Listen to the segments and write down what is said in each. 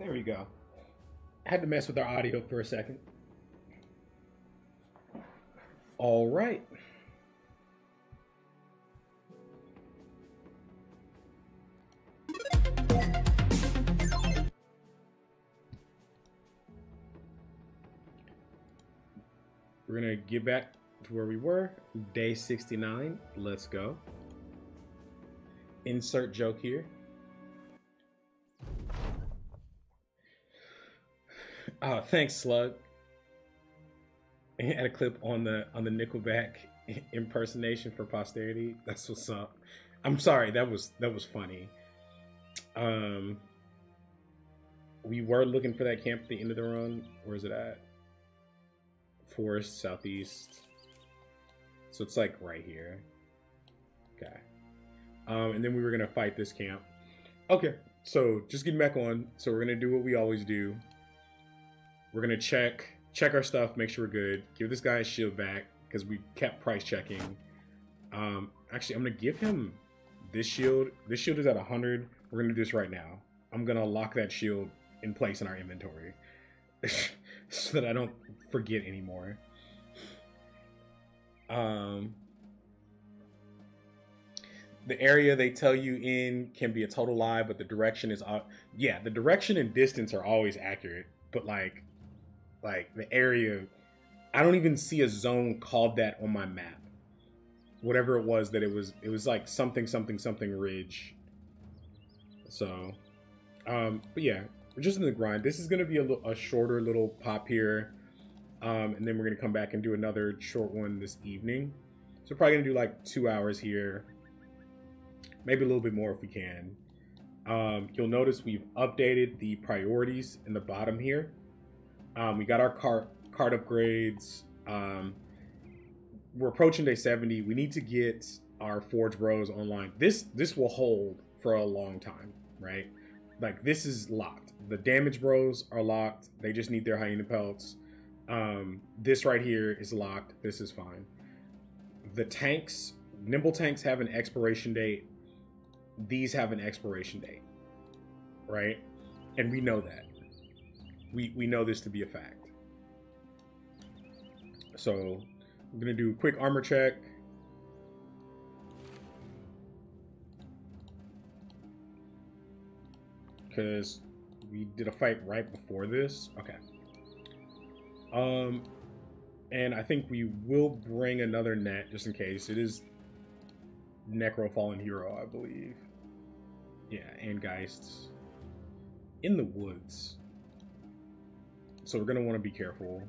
There we go. Had to mess with our audio for a second. All right. We're gonna get back to where we were. Day 69. Let's go. Insert joke here. Thanks, Slug. I had a clip on the Nickelback impersonation for posterity. That's what's up. I'm sorry, that was funny. We were looking for that camp at the end of the run. Where's it at? Forest southeast. So it's like right here. Okay. And then we were gonna fight this camp. Okay, so just getting back on. So we're gonna do what we always do. We're gonna check our stuff, make sure we're good. Give this guy a shield back because we kept price checking. Actually, I'm gonna give him this shield. This shield is at 100. We're gonna do this right now. I'm gonna lock that shield in place in our inventory so that I don't forget anymore. The area they tell you in can be a total lie, but the direction is yeah, the direction and distance are always accurate, but like the area, I don't even see a zone called that on my map. Whatever it was that it was like something ridge. So but yeah, we're just in the grind. This is gonna be a shorter little pop here, and then we're gonna come back and do another short one this evening. So we're probably gonna do like 2 hours here, maybe a little bit more if we can. You'll notice we've updated the priorities in the bottom here. We got our cart upgrades. We're approaching day 70. We need to get our Forge Bros online. This will hold for a long time, right? Like, this is locked. The Damage Bros are locked. They just need their Hyena Pelts. This right here is locked. This is fine. The tanks, Nimble tanks have an expiration date. These have an expiration date, right? And we know that. We know this to be a fact. So I'm gonna do a quick armor check. Because we did a fight right before this. Okay. And I think we will bring another net just in case. It is Necro Fallen Hero, I believe. Yeah, and Geists in the woods. So we're gonna want to be careful.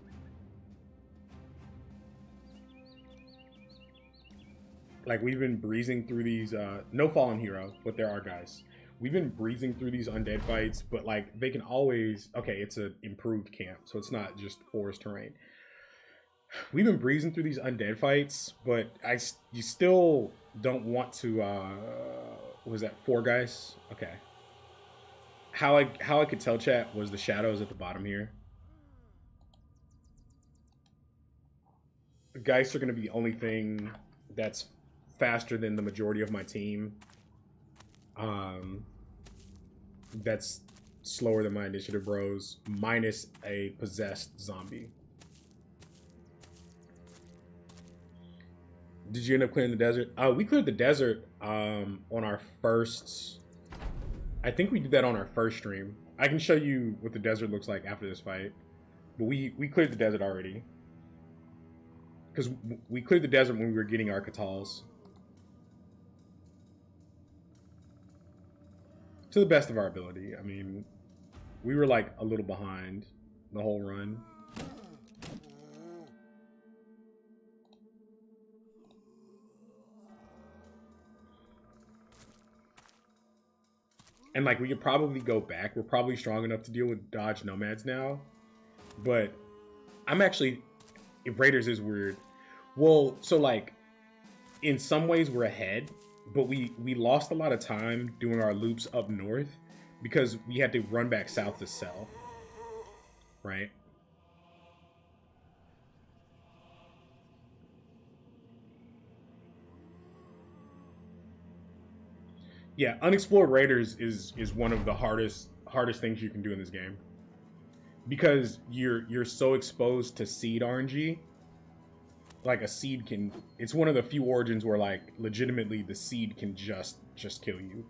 Like, we've been breezing through these, no Fallen Hero, but there are guys. We've been breezing through these undead fights, but like, they can always, okay, it's an improved camp, so it's not just forest terrain. We've been breezing through these undead fights, but you still don't want to, what was that, 4 guys? Okay. How I could tell, chat, was the shadows at the bottom here. The Geists are going to be the only thing that's faster than the majority of my team. That's slower than my initiative bros, minus a possessed zombie. Did you end up clearing the desert? We cleared the desert on our first... I think we did that on our first stream. I can show you what the desert looks like after this fight. But we cleared the desert already. Because we cleared the desert when we were getting our Catals. To the best of our ability. I mean, we were like a little behind the whole run. And like, we could probably go back. We're probably strong enough to deal with dodge nomads now. But I'm actually... Raiders is weird. Well, so like, in some ways we're ahead, but we lost a lot of time doing our loops up north because we had to run back south to sell, right? Yeah, unexplored raiders is one of the hardest hardest things you can do in this game. Because you're so exposed to seed RNG. Like a seed can, it's one of the few origins where like legitimately the seed can just kill you.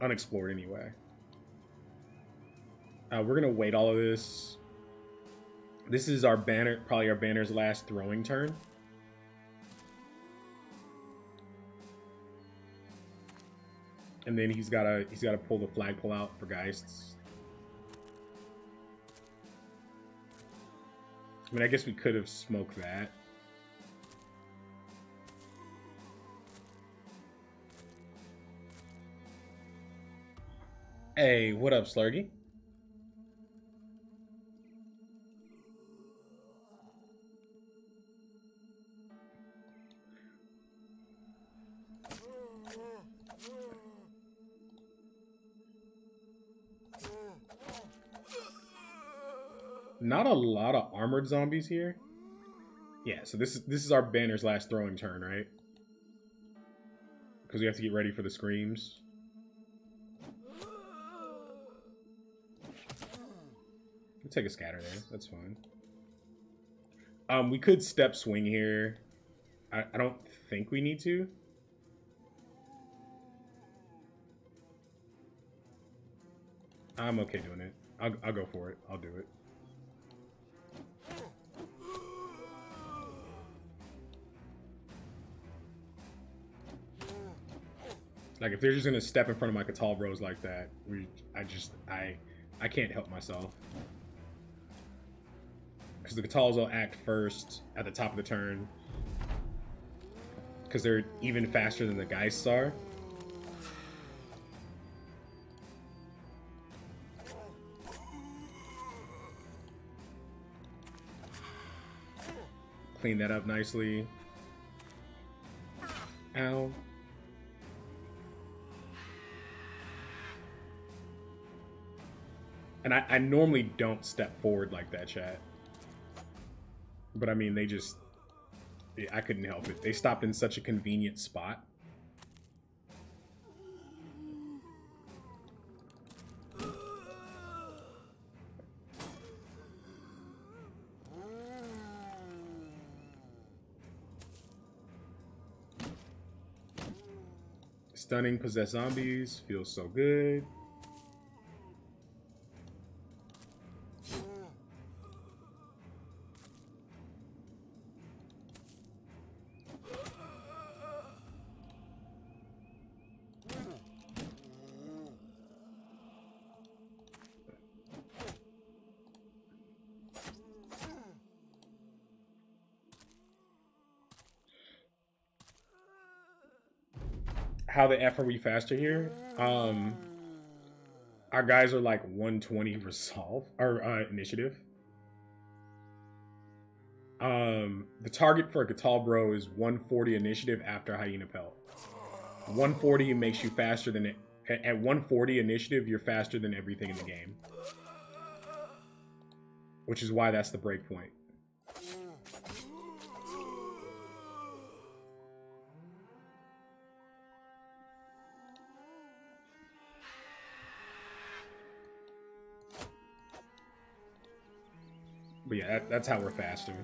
Unexplored anyway. We're gonna wait all of this. This is our banner, probably our banner's last throwing turn. And then he's gotta pull the flagpole out for Geists. I mean, I guess we could have smoked that. Hey, what up, Slurgy? Not a lot of armored zombies here. Yeah, so this is our banner's last throwing turn, right? Because we have to get ready for the screams. We'll take a scatter there. That's fine. We could step swing here. I don't think we need to. I'm okay doing it. I'll go for it. I'll do it. Like, if they're just gonna step in front of my Catal bros like that, I can't help myself. Because the Catals will act first at the top of the turn. Because they're even faster than the Geists are. Clean that up nicely. Ow. And I normally don't step forward like that, chat. But I mean, they just... I couldn't help it. They stopped in such a convenient spot. Stunning possessed zombies feels so good. How the F are we faster here? Our guys are like 120 resolve or initiative. The target for a Catal bro is 140 initiative after Hyena Pelt. 140 makes you faster than it. At 140 initiative, you're faster than everything in the game. Which is why that's the break point. But yeah, that's how we're faster.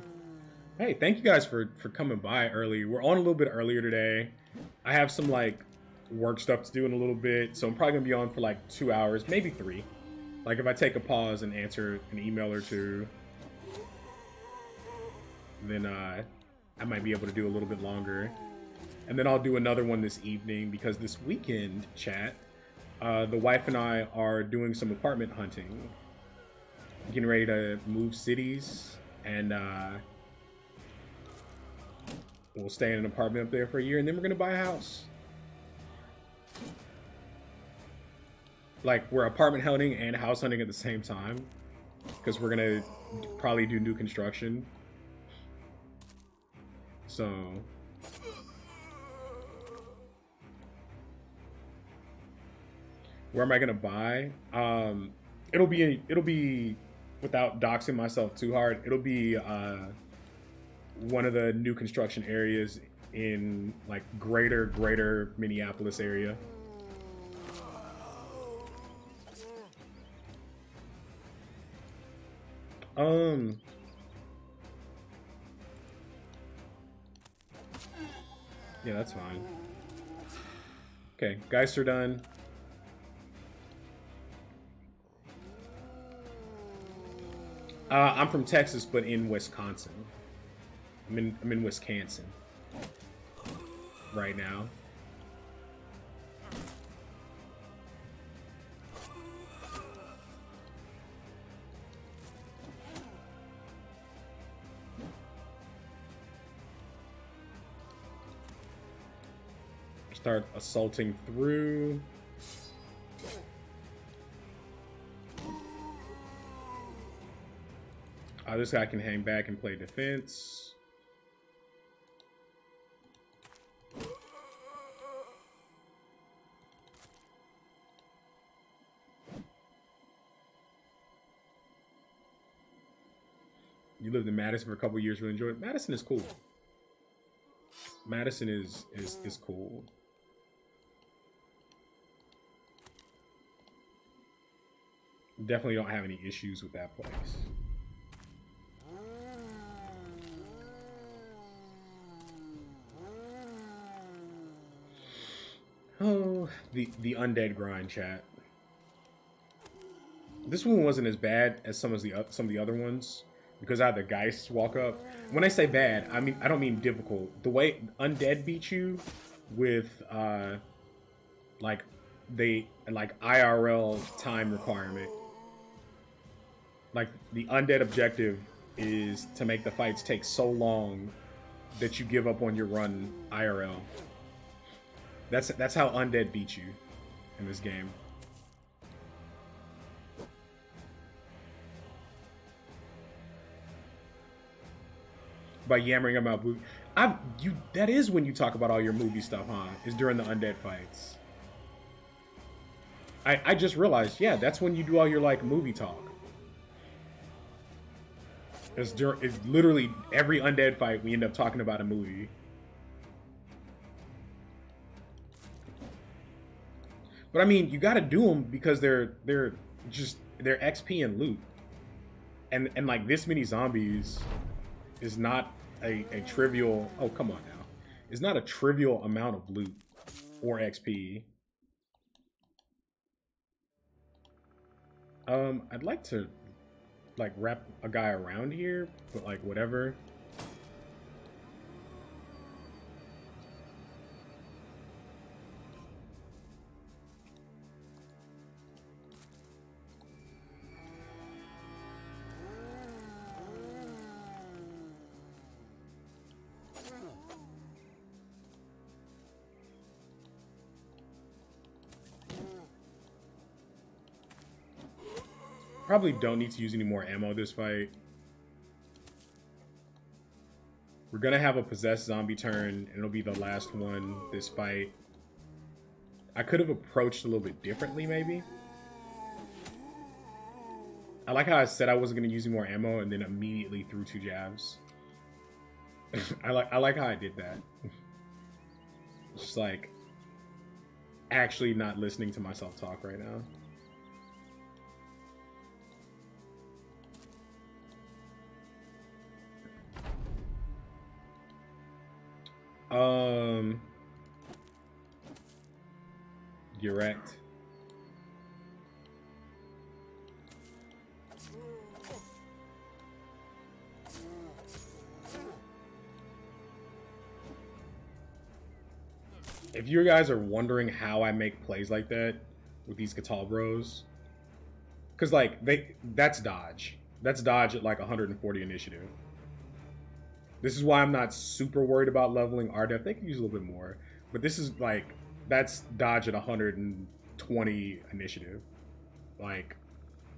Hey, thank you guys for coming by early. We're on a little bit earlier today. I have some like work stuff to do in a little bit, so I'm probably gonna be on for like 2 hours, maybe 3. Like if I take a pause and answer an email or two, then I might be able to do a little bit longer. And then I'll do another one this evening because this weekend, chat, the wife and I are doing some apartment hunting. Getting ready to move cities, and we'll stay in an apartment up there for a year, and then we're gonna buy a house. Like, we're apartment hunting and house hunting at the same time, because we're gonna probably do new construction. So where am I gonna buy? It'll be without doxing myself too hard, it'll be one of the new construction areas in like greater Minneapolis area. Um. Yeah, that's fine. Okay, Geists are done. I'm from Texas, but in Wisconsin. I'm in Wisconsin right now. Start assaulting through. This guy can hang back and play defense. You lived in Madison for a couple years, really enjoyed it. Madison is cool. Madison is cool. Definitely don't have any issues with that place. Oh, the undead grind, chat. This one wasn't as bad as some of the other ones because I had the Geists walk up. When I say bad, I don't mean difficult. The way undead beat you with like IRL time requirement. Like the undead objective is to make the fights take so long that you give up on your run IRL. That's how undead beat you in this game. By yammering about movie. That is when you talk about all your movie stuff, huh? Is during the undead fights. I just realized, yeah, that's when you do all your like movie talk. It's literally every undead fight we end up talking about a movie. But I mean, you got to do them because they're XP and loot, and like this many zombies is not a trivial. Oh, come on now, it's not a trivial amount of loot or XP. I'd like to like wrap a guy around here, but like whatever. Probably don't need to use any more ammo this fight. We're gonna have a possessed zombie turn, and it'll be the last one this fight. I could have approached a little bit differently, maybe. I like how I said I wasn't gonna use any more ammo, and then immediately threw 2 jabs. I like how I did that. Just like actually not listening to myself talk right now. Direct. If you guys are wondering how I make plays like that with these Catal bros, because like that's dodge. That's dodge at like 140 initiative. This is why I'm not super worried about leveling RDF. They can use a little bit more, but this is like that's dodge at 120 initiative, like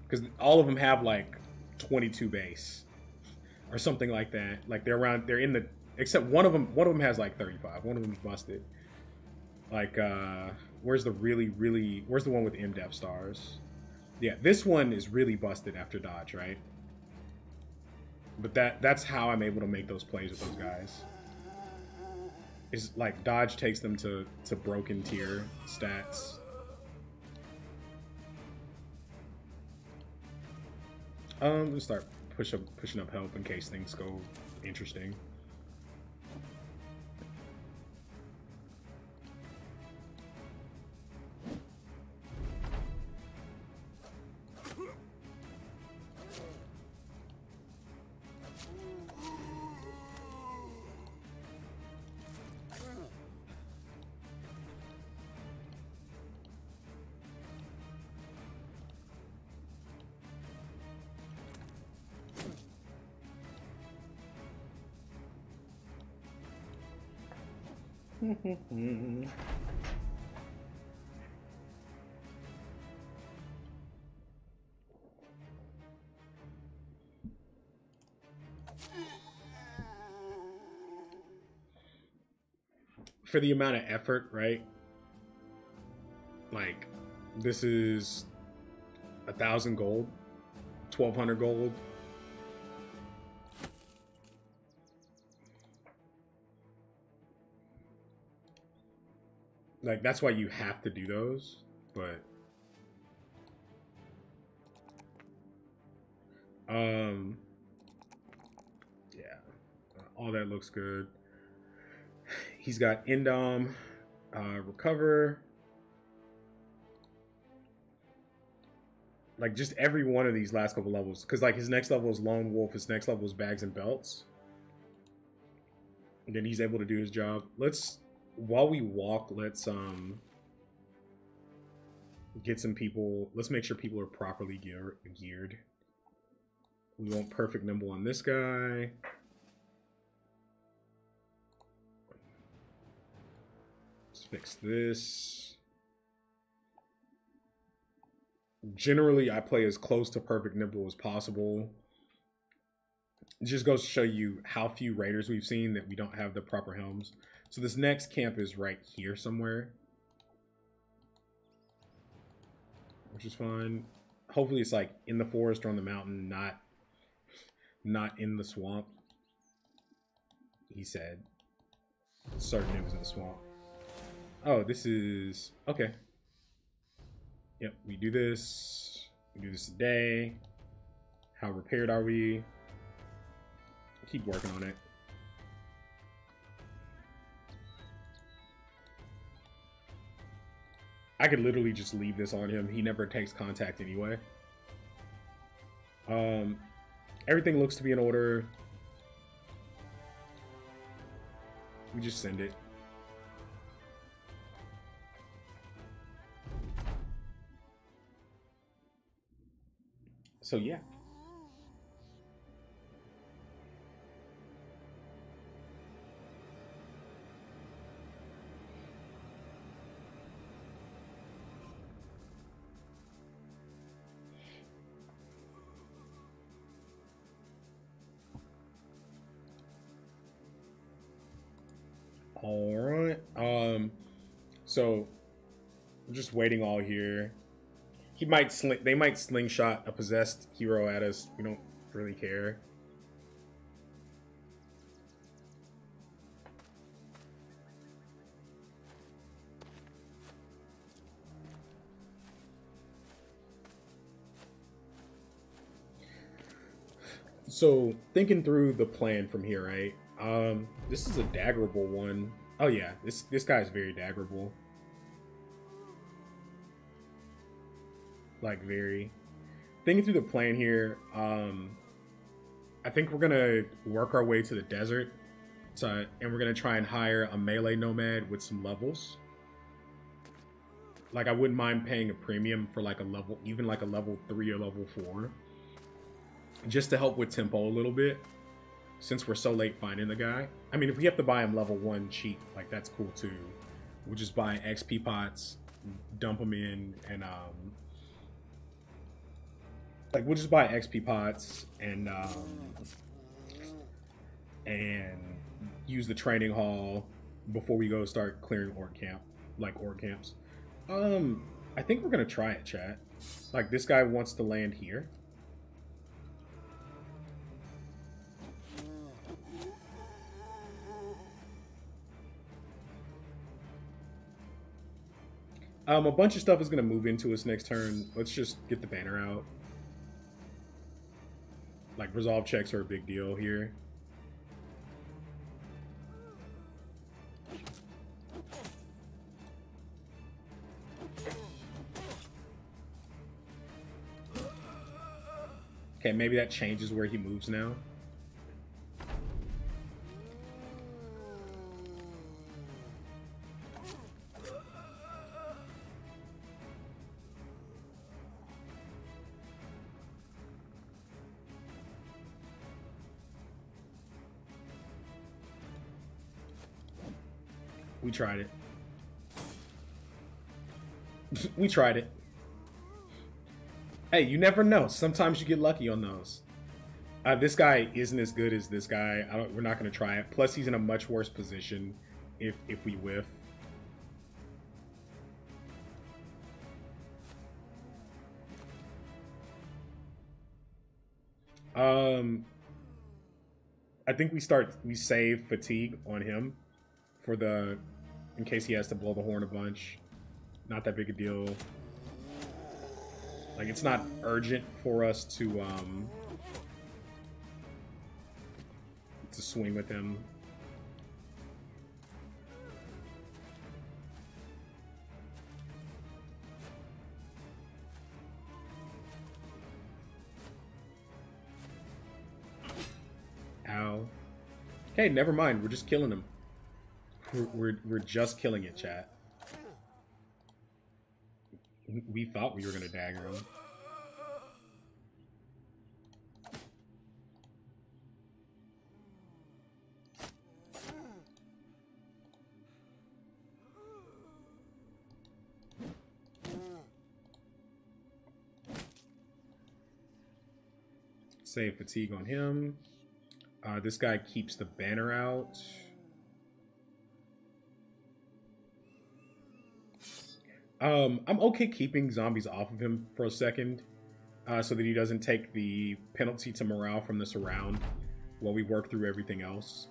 because all of them have like 22 base or something like that. Like they're in the except one of them has like 35. One of them's busted. Like where's the one with MDEF stars? Yeah, this one is really busted after dodge, right? But that's how I'm able to make those plays with those guys. Is like dodge takes them to broken tier stats. Let's start pushing up help in case things go interesting. For the amount of effort, right? Like, this is 1,000 gold, 1,200 gold. Like, that's why you have to do those, but yeah, all that looks good. He's got Indom, Recover. Like, just every one of these last couple levels. Because, like, his next level is Lone Wolf. His next level is Bags and Belts. And then he's able to do his job. Let's, while we walk, let's get some people. Let's make sure people are properly geared. We want perfect nimble on this guy. Let's fix this. Generally, I play as close to perfect nimble as possible. It just goes to show you how few raiders we've seen that we don't have the proper helms. So this next camp is right here somewhere, which is fine. Hopefully it's like in the forest or on the mountain, not in the swamp. He said certain it was in the swamp. Oh, this is okay. Yep, we do this. We do this today. How repaired are we? Keep working on it. I could literally just leave this on him. He never takes contact anyway. Everything looks to be in order. We just send it. So yeah. All right. So I'm just waiting all here. He might they might slingshot a possessed hero at us. We don't really care. So thinking through the plan from here, right? This is a daggerable one. Oh yeah, this guy's very daggerable. Like very. Thinking through the plan here, I think we're gonna work our way to the desert, and we're gonna try and hire a melee nomad with some levels. Like I wouldn't mind paying a premium for like a level, even like a level 3 or level 4, just to help with tempo a little bit. Since we're so late finding the guy, I mean, if we have to buy him level 1 cheap, like that's cool too. We'll just buy XP pots, dump them in, and like we'll just buy XP pots and use the training hall before we go start clearing orc camp, like orc camps. I think we're gonna try it, chat. Like this guy wants to land here. A bunch of stuff is going to move into us next turn. Let's just get the banner out. Like, resolve checks are a big deal here. Okay, maybe that changes where he moves now. We tried it. We tried it. Hey, you never know. Sometimes you get lucky on those. This guy isn't as good as this guy. We're not going to try it. Plus, he's in a much worse position if we whiff. I think we save fatigue on him for in case he has to blow the horn a bunch. Not that big a deal. Like, it's not urgent for us to swing with him. Ow. Okay, never mind. We're just killing him. We're just killing it, chat. We thought we were gonna dagger him. Save fatigue on him. This guy keeps the banner out. I'm okay keeping zombies off of him for a second, so that he doesn't take the penalty to morale from the surround while we work through everything else.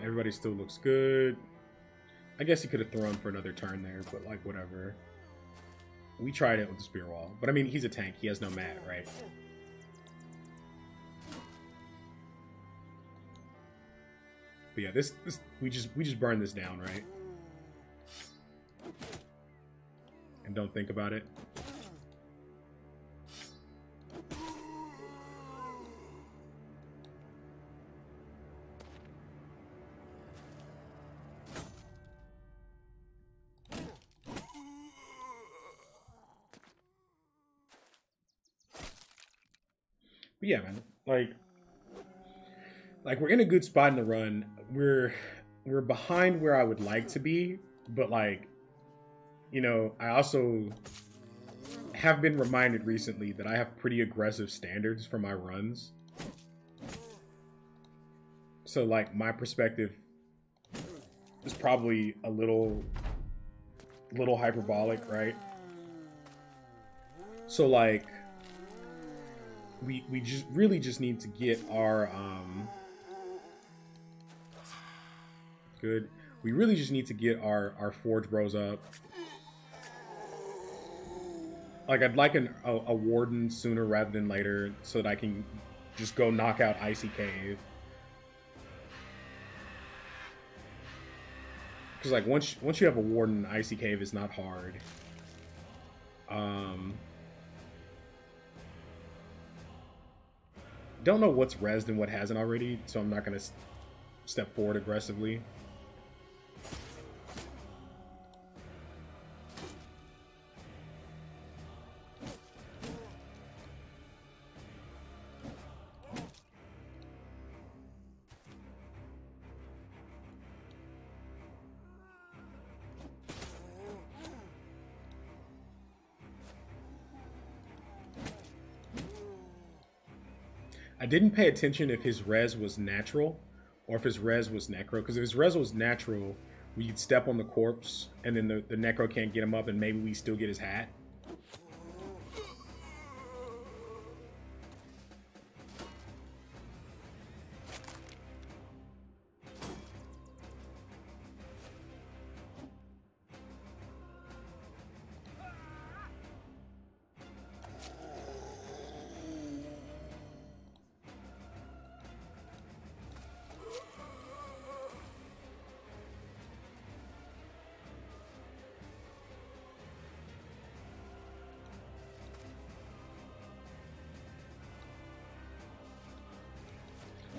Everybody still looks good. I guess he could have thrown for another turn there, but like, whatever. We tried it with the spear wall, but I mean, he's a tank. He has no mat, right? But yeah, this we just burn this down, right? And don't think about it. But yeah, man, like we're in a good spot in the run. We're behind where I would like to be, but like, you know, I also have been reminded recently that I have pretty aggressive standards for my runs. So like, my perspective is probably a little hyperbolic, right? So like, we really just need to get our good. We really just need to get our Forge Bros up. Like, I'd like a Warden sooner rather than later, so that I can just go knock out Icy Cave. Because like, once you have a Warden, Icy Cave is not hard. Don't know what's rezzed and what hasn't already, so I'm not gonna step forward aggressively. I didn't pay attention if his res was natural or if his res was necro. Because if his res was natural, we'd step on the corpse, and then the necro can't get him up, and maybe we still get his hat.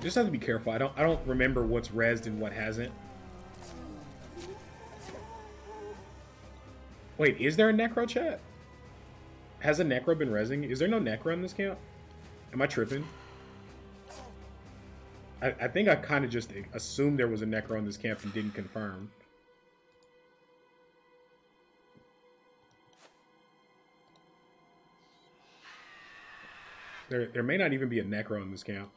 Just have to be careful. I don't remember what's rezzed and what hasn't. Wait, is there a necro, chat? Has a necro been rezzing? Is there no necro in this camp? Am I tripping? I think I kind of just assumed there was a necro in this camp and didn't confirm. There may not even be a necro in this camp.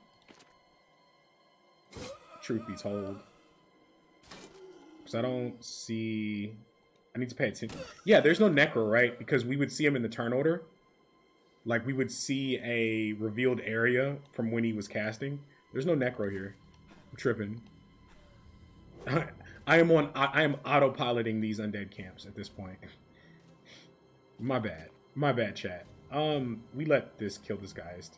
Truth be told. Because I don't see... I need to pay attention. Yeah, there's no necro, right? Because we would see him in the turn order. Like, we would see a revealed area from when he was casting. There's no necro here. I'm tripping. I am autopiloting these undead camps at this point. My bad. My bad, chat. We let this kill this geist.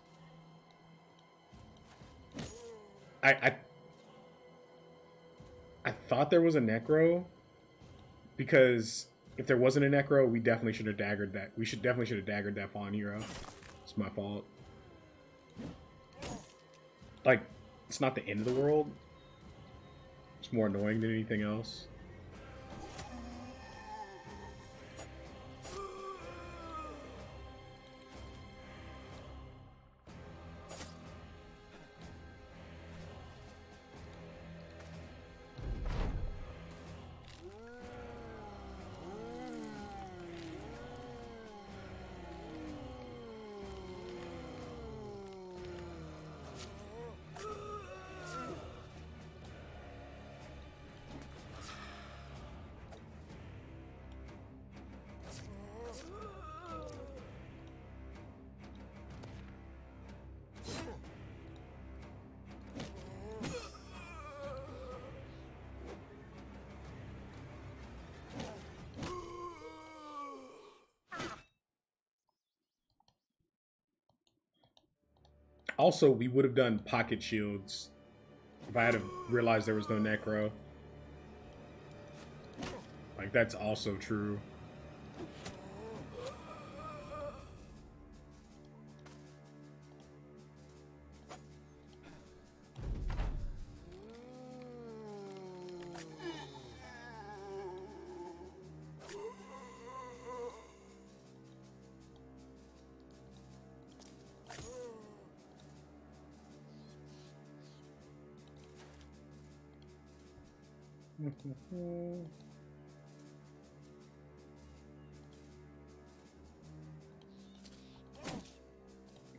I thought there was a necro, because if there wasn't a necro, we definitely should have daggered that. We definitely should have daggered that fallen hero. It's my fault. Like, it's not the end of the world. It's more annoying than anything else. Also, we would have done pocket shields if I had realized there was no necro. Like, that's also true.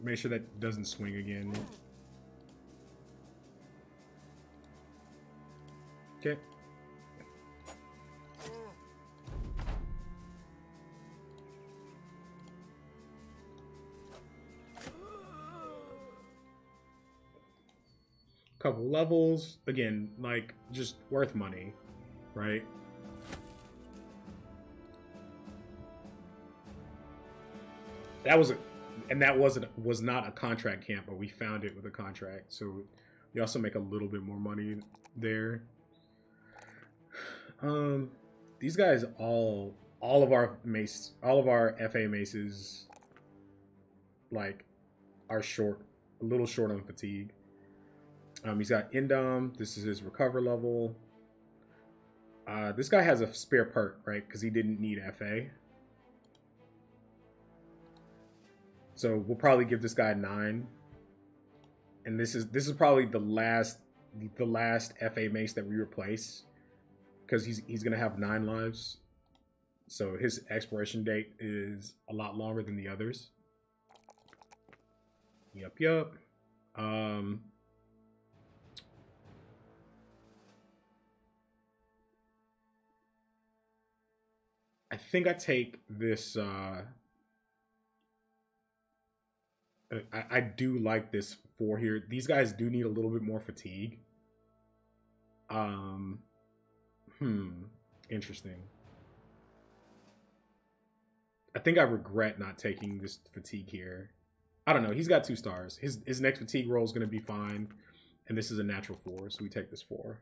Make sure that doesn't swing again. Okay. Couple levels. Again, like, just worth money, right? That was was not a contract camp, but we found it with a contract, so we also make a little bit more money there. These guys all of our FA maces, like, are a little short on fatigue. He's got Indom. This is his recover level. This guy has a spare perk, right? Because he didn't need FA. So we'll probably give this guy 9. And this is probably the last FA mace that we replace, because he's gonna have 9 lives. So his expiration date is a lot longer than the others. Yup. I think I take this. I do like this 4 here. These guys do need a little bit more fatigue. Um, Interesting. I think I regret not taking this fatigue here. I don't know. He's got 2 stars. His next fatigue roll is going to be fine, and this is a natural 4, so we take this 4.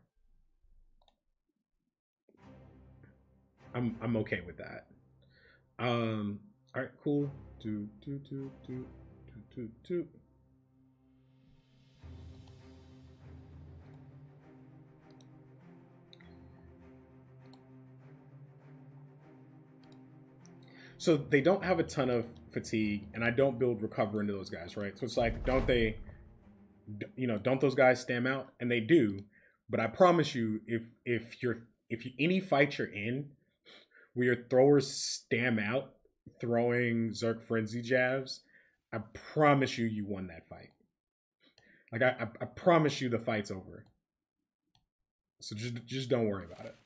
I'm okay with that. All right, cool. Do. So they don't have a ton of fatigue, and I don't build recover into those guys, right? So it's like, don't they, don't those guys stam out? And they do. But I promise you, if any fight you're in where your throwers stam out throwing Zerk Frenzy jabs, I promise you won that fight. Like I promise you the fight's over. So just don't worry about it.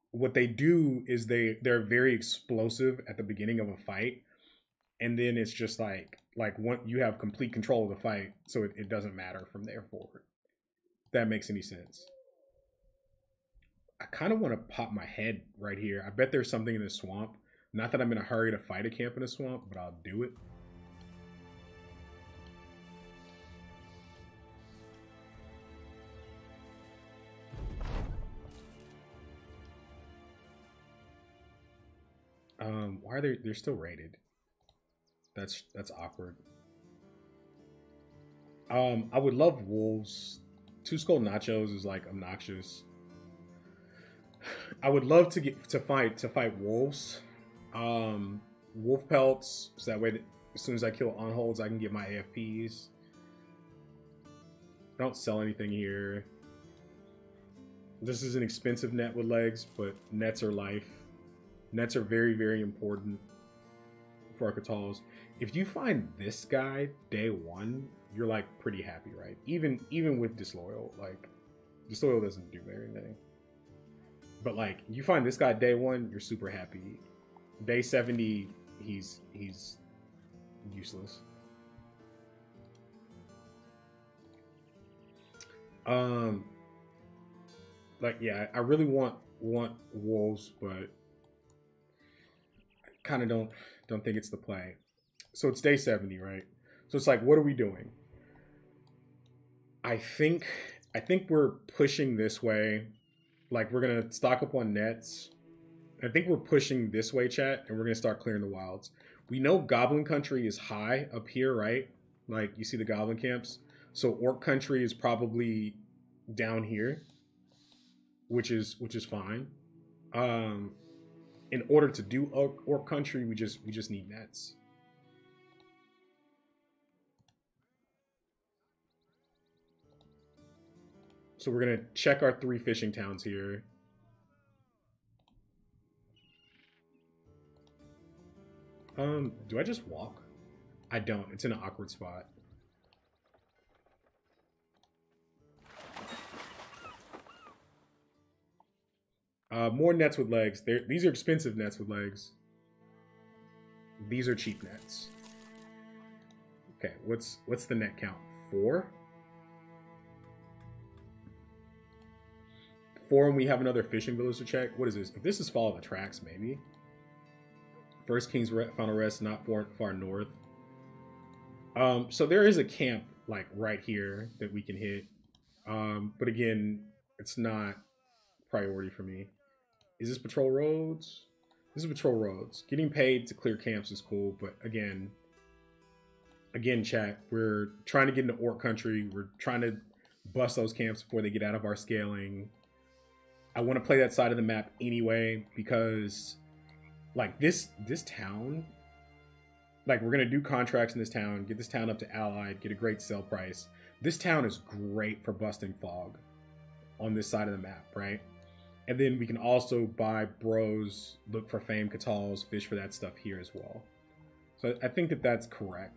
What they do is they're very explosive at the beginning of a fight, and then it's just like one, you have complete control of the fight, so it doesn't matter from there forward. If that makes any sense. I kind of want to pop my head right here. I bet there's something in the swamp. Not that I'm in a hurry to fight a camp in a swamp, but I'll do it. Why are they're still rated? That's awkward. I would love wolves. 2 skull nachos is like obnoxious. I would love to fight wolves. Wolf pelts, so that way that as soon as I kill on-holds, I can get my AFPs. Don't sell anything here. This is an expensive net with legs, but nets are life. Nets are very, very important for our Katals. If you find this guy day 1, you're like pretty happy, right? Even with disloyal, like disloyal doesn't do very anything. But like you find this guy day 1, you're super happy. Day 70, he's useless. Like yeah, I really want wolves, but I kind of don't think it's the play. So it's day 70, right? So it's like, what are we doing? I think we're pushing this way. Like we're gonna stock up on nets. I think we're pushing this way, chat, and we're gonna start clearing the wilds. We know Goblin Country is high up here, right? Like you see the Goblin camps. So Orc Country is probably down here, which is fine. In order to do Orc Country, we just need nets. So we're gonna check our 3 fishing towns here. Do I just walk? I don't. It's in an awkward spot. More nets with legs. These are expensive nets with legs. These are cheap nets. Okay, what's the net count? 4? 4, and we have another fishing village to check. What is this? If this is Follow the Tracks, maybe. First King's Final Rest, not far north. So there is a camp like right here that we can hit. But again, it's not priority for me. Is this patrol roads? This is patrol roads. Getting paid to clear camps is cool, but again, chat, we're trying to get into Orc Country. We're trying to bust those camps before they get out of our scaling. I want to play that side of the map anyway because like this town, like we're going to do contracts in this town, get this town up to Allied, get a great sell price. This town is great for busting fog on this side of the map, right? And then we can also buy bros, look for fame Katals, fish for that stuff here as well. So I think that that's correct.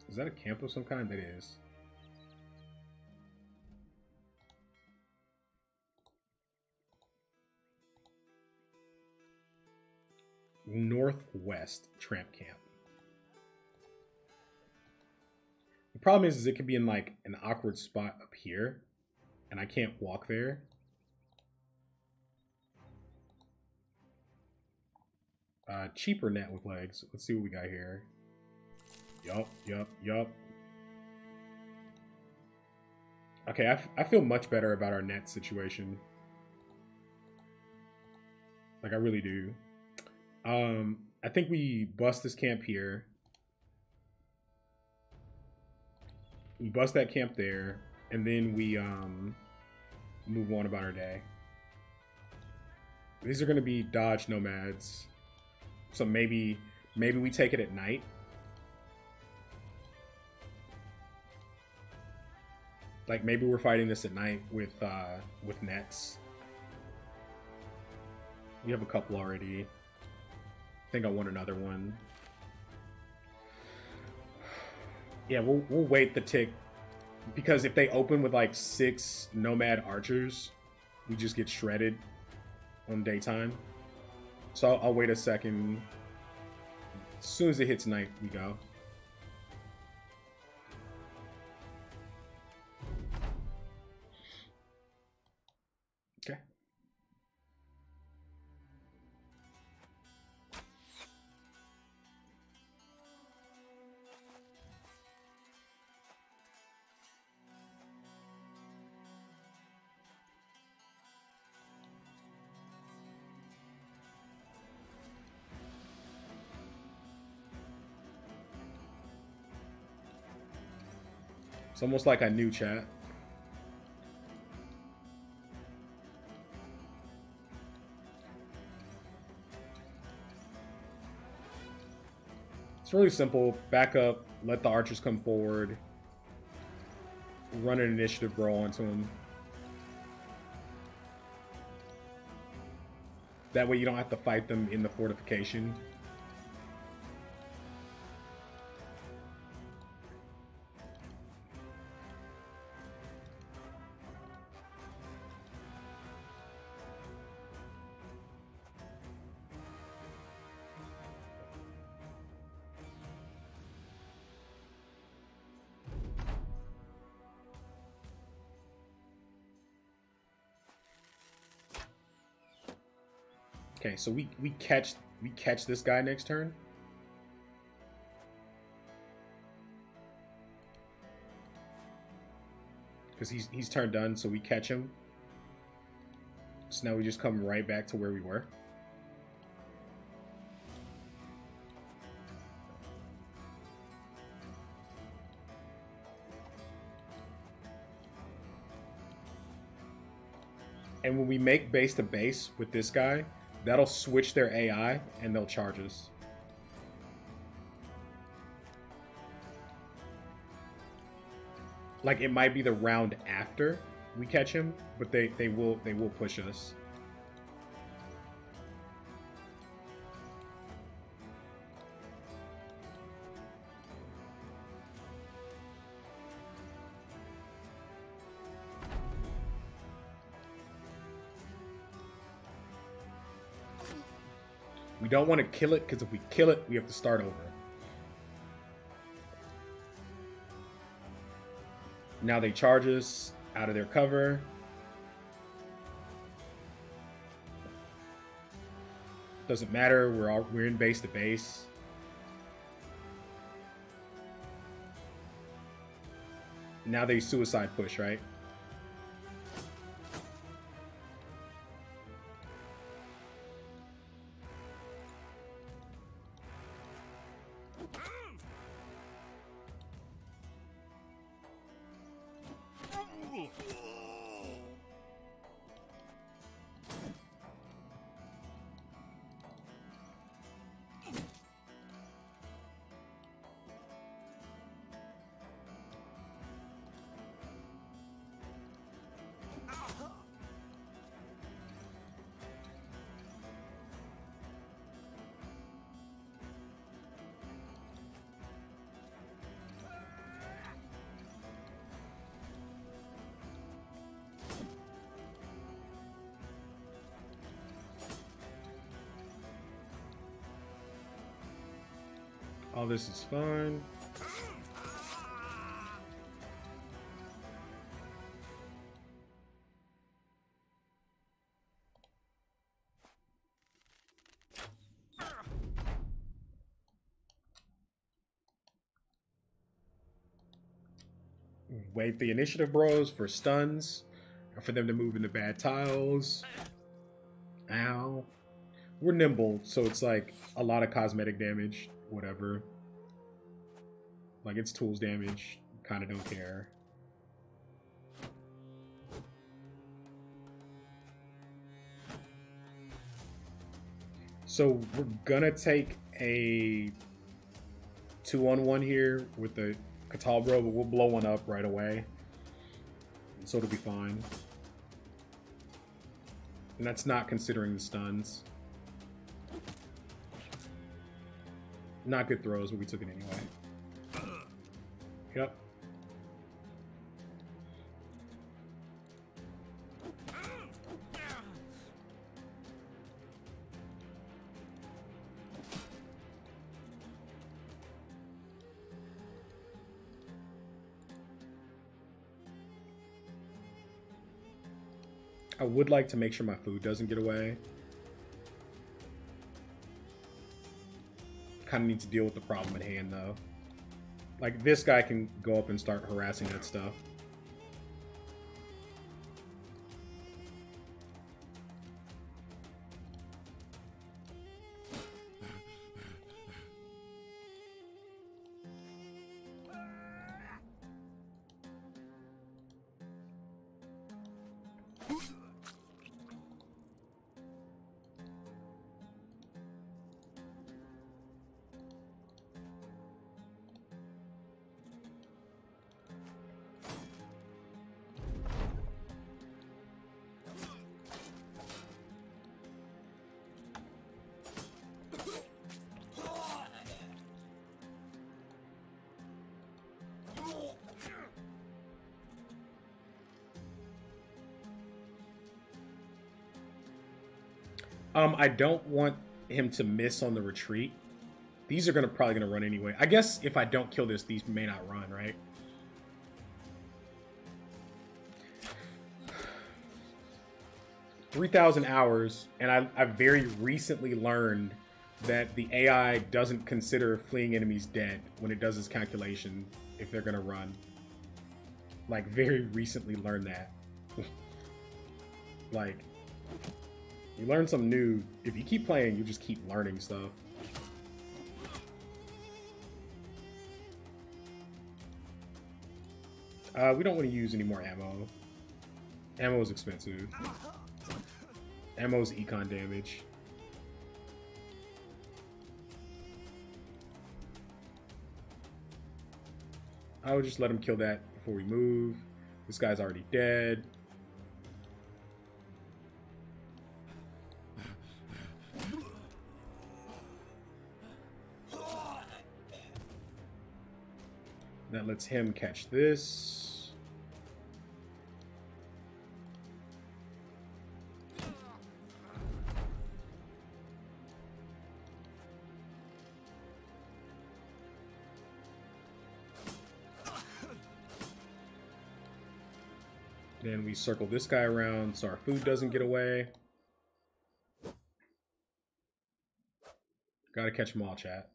Is that a camp of some kind? That is. Northwest tramp camp. The problem is it could be in like an awkward spot up here, and I can't walk there. Cheaper net with legs. Let's see what we got here. Yup. Okay, I feel much better about our net situation. Like, I really do. I think we bust this camp here. We bust that camp there, and then we move on about our day. These are going to be dodge nomads. So maybe we take it at night. Like, maybe we're fighting this at night with nets. We have a couple already. I think I want another one. Yeah, we'll wait the tick, because if they open with like 6 nomad archers, we just get shredded on daytime. So I'll wait a second. As soon as it hits night, we go. Okay. It's almost like I knew, chat. It's really simple. Back up, let the archers come forward, run an initiative roll onto them. That way you don't have to fight them in the fortification. Okay, so we catch this guy next turn. Because he's turned done, so we catch him. So now we just come right back to where we were. And when we make base to base with this guy, that'll switch their AI and they'll charge us. Like, it might be the round after we catch him, but they will push us. We don't want to kill it, because if we kill it, we have to start over. Now they charge us out of their cover. Doesn't matter, we're in base to base. Now they suicide push, right? All this is fun. Wait the initiative bros for stuns, or for them to move into bad tiles. Ow. We're nimble, so it's like a lot of cosmetic damage, whatever. Like it's tools damage, kind of don't care. So we're gonna take a 2-on-1 here with the Katalbro, but we'll blow one up right away. So it'll be fine. And that's not considering the stuns. Not good throws, but we took it anyway. Yep. I would like to make sure my food doesn't get away. Kind of need to deal with the problem at hand, though. Like, this guy can go up and start harassing that stuff. I don't want him to miss on the retreat. These are probably gonna run anyway. I guess if I don't kill this, these may not run, right? $3,000 hours, and I very recently learned that the AI doesn't consider fleeing enemies dead when it does its calculation if they're gonna run. Like, very recently learned that. Like, you learn something new. If you keep playing, you just keep learning stuff. We don't want to use any more ammo. Ammo is expensive. Ammo is econ damage. I would just let him kill that before we move. This guy's already dead. That lets him catch this. Then we circle this guy around so our food doesn't get away. Gotta catch them all, chat.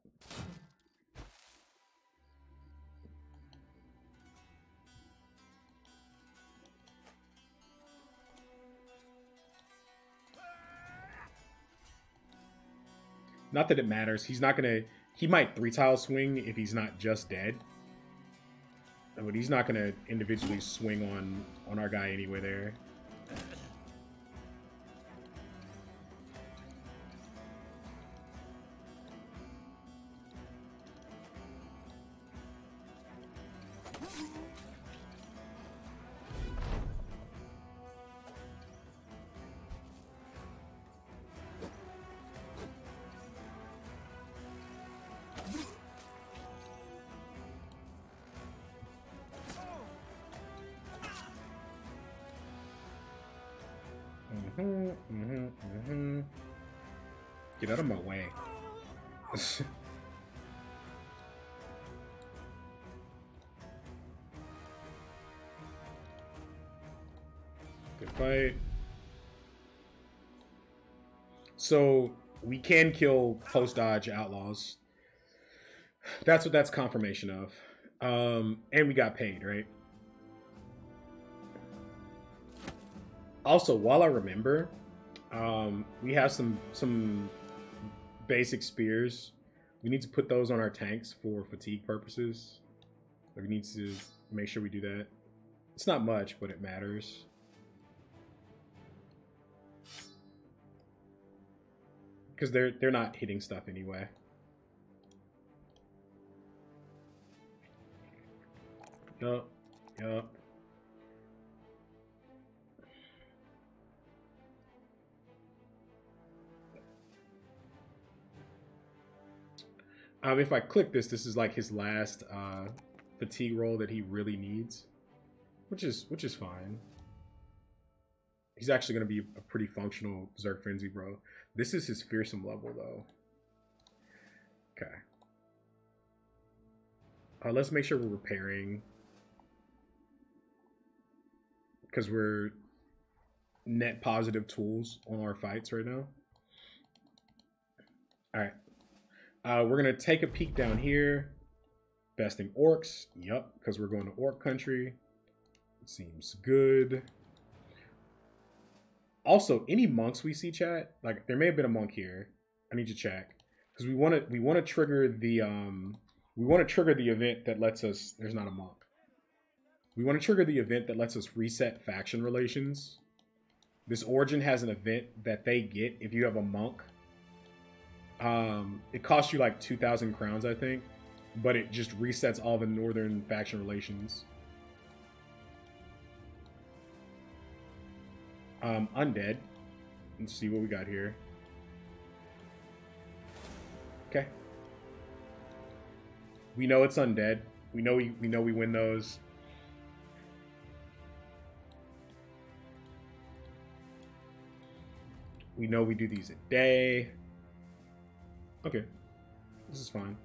Not that it matters. He's not gonna... He might 3-tile swing if he's not just dead. But he's not gonna individually swing on our guy anyway there. Get out of my way. fight. So we can kill post-dodge outlaws. That's what that's confirmation of. And we got paid, right? Also, while I remember, we have some basic spears. We need to put those on our tanks for fatigue purposes. We need to make sure we do that. It's not much, but it matters. Because they're not hitting stuff anyway. Yup. If I click this, this is like his last fatigue roll that he really needs, which is fine. He's actually going to be a pretty functional Berserk Frenzy, bro. This is his fearsome level, though. Okay. Let's make sure we're repairing, because we're net positive tools on our fights right now. All right. We're going to take a peek down here. Besting orcs. Yup, because we're going to orc country. It seems good. Also, any monks we see, chat, like there may have been a monk here. I need to check, because we want to trigger the event that lets us. There's not a monk. We want to trigger the event that lets us reset faction relations. This origin has an event that they get if you have a monk. It costs you like 2,000 crowns, I think, but it just resets all the northern faction relations. Undead. Let's see what we got here. Okay. We know it's undead. We know we win those. We know we do these a day. Okay. This is fine.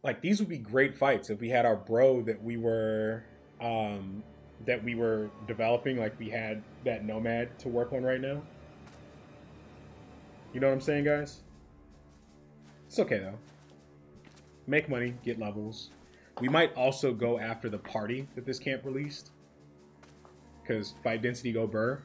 Like, these would be great fights if we had our bro that we were developing, like we had that nomad to work on right now. You know what I'm saying, guys? It's okay though. Make money, get levels. We might also go after the party that this camp released, because fight density go burr.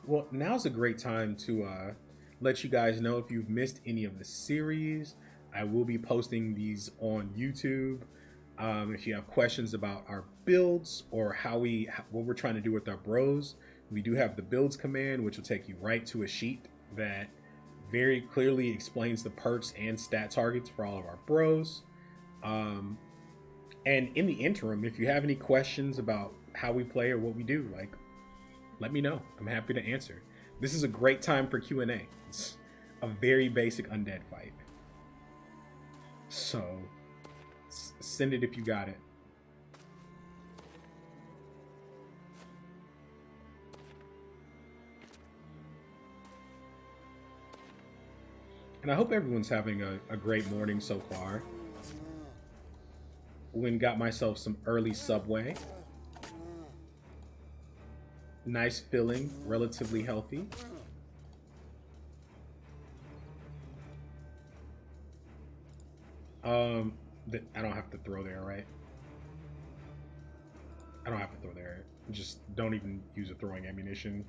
Well, now's a great time to let you guys know if you've missed any of the series. I will be posting these on YouTube. If you have questions about our builds or what we're trying to do with our bros, we do have the builds command, which will take you right to a sheet that very clearly explains the perks and stat targets for all of our bros. And in the interim, if you have any questions about how we play or what we do, like, let me know. I'm happy to answer. This is a great time for Q&A. It's a very basic undead fight. So, send it if you got it. And I hope everyone's having a great morning so far. Went and got myself some early Subway. Nice filling, relatively healthy. I don't have to throw there, right? I don't have to throw there. Just don't even use a throwing ammunition.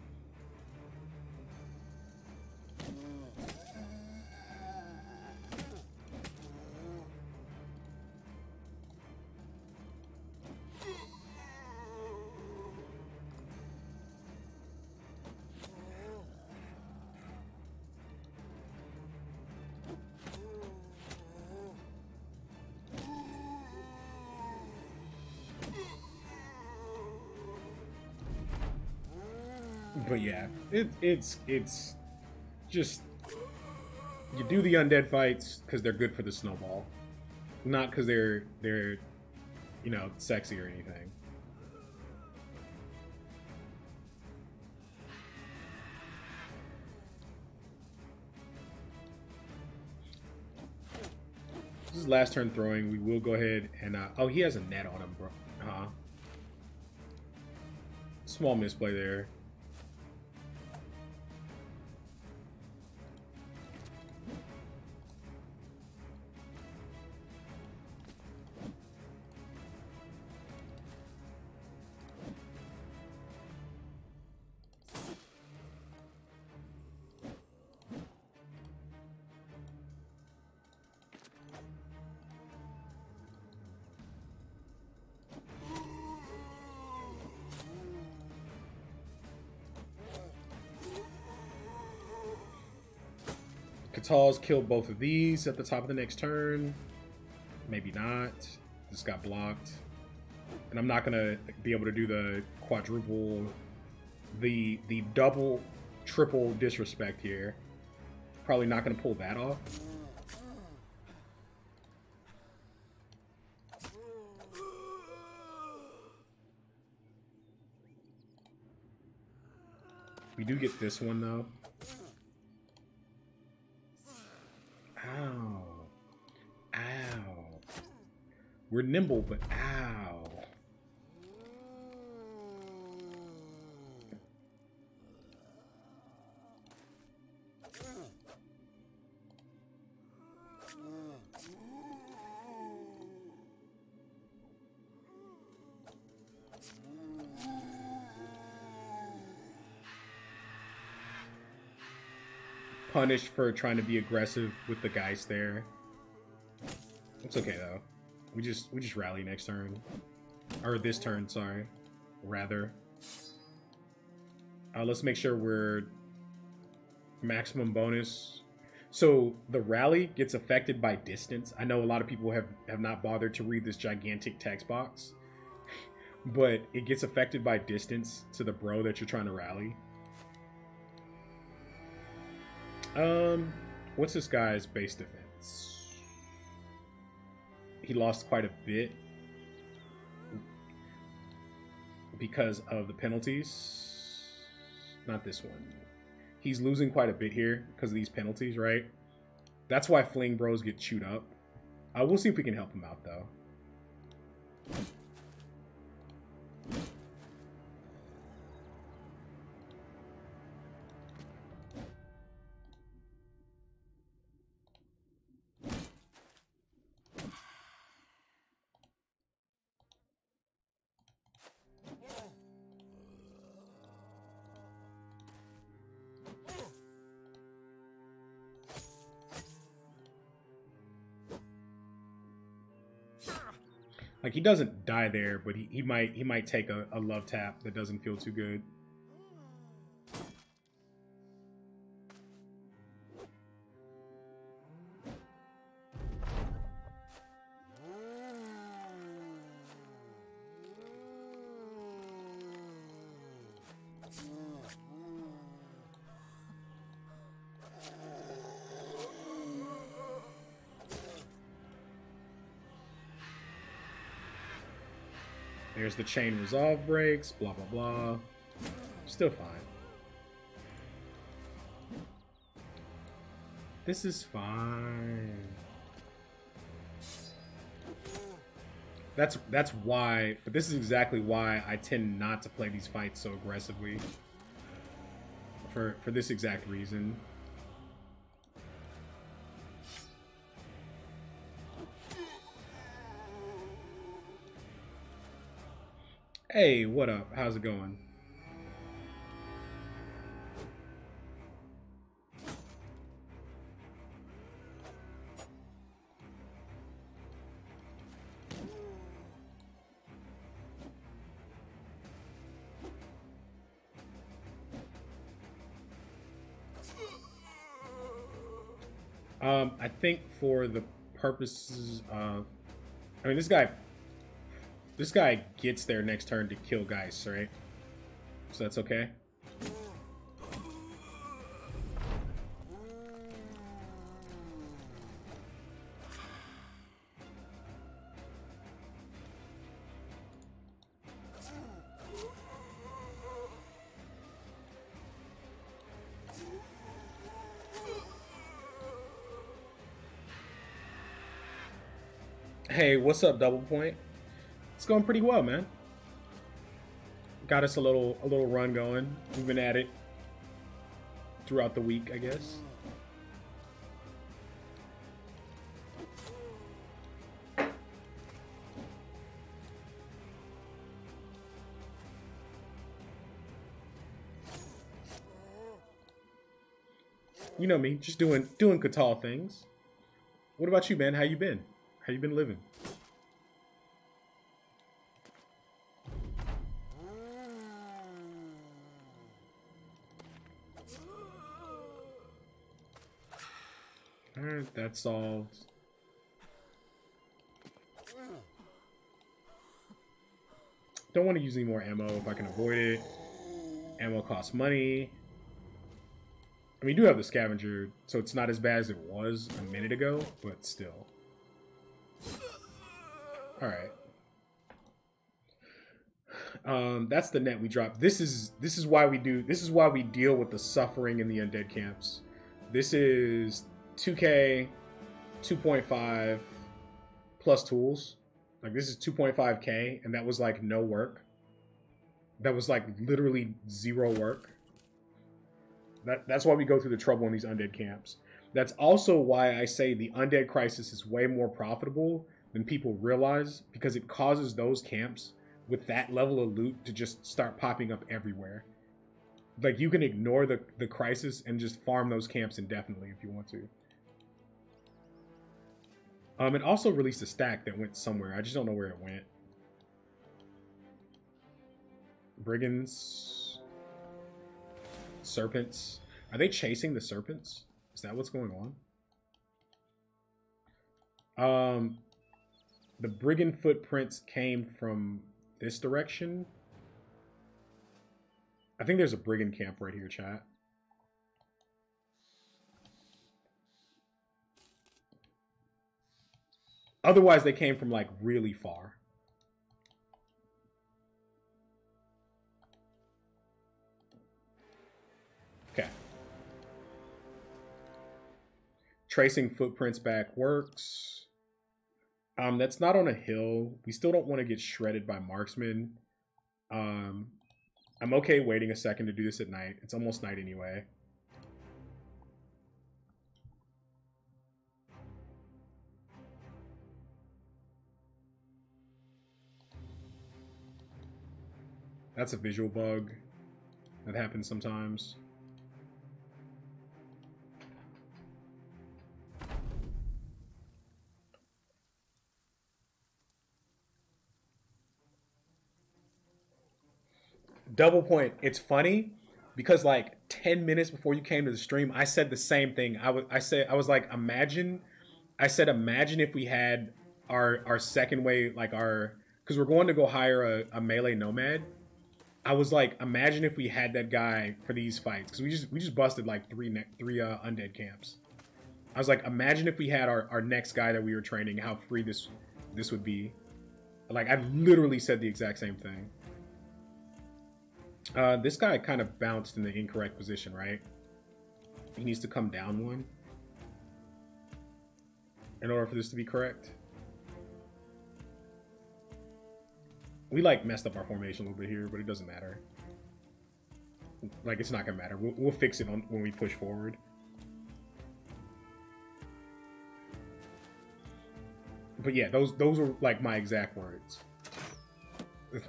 But yeah, it's just, you do the undead fights because they're good for the snowball, not because they're you know, sexy or anything. is last turn throwing. We will go ahead and oh, he has a net on him, bro. Small misplay there. Katal's killed both of these at the top of the next turn. Maybe not. This got blocked. And I'm not gonna be able to do the quadruple, the double, triple disrespect here. Probably not gonna pull that off. We do get this one though. Ow. Ow. We're nimble, but ow. Punished for trying to be aggressive with the guys there. It's okay though. We just rally next turn. Or this turn, sorry. Rather. Let's make sure we're maximum bonus. So the rally gets affected by distance. I know a lot of people have not bothered to read this gigantic text box. But it gets affected by distance to the bro that you're trying to rally. What's this guy's base defense? He lost quite a bit because of the penalties. Not this one. He's losing quite a bit here because of these penalties, right? That's why fling bros get chewed up. We'll see if we can help him out though. Like, he doesn't die there, but he might take a love tap that doesn't feel too good. There's the chain resolve breaks, blah, blah, blah. Still fine. This is fine. That's why, but this is exactly why I tend not to play these fights so aggressively. For this exact reason. Hey, what up? How's it going? I think for the purposes of, I mean, this guy gets there next turn to kill guys, right? So that's okay. Hey, what's up, Double Point? It's going pretty well, man. Got us a little run going. We've been at it throughout the week, I guess. You know me, just doing Catal things. What about you, man? How you been? How you been living? Alright, that's solved. Don't want to use any more ammo if I can avoid it. Ammo costs money. I mean, you do have the scavenger, so it's not as bad as it was a minute ago, but still. Alright. That's the net we dropped. This is why we deal with the suffering in the undead camps. This is 2K 2.5 plus tools. Like, this is 2.5K, and that was like no work. That was like literally zero work. That's why we go through the trouble in these undead camps. That's also why I say the undead crisis is way more profitable than people realize, because it causes those camps with that level of loot to just start popping up everywhere. Like, you can ignore the crisis and just farm those camps indefinitely if you want to. It also released a stack that went somewhere. I just don't know where it went. Brigands. Serpents. Are they chasing the serpents? Is that what's going on? The brigand footprints came from this direction. I think there's a brigand camp right here, chat. Otherwise, they came from like really far. Okay. Tracing footprints back works. That's not on a hill. We still don't want to get shredded by marksmen. I'm okay waiting a second to do this at night. It's almost night anyway. That's a visual bug. That happens sometimes. Double Point. It's funny because like 10 minutes before you came to the stream, I said the same thing. I was like, imagine if we had our second wave, like because we're going to go hire a melee nomad. I was like, imagine if we had that guy for these fights, because we just busted like three undead camps. I was like, imagine if we had our next guy that we were training, how free this would be. Like, I literally said the exact same thing. This guy kind of bounced in the incorrect position, right? He needs to come down one in order for this to be correct. We like messed up our formation a little bit here, but it doesn't matter. Like, it's not gonna matter. We'll fix it when we push forward. But yeah, those were like my exact words.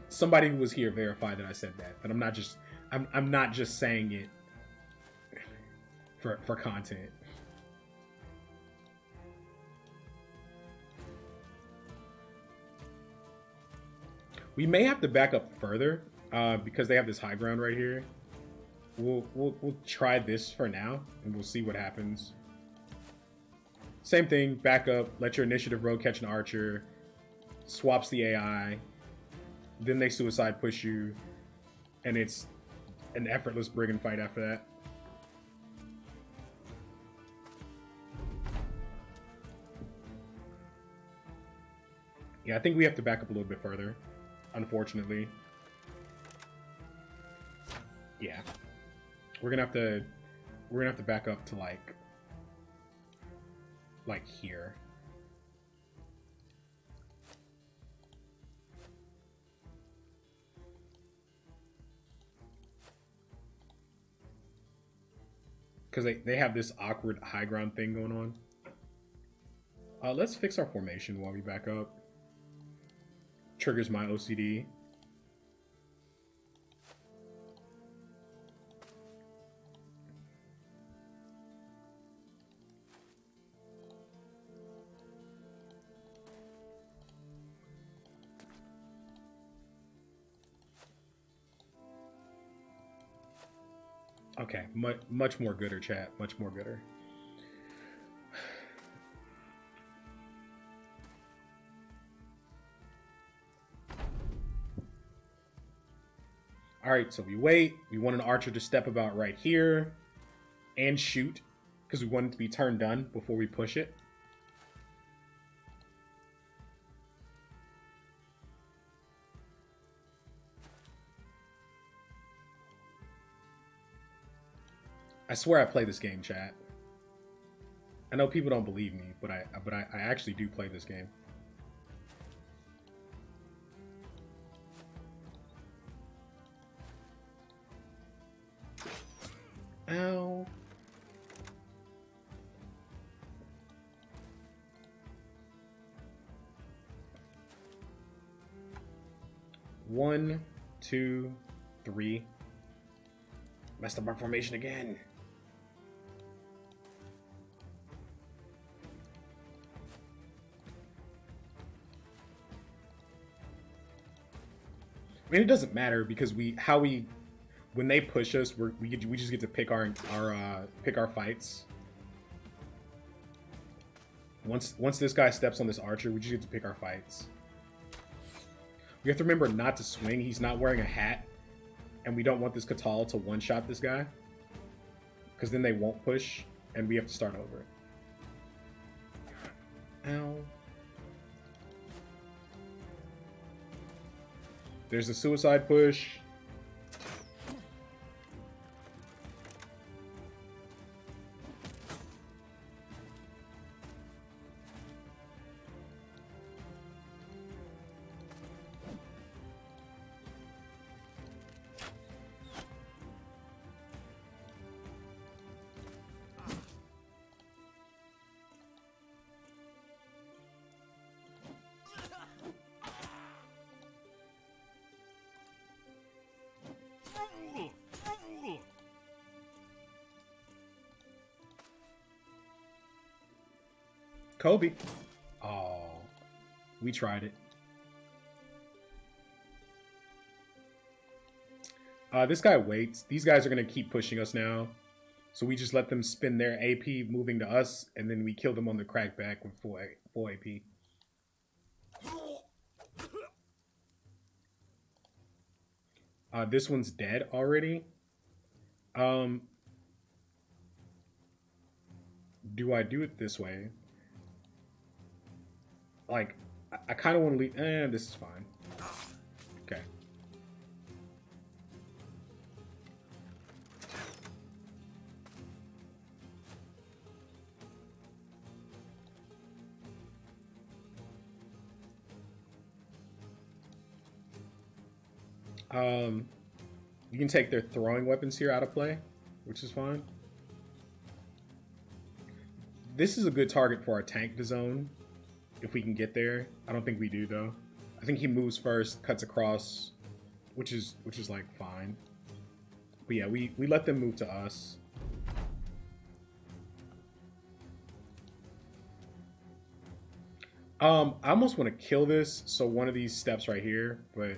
Somebody who was here verified that I said that. But I'm not just saying it for content. We may have to back up further because they have this high ground right here. We'll try this for now and we'll see what happens. Same thing, back up, let your initiative rogue catch an archer, swaps the AI, then they suicide push you, and it's an effortless brigand fight after that. Yeah, I think we have to back up a little bit further, unfortunately. Yeah. We're gonna have to back up to like here. Because they have this awkward high ground thing going on. Let's fix our formation while we back up. Triggers my OCD. Okay, much more gooder, chat. Much more gooder. All right, so we wait. We want an archer to step about right here and shoot because we want it to be turn done before we push it. I swear I play this game, chat. I know people don't believe me, but I actually do play this game. Ow. One, two, three. Messed up our formation again. I mean, it doesn't matter because when they push us, we just get to pick our fights. Once this guy steps on this archer, we just get to pick our fights. We have to remember not to swing. He's not wearing a hat, and we don't want this Katal to one-shot this guy, because then they won't push, and we have to start over. Ow. There's a suicide push. Kobe. Oh, we tried it. This guy waits. These guys are going to keep pushing us now. So we just let them spin their AP moving to us, and then we kill them on the crackback with full AP. This one's dead already. Do I do it this way? Like, I kind of want to leave. This is fine. Okay. You can take their throwing weapons here out of play, which is fine. This is a good target for our tank to zone. If we can get there. I don't think we do though. I think he moves first, cuts across, which is like fine. But yeah, we let them move to us. I almost want to kill this, so one of these steps right here, but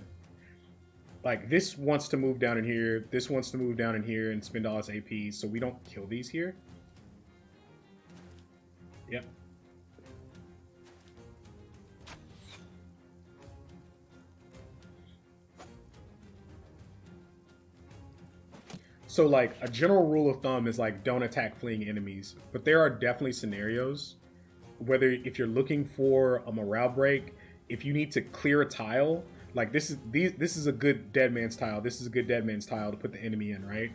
like this wants to move down in here, this wants to move down in here and spend all its AP, so we don't kill these here. Yep. So like a general rule of thumb is like don't attack fleeing enemies, but there are definitely scenarios whether if you're looking for a morale break, if you need to clear a tile, like this is a good dead man's tile, this is a good dead man's tile to put the enemy in, right?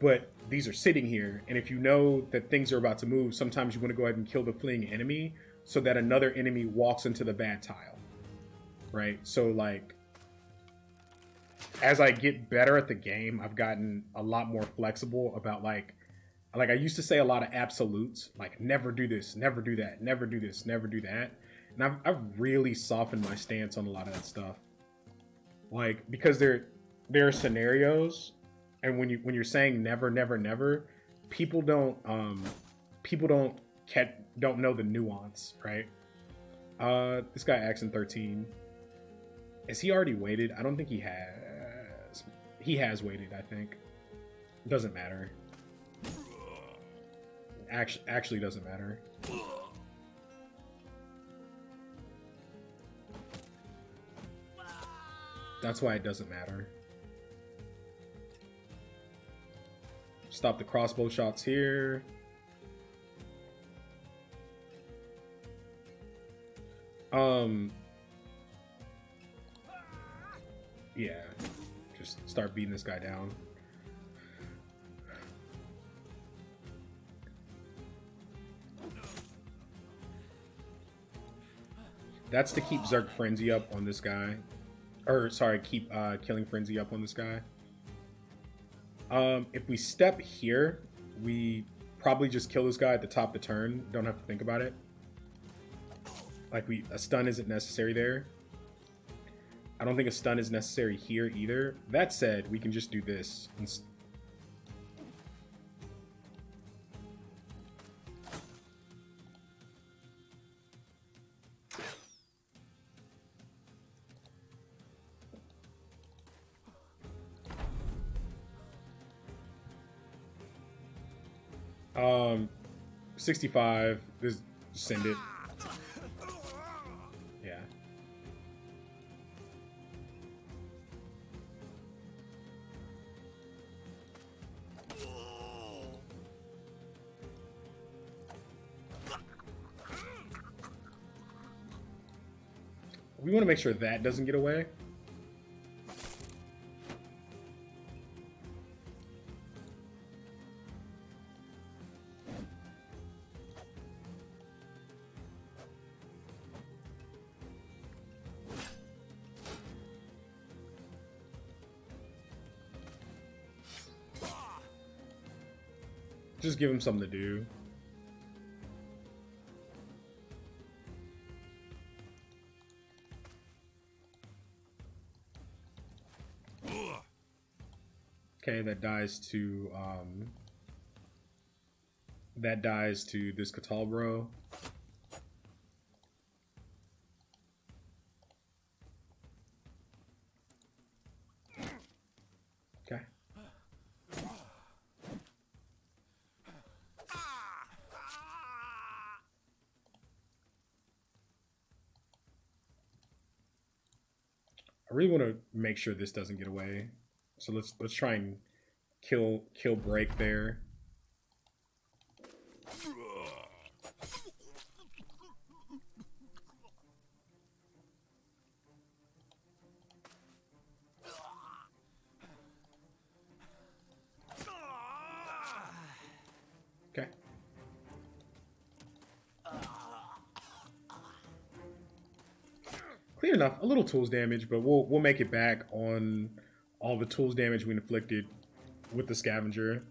But these are sitting here, and if you know that things are about to move, sometimes you want to go ahead and kill the fleeing enemy so that another enemy walks into the bad tile, right? So like, as I get better at the game, I've gotten a lot more flexible about like Like I used to say a lot of absolutes, like never do this, never do that, never do this, never do that. And I've really softened my stance on a lot of that stuff. Like because there are scenarios, and when you're saying never, never, never, people don't don't know the nuance, right? This guy Axon 13. Is he already waited? I don't think he has. He has waited, I think. Doesn't matter. Actually doesn't matter. That's why it doesn't matter. Stop the crossbow shots here. Yeah. Just start beating this guy down. That's to keep Zerg Frenzy up on this guy. Or, sorry, keep Killing Frenzy up on this guy. If we step here, we probably just kill this guy at the top of the turn. Don't have to think about it. Like, a stun isn't necessary there. I don't think a stun is necessary here either. That said, we can just do this. Um, 65. Just send it. Yeah. We want to make sure that doesn't get away. Just give him something to do. Okay, that dies to this Catal bro. Okay. I really want to make sure this doesn't get away. So let's try and kill break there. Okay. Clear enough. A little tools damage, but we'll make it back on all the tools damage we inflicted with the scavenger.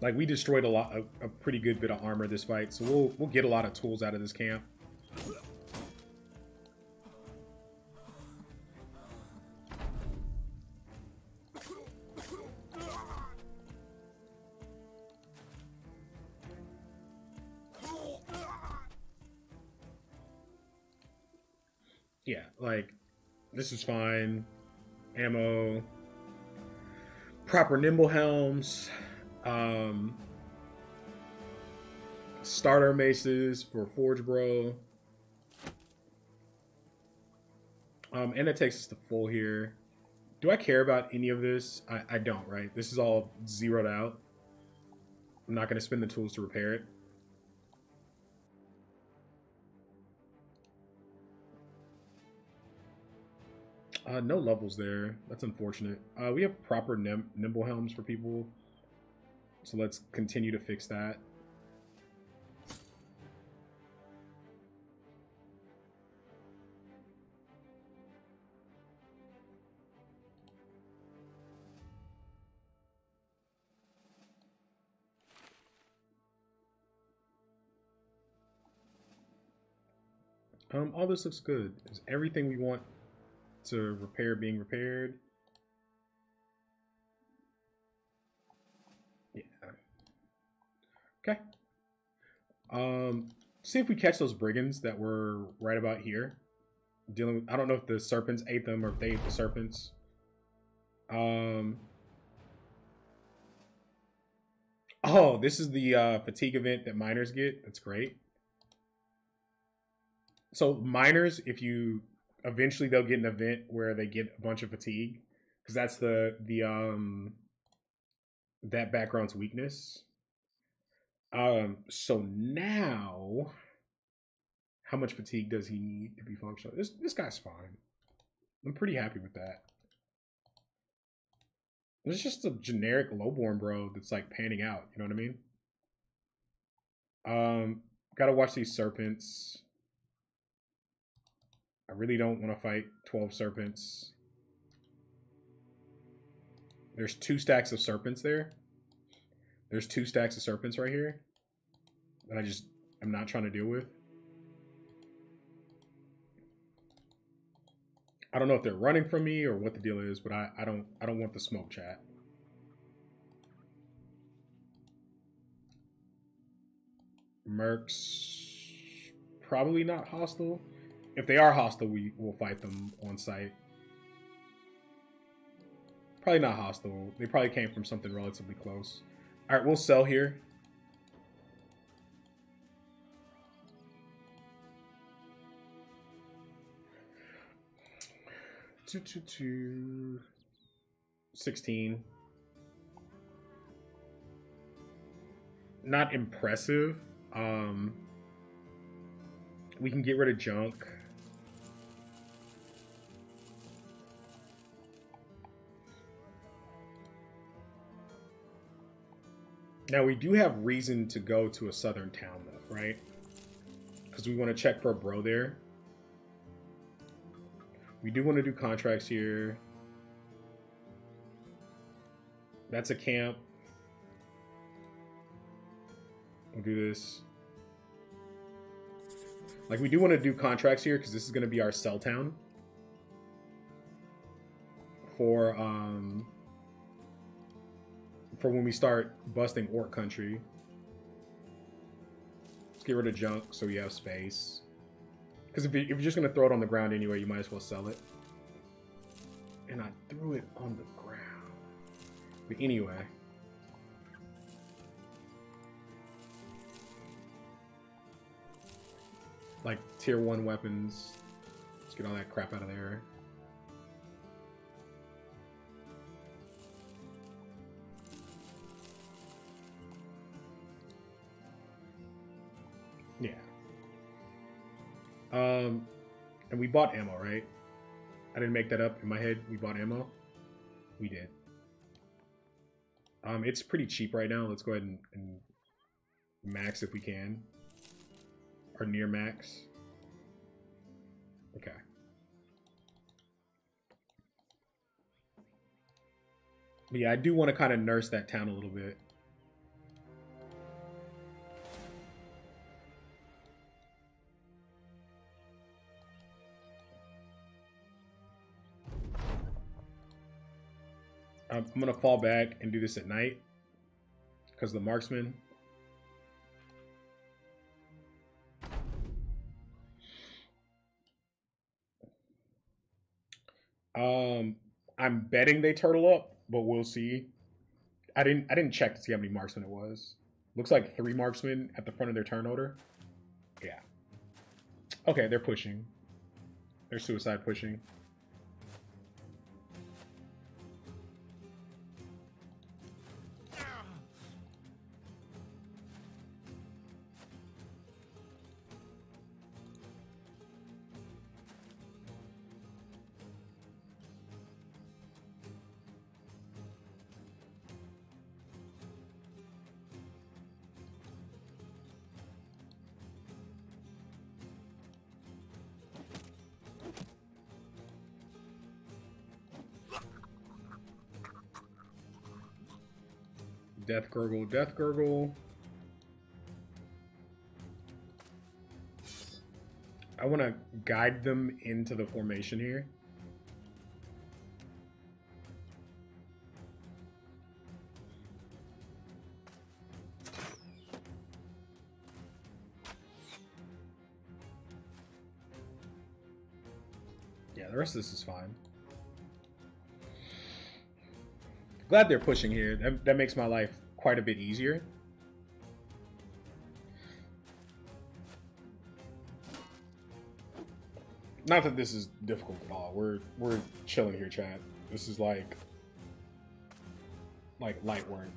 Like, we destroyed a pretty good bit of armor this fight, so we'll get a lot of tools out of this camp. Yeah, like, this is fine. Ammo. Proper nimble helms. Starter maces for Forge Bro. And it takes us to full here. Do I care about any of this? I don't, right? This is all zeroed out. I'm not going to spend the tools to repair it. No levels there. That's unfortunate. We have proper nimble helms for people. So let's continue to fix that. All this looks good. Is everything we want to repair being repaired? Yeah. Okay. See if we catch those brigands that were right about here. Dealing with, I don't know if the serpents ate them or if they ate the serpents. Oh, this is the fatigue event that miners get. That's great. So miners, if you eventually they'll get an event where they get a bunch of fatigue, because that's the that background's weakness. So now, how much fatigue does he need to be functional? This guy's fine. I'm pretty happy with that. It's just a generic lowborn bro that's like panning out. You know what I mean? Gotta watch these serpents. I really don't want to fight 12 serpents. There's 2 stacks of serpents there. There's 2 stacks of serpents right here that I'm not trying to deal with. I don't know if they're running from me or what the deal is, but I don't want the smoke, chat. Mercs probably not hostile. If they are hostile, we will fight them on site. Probably not hostile. They probably came from something relatively close. All right, we'll sell here. Two, 16. Not impressive. We can get rid of junk. Now we do have reason to go to a southern town though, right? Because we want to check for a bro there. We do want to do contracts here. That's a camp. We'll do this. Like, we do want to do contracts here because this is going to be our cell town for when we start busting orc country. Let's get rid of junk so we have space. Because if you're just going to throw it on the ground anyway, you might as well sell it. And I threw it on the ground. But anyway. Like, tier 1 weapons. Let's get all that crap out of there. Yeah. And we bought ammo, right? I didn't make that up in my head. We bought ammo. We did. It's pretty cheap right now. Let's go ahead and max if we can. Or near max. Okay. But yeah, I do want to kind of nurse that town a little bit. I'm going to fall back and do this at night because of the marksman. I'm betting they turtle up, but we'll see. I didn't check to see how many marksmen it was. Looks like 3 marksmen at the front of their turn order. Yeah. Okay, they're pushing. They're suicide pushing. Death gurgle, death gurgle. I want to guide them into the formation here. Yeah, the rest of this is fine. Glad they're pushing here. That makes my life quite a bit easier. Not that this is difficult at all. We're chilling here, chat. This is like light work.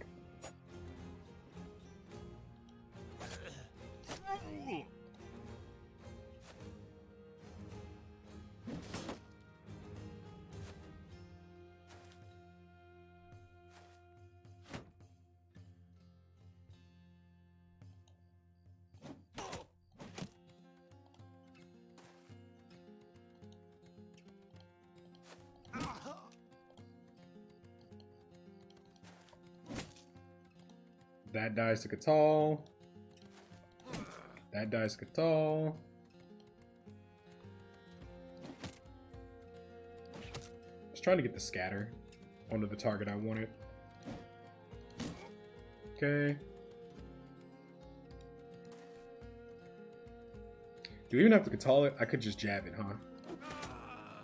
That dies to Catal. That dies to Catal. I was trying to get the scatter onto the target I wanted. Okay. Do we even have to Catal it? I could just jab it, huh?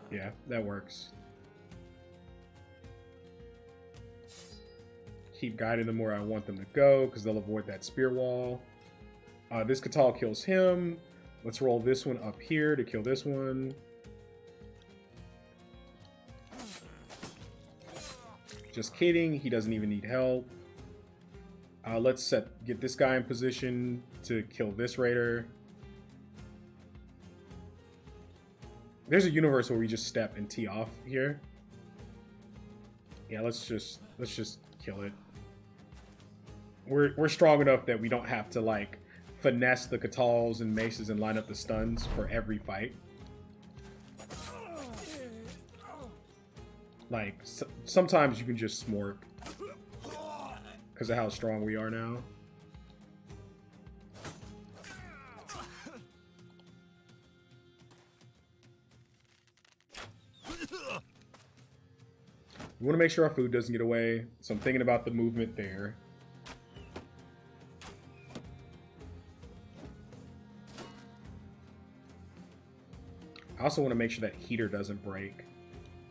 Yeah, that works. Keep guiding them where I want them to go because they'll avoid that spear wall. This Catal kills him. Let's roll this one up here to kill this one. Just kidding. He doesn't even need help. Let's get this guy in position to kill this raider. There's a universe where we just step and tee off here. Yeah, let's just kill it. We're strong enough that we don't have to like finesse the Catals and maces and line up the stuns for every fight. Like sometimes you can just smork because of how strong we are now. We want to make sure our food doesn't get away, so I'm thinking about the movement there. I also want to make sure that heater doesn't break.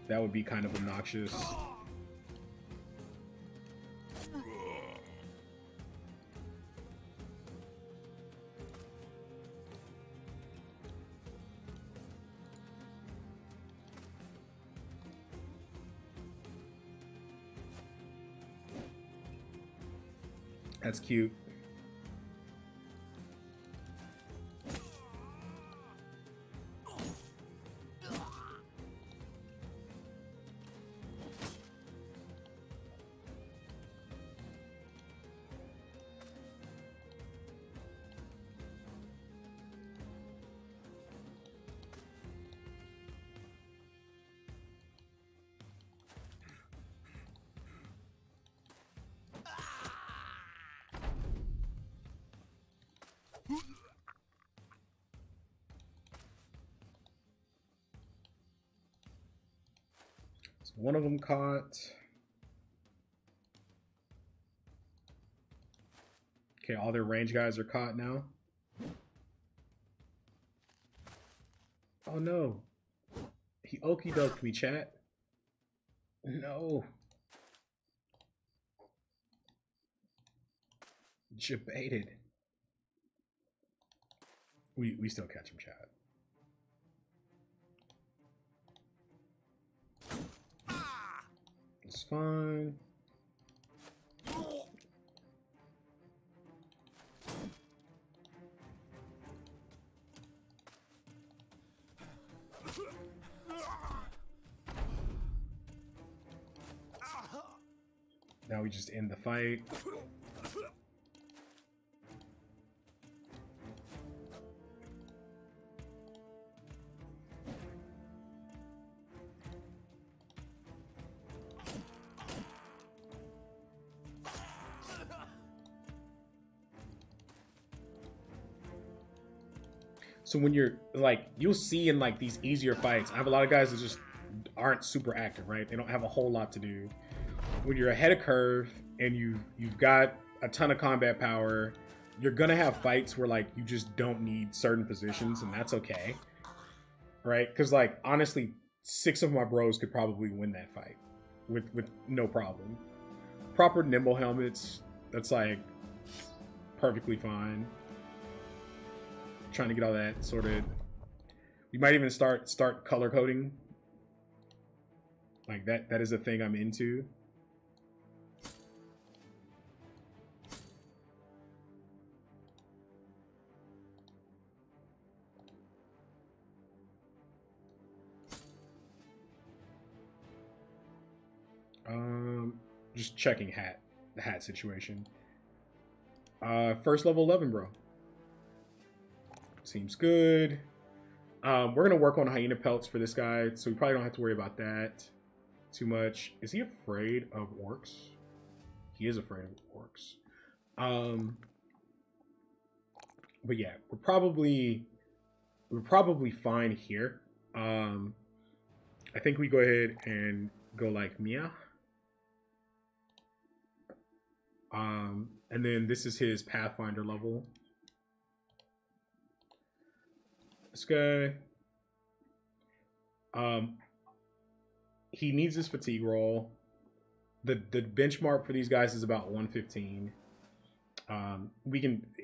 That would be kind of obnoxious. That's cute. So one of them caught. Okay, all their range guys are caught now. Oh no. He okie doked me, chat. No. Jebaited. We still catch him, chat. It's fine. Now we just end the fight. So when you're like, you'll see in like these easier fights, I have a lot of guys that just aren't super active, right? They don't have a whole lot to do. When you're ahead of curve and you've got a ton of combat power, you're gonna have fights where like you just don't need certain positions, and that's okay, right? Because like honestly, 6 of my bros could probably win that fight with no problem. Proper nimble helmets, that's like perfectly fine. Trying to get all that sorted. We might even start color coding. Like that is a thing I'm into. Just checking the hat situation. First level 11, bro. Seems good. We're gonna work on hyena pelts for this guy, so we probably don't have to worry about that too much. Is he afraid of orcs? He is afraid of orcs. But yeah, we're probably fine here. I think we go ahead and go like Mia. And then this is his Pathfinder level. This guy. He needs his fatigue roll. The benchmark for these guys is about 115.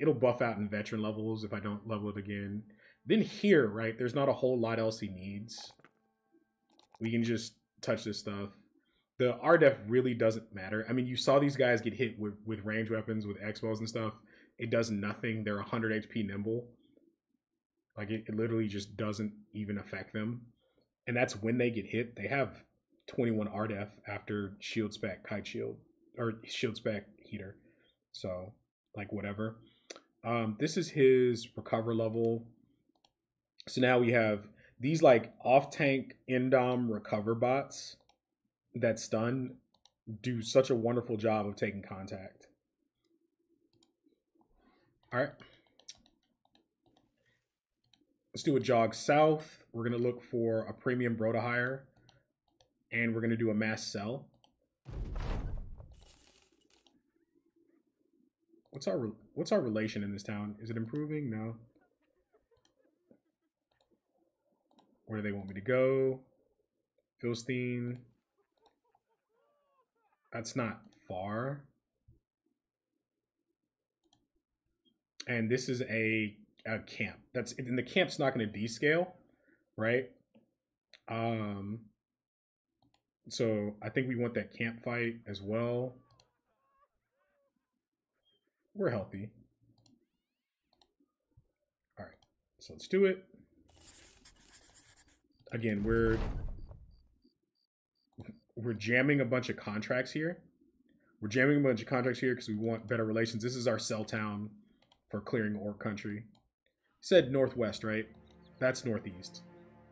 It'll buff out in veteran levels if I don't level it again. Then here, right, there's not a whole lot else he needs. We can just touch this stuff. The RDEF really doesn't matter. I mean, you saw these guys get hit with range weapons, with X-bows and stuff. It does nothing. They're 100 HP nimble. Like, it literally just doesn't even affect them. And that's when they get hit. They have 21 RDEF after shield spec kite shield, or shield spec heater. So, like, whatever. This is his recover level. So now we have these, like, off-tank Indom recover bots that stun do such a wonderful job of taking contact. All right. Let's do a jog south. We're going to look for a premium bro to hire, and we're going to do a mass sell. What's our relation in this town? Is it improving? No. Where do they want me to go? Philistine. That's not far. And this is a camp. And the camp's not going to descale, right? So I think we want that camp fight as well. We're healthy. All right, so let's do it. Again, we're jamming a bunch of contracts here. We're jamming a bunch of contracts here because we want better relations. This is our cell town for clearing orc country. Said northwest, right? That's northeast.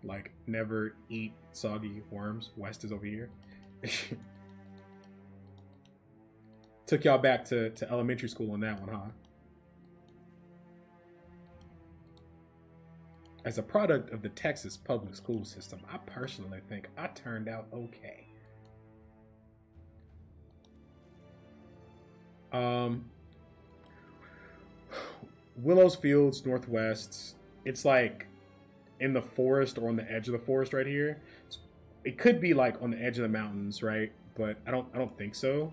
Like, never eat soggy worms. West is over here. Took y'all back to elementary school on that one, huh? As a product of the Texas public school system, I personally think I turned out okay. Willows Fields, northwest. It's like in the forest or on the edge of the forest right here. It could be like on the edge of the mountains, right? But I don't think so.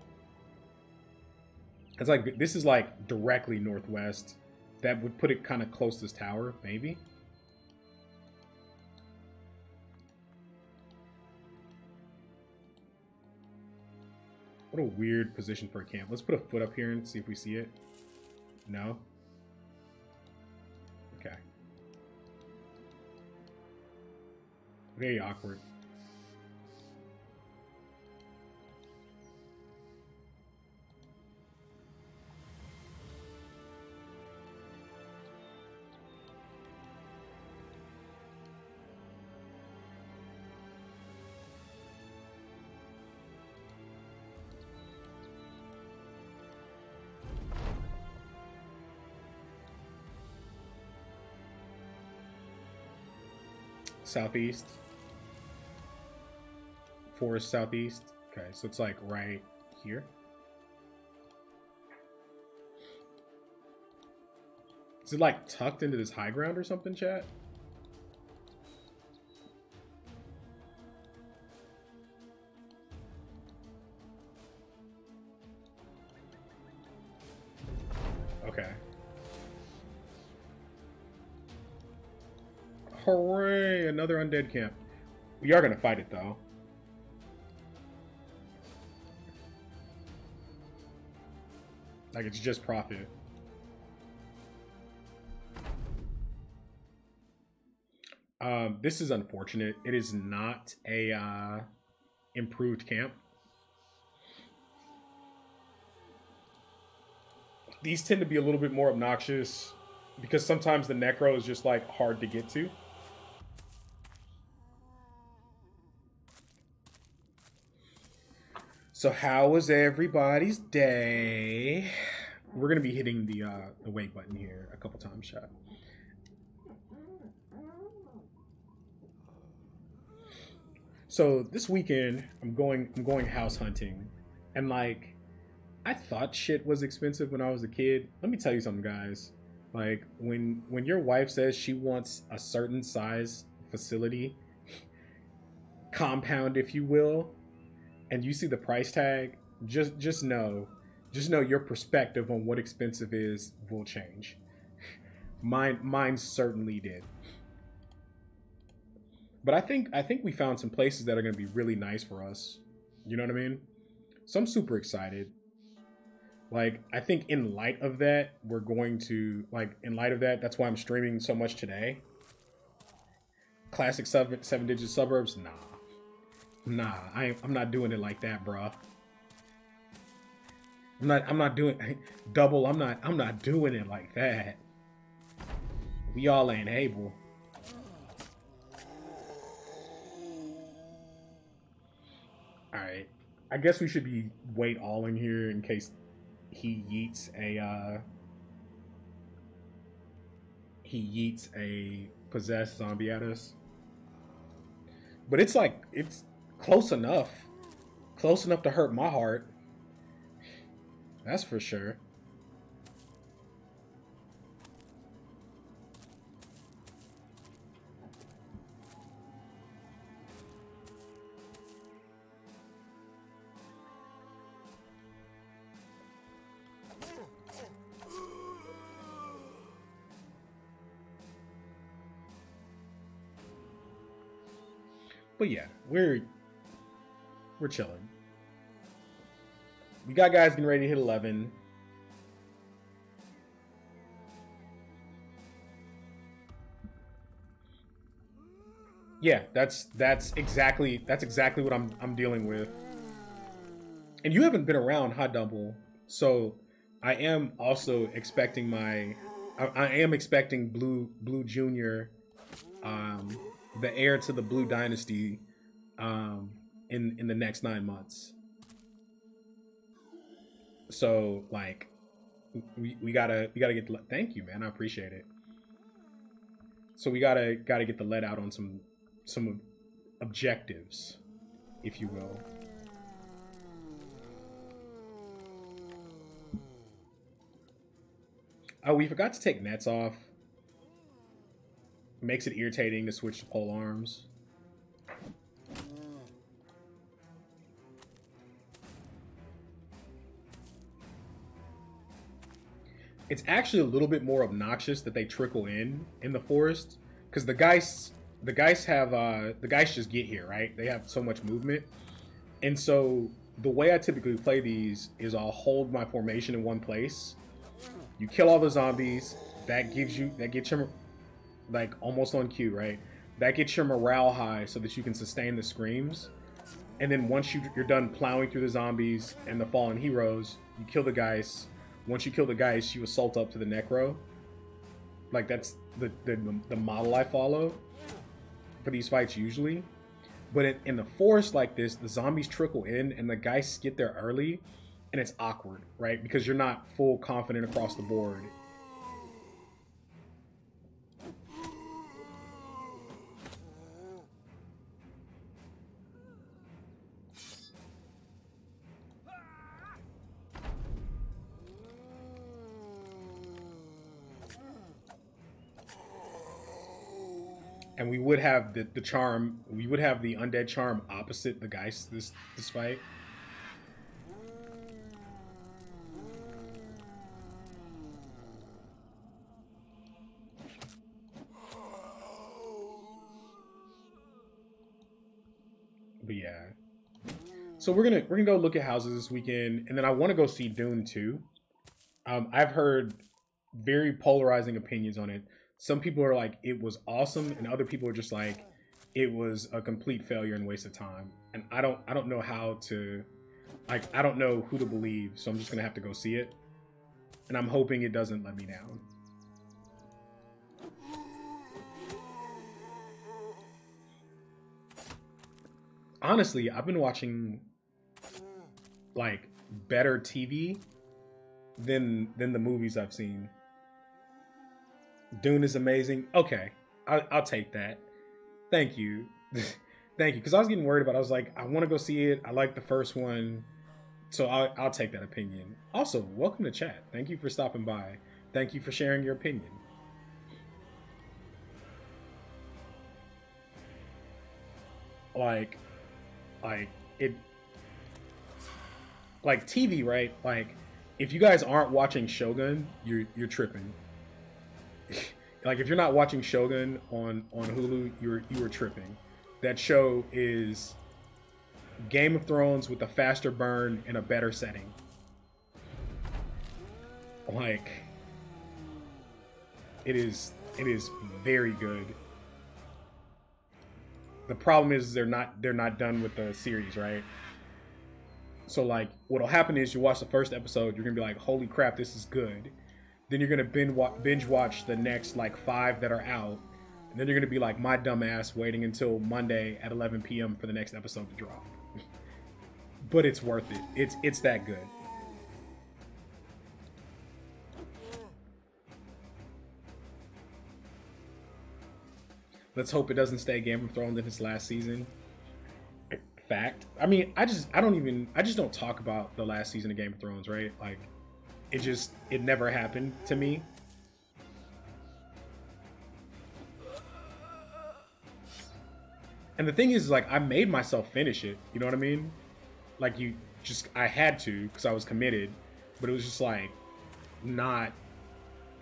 It's like this is like directly northwest. That would put it kind of close to this tower, maybe. What a weird position for a camp. Let's put a foot up here and see if we see it. No? Okay. Very awkward. southeast. Forest southeast. Okay, so it's like right here. Is it like tucked into this high ground or something, chat? Okay. Hooray! Another undead camp. We are gonna fight it though. Like it's just profit. This is unfortunate. It is not a improved camp. These tend to be a little bit more obnoxious because sometimes the necro is just like hard to get to. So how was everybody's day? We're gonna be hitting the wait button here a couple times, chat. So this weekend I'm going house hunting, and like I thought shit was expensive when I was a kid. Let me tell you something, guys. Like when your wife says she wants a certain size facility, compound if you will, and you see the price tag, just know your perspective on what expensive is will change. Mine certainly did. But I think we found some places that are going to be really nice for us. You know what I mean? So I'm super excited. Like, I think in light of that, we're going to, like, in light of that, that's why I'm streaming so much today. Classic 7-digit suburbs? Nah, I'm not doing it like that, bro. I'm not doing double. I'm not doing it like that. We all ain't able. All right, I guess we should be wait all in here in case he yeets a possessed zombie at us. But it's like it's close enough to hurt my heart. That's for sure. But yeah, we're chilling. We got guys getting ready to hit 11. Yeah, that's exactly what I'm dealing with. And you haven't been around Hot Double, so I am also expecting I am expecting Blue Junior, the heir to the Blue Dynasty, in the next 9 months. So like, we gotta get the, thank you, man, I appreciate it. So we gotta get the let out on some objectives, if you will. Oh, we forgot to take nets off. Makes it irritating to switch to pole arms. It's actually a little bit more obnoxious that they trickle in the forest, because the guys just get here, right? They have so much movement, and so the way I typically play these is I'll hold my formation in one place. You kill all the zombies. That gets your, like, almost on cue, right? That gets your morale high so that you can sustain the screams. And then once you're done plowing through the zombies and the fallen heroes, you kill the guys. Once you kill the guys, you assault up to the necro. Like, that's the model I follow for these fights usually. But in the forest like this, the zombies trickle in and the guys get there early, and it's awkward, right? Because you're not full confident across the board. and we would have the charm. We would have the undead charm opposite the Geist this fight. But yeah, so we're gonna go look at houses this weekend, and then I want to go see Dune 2. I've heard very polarizing opinions on it. Some people are like it was awesome, and other people are just like it was a complete failure and waste of time. And I don't know how to, like, I don't know who to believe, so I'm just gonna have to go see it, and I'm hoping it doesn't let me down. Honestly, I've been watching like better TV than the movies I've seen. Dune is amazing. Okay, I'll take that. Thank you. Thank you. Because I was getting worried about it. I was like, I want to go see it. I like the first one. So I'll take that opinion. Also, welcome to chat. Thank you for stopping by. Thank you for sharing your opinion. Like TV, right? Like, if you guys aren't watching Shogun, you're tripping. Like, if you're not watching Shogun on Hulu, you are tripping. That show is Game of Thrones with a faster burn and a better setting. Like, it is very good. The problem is they're not done with the series, right? So like, what'll happen is you watch the first episode, you're gonna be like, holy crap, this is good. Then you're gonna binge watch the next like 5 that are out, and then you're gonna be like my dumb ass waiting until Monday at 11 p.m. for the next episode to drop. But it's worth it. It's that good. Let's hope it doesn't stay Game of Thrones in its last season. Fact. I mean, I just don't talk about the last season of Game of Thrones, right? Like, it never happened to me. And the thing is, like, I made myself finish it. You know what I mean? Like, I had to because I was committed, but it was just like not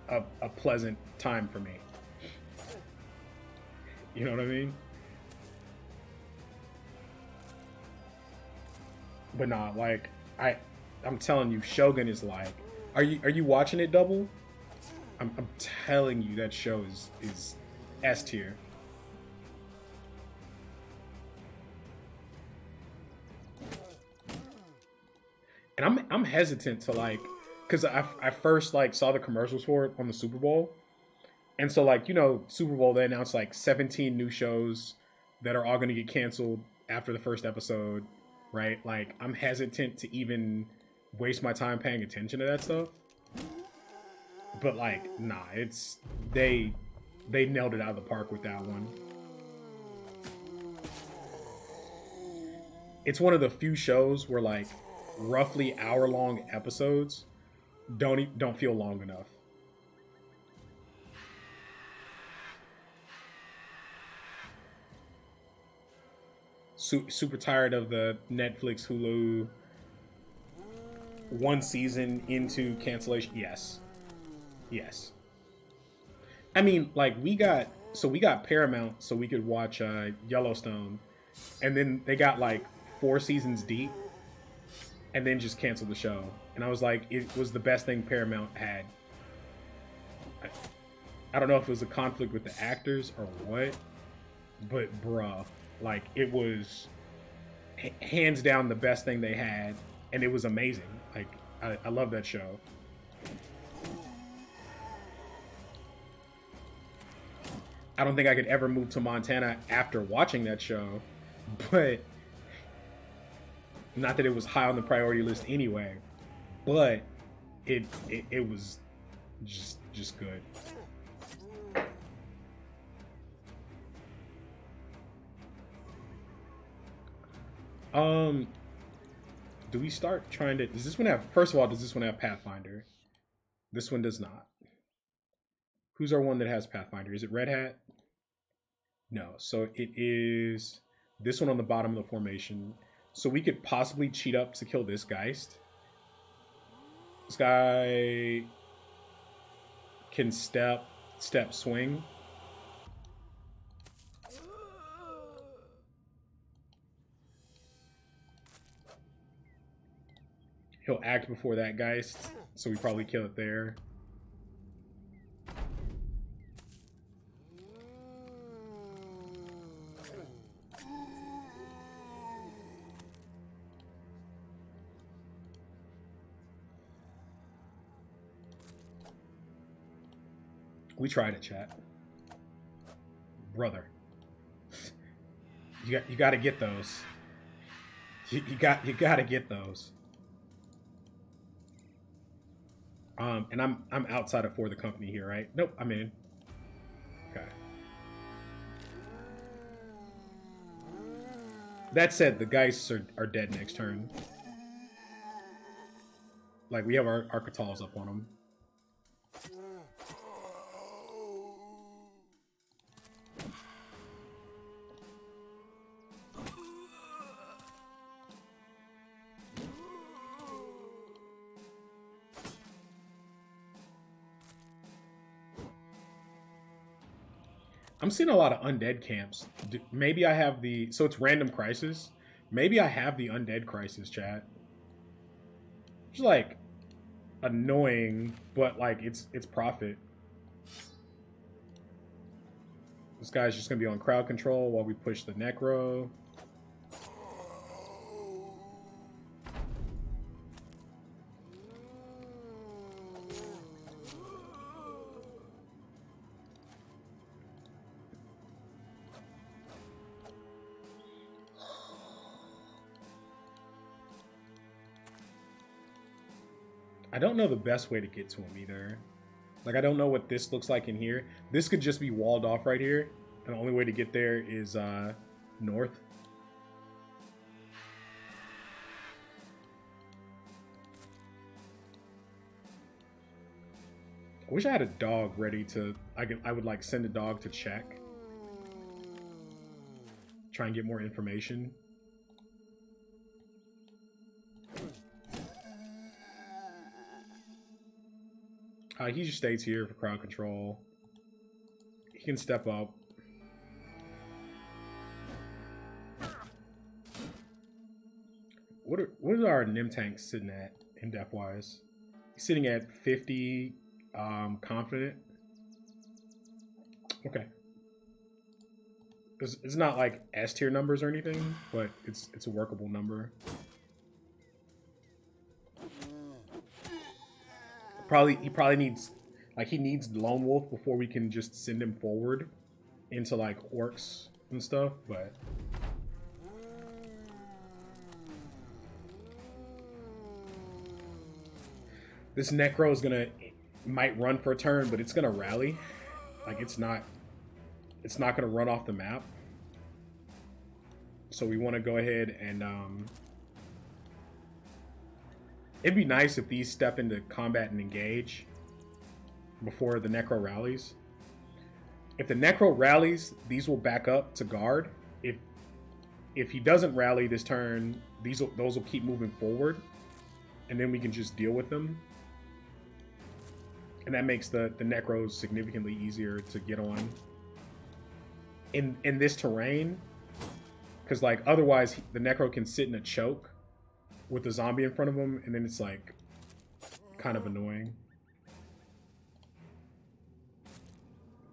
a pleasant time for me. You know what I mean? But nah, like, I'm telling you, Shogun is like, are you watching it, Double? I'm telling you, that show is S tier. And I'm hesitant to, like, because I first like saw the commercials for it on the Super Bowl. And so, like, you know, Super Bowl, they announced like 17 new shows that are all going to get canceled after the first episode, right? Like, I'm hesitant to even waste my time paying attention to that stuff. But, like, nah, they nailed it out of the park with that one. It's one of the few shows where, like, roughly hour-long episodes don't feel long enough. Super tired of the Netflix, Hulu, one season into cancellation. Yes. I mean, like, we got Paramount so we could watch Yellowstone, and then they got like 4 seasons deep, and then just canceled the show. And I was like, it was the best thing Paramount had. I don't know if it was a conflict with the actors or what, but bruh. Like, it was hands down the best thing they had, and it was amazing. Like, I love that show. I don't think I could ever move to Montana after watching that show, but not that it was high on the priority list anyway, but it was just good. Do we start trying to, does this one have, first of all, does this one have Pathfinder? This one does not. Who's our one that has Pathfinder? Is it Red Hat? No, so it is this one on the bottom of the formation. So we could possibly cheat up to kill this Geist. This guy can step, swing. He'll act before that Geist, so we probably kill it there. We tried it, chat. Brother. You got to get those. You got to get those. And I'm outside of For the Company here, right? Nope, I'm in. Okay. That said, the Geists are dead next turn. Like, we have our Arcatals up on them. I'm seeing a lot of undead camps. Maybe I have the... So it's random crisis. Maybe I have the undead crisis, chat. It's like annoying, but like it's profit. This guy's just gonna be on crowd control while we push the Necro. I don't know the best way to get to him either. Like, I don't know what this looks like in here. This could just be walled off right here. And the only way to get there is north. I wish I had a dog ready to... I would like send a dog to check. Try and get more information. He just stays here for crowd control. He can step up. What is our Nim tank sitting at in depth wise? He's sitting at 50 confident. Okay. It's not like S tier numbers or anything, but it's a workable number. He probably needs, like, he needs Lone Wolf before we can just send him forward into like orcs and stuff, but this Necro is might run for a turn, but it's gonna rally. Like, it's not gonna run off the map. So we want to go ahead and it'd be nice if these step into combat and engage before the Necro rallies. If the Necro rallies, these will back up to guard. If he doesn't rally this turn, those will keep moving forward, and then we can just deal with them. And that makes the Necros significantly easier to get on in this terrain, because like otherwise the Necro can sit in a choke with the zombie in front of him, and then it's like kind of annoying.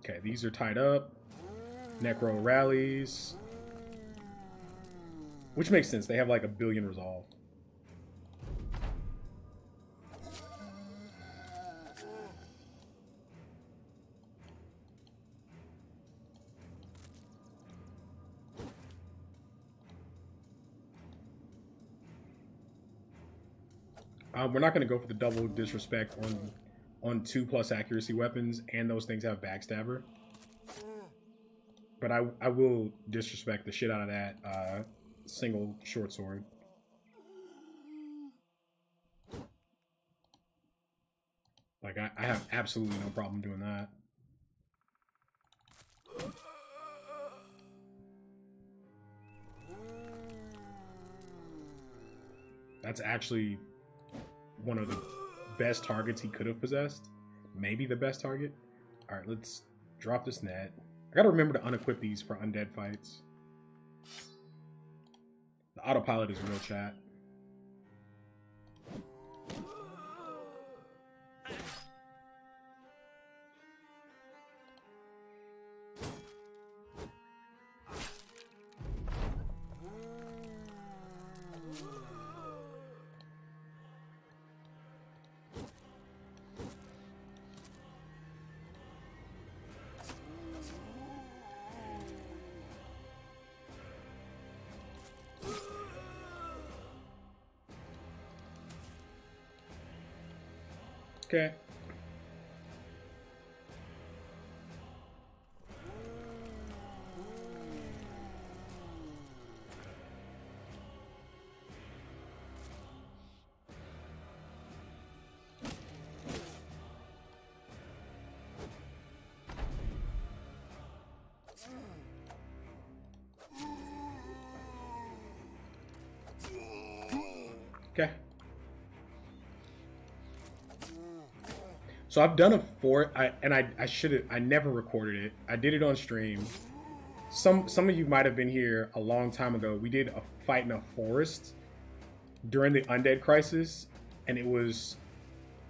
Okay, these are tied up. Necro rallies, which makes sense. They have like 1 billion resolve. We're not going to go for the double disrespect on 2+ accuracy weapons, and those things have backstabber. But I will disrespect the shit out of that single short sword. Like, I have absolutely no problem doing that. That's actually one of the best targets he could have possessed. Maybe the best target. All right, let's drop this net. I gotta remember to unequip these for undead fights. The autopilot is real, chat. Okay. Okay. So I've done a I never recorded it. I did it on stream. Some of you might have been here a long time ago. We did a fight in a forest during the undead crisis, and it was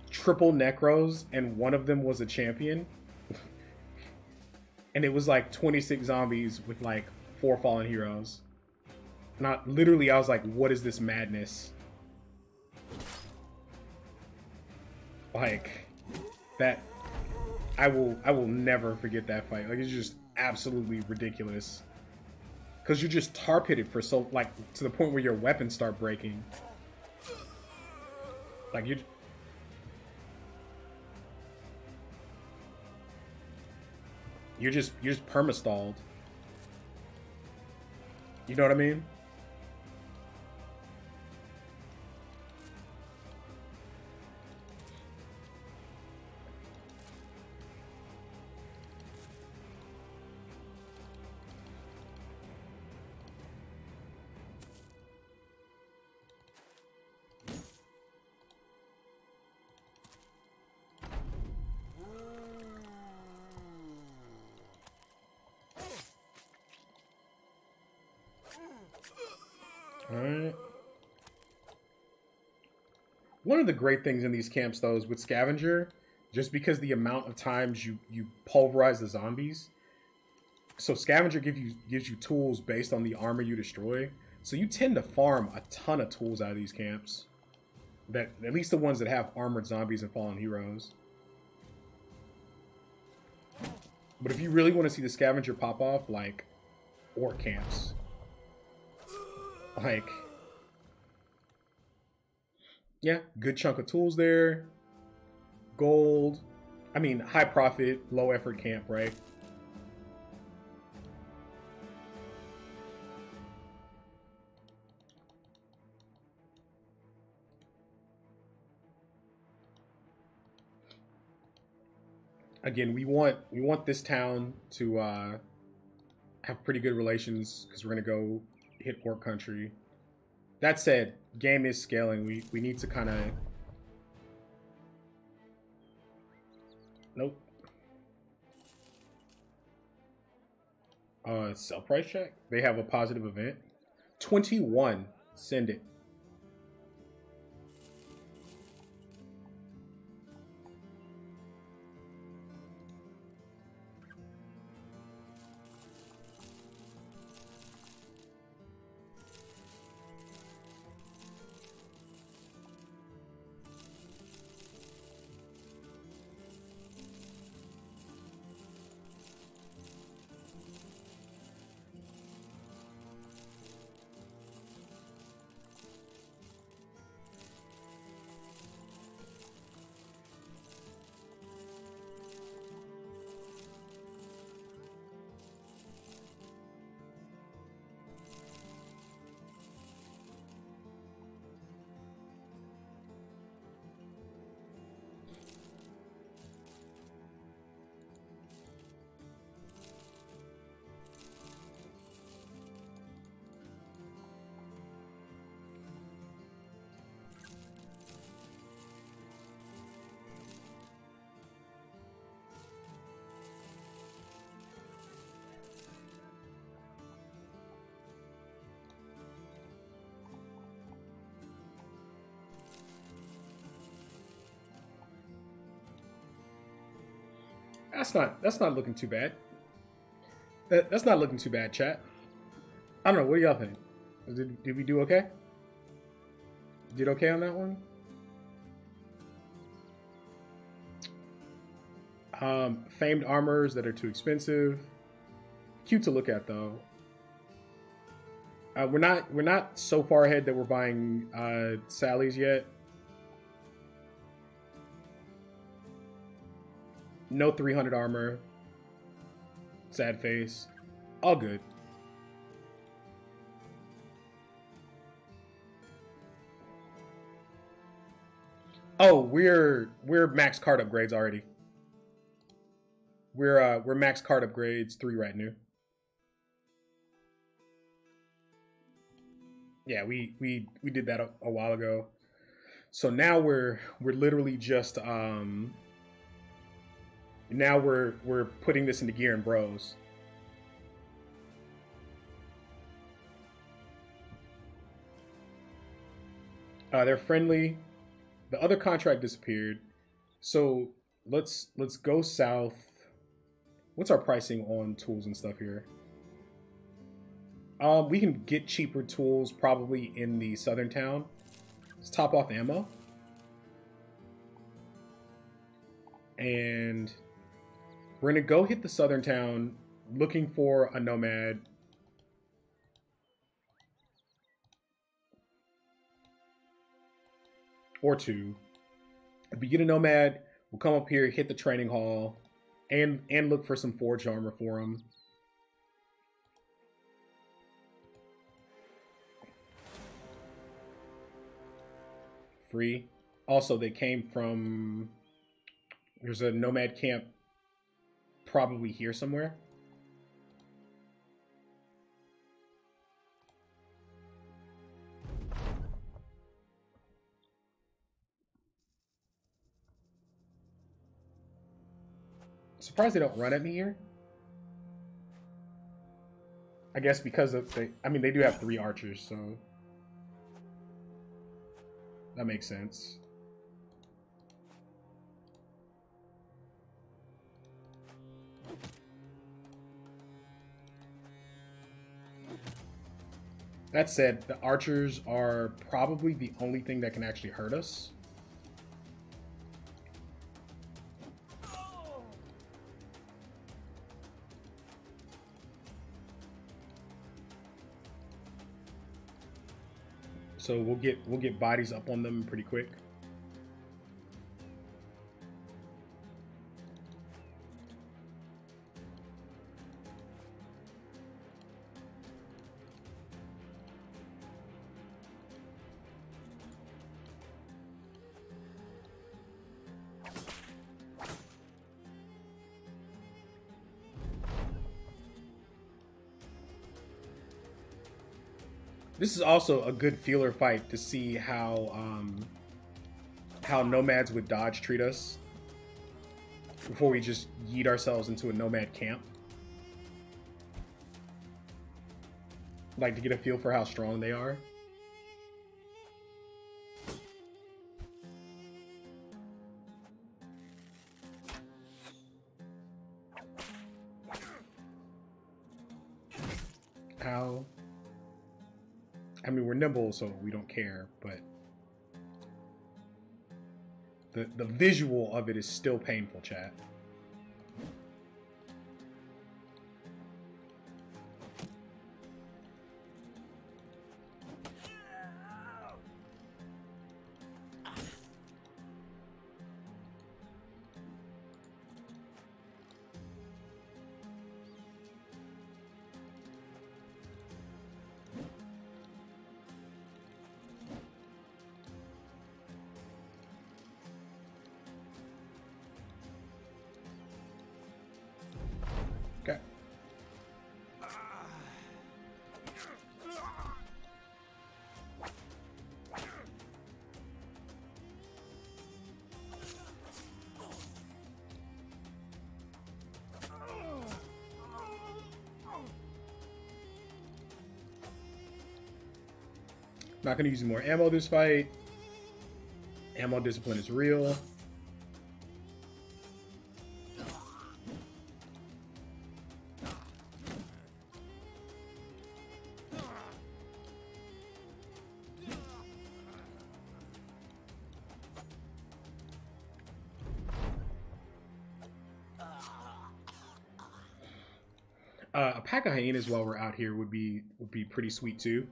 triple necros, and one of them was a champion. And it was like 26 zombies with like 4 fallen heroes. Not literally, I was like, what is this madness? Like that, I will never forget that fight. Like, it's just absolutely ridiculous. Because you're just tar pitted for so, like, to the point where your weapons start breaking. Like, you're just perma-stalled. You know what I mean? Alright. One of the great things in these camps, though, is with Scavenger, just because the amount of times you pulverize the zombies. So Scavenger gives you tools based on the armor you destroy. So you tend to farm a ton of tools out of these camps. That, at least the ones that have armored zombies and fallen heroes. But if you really want to see the Scavenger pop off, like, orc camps. Like, yeah, good chunk of tools there. Gold. I mean, high profit, low effort camp, right? Again, we want this town to have pretty good relations, because we're gonna go hit orc country. That said, game is scaling. We need to kind of... Nope. Sell price check. They have a positive event. 21. Send it. That's not looking too bad. That's not looking too bad, chat. I don't know. What do y'all think? Did we do okay? Did okay on that one? Famed armors that are too expensive. Cute to look at though. We're not so far ahead that we're buying Sally's yet. No 300 armor. Sad face. All good. Oh, we're max card upgrades already. We're max card upgrades 3 right now. Yeah, we did that a while ago. So now we're literally just now we're putting this into gear and bros. They're friendly. The other contract disappeared. So let's go south. What's our pricing on tools and stuff here? We can get cheaper tools probably in the southern town. Let's top off ammo. And we're gonna go hit the southern town looking for a nomad. Or 2. If we get a nomad, we'll come up here, hit the training hall, and look for some forged armor for him. Free. Also, they came from... There's a nomad camp probably here somewhere. Surprised they don't run at me here. I guess because of I mean, they do have 3 archers, so that makes sense. That said, the archers are probably the only thing that can actually hurt us. So we'll get bodies up on them pretty quick. This is also a good feeler fight to see how nomads with dodge treat us before we just yeet ourselves into a nomad camp. Like to get a feel for how strong they are. How? I mean, we're nimble, so we don't care, but the visual of it is still painful, chat. Okay. Not gonna use more ammo this fight. Ammo discipline is real. A pack of hyenas while we're out here would be pretty sweet too.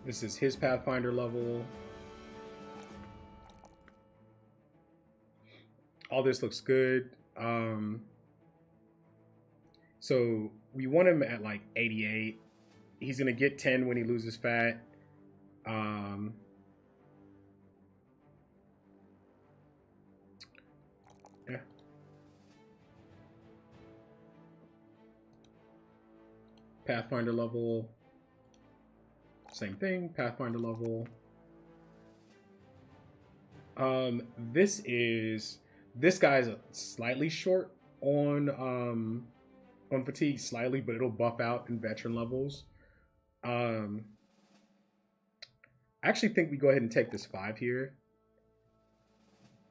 This is his Pathfinder level. All this looks good. So we want him at like 88. He's gonna get 10 when he loses fat. Yeah. Pathfinder level. Same thing, Pathfinder level. This guy's slightly short on fatigue, slightly, but it'll buff out in veteran levels. I actually think we go ahead and take this 5 here.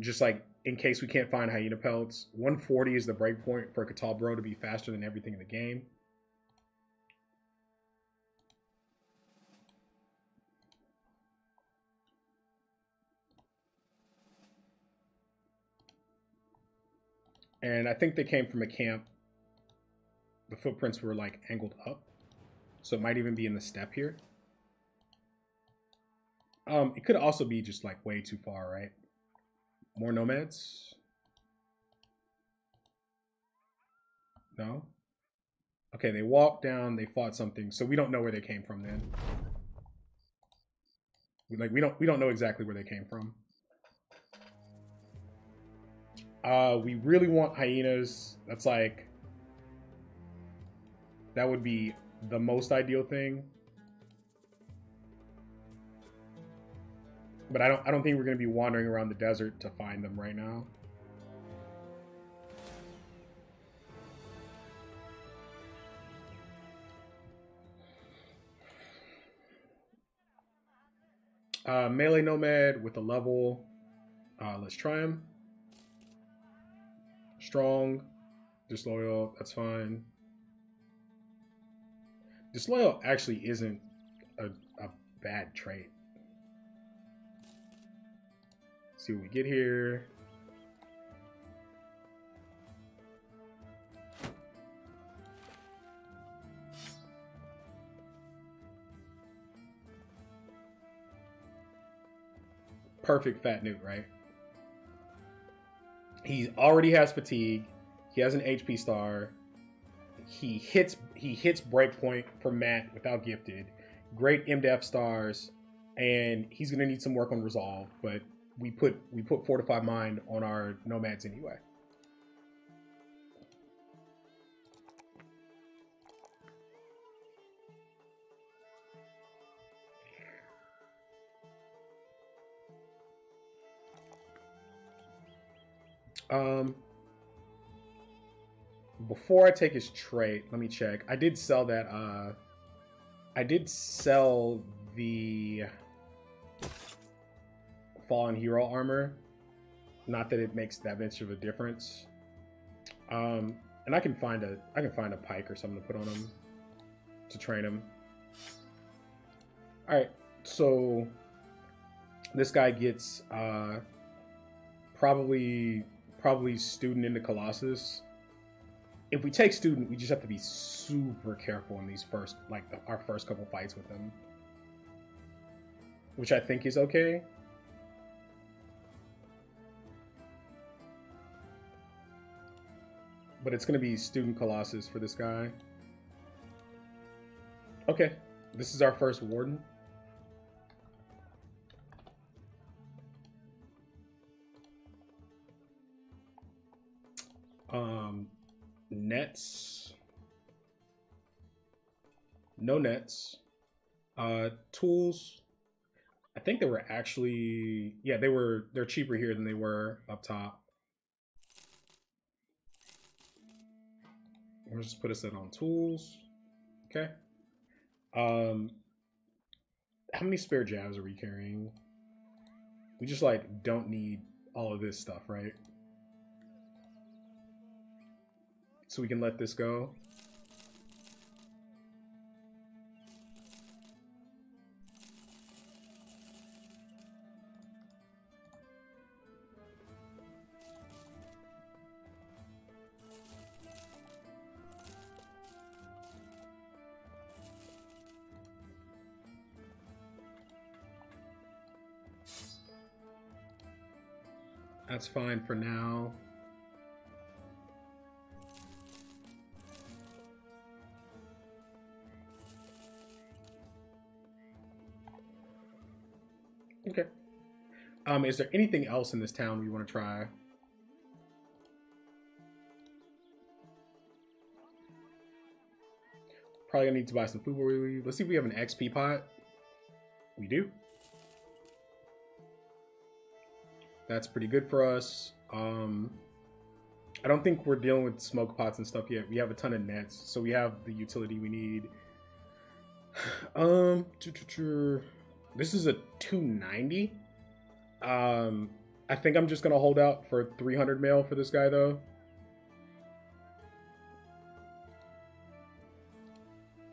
Just like in case we can't find hyena pelts. 140 is the breakpoint for Catal Bro to be faster than everything in the game. And I think they came from a camp. The footprints were like angled up. So it might even be in the step here. It could also be just like way too far, right? More nomads? No? Okay, they walked down, they fought something, so we don't know where they came from then. Like we don't know exactly where they came from. We really want hyenas. That's like, that would be the most ideal thing. But I don't think we're gonna be wandering around the desert to find them right now. Melee nomad with a level. Let's try him. Strong, disloyal, that's fine. Disloyal actually isn't a bad trait. Let's see what we get here. Perfect fat newt, right? He already has fatigue. He has an HP star. He hits breakpoint for Matt without gifted. Great MDF stars, and he's gonna need some work on resolve. But we put Fortify Mind on our nomads anyway. Before I take his trait, let me check. I did sell that, I did sell the Fallen Hero armor. Not that it makes that much of a difference. And I can find a pike or something to put on him to train him. Alright, so this guy gets probably student into Colossus. If we take student, we just have to be super careful in these first, like our first couple fights with him, which I think is okay. But it's going to be student Colossus for this guy. Okay, this is our first warden. Nets. No nets. Tools. I think they were actually, yeah, they're cheaper here than they were up top. We'll just put us in on tools. Okay. How many spare jabs are we carrying? We just like don't need all of this stuff, right? So we can let this go. That's fine for now. Okay. Is there anything else in this town we want to try? Probably gonna need to buy some food where we leave. Let's see if we have an XP pot. We do. That's pretty good for us. I don't think we're dealing with smoke pots and stuff yet. We have a ton of nets, so we have the utility we need. This is a 290. I think I'm just gonna hold out for 300 mil for this guy though.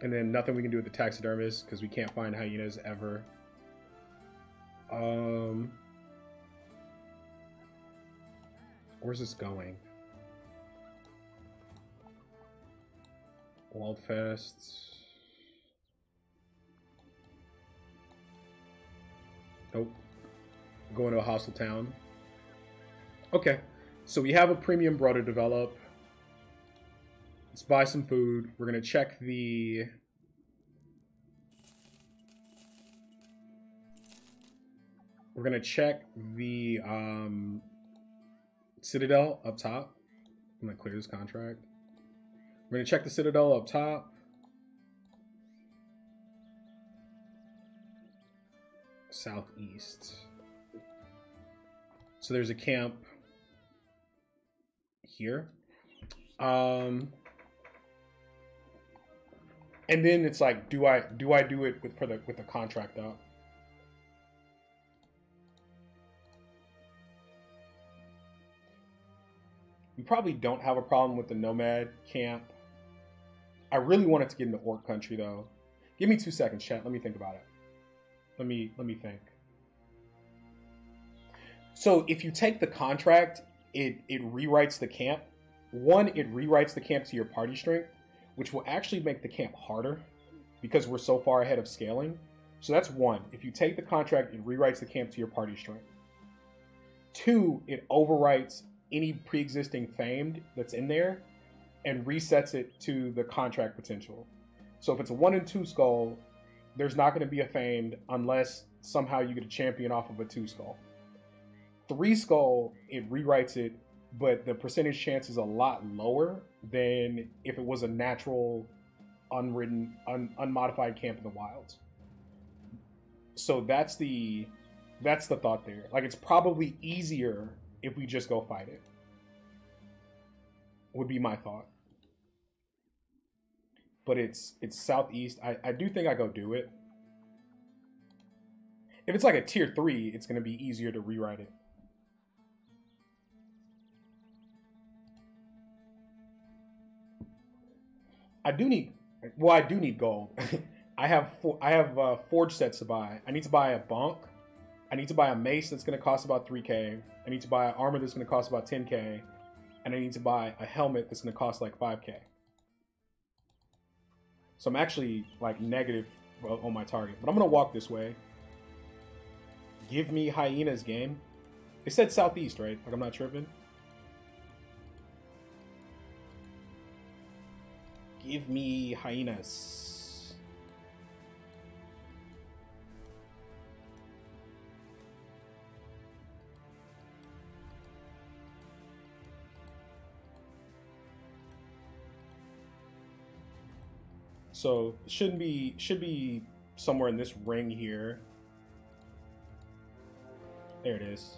And then nothing we can do with the taxidermist because we can't find hyenas ever. Where's this going? Wildfest. Nope. Going to a hostile town. Okay. So we have a premium bro to develop. Let's buy some food. We're going to check the... We're going to check the Citadel up top. I'm going to clear this contract. We're going to check the Citadel up top. Southeast. So there's a camp here. And then it's like, do I do it with the contract up? We probably don't have a problem with the nomad camp. I really wanted to get into Orc country though. Give me 2 seconds, chat. Let me think about it. Let me think. So if you take the contract, it rewrites the camp. One, it rewrites the camp to your party strength, which will actually make the camp harder because we're so far ahead of scaling. So that's one. If you take the contract, it rewrites the camp to your party strength. Two, it overwrites any pre-existing famed that's in there and resets it to the contract potential. So if it's a 1 and 2 skull, there's not going to be a famed unless somehow you get a champion off of a 2 skull. 3 skull, it rewrites it, but the percentage chance is a lot lower than if it was a natural, unwritten, unmodified camp in the wilds. So that's the thought there. Like, it's probably easier if we just go fight it. Would be my thought. But it's southeast. I do think I go do it. If it's like a tier 3, it's going to be easier to rewrite it. I do need gold. I have forge sets to buy. I need to buy a bonk. I need to buy a mace that's going to cost about 3k. I need to buy an armor that's going to cost about 10k. And I need to buy a helmet that's going to cost like 5k. So I'm actually like negative on my target. But I'm going to walk this way. Give me hyenas, game. It said southeast, right? Like, I'm not tripping. Give me hyenas. So should be somewhere in this ring here. There it is.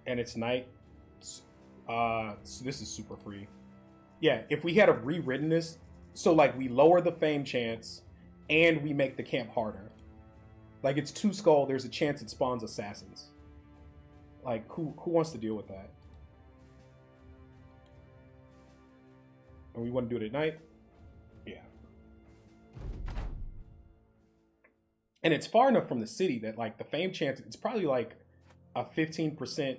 And it's night. So this is super free. Yeah, if we had a rewritten this, so like we lower the fame chance and we make the camp harder. Like, it's 2 skull, there's a chance it spawns assassins. Like, who wants to deal with that? And we want to do it at night? Yeah. And it's far enough from the city that, like, the fame chance, it's probably like a 15%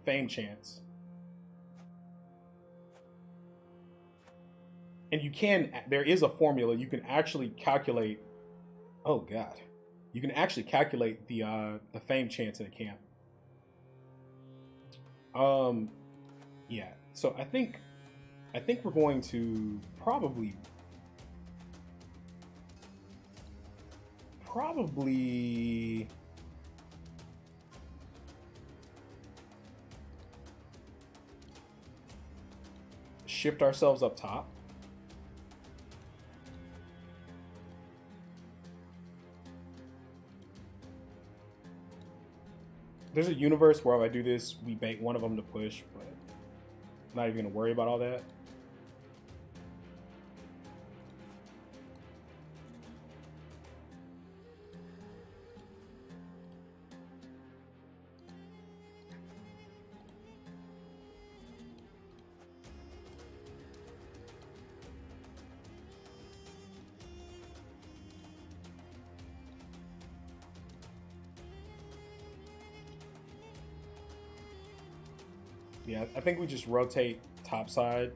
fame chance. And you can, there is a formula, you can actually calculate, oh God. You can actually calculate the fame chance in a camp. Yeah. So I think we're going to probably shift ourselves up top. There's a universe where if I do this, we bait one of them to push, but I'm not even going to worry about all that. Yeah, I think we just rotate topside.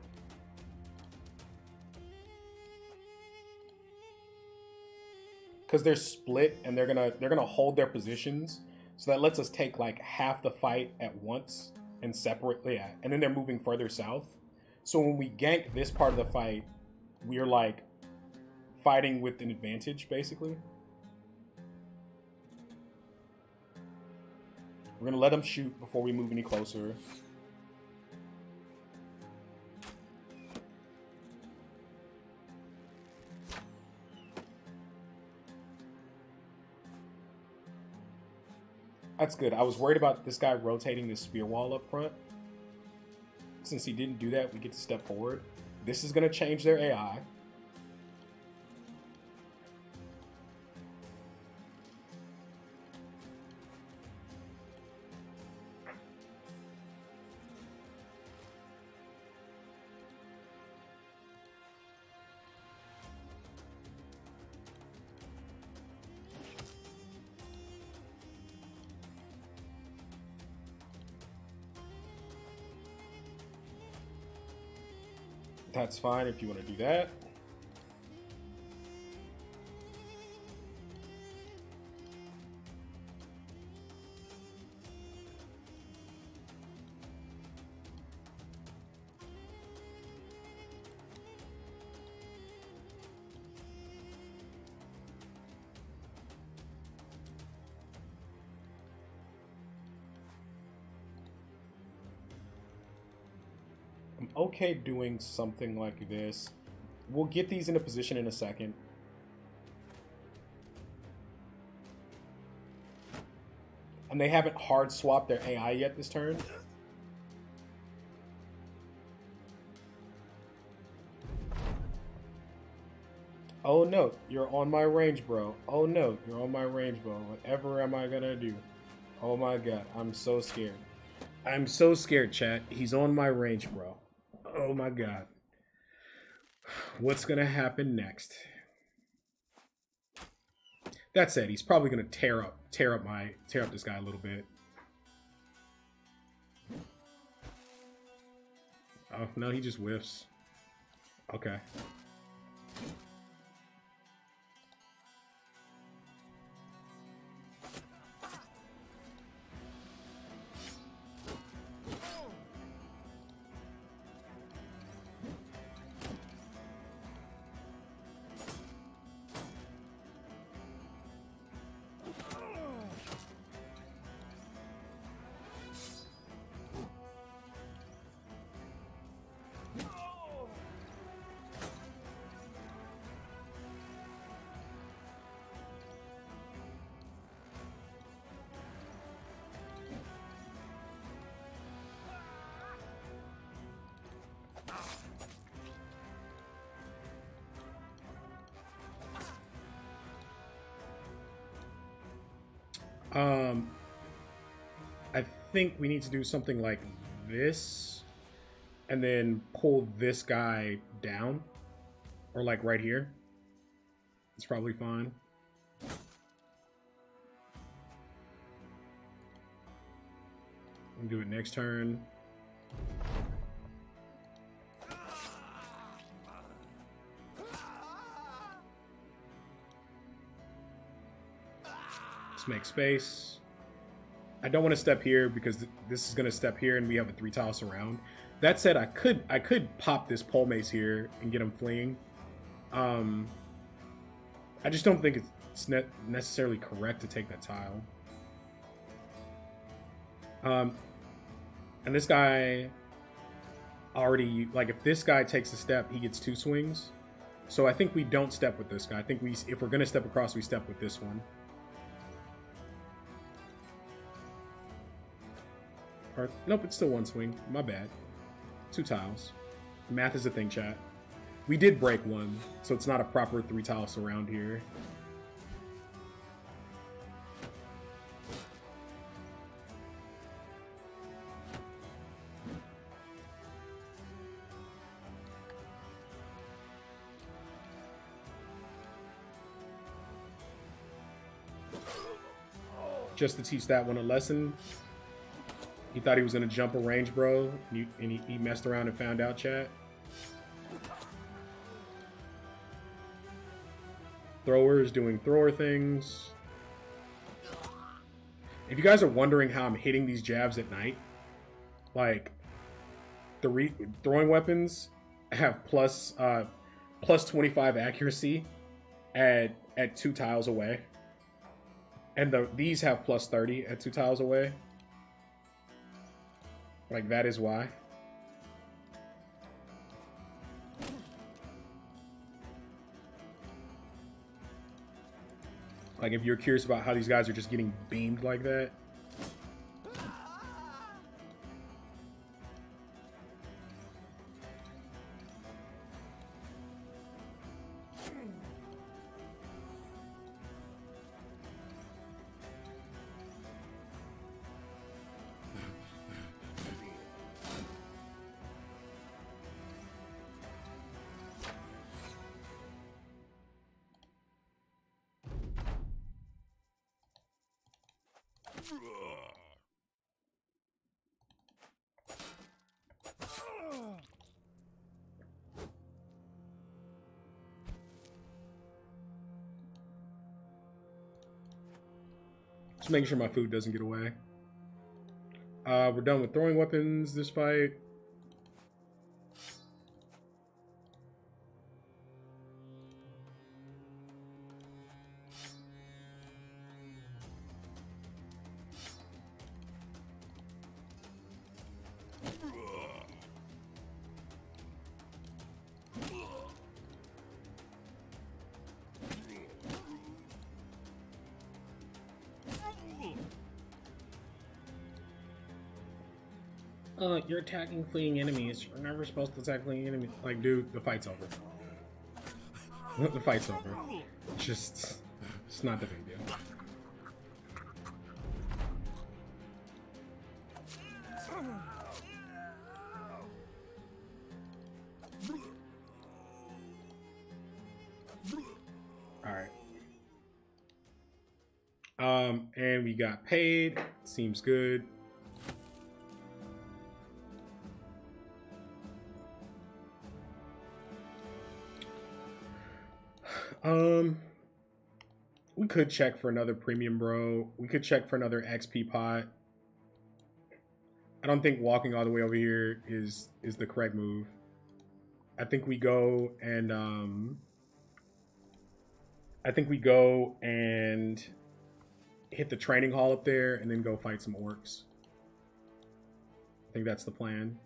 Because they're split and they're gonna hold their positions. So that lets us take like half the fight at once and separate, yeah, and then they're moving further south. So when we gank this part of the fight, we're like fighting with an advantage, basically. We're gonna let them shoot before we move any closer. That's good. I was worried about this guy rotating this spear wall up front. Since he didn't do that, we get to step forward. This is going to change their AI. That's fine if you want to do that. I'm okay doing something like this. We'll get these in a position in a second. And they haven't hard swapped their AI yet this turn. Oh no, you're on my range, bro. Oh no, you're on my range, bro. Whatever am I gonna do? Oh my god, I'm so scared. I'm so scared, chat. He's on my range, bro. Oh my god. What's gonna happen next? That said, he's probably gonna tear up this guy a little bit. Oh no, he just whiffs. Okay. I think we need to do something like this and then pull this guy down, or like right here. It's probably fine. We'll do it next turn. make space. I don't want to step here because this is going to step here and we have a 3 tile surround. That said, I could pop this pole mace here and get him fleeing. I just don't think it's necessarily correct to take that tile. And this guy already, like, if this guy takes a step, he gets 2 swings. So I think we don't step with this guy. I think if we're going to step across, we step with this one. Or, nope, it's still 1 swing. My bad. 2 tiles. Math is a thing, chat. We did break 1, so it's not a proper 3 tile surround here. Just to teach that one a lesson. He thought he was going to jump a range, bro, and he messed around and found out, chat. Thrower is doing thrower things. If you guys are wondering how I'm hitting these jabs at night, like, the throwing weapons have plus 25 accuracy at 2 tiles away. And these have plus 30 at 2 tiles away. Like, that is why. Like, if you're curious about how these guys are just getting beamed like that. Just making sure my food doesn't get away. We're done with throwing weapons this fight. You're attacking fleeing enemies. You're never supposed to attack fleeing enemies. Like, dude, the fight's over. The fight's over. It's not the big deal. Alright. And we got paid. Seems good. We could check for another premium bro. We could check for another XP pot. I don't think walking all the way over here is the correct move. I think we go and hit the training hall up there and then go fight some orcs. I think that's the plan.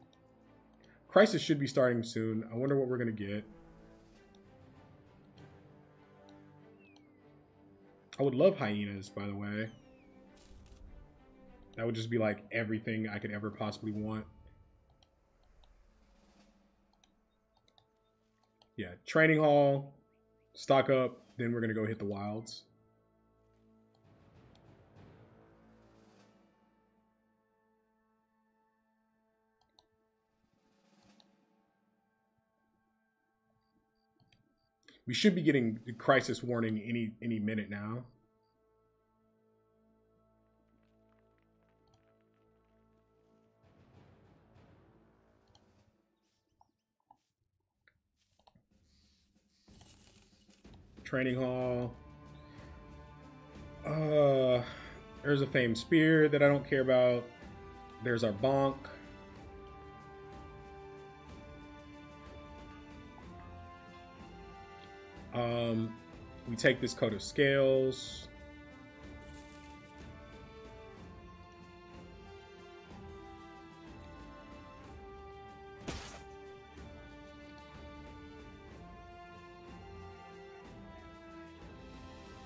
Crisis should be starting soon. I wonder what we're gonna get. I would love hyenas, by the way. That would just be like everything I could ever possibly want. Yeah, training hall, stock up, then we're gonna go hit the wilds. We should be getting the crisis warning any minute now. Training hall. There's a famed spear that I don't care about. There's our bonk. We take this coat of scales.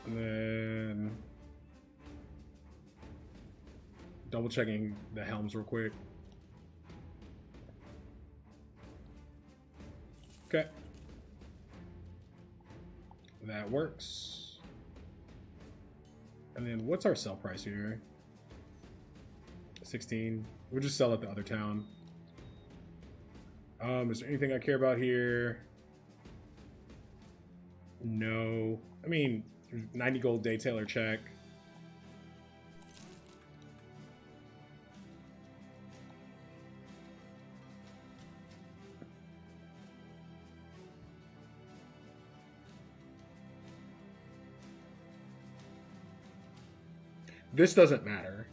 And then double checking the helms real quick. Okay. That works. And then what's our sell price here? 16. We'll just sell at the other town. Is there anything I care about here? No. I mean, 90 gold day tailor check. This doesn't matter.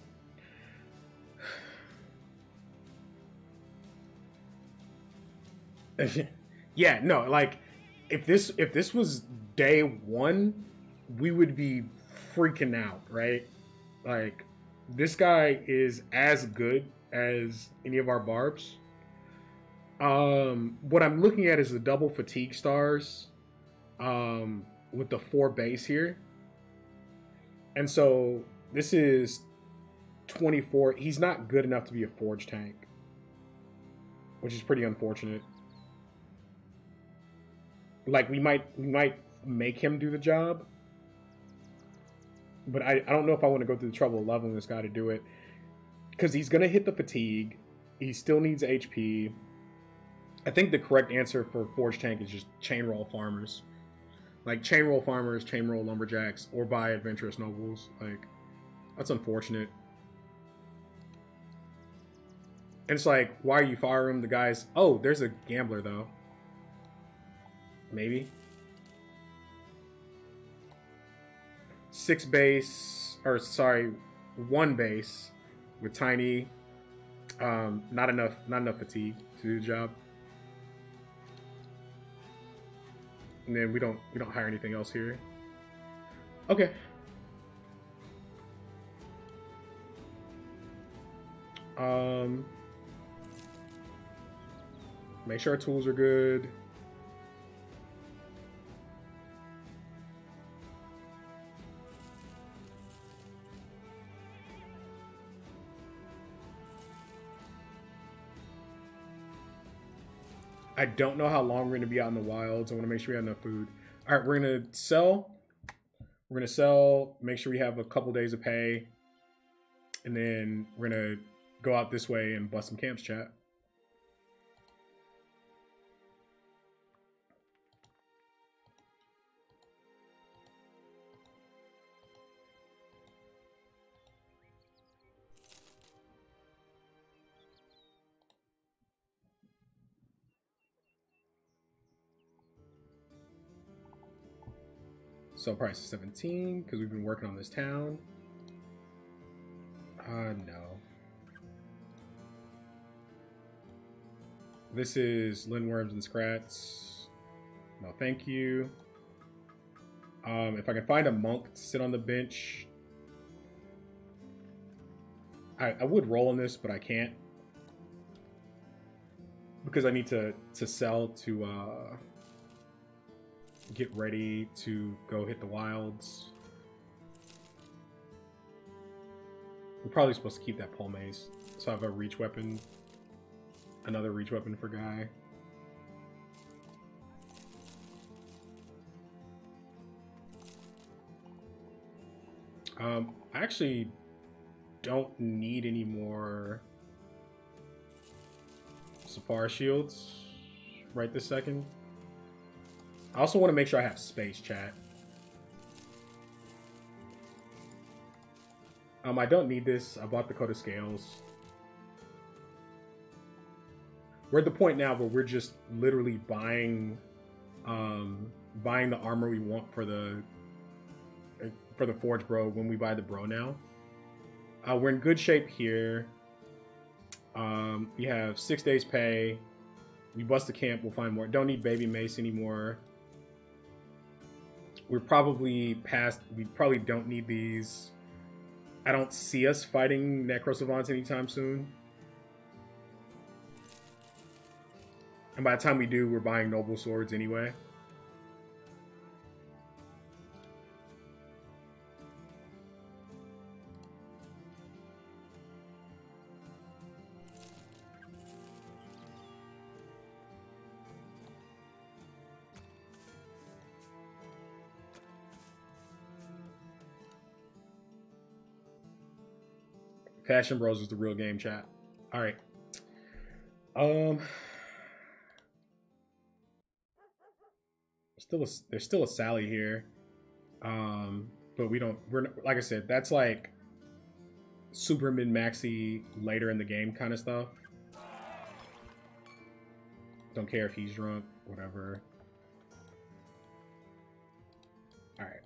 Yeah, no, like if this was day one, we would be freaking out, right? Like this guy is as good as any of our barbs. What I'm looking at is the double fatigue stars with the 4 base here. And so this is 24. He's not good enough to be a forge tank, which is pretty unfortunate. Like we might make him do the job, but I don't know if I want to go through the trouble of leveling this guy to do it, because he's gonna hit the fatigue. He still needs HP. I think the correct answer for forge tank is just chain roll farmers, like chain roll farmers, chain roll lumberjacks, or buy adventurous nobles. Like that's unfortunate. And it's like, why are you firing him? The guy's, oh, there's a gambler though. Maybe 6 base, or sorry, 1 base with tiny, not enough fatigue to do the job. And then we don't hire anything else here. Okay. Make sure our tools are good. I don't know how long we're going to be out in the wilds. I want to make sure we have enough food. All right, we're going to sell. We're going to sell, make sure we have a couple days of pay. And then we're going to go out this way and bust some camps, chat. Sell price is 17 because we've been working on this town. No. This is Lindworms and Scrats. No, thank you. If I can find a monk to sit on the bench, I would roll on this, but I can't because I need to sell to get ready to go hit the wilds. I'm probably supposed to keep that pole mace, so I have a reach weapon, another reach weapon for Guy. I actually don't need any more Sapphire shields right this second. I also want to make sure I have space, chat. I don't need this. I bought the coat of scales. We're at the point now where we're just literally buying the armor we want for the for the Forge Bro when we buy the Bro now. We're in good shape here. We have 6 days pay. We bust the camp, we'll find more. Don't need Baby Mace anymore. We're probably past, we probably don't need these. I don't see us fighting Necro Savants anytime soon. And by the time we do, we're buying Noble Swords anyway. Fashion Bros is the real game, chat. All right. There's still a Sally here. But we're like I said, that's like super min maxi later in the game kind of stuff. Don't care if he's drunk, whatever. All right.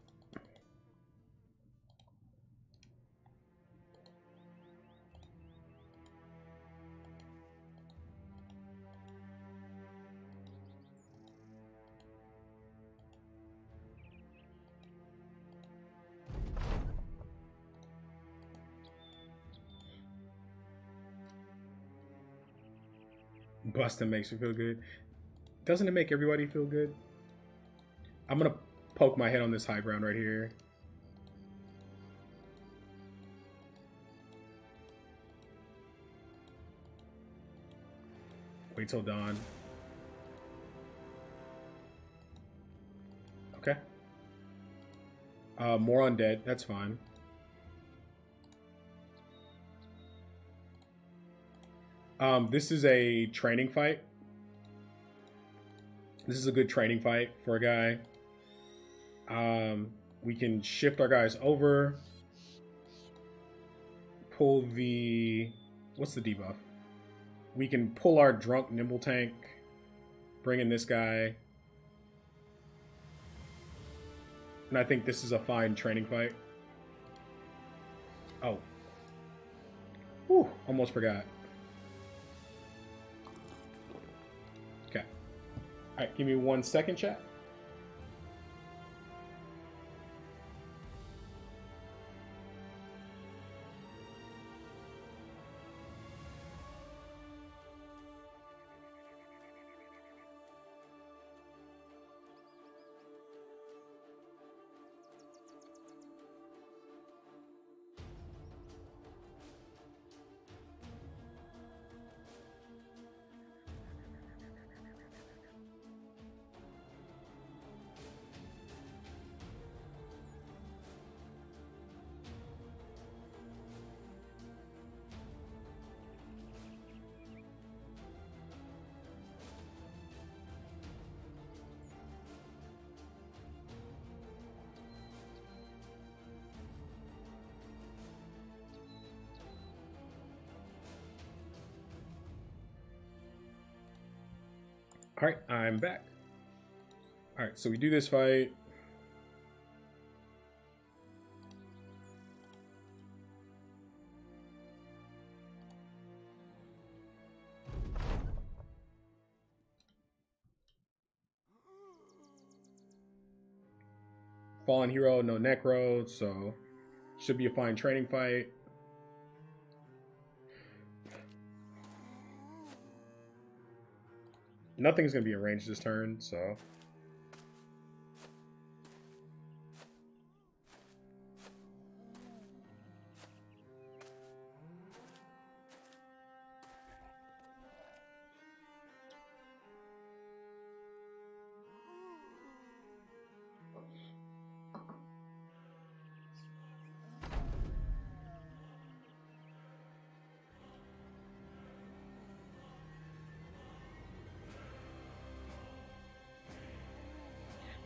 Busting makes me feel good. Doesn't it make everybody feel good? I'm gonna poke my head on this high ground right here. Wait till dawn. Okay. More undead, that's fine. This is a training fight. This is a good training fight for a guy. We can shift our guys over. Pull the... What's the debuff? We can pull our drunk nimble tank. Bring in this guy. And I think this is a fine training fight. Oh. Whew, almost forgot. Okay. Alright, give me 1 second, chat. Alright, I'm back. Alright, so we do this fight. Fallen hero, no necro, so should be a fine training fight. Nothing's going to be arranged this turn, so...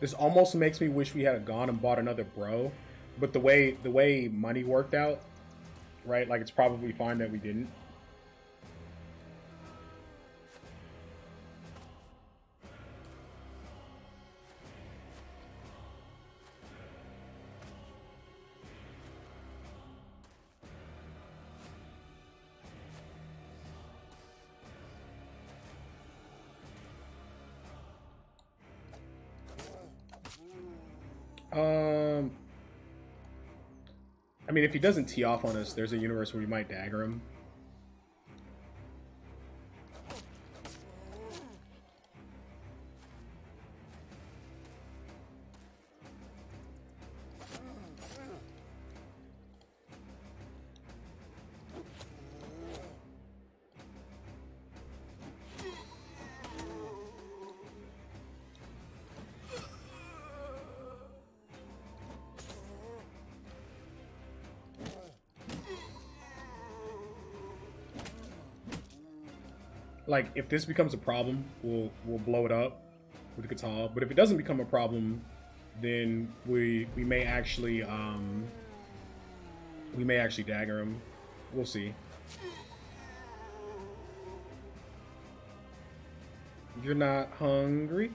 This almost makes me wish we had gone and bought another bro, but the way money worked out, right? Like, it's probably fine that we didn't. I mean, if he doesn't tee off on us, there's a universe where we might dagger him. Like, if this becomes a problem, we'll blow it up with the guitar. But if it doesn't become a problem, then we may actually dagger him. We'll see. You're not hungry?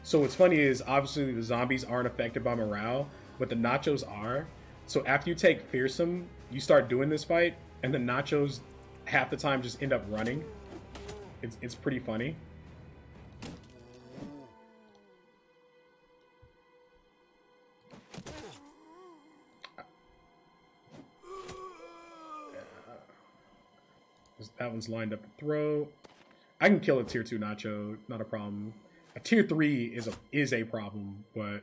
So what's funny is obviously the zombies aren't affected by morale, but the nachos are. So after you take fearsome, you start doing this fight, and the nachos half the time just end up running. It's pretty funny. That one's lined up to throw. I can kill a tier 2 nacho, not a problem. A tier 3 is a problem, but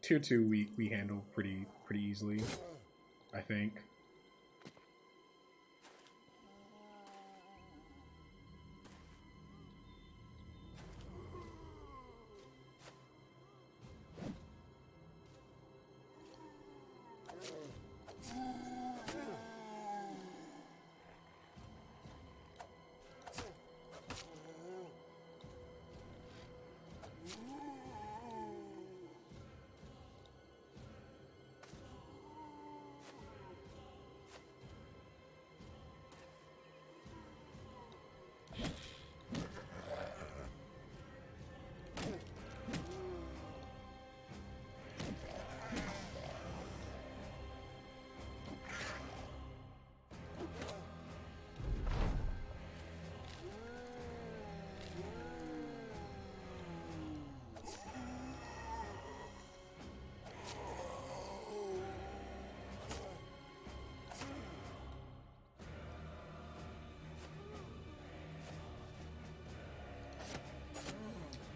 tier 2 we handle pretty easily, I think.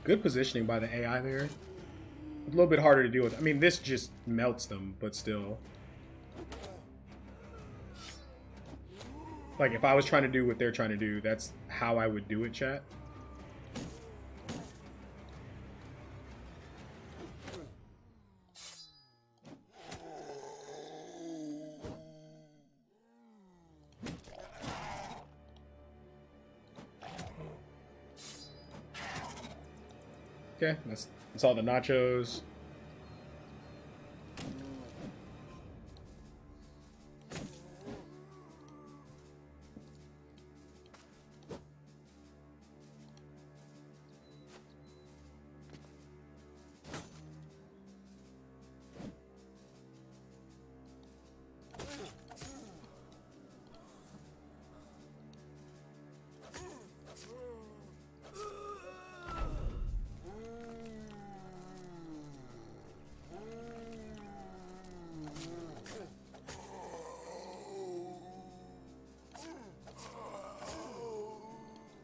Good positioning by the AI there. A little bit harder to deal with. I mean, this just melts them, but still. Like, if I was trying to do what they're trying to do, that's how I would do it, chat. Okay, that's all the nachos.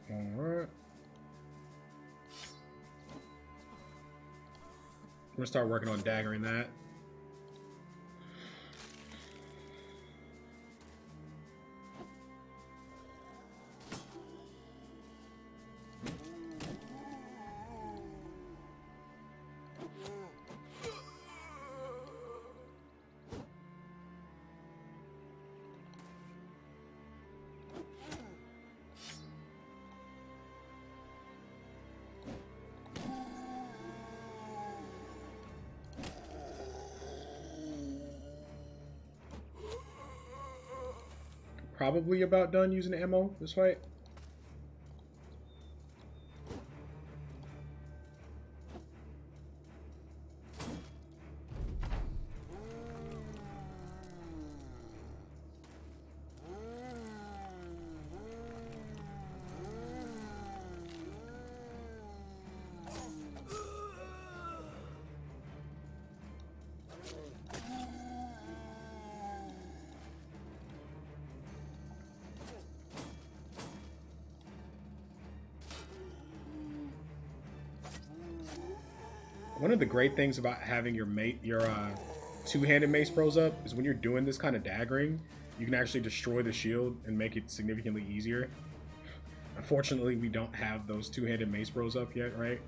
Alright. I'm gonna start working on daggering that. Probably about done using the ammo this fight. One of the great things about having your two-handed mace bros up is when you're doing this kind of daggering, you can actually destroy the shield and make it significantly easier. Unfortunately, we don't have those two-handed mace bros up yet, right?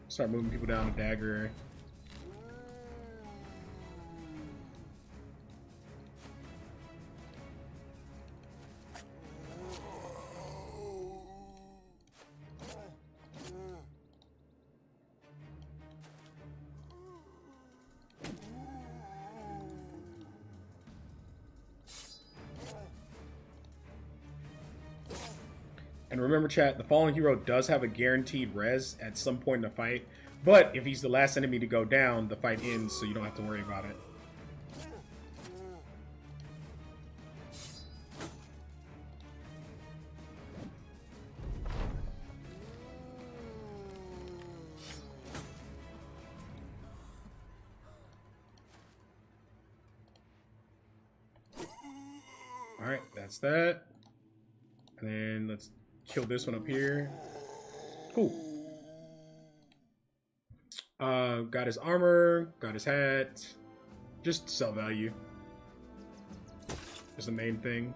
Start moving people down to dagger. And remember, chat, the fallen hero does have a guaranteed res at some point in the fight, but if he's the last enemy to go down, the fight ends, so you don't have to worry about it. Alright, that's that. And then let's kill this one up here. Cool. Got his armor, got his hat. Just sell value is the main thing.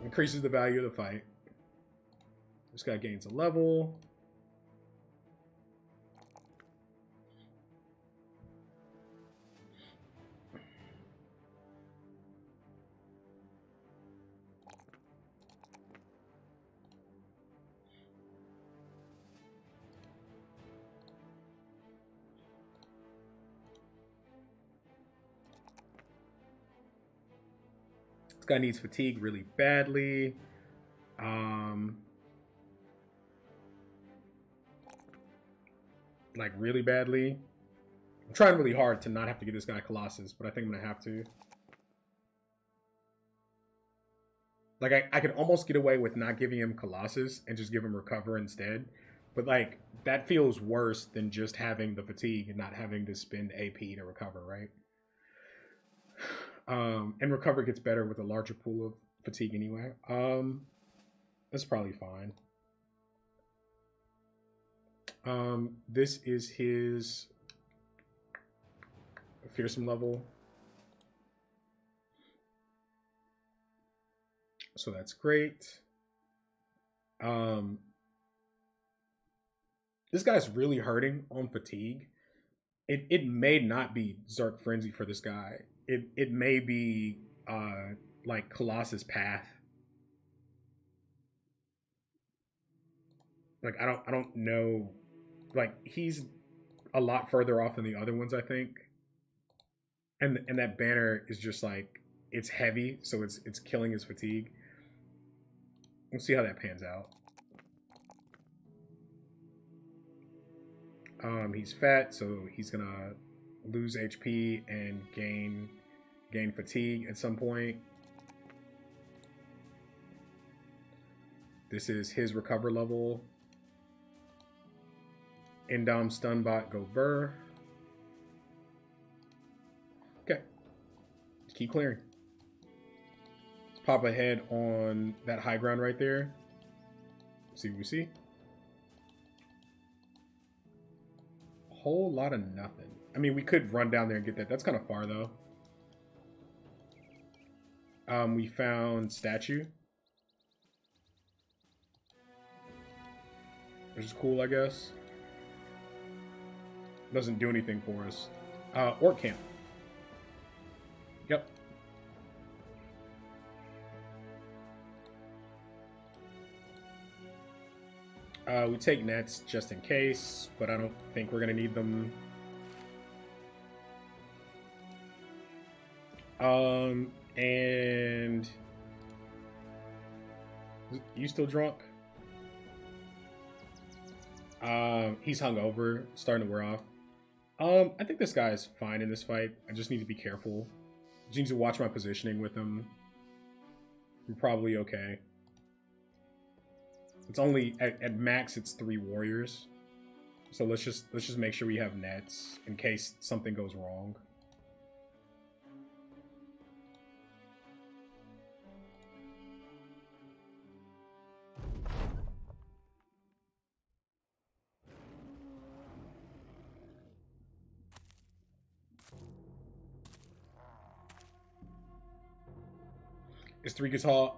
Increases the value of the fight. This guy gains a level. This guy needs fatigue really badly. Like really badly. I'm trying really hard to not have to give this guy Colossus, but I think I'm gonna have to. Like I could almost get away with not giving him Colossus and just give him Recover instead. But like that feels worse than just having the fatigue and not having to spend AP to recover, right? And Recover gets better with a larger pool of fatigue anyway. That's probably fine. This is his fearsome level. So that's great. This guy's really hurting on fatigue. It may not be Zerk Frenzy for this guy. It may be like Colossus Path. Like I don't know. Like he's a lot further off than the other ones, I think. And that banner is just like it's heavy, so it's killing his fatigue. We'll see how that pans out. He's fat, so he's gonna lose HP and gain fatigue at some point. This is his recover level. Endom Stunbot go Burr. Okay. Just keep clearing. Pop ahead on that high ground right there. See what we see. A whole lot of nothing. I mean, we could run down there and get that. That's kind of far, though. We found statue. Which is cool, I guess. Doesn't do anything for us. Orc camp. Yep. We take nets just in case, but I don't think we're gonna need them. And you still drunk? He's hungover, starting to wear off. I think this guy is fine in this fight. I just need to be careful. I just need to watch my positioning with him. I'm probably okay. It's only at max it's 3 warriors. So let's just make sure we have nets in case something goes wrong. It's 3 Catal.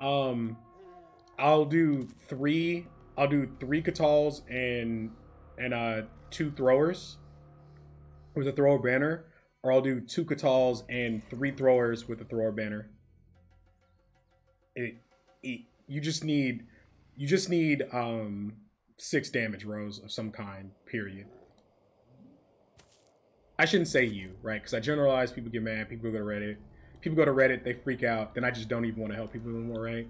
I'll do 3. I'll do 3 Catals and 2 throwers with a thrower banner, or I'll do 2 Catals and 3 throwers with a thrower banner. You just need 6 damage rows of some kind. Period. I shouldn't say you, right? Because I generalize. People get mad. People go to Reddit. People go to Reddit. They freak out. Then I just don't even want to help people anymore, right?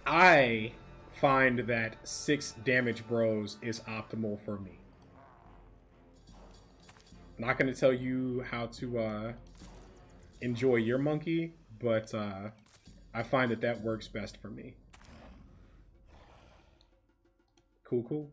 I find that 6 damage bros is optimal for me. I'm not going to tell you how to enjoy your monkey, but I find that that works best for me. Cool, cool.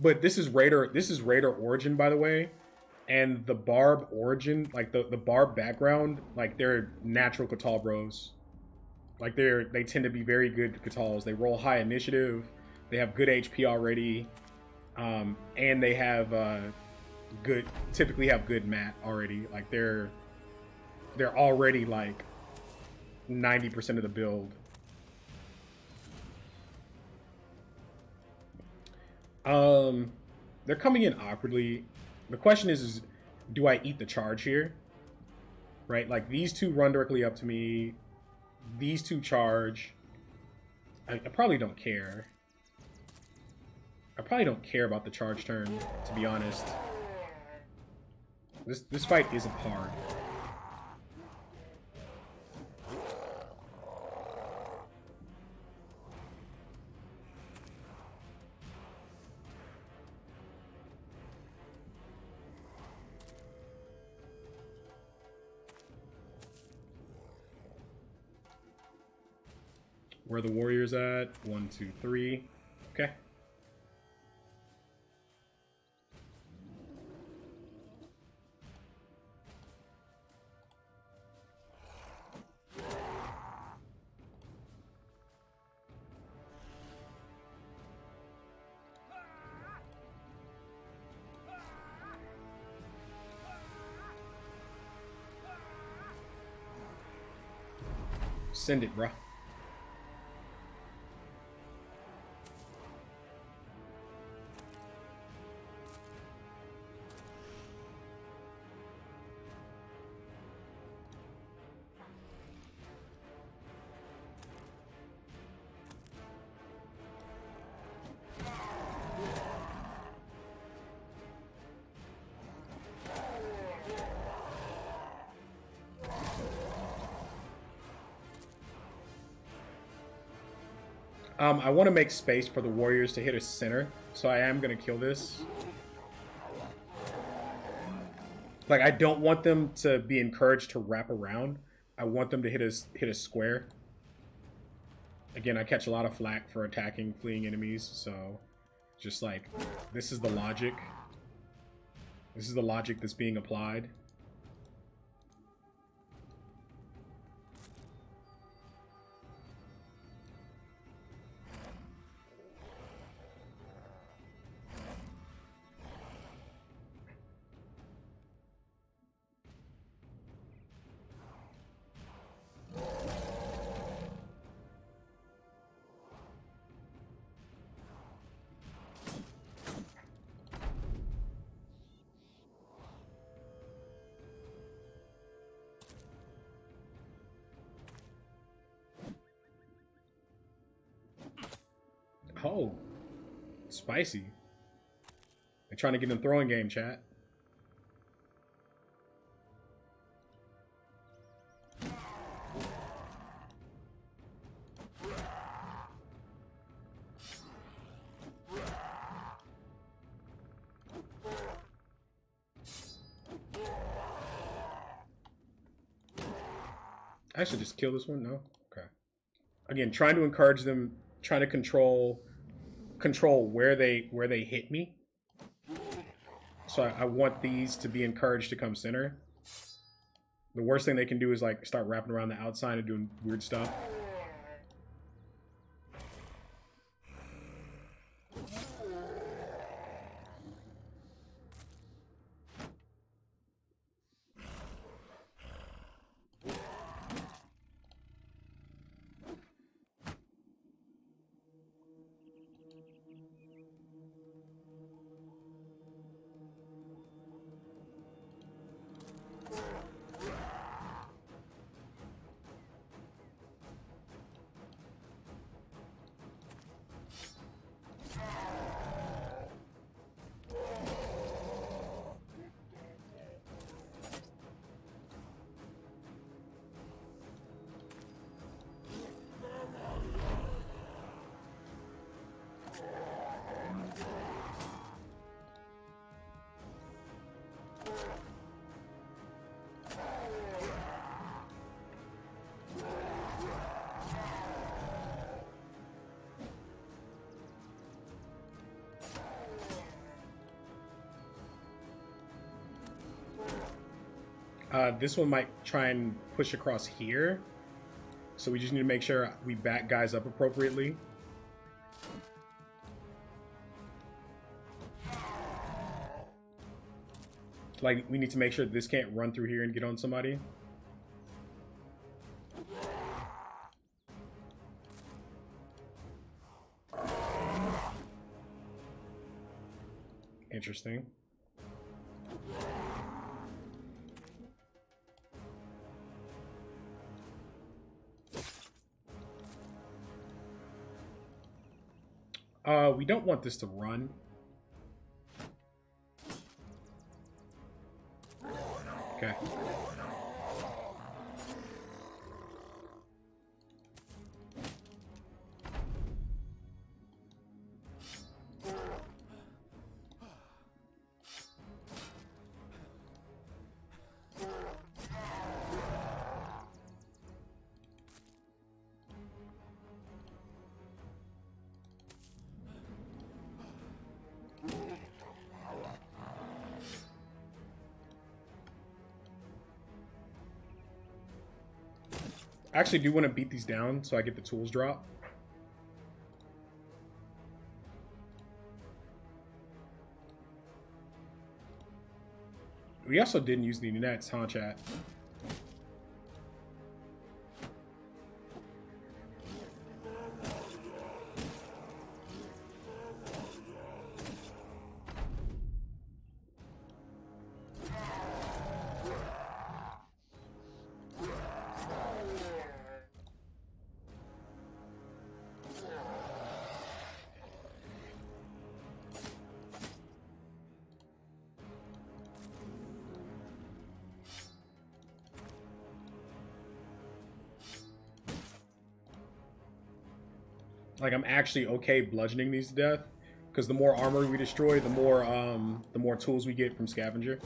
But this is Raider origin, by the way, and the Barb origin, like the Barb background, like they're natural Catal bros. Like they tend to be very good Catals. They roll high initiative, they have good HP already, and they have typically have good mat already. Like they're already like 90% of the build. They're coming in awkwardly. The question is do I eat the charge here? Right? Like these two run directly up to me. These two charge. I probably don't care. I probably don't care about the charge turn, to be honest. This fight isn't hard. Where are the warriors at? 1, 2, 3. Okay. Send it, bruh. I want to make space for the warriors to hit a center, so I am going to kill this. Like, I don't want them to be encouraged to wrap around. I want them to hit a square. Again, I catch a lot of flack for attacking fleeing enemies, so just like, this is the logic. This is the logic that's being applied. Oh, spicy. They're trying to get in throwing game, chat. I should just kill this one. No. Okay. Again, trying to encourage them, trying to control where they hit me. So I want these to be encouraged to come center. The worst thing they can do is like start wrapping around the outside and doing weird stuff. This one might try and push across here. So we just need to make sure we back guys up appropriately. Like, we need to make sure this can't run through here and get on somebody. Interesting. We don't want this to run. Okay. I actually do want to beat these down so I get the tools drop. We also didn't use the nets, huh, chat? Like, I'm actually okay bludgeoning these to death, because the more armor we destroy, the more tools we get from scavenger.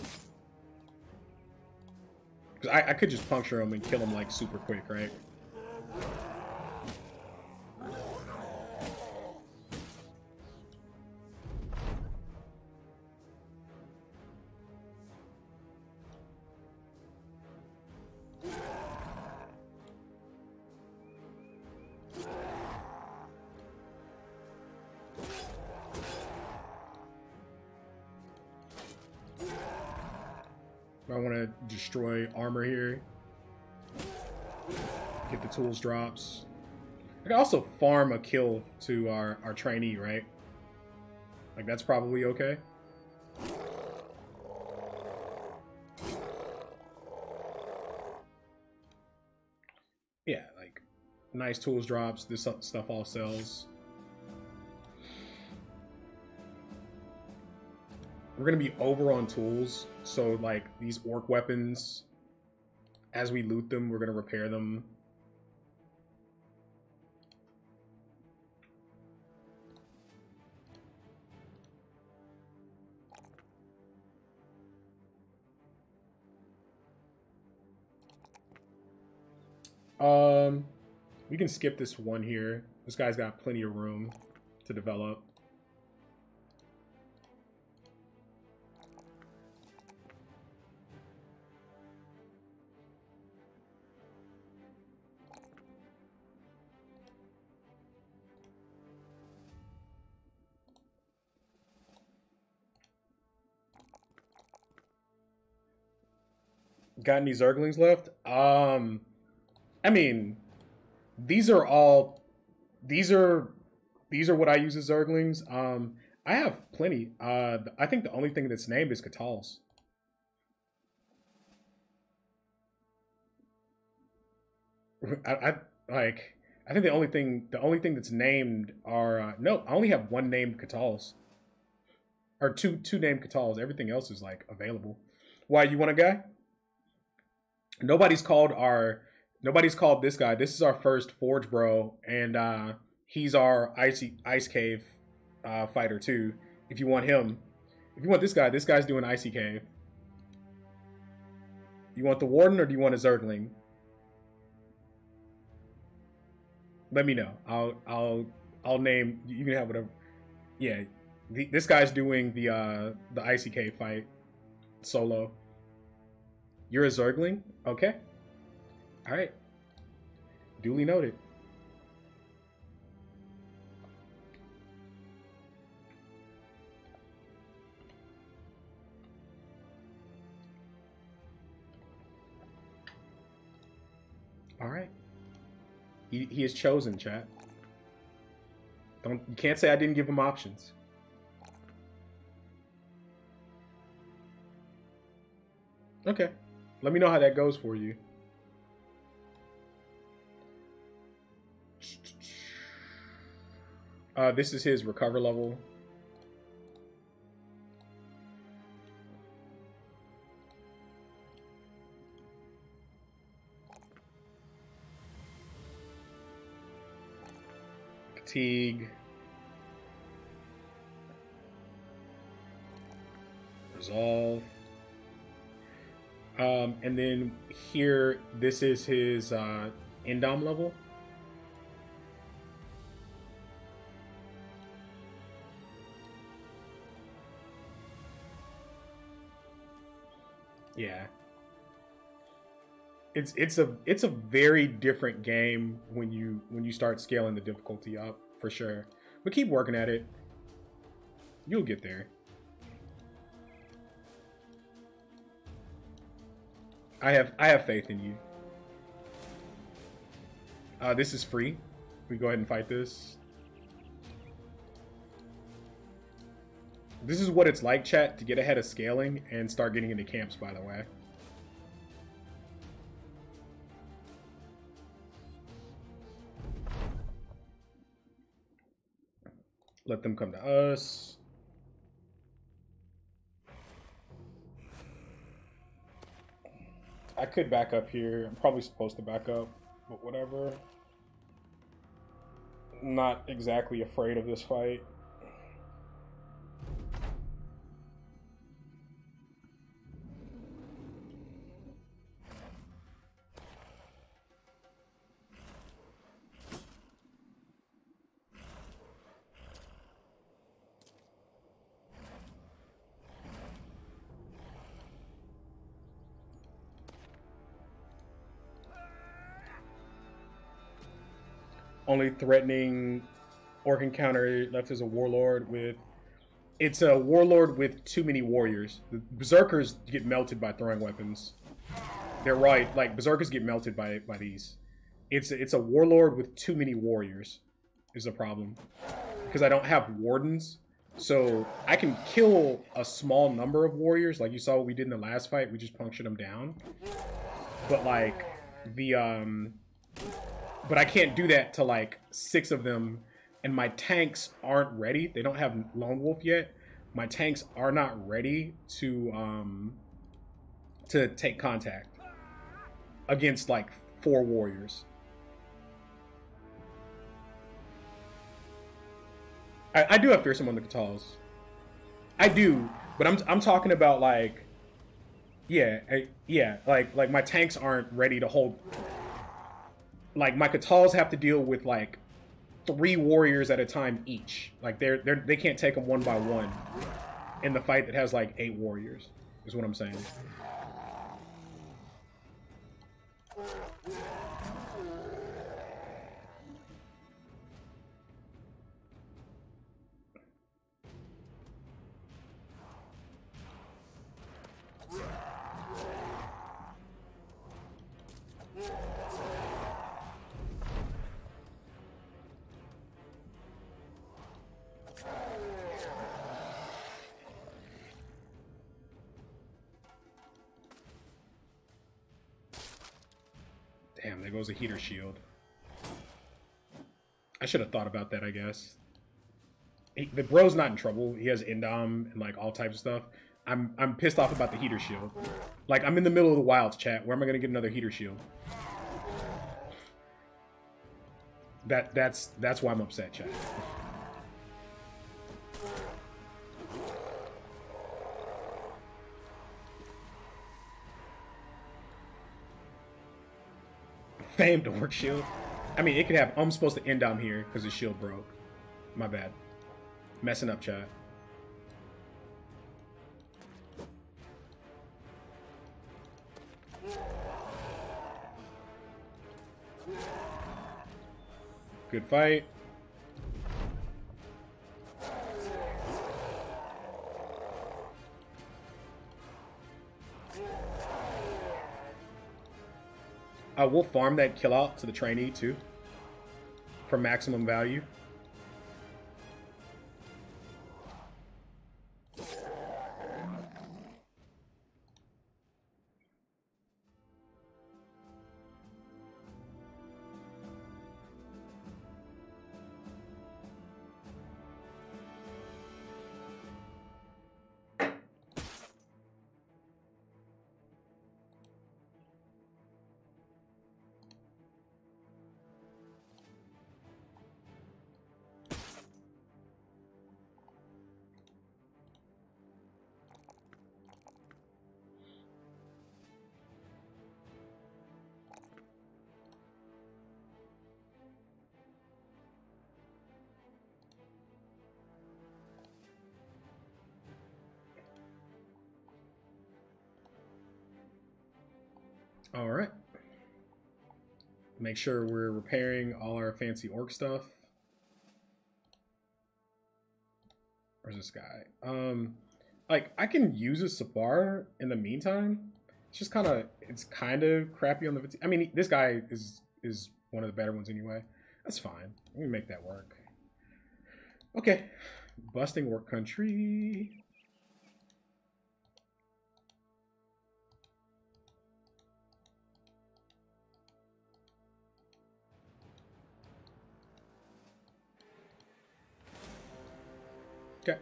Because I could just puncture them and kill them like super quick, right? I want to destroy armor here. Get the tools drops. I can also farm a kill to our trainee, right? Like, that's probably okay. Yeah, like, nice tools drops. This stuff all sells. We're going to be over on tools. So, like, these orc weapons, as we loot them, we're going to repair them. We can skip this one here. This guy's got plenty of room to develop. Got any Zerglings left? I mean, these are all these are what I use as Zerglings. I have plenty. I think the only thing that's named is Catals. I like. I think the only thing that's named are no. I only have one named Catals, or two named Catals. Everything else is like available. Why, you want a guy? Nobody's called this guy. This is our first Forge Bro, and he's our Ice Cave fighter too. If you want him, if you want this guy's doing Icy Cave. You want the Warden or do you want a Zergling? Let me know. I'll name. You can have whatever. Yeah, this guy's doing the Icy Cave fight solo. You're a Zergling? Okay. All right. Duly noted. All right. He is chosen, chat. You can't say I didn't give him options. Okay. Let me know how that goes for you. This is his recover level. Fatigue. Resolve. And then here, this is his Indom level. Yeah. It's a very different game when you start scaling the difficulty up, for sure. But keep working at it. You'll get there. I have faith in you. This is free. We go ahead and fight this. This is what it's like, chat, to get ahead of scaling and start getting into camps, by the way. Let them come to us. I could back up here. I'm probably supposed to back up, but whatever. I'm not exactly afraid of this fight. Only threatening orc encounter left is a warlord with... It's a warlord with too many warriors. The berserkers get melted by throwing weapons. They're right, like berserkers get melted by these. It's a warlord with too many warriors is a problem. Because I don't have wardens. So I can kill a small number of warriors, like you saw what we did in the last fight, we just punctured them down. But like the but I can't do that to like 6 of them, and my tanks aren't ready. They don't have Lone Wolf yet. My tanks are not ready to take contact against like 4 warriors. I do have fearsome on the Catals. I do, but I'm talking about like, yeah, like my tanks aren't ready to hold. like my Katals have to deal with like 3 warriors at a time each. Like they can't take them one by one in the fight that has like 8 warriors. Is what I'm saying. Damn, there goes a heater shield. I should have thought about that, I guess. The bro's not in trouble. He has Indom and like all types of stuff. I'm pissed off about the heater shield. Like, I'm in the middle of the wilds, chat. Where am I gonna get another heater shield? That's why I'm upset, chat. Famed orc shield. I mean, it could have. I'm supposed to end down here because his shield broke. My bad. Messing up, chat. Good fight. We'll farm that kill out to the trainee too for maximum value. All right. Make sure we're repairing all our fancy orc stuff. Where's this guy? Like I can use a Sabar in the meantime. It's just it's kind of crappy on the. I mean, this guy is one of the better ones anyway. That's fine. We can make that work. Okay, busting orc country. Okay.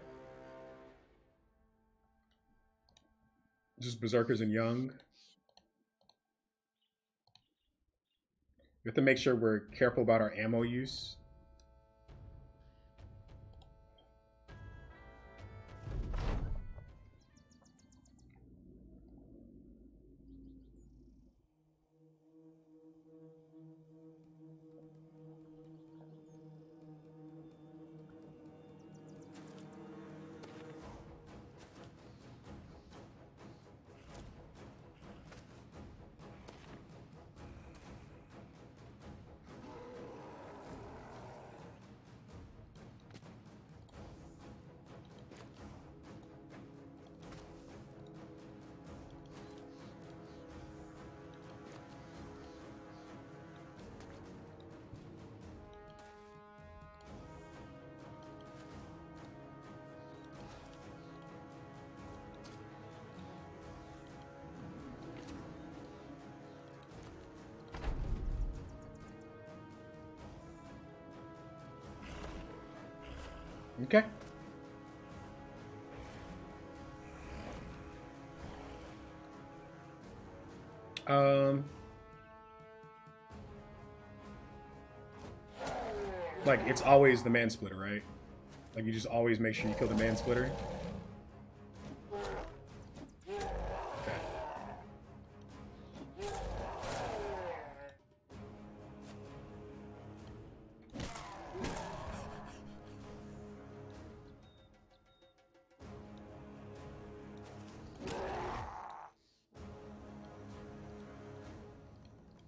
Just berserkers and young. We have to make sure we're careful about our ammo use. Okay. Like, it's always the man splitter, right? Like, you just always make sure you kill the man splitter. Okay.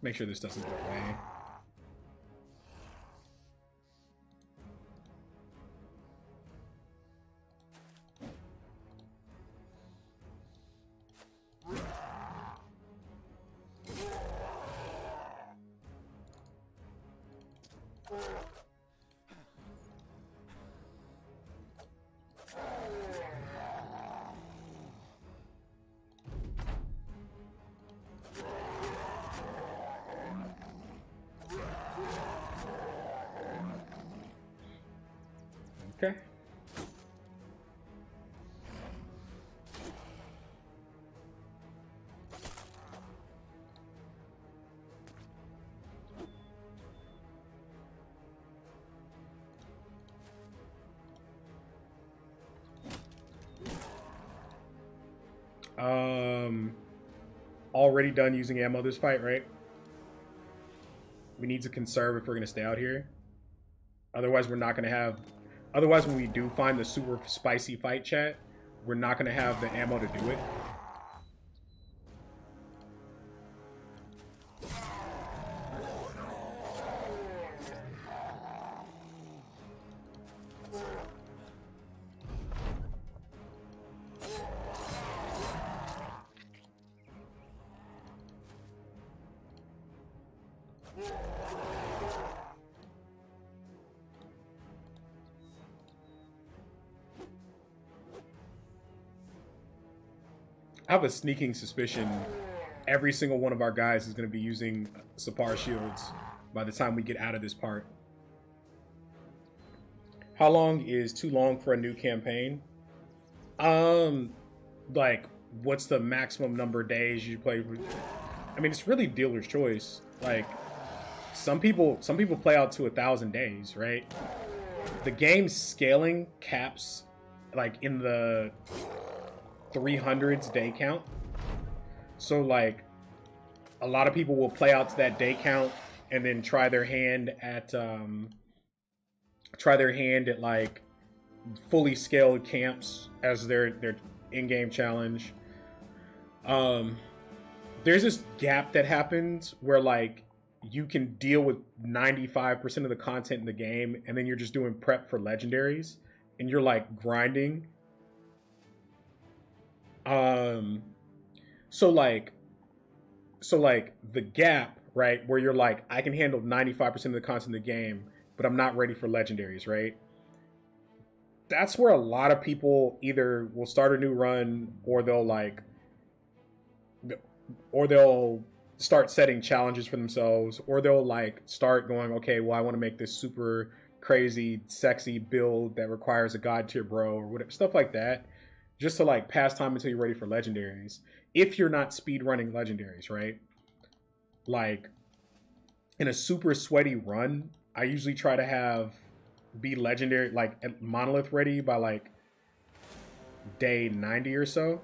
Make sure this doesn't go away. Okay. Already done using ammo this fight, right? We need to conserve if we're gonna stay out here. Otherwise, we're not gonna have. Otherwise, when we do find the super spicy fight, chat, we're not gonna have the ammo to do it. I have a sneaking suspicion every single one of our guys is going to be using Sapar shields by the time we get out of this part. How long is too long for a new campaign? Like, what's the maximum number of days you play? I mean, it's really dealer's choice. Like, some people play out to 1,000 days, right? The game's scaling caps, like, in the 300s day count. So like a lot of people will play out to that day count and then try their hand at like fully scaled camps as their in-game challenge. There's this gap that happens where like you can deal with 95% of the content in the game and then you're just doing prep for legendaries and you're like grinding. So like the gap, right, where you're like, I can handle 95% of the content of the game, but I'm not ready for legendaries, right? That's where a lot of people either will start a new run or they'll start setting challenges for themselves, or they'll like start going, okay, well, I want to make this super crazy, sexy build that requires a god tier bro or whatever, stuff like that. Just to like pass time until you're ready for legendaries. If you're not speed running legendaries, right? Like in a super sweaty run, I usually try to be legendary, like monolith ready by like day 90 or so.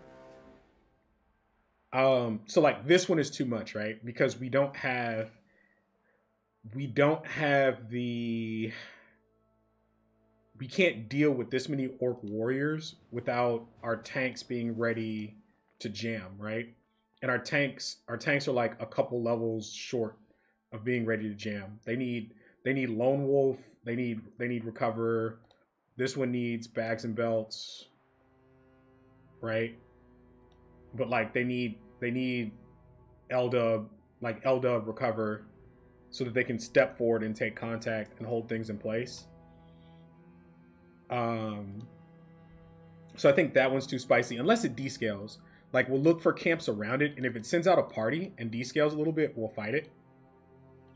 So like this one is too much, right? Because we don't have the. We can't deal with this many orc warriors without our tanks being ready to jam, right? And our tanks are like a couple levels short of being ready to jam. They need lone wolf, they need recover. This one needs bags and belts, right? But like they need L-Dub, like L-Dub recover so that they can step forward and take contact and hold things in place. So I think that one's too spicy, unless it descales. Like, we'll look for camps around it, and if it sends out a party and descales a little bit, we'll fight it.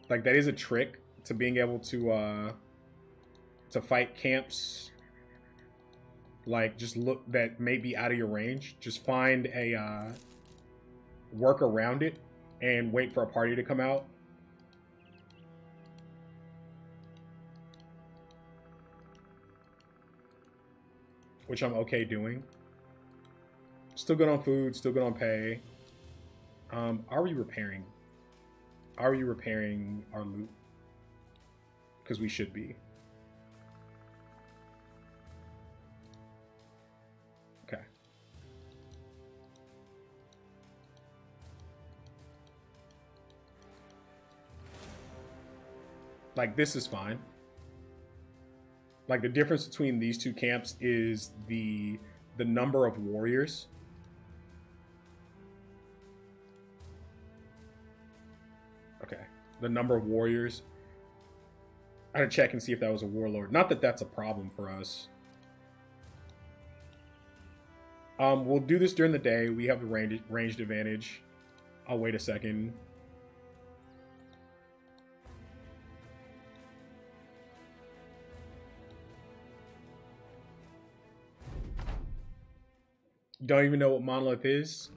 Like, that is a trick to being able to fight camps. Like, just look that may be out of your range. Just find a work around it and wait for a party to come out. Which I'm okay doing. Still good on food, still good on pay. Are we repairing? Are we repairing our loot? Because we should be. Okay. Like, this is fine. Like, the difference between these two camps is the number of warriors. Okay, the number of warriors. I had to check and see if that was a warlord. Not that that's a problem for us. We'll do this during the day. We have the ranged advantage. I'll wait a second. Don't even know what monolith is.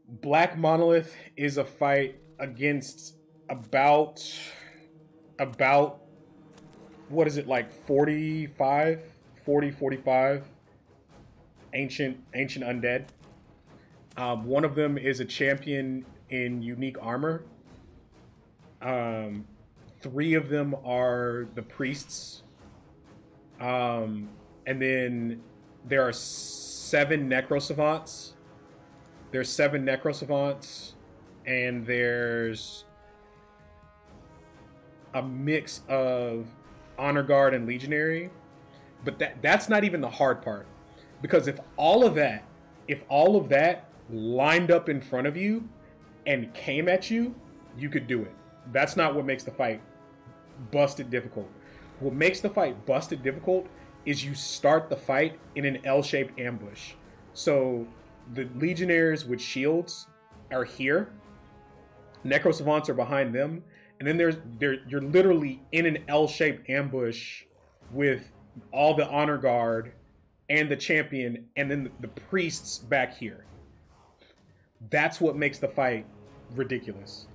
Black monolith is a fight against about what is it, like 45 ancient undead. One of them is a champion in unique armor. 3 of them are the priests. And then there are 7 necrosavants. There's 7 necrosavants, and there's a mix of honor guard and legionary. But that's not even the hard part, because if all of that lined up in front of you and came at you, you could do it. That's not what makes the fight busted difficult. What makes the fight busted difficult is you start the fight in an L-shaped ambush. So the legionnaires with shields are here, necrosavants are behind them, and then you're literally in an L-shaped ambush with all the honor guard and the champion, and then the priests back here. That's what makes the fight ridiculous.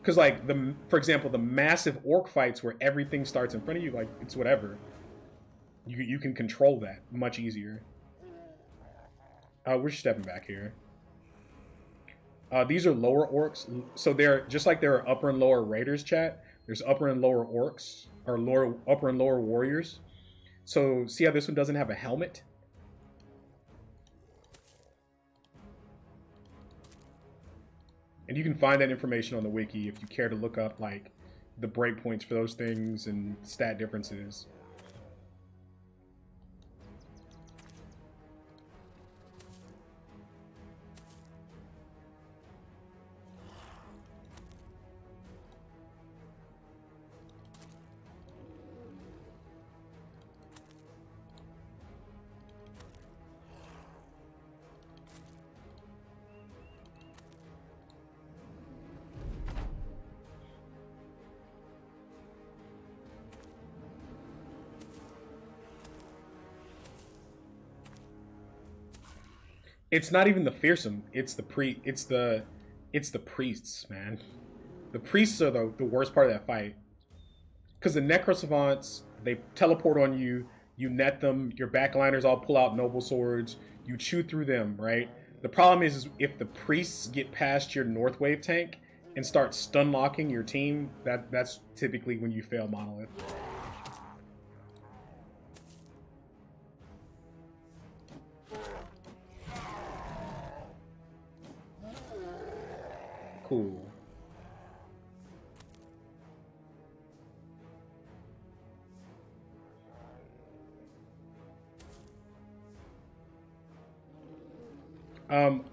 Because, like, for example, the massive orc fights where everything starts in front of you, like, it's whatever. You can control that much easier. We're stepping back here. These are lower orcs. So they're just like there are upper and lower raiders, chat. There's upper and lower orcs, or upper and lower warriors. So see how this one doesn't have a helmet? And you can find that information on the wiki if you care to look up, like, the breakpoints for those things and stat differences. It's not even the fearsome. It's the priests, man. The priests are the worst part of that fight. Because the necrosavants, they teleport on you. You net them. Your backliners all pull out noble swords. You chew through them, right? The problem is if the priests get past your North Wave tank and start stun locking your team, that's typically when you fail monolith. Cool.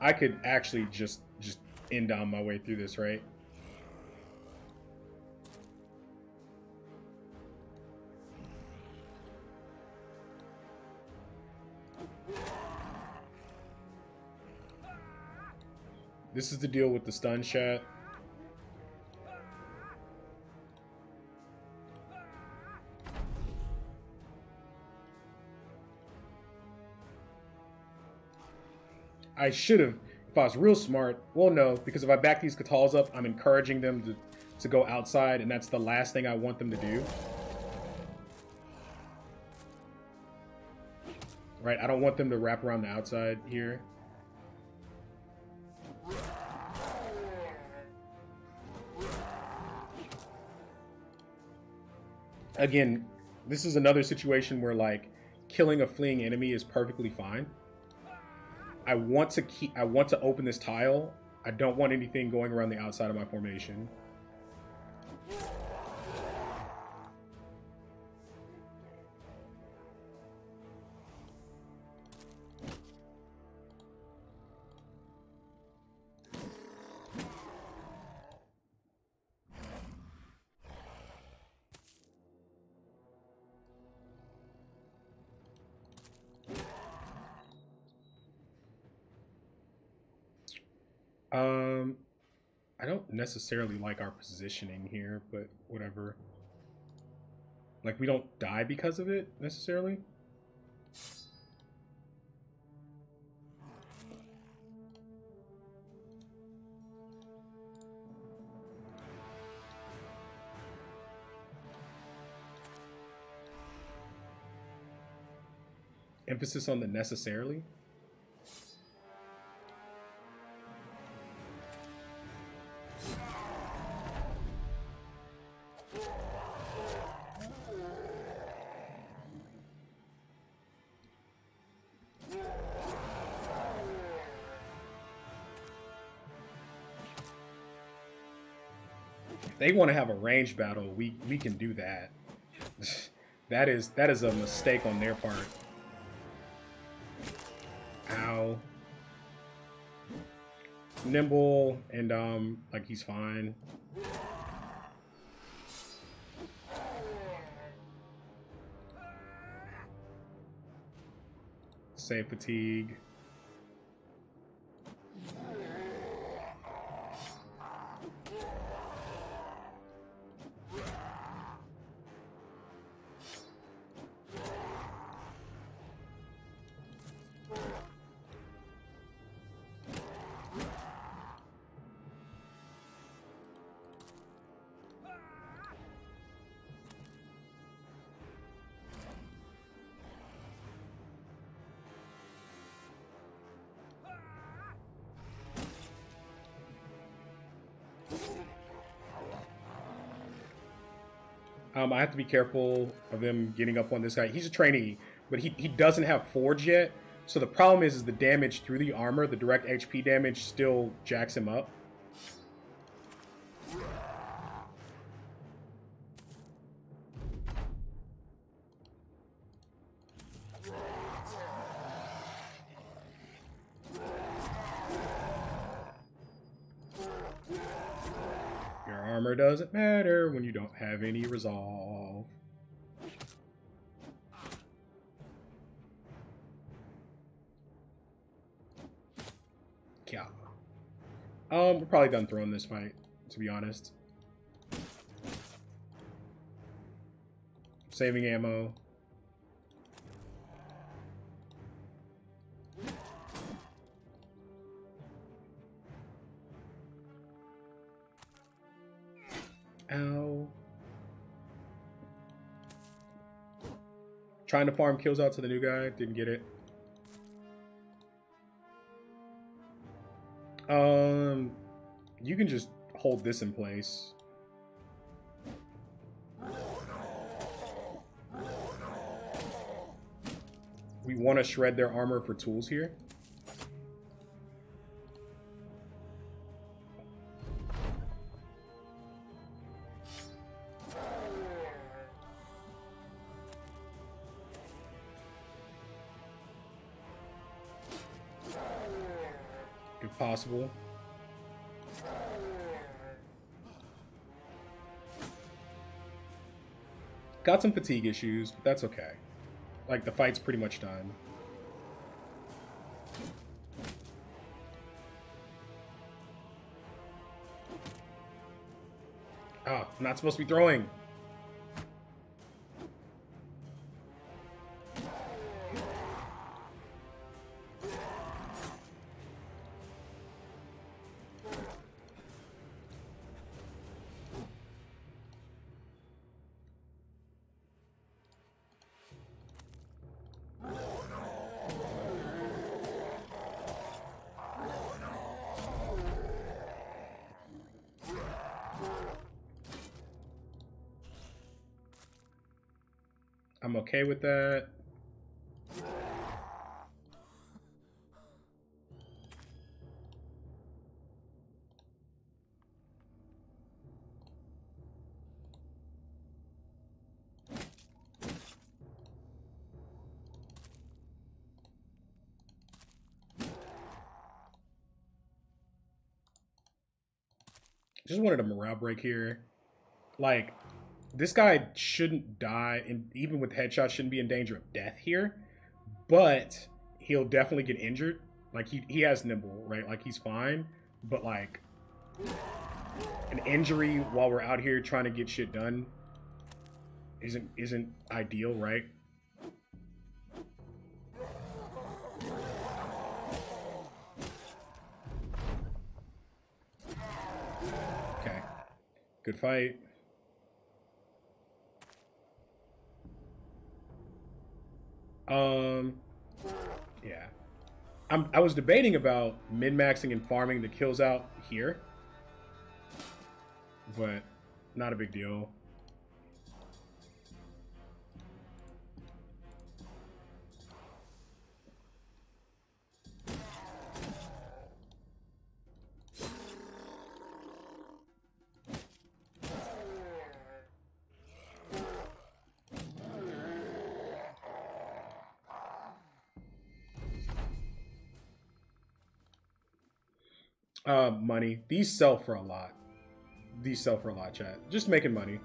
I could actually just end down my way through this, right? This is the deal with the stun shot. I should have, if I was real smart, well, no, because if I back these Catals up, I'm encouraging them to go outside, and that's the last thing I want them to do. Right, I don't want them to wrap around the outside here. Again, this is another situation where, like, killing a fleeing enemy is perfectly fine. I want to open this tile. I don't want anything going around the outside of my formation. I don't necessarily like our positioning here, but whatever. Like, we don't die because of it, necessarily. Emphasis on the necessarily. They want to have a ranged battle. We can do that. that is a mistake on their part. Ow. Nimble and like he's fine. Save fatigue. I have to be careful of them getting up on this guy. He's a trainee, but he doesn't have Forge yet. So the problem is the damage through the armor, the direct HP damage, still jacks him up. Armor doesn't matter when you don't have any resolve. Yeah. We're probably done throwing this fight, to be honest. Saving ammo. Ow. Trying to farm kills out to the new guy. Didn't get it. You can just hold this in place. We want to shred their armor for tools here. If possible. Got some fatigue issues, but that's okay. Like, the fight's pretty much done. Ah, I'm not supposed to be throwing. I'm okay with that. Just wanted a morale break here. Like, this guy shouldn't die, and even with headshots, shouldn't be in danger of death here. But he'll definitely get injured. Like, he has nimble, right? Like, he's fine. But, like, an injury while we're out here trying to get shit done isn't ideal, right? Okay. Good fight. Yeah. I was debating about min-maxing and farming the kills out here, but not a big deal. Money. These sell for a lot. These sell for a lot, chat. Just making money.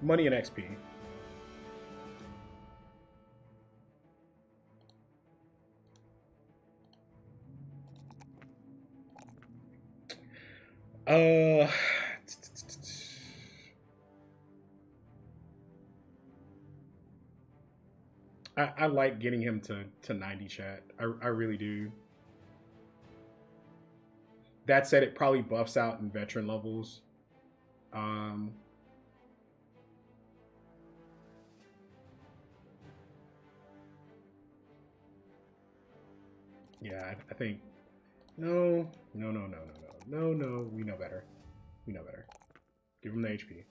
Money and XP. I like getting him to 90, chat. I really do. That said, it probably buffs out in veteran levels. Yeah, I think no. We know better. We know better. Give him the HP.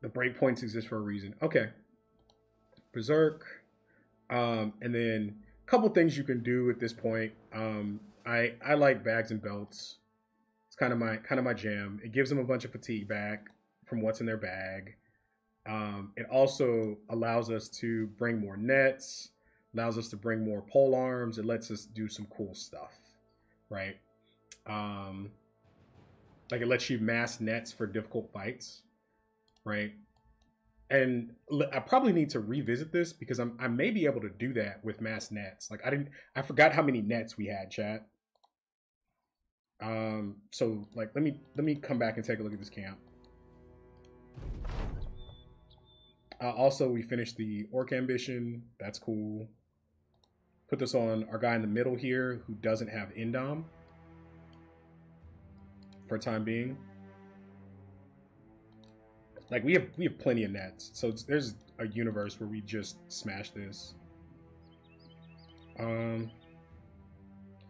The breakpoints exist for a reason. Okay. Berserk. And then a couple things you can do at this point. I like bags and belts. It's kind of my jam. It gives them a bunch of fatigue back from what's in their bag. It also allows us to bring more nets, allows us to bring more pole arms. It lets us do some cool stuff, right? Like it lets you mass nets for difficult fights, right? And I probably need to revisit this because I may be able to do that with mass nets. Like I forgot how many nets we had, chat. So like let me come back and take a look at this camp. Also, we finished the Orc Ambition. That's cool. Put this on our guy in the middle here who doesn't have Indom for time being. Like we have plenty of nets, so there's a universe where we just smash this.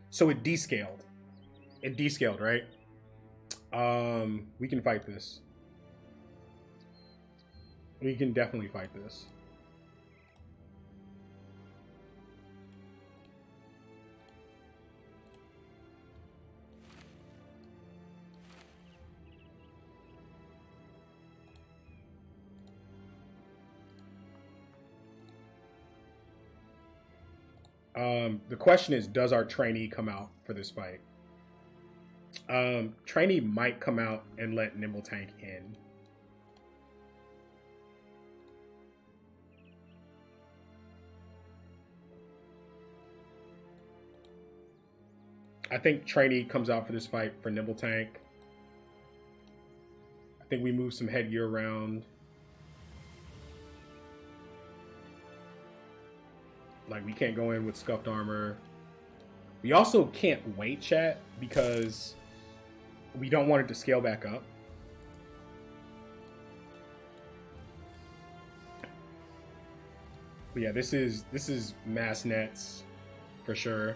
So it descaled. It descaled, right? We can fight this. We can definitely fight this. The question is, does our trainee come out for this fight? Trainee might come out and let Nimble Tank in. I think trainee comes out for this fight for Nimble Tank. I think we move some headgear around. Like, we can't go in with scuffed armor. We also can't wait, chat, because we don't want it to scale back up. But yeah, this is mass nets for sure.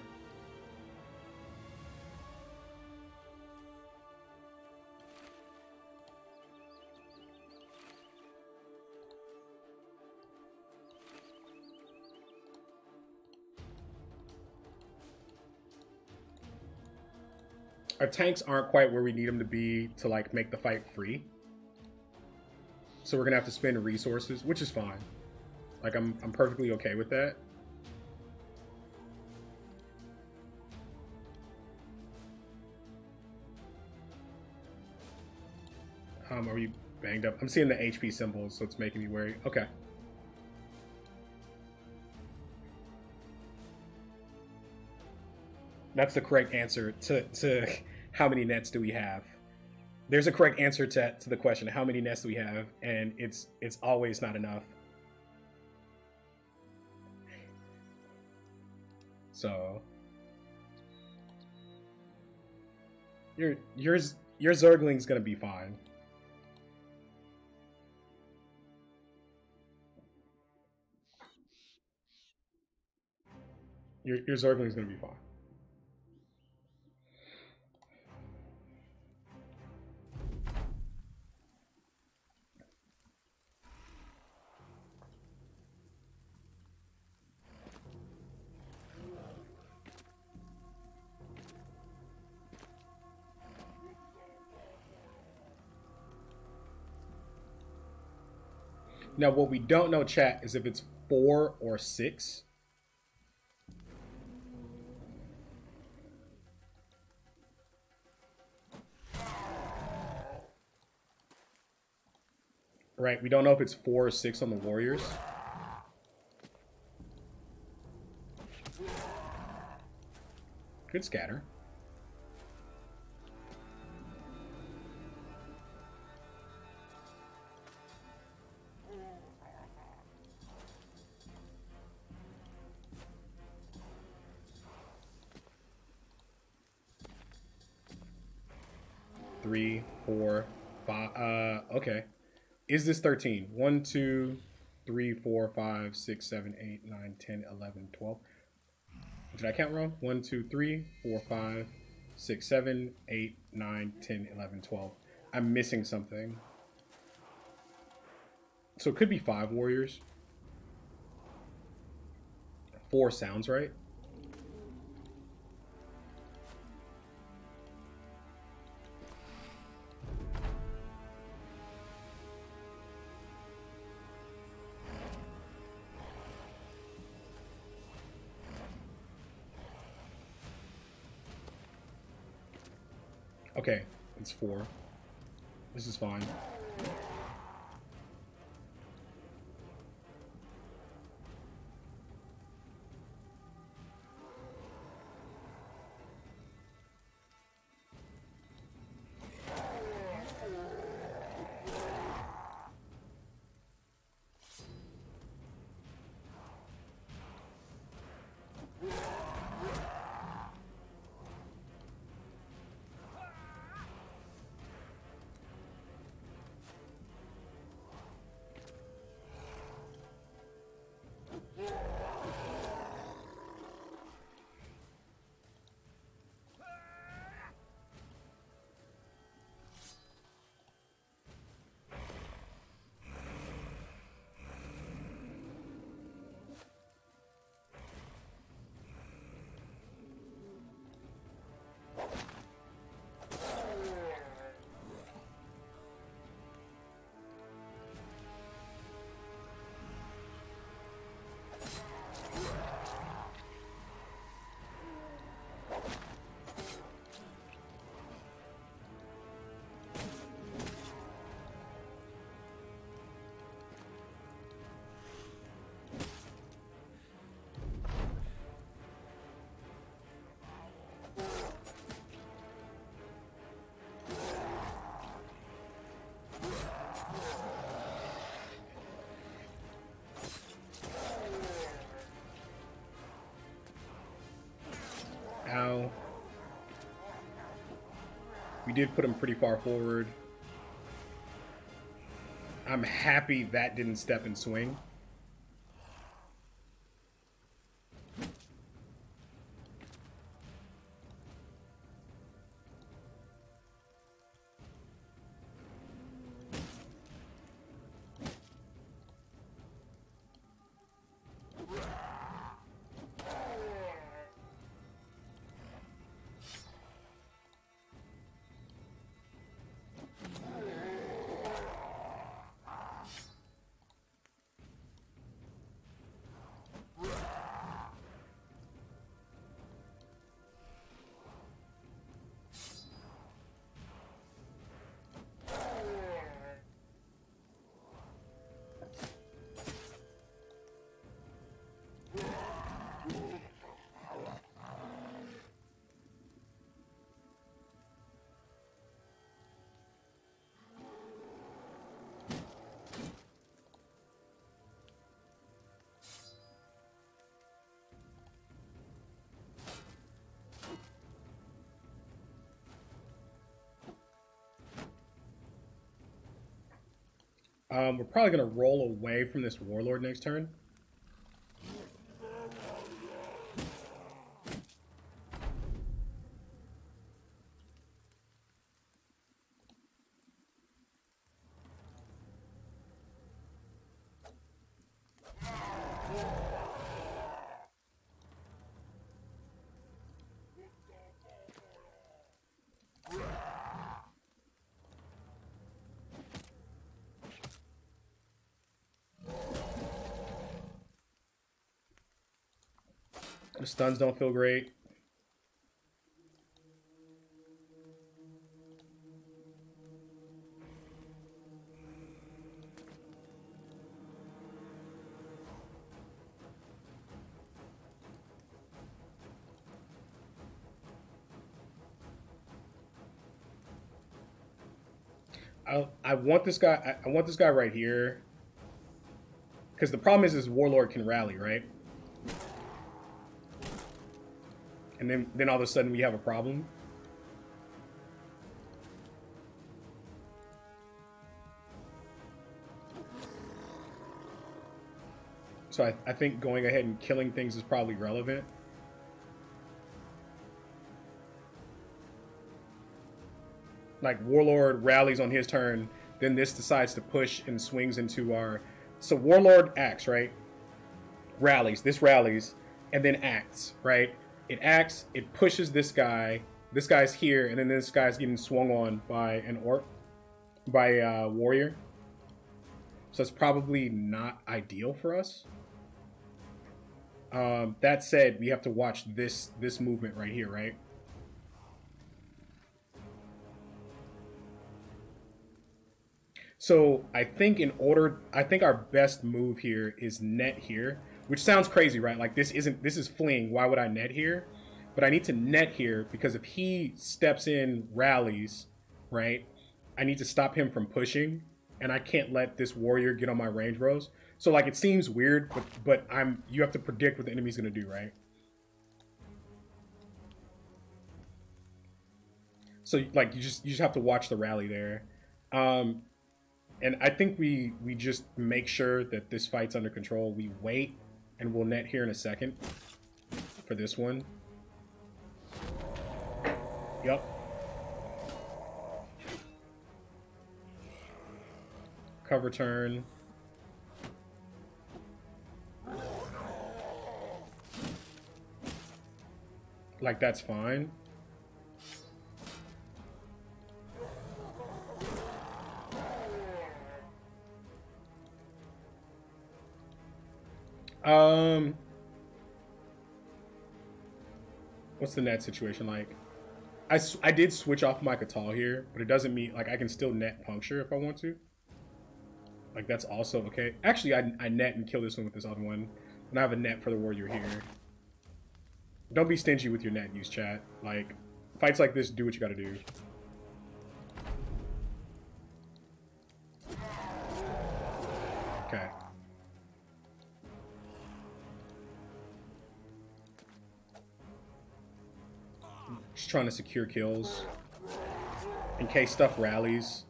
Our tanks aren't quite where we need them to be to like make the fight free. So we're gonna have to spend resources, which is fine. Like I'm perfectly okay with that. Are you banged up? I'm seeing the HP symbols, so it's making me wary. Okay. That's the correct answer to how many nets do we have. There's a correct answer to the question, how many nets do we have? And it's always not enough. So your Zergling's gonna be fine. Your Zergling's gonna be fine. Now, what we don't know, chat, is if it's 4 or 6. Right, we don't know if it's 4 or 6 on the Warriors. Good scatter. Three, 4, 5. Okay. Is this 13? 1, 2, 3, 4, 5, 6, 7, 8, 9, 10, 11, 12. Did I count wrong? 1, 2, 3, 4, 5, 6, 7, 8, 9, 10, 11, 12. I'm missing something. So it could be 5 Warriors. 4 sounds right. Okay, it's 4. This is fine. Ow. We did put him pretty far forward. I'm happy that didn't step and swing. We're probably gonna roll away from this warlord next turn. The stuns don't feel great. I want this guy. I want this guy right here. Because the problem is warlord can rally, right? And then all of a sudden we have a problem. So I think going ahead and killing things is probably relevant. Like Warlord rallies on his turn, then this decides to push and swings into our... So Warlord acts, right? Rallies, this rallies, and then acts, right? It acts, it pushes this guy. This guy's here, and then this guy's getting swung on by an orc, by a warrior. So it's probably not ideal for us. That said, we have to watch this movement right here, right? So I think I think our best move here is net here, which sounds crazy, right? Like this is fleeing. Why would I net here? But I need to net here because if he steps in, rallies, right? I need to stop him from pushing, and I can't let this warrior get on my range rows. So like it seems weird, but you have to predict what the enemy's gonna do, right? So like you just have to watch the rally there. And I think we just make sure that this fight's under control. We wait, and we'll net here in a second for this one. Yep. Cover turn. Like, that's fine. What's the net situation like? I did switch off my Catal here, but it doesn't mean, like, I can still net puncture if I want to. Like, that's also okay. Actually, I net and kill this one with this other one. And I have a net for the warrior here. Don't be stingy with your net use, chat. Like, fights like this, do what you gotta do. Okay. Just trying to secure kills in case stuff rallies.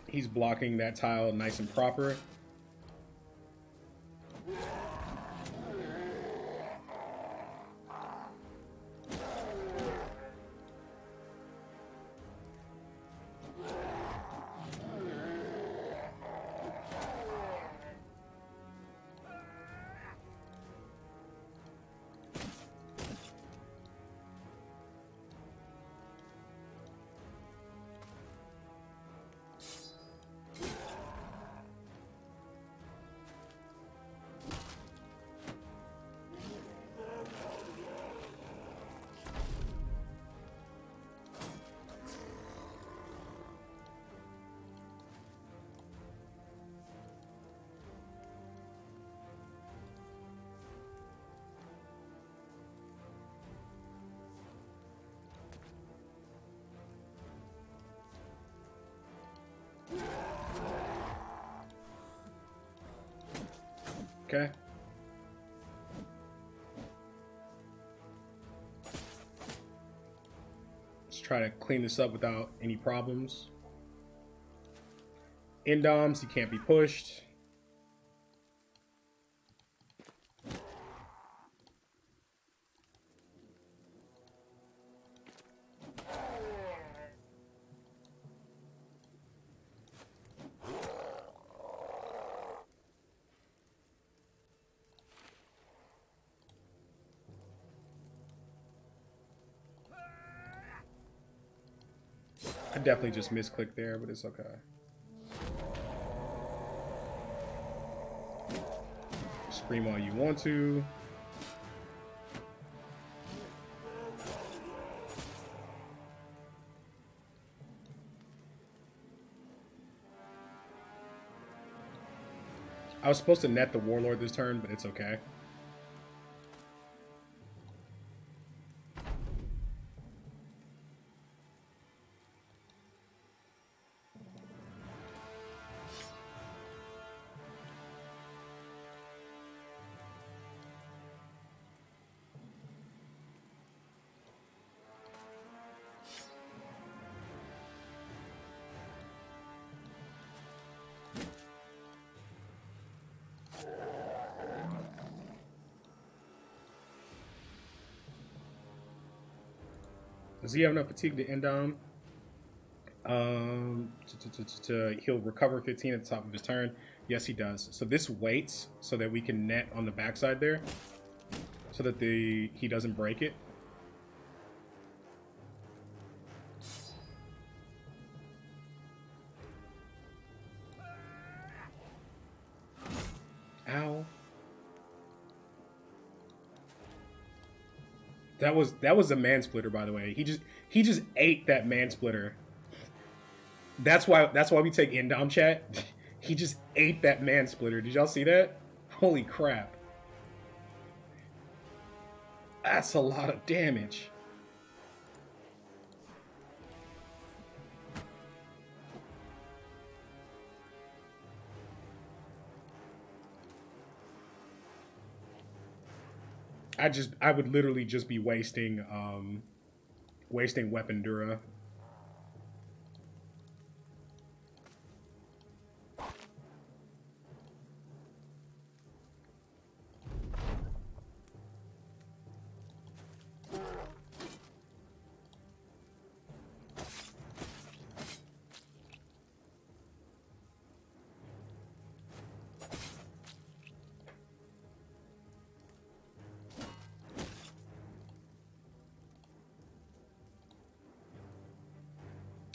He's blocking that tile nice and proper. Okay. Let's try to clean this up without any problems. Indoms, he can't be pushed. I definitely just misclicked there, but it's okay. Scream all you want to. I was supposed to net the Warlord this turn, but it's okay. Does he have enough fatigue to end on? He'll recover 15 at the top of his turn. Yes, he does. So this waits so that we can net on the backside there, so that he doesn't break it. Ow. That was a man splitter, by the way. He just ate that man splitter. That's why we take Indom chat. He just ate that man splitter. Did y'all see that? Holy crap. That's a lot of damage. I would literally just be wasting weapon dura.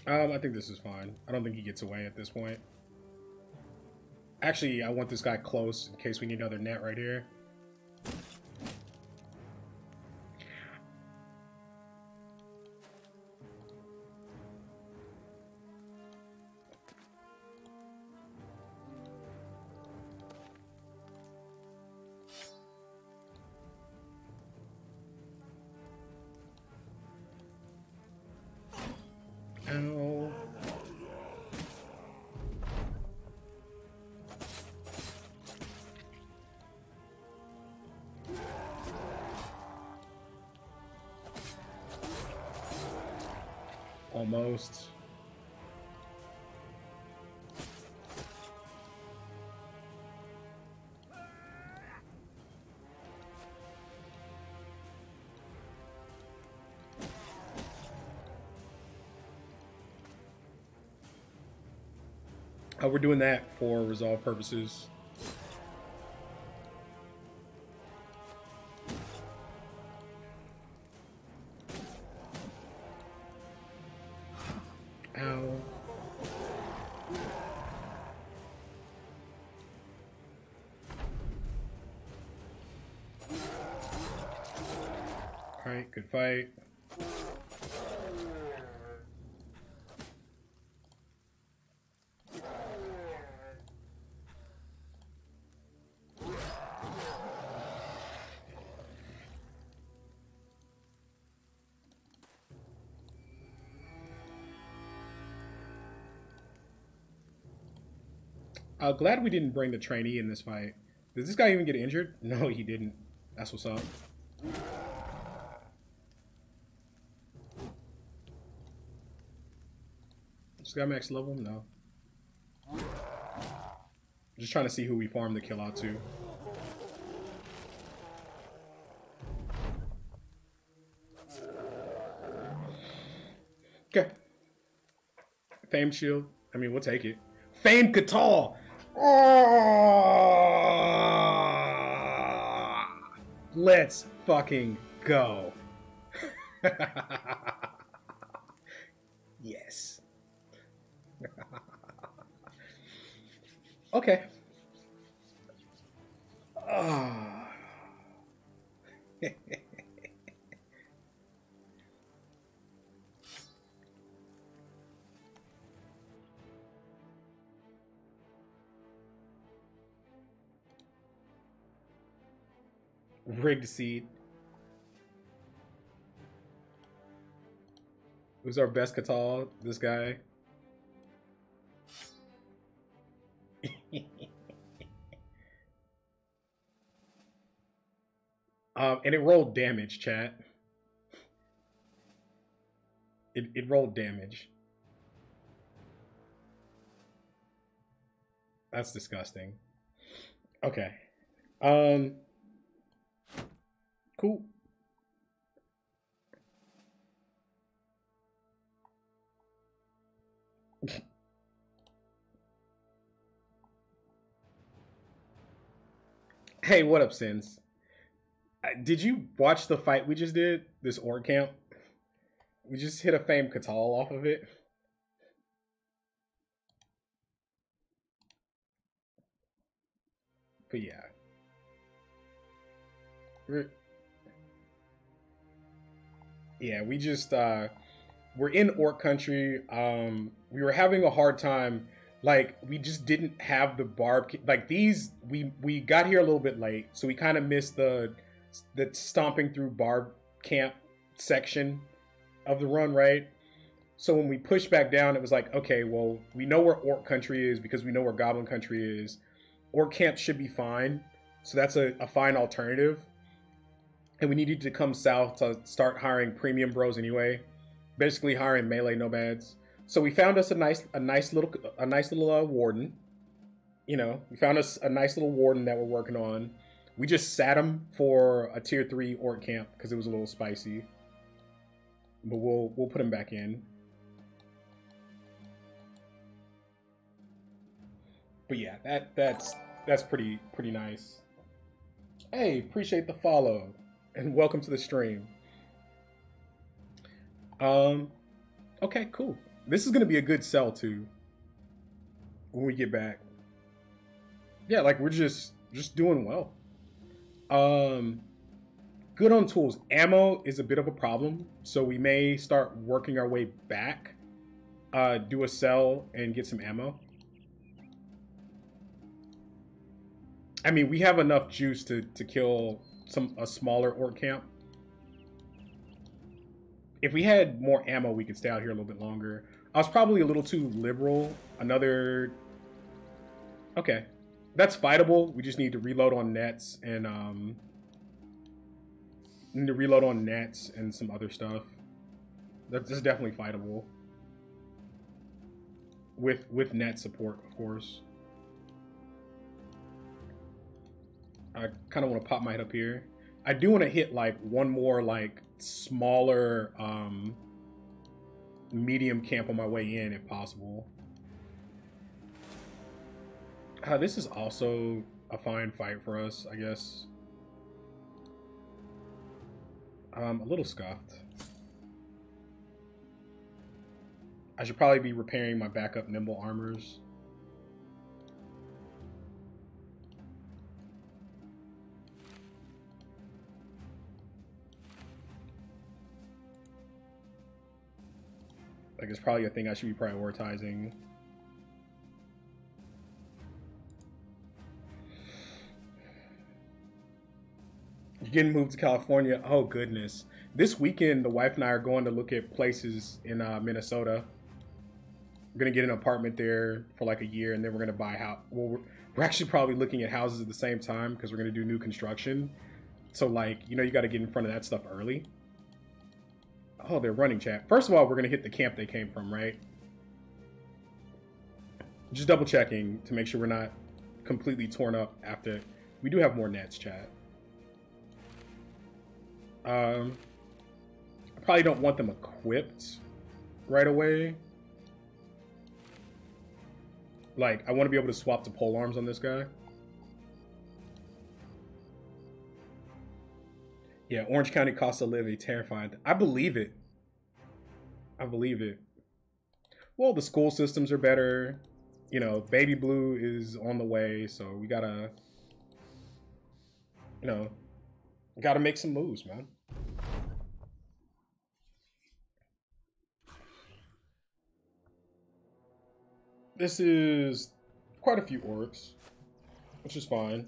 I think this is fine. I don't think he gets away at this point. Actually, I want this guy close in case we need another net right here. Ow. Almost. We're doing that for resolve purposes. Ow. Alright, good fight. Glad we didn't bring the trainee in this fight. Did this guy even get injured? No, he didn't. That's what's up. This guy max level? No. Just trying to see who we farm the kill out to. Okay. Fame shield. I mean, we'll take it. Fame Qatar! Oh! Let's fucking go. Yes. Okay. Rigged seed. Who's our best Qatar? This guy. And it rolled damage, chat. It rolled damage. That's disgusting. Okay. Cool. Hey, what up, Sins? Did you watch the fight we just did? This orc camp? We just hit a Fame Qatal off of it. But yeah. Yeah, we just we're in orc country. We were having a hard time. Like, we just didn't have the barb, like these, we got here a little bit late, so we kind of missed the stomping through barb camp section of the run, right? So when we pushed back down, it was like, okay, well, we know where orc country is because we know where goblin country is. Orc camp should be fine, so that's a fine alternative. And we needed to come south to start hiring premium bros anyway, basically hiring melee nomads. So we found us a nice little warden. You know, we found us a nice little warden that we're working on. We just sat him for a tier 3 orc camp because it was a little spicy. But we'll put him back in. But yeah, that's pretty nice. Hey, appreciate the follow and welcome to the stream. Okay, cool. This is gonna be a good sell too when we get back. Yeah, like we're just doing well. Good on tools. Ammo is a bit of a problem, so we may start working our way back. Do a sell and get some ammo. I mean, we have enough juice to kill a smaller orc camp. If we had more ammo, we could stay out here a little bit longer. I was probably a little too liberal. Okay. That's fightable. We just need to reload on nets and some other stuff. That's definitely fightable. With net support, of course. I kind of want to pop my head up here. I do want to hit like one more like smaller medium camp on my way in if possible. This is also a fine fight for us, I guess. A little scuffed. I should probably be repairing my backup nimble armors. Like, it's probably a thing I should be prioritizing. You're getting moved to California? Oh, goodness. This weekend, the wife and I are going to look at places in Minnesota. We're gonna get an apartment there for like a year, and then we're gonna buy a house. Well, we're actually probably looking at houses at the same time because we're gonna do new construction. So like, you know, you got to get in front of that stuff early. Oh, they're running, chat. First of all, we're gonna hit the camp they came from, right? Just double checking to make sure we're not completely torn up after. We do have more nets, chat. I probably don't want them equipped right away. Like, I want to be able to swap to pole arms on this guy. Yeah, Orange County cost of living terrifying. I believe it. I believe it. Well, the school systems are better. You know, Baby Blue is on the way, so we gotta, you know, gotta make some moves, man. This is quite a few orcs, which is fine.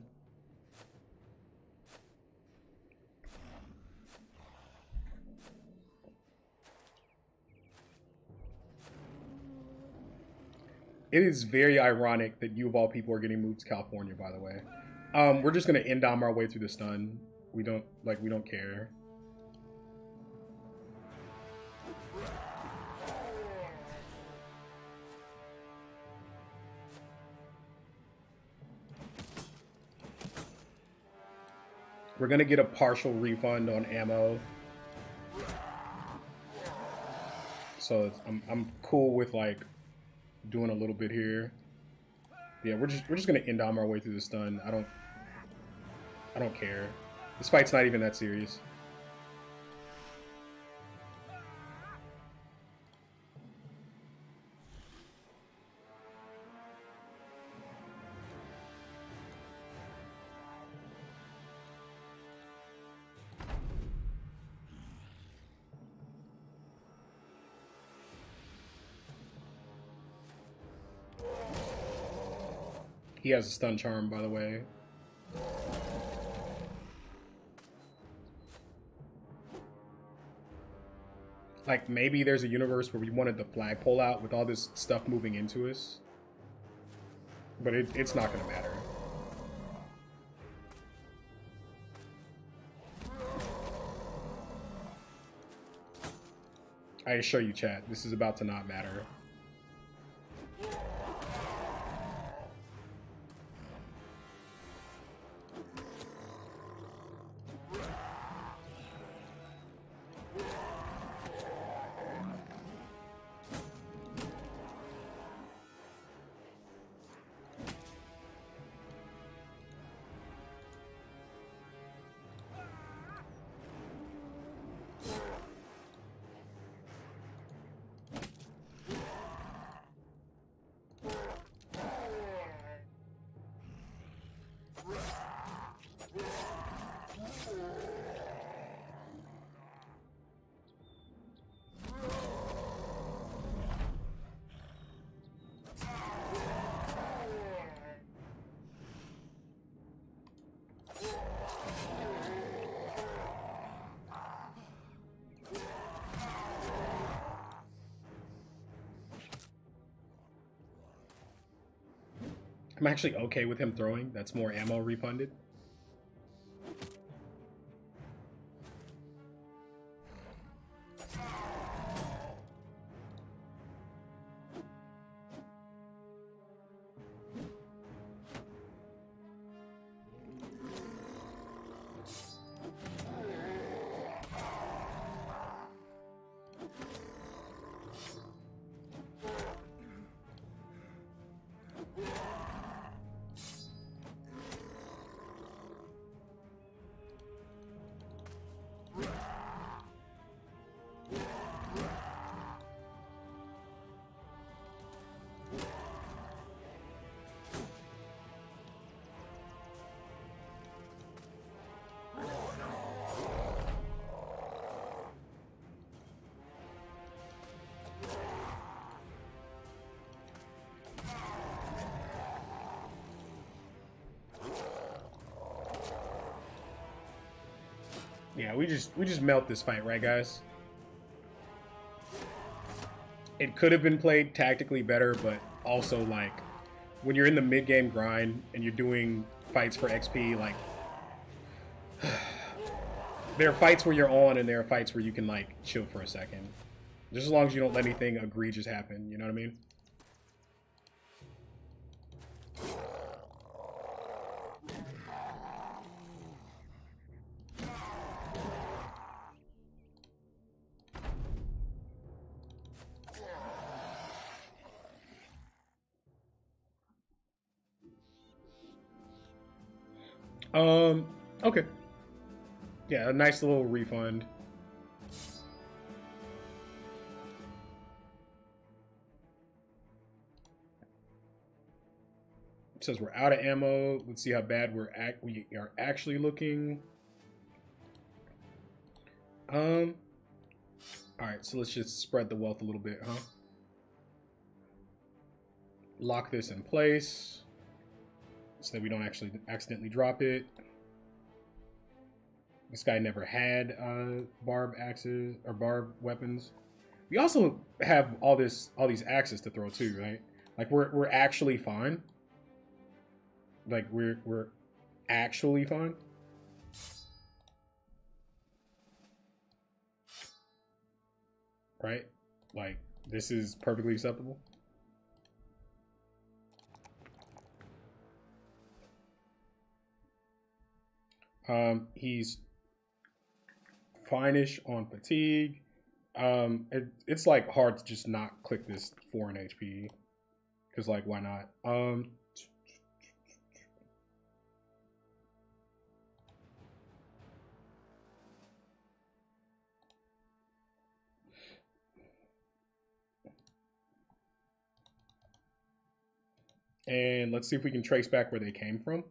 It is very ironic that you of all people are getting moved to California, by the way. We're just gonna end on our way through the stun. We don't care. We're gonna get a partial refund on ammo. So I'm cool with like doing a little bit here. Yeah, we're just gonna end on our way through the stun. I don't care. This fight's not even that serious. He has a stun charm, by the way. Like, maybe there's a universe where we wanted the flagpole out with all this stuff moving into us. But it's not going to matter. I assure you, chat, this is about to not matter. I'm actually okay with him throwing. That's more ammo refunded. Yeah, we just melt this fight, right, guys? It could have been played tactically better, but also like when you're in the mid game grind and you're doing fights for XP, like there are fights where you're on and there are fights where you can like chill for a second. Just as long as you don't let anything egregious happen, you know what I mean? Okay. Yeah, a nice little refund. It says we're out of ammo. Let's see how bad we are actually looking. All right, so let's just spread the wealth a little bit, huh? Lock this in place so that we don't actually accidentally drop it. This guy never had barb axes or barb weapons. We also have all these axes to throw too, right? Like we're actually fine. Like we're actually fine. Right? Like this is perfectly acceptable. He's fine-ish on fatigue. It's like hard to just not click this 4 in HP because like why not? And let's see if we can trace back where they came from.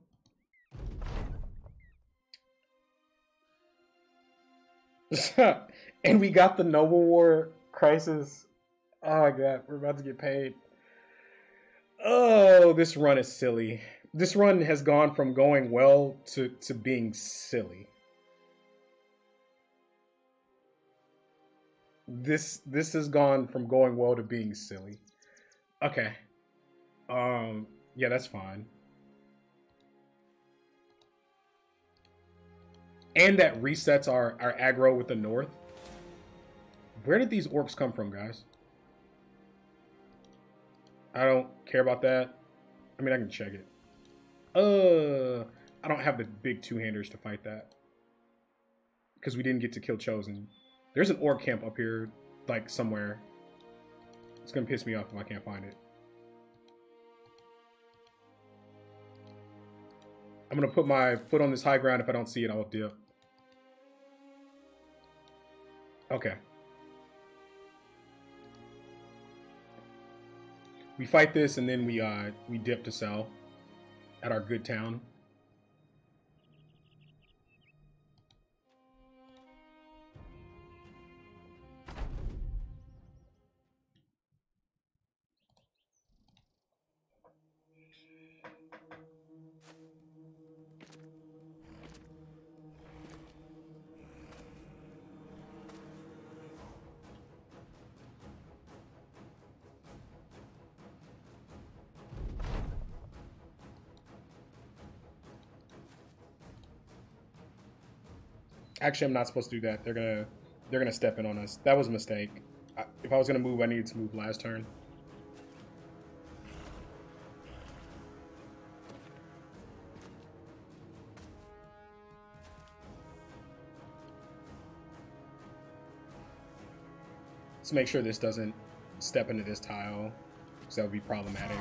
And we got the Noble War Crisis. Oh my god, we're about to get paid. Oh, this run is silly. This run has gone from going well to being silly. This has gone from going well to being silly. Okay. Yeah, that's fine. And that resets our aggro with the north. Where did these orcs come from, guys? I don't care about that. I mean, I can check it. I don't have the big two-handers to fight that. Because we didn't get to kill Chosen. There's an orc camp up here, like, somewhere. It's gonna piss me off if I can't find it. I'm gonna put my foot on this high ground. If I don't see it, I'll dip. Okay. We fight this and then we dip to sell at our good town. Actually, I'm not supposed to do that. They're gonna step in on us. That was a mistake. If I was gonna move, I needed to move last turn. Let's make sure this doesn't step into this tile, because that would be problematic.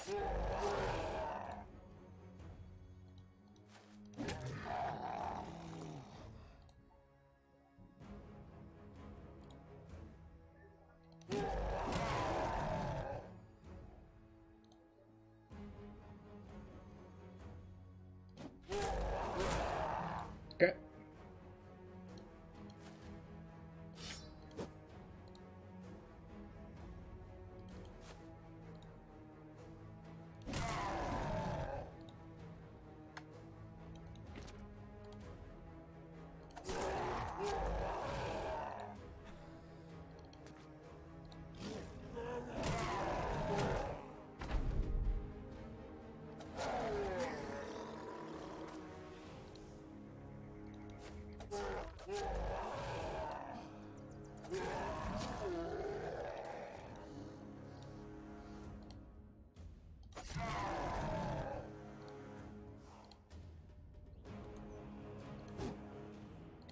Okay.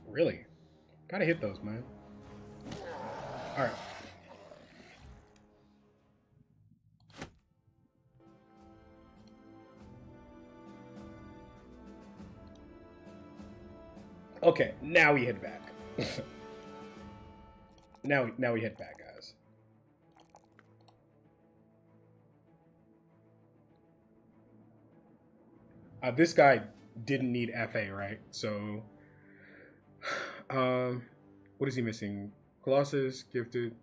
Really? Gotta hit those, man. Alright. Okay, now we head back. now we head back, guys. This guy didn't need FA, right? So, what is he missing? Colossus, Gifted,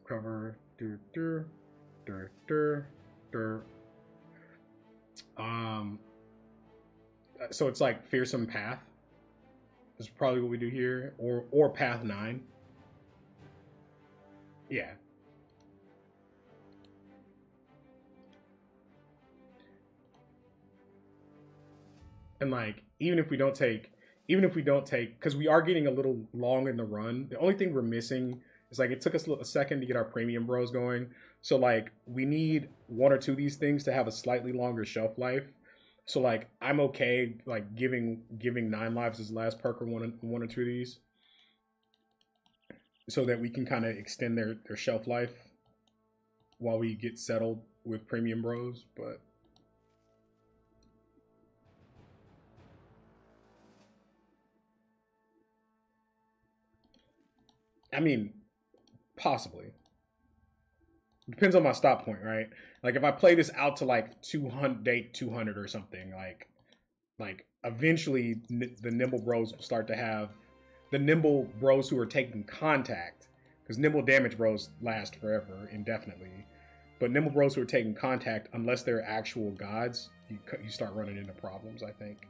Cover, so it's like Fearsome Path. Is probably what we do here, or Path 9. Yeah. And like, even if we don't take, because we are getting a little long in the run, the only thing we're missing is like, it took us a second to get our premium bros going. So like, we need one or two of these things to have a slightly longer shelf life. So like, I'm okay like giving 9 lives as last perk or one or two of these, so that we can kind of extend their shelf life while we get settled with premium bros. But I mean, possibly. Depends on my stop point, right? Like if I play this out to like 200 or something, like eventually the nimble bros will start to have the nimble bros who are taking contact, because nimble damage bros last forever, indefinitely. But nimble bros who are taking contact, unless they're actual gods, you start running into problems, I think.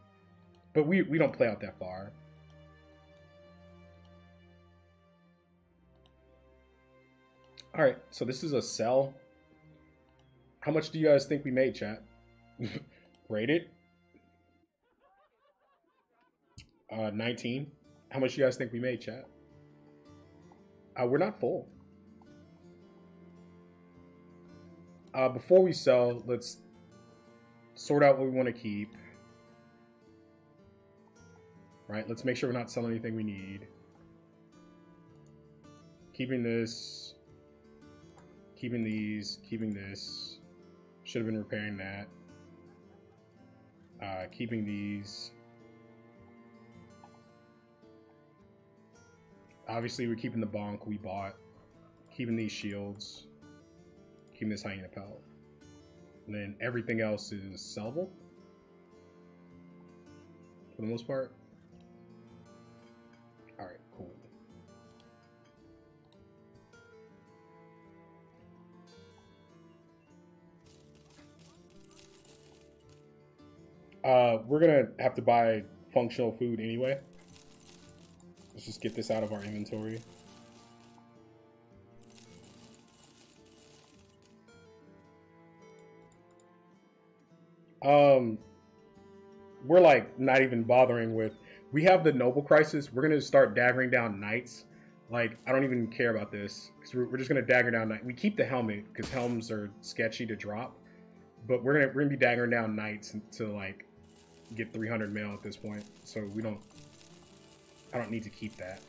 But we don't play out that far. All right, so this is a sell. How much do you guys think we made, chat? Rate it. 19. How much do you guys think we made, chat? We're not full. Before we sell, let's sort out what we want to keep. Right, let's make sure we're not selling anything we need. Keeping this. Keeping these. Keeping this. Should have been repairing that. Keeping these. Obviously, we're keeping the bonk we bought. Keeping these shields. Keeping this hyena pelt. And then everything else is sellable. For the most part. Alright, cool. We're gonna have to buy functional food anyway. Let's just get this out of our inventory. We're like not even bothering with. We have the noble crisis. We're gonna start daggering down knights. Like I don't even care about this because we're just gonna dagger down knight. We keep the helmet because helms are sketchy to drop, but we're gonna be daggering down knights to like get 300 mil at this point. So we don't. I don't need to keep that.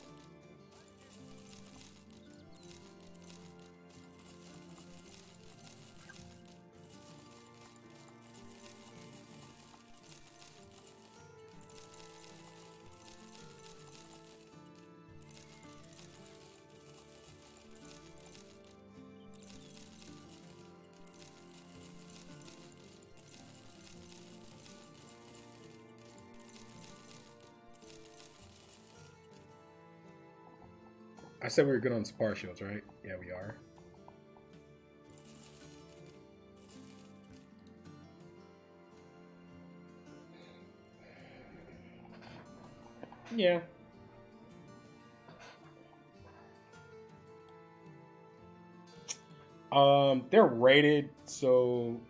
I said we were good on spar shields, right? Yeah, we are. Yeah. They're rated, so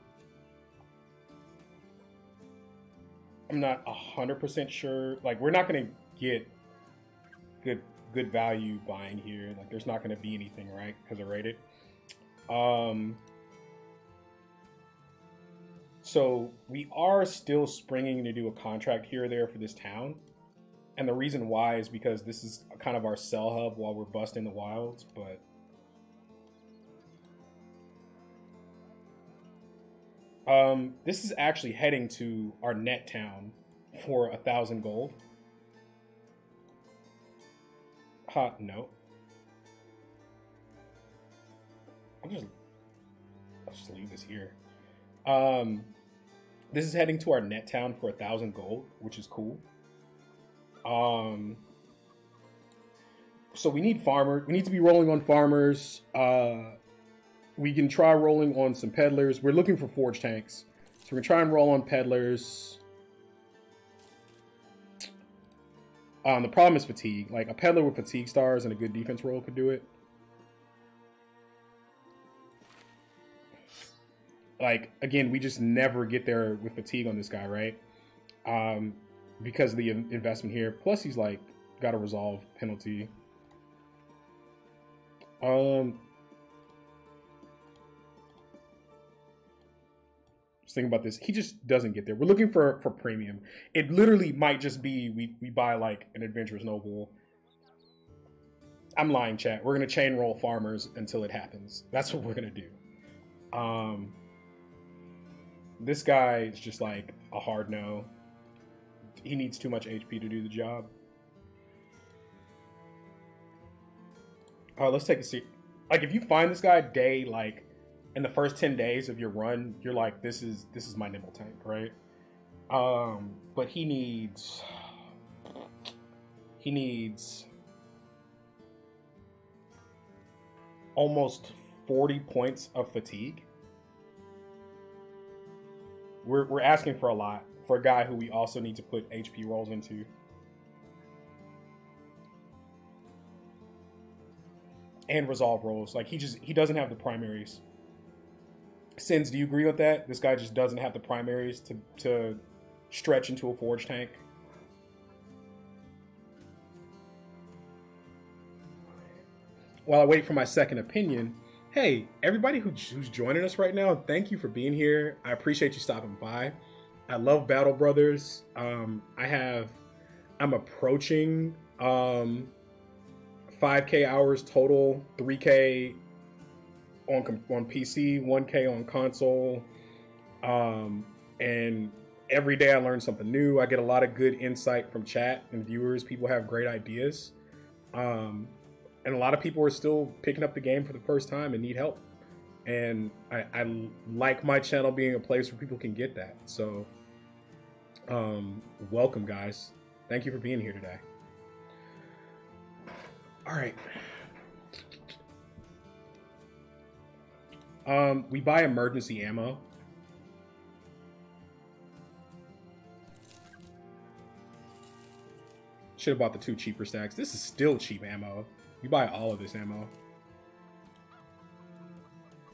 I'm not 100% sure. Like, we're not gonna get good value buying here. Like, there's not gonna be anything, right? Because they're rated. So we are still springing to do a contract here or there for this town. And the reason why is because this is kind of our sell hub while we're busting the wilds, but this is actually heading to our net town for 1,000 gold. No. I'll just leave this here. This is heading to our net town for 1,000 gold, which is cool. So we need farmers. We need to be rolling on farmers. We can try rolling on some peddlers. We're looking for forge tanks. So we're gonna try and roll on peddlers. The problem is fatigue. Like, a peddler with fatigue stars and a good defense roll could do it. Like, again, we just never get there with fatigue on this guy, right? Because of the investment here. Plus, he's like got a resolve penalty. Just thinking about this, he just doesn't get there. We're looking for premium. It literally might just be we buy like an adventurous noble. I'm lying, chat. We're gonna chain roll farmers until it happens. That's what we're gonna do. This guy is just like a hard no. He needs too much HP to do the job. Let's take a seat. Like, if you find this guy day, like, in the first 10 days of your run, you're like, this is my nimble tank, right? But he needs almost 40 points of fatigue. We're asking for a lot for a guy who we also need to put HP rolls into. And resolve rolls. Like, he doesn't have the primaries. Sins, do you agree with that? This guy just doesn't have the primaries to stretch into a forge tank. While I wait for my second opinion, hey, everybody who's joining us right now, thank you for being here. I appreciate you stopping by. I love Battle Brothers. I'm approaching 5K hours total, 3K on PC, 1K on console, and every day I learn something new. I get a lot of good insight from chat and viewers. People have great ideas, and a lot of people are still picking up the game for the first time and need help. And I like my channel being a place where people can get that. So, welcome, guys. Thank you for being here today. All right. We buy emergency ammo. Should have bought the 2 cheaper stacks. This is still cheap ammo. You buy all of this ammo.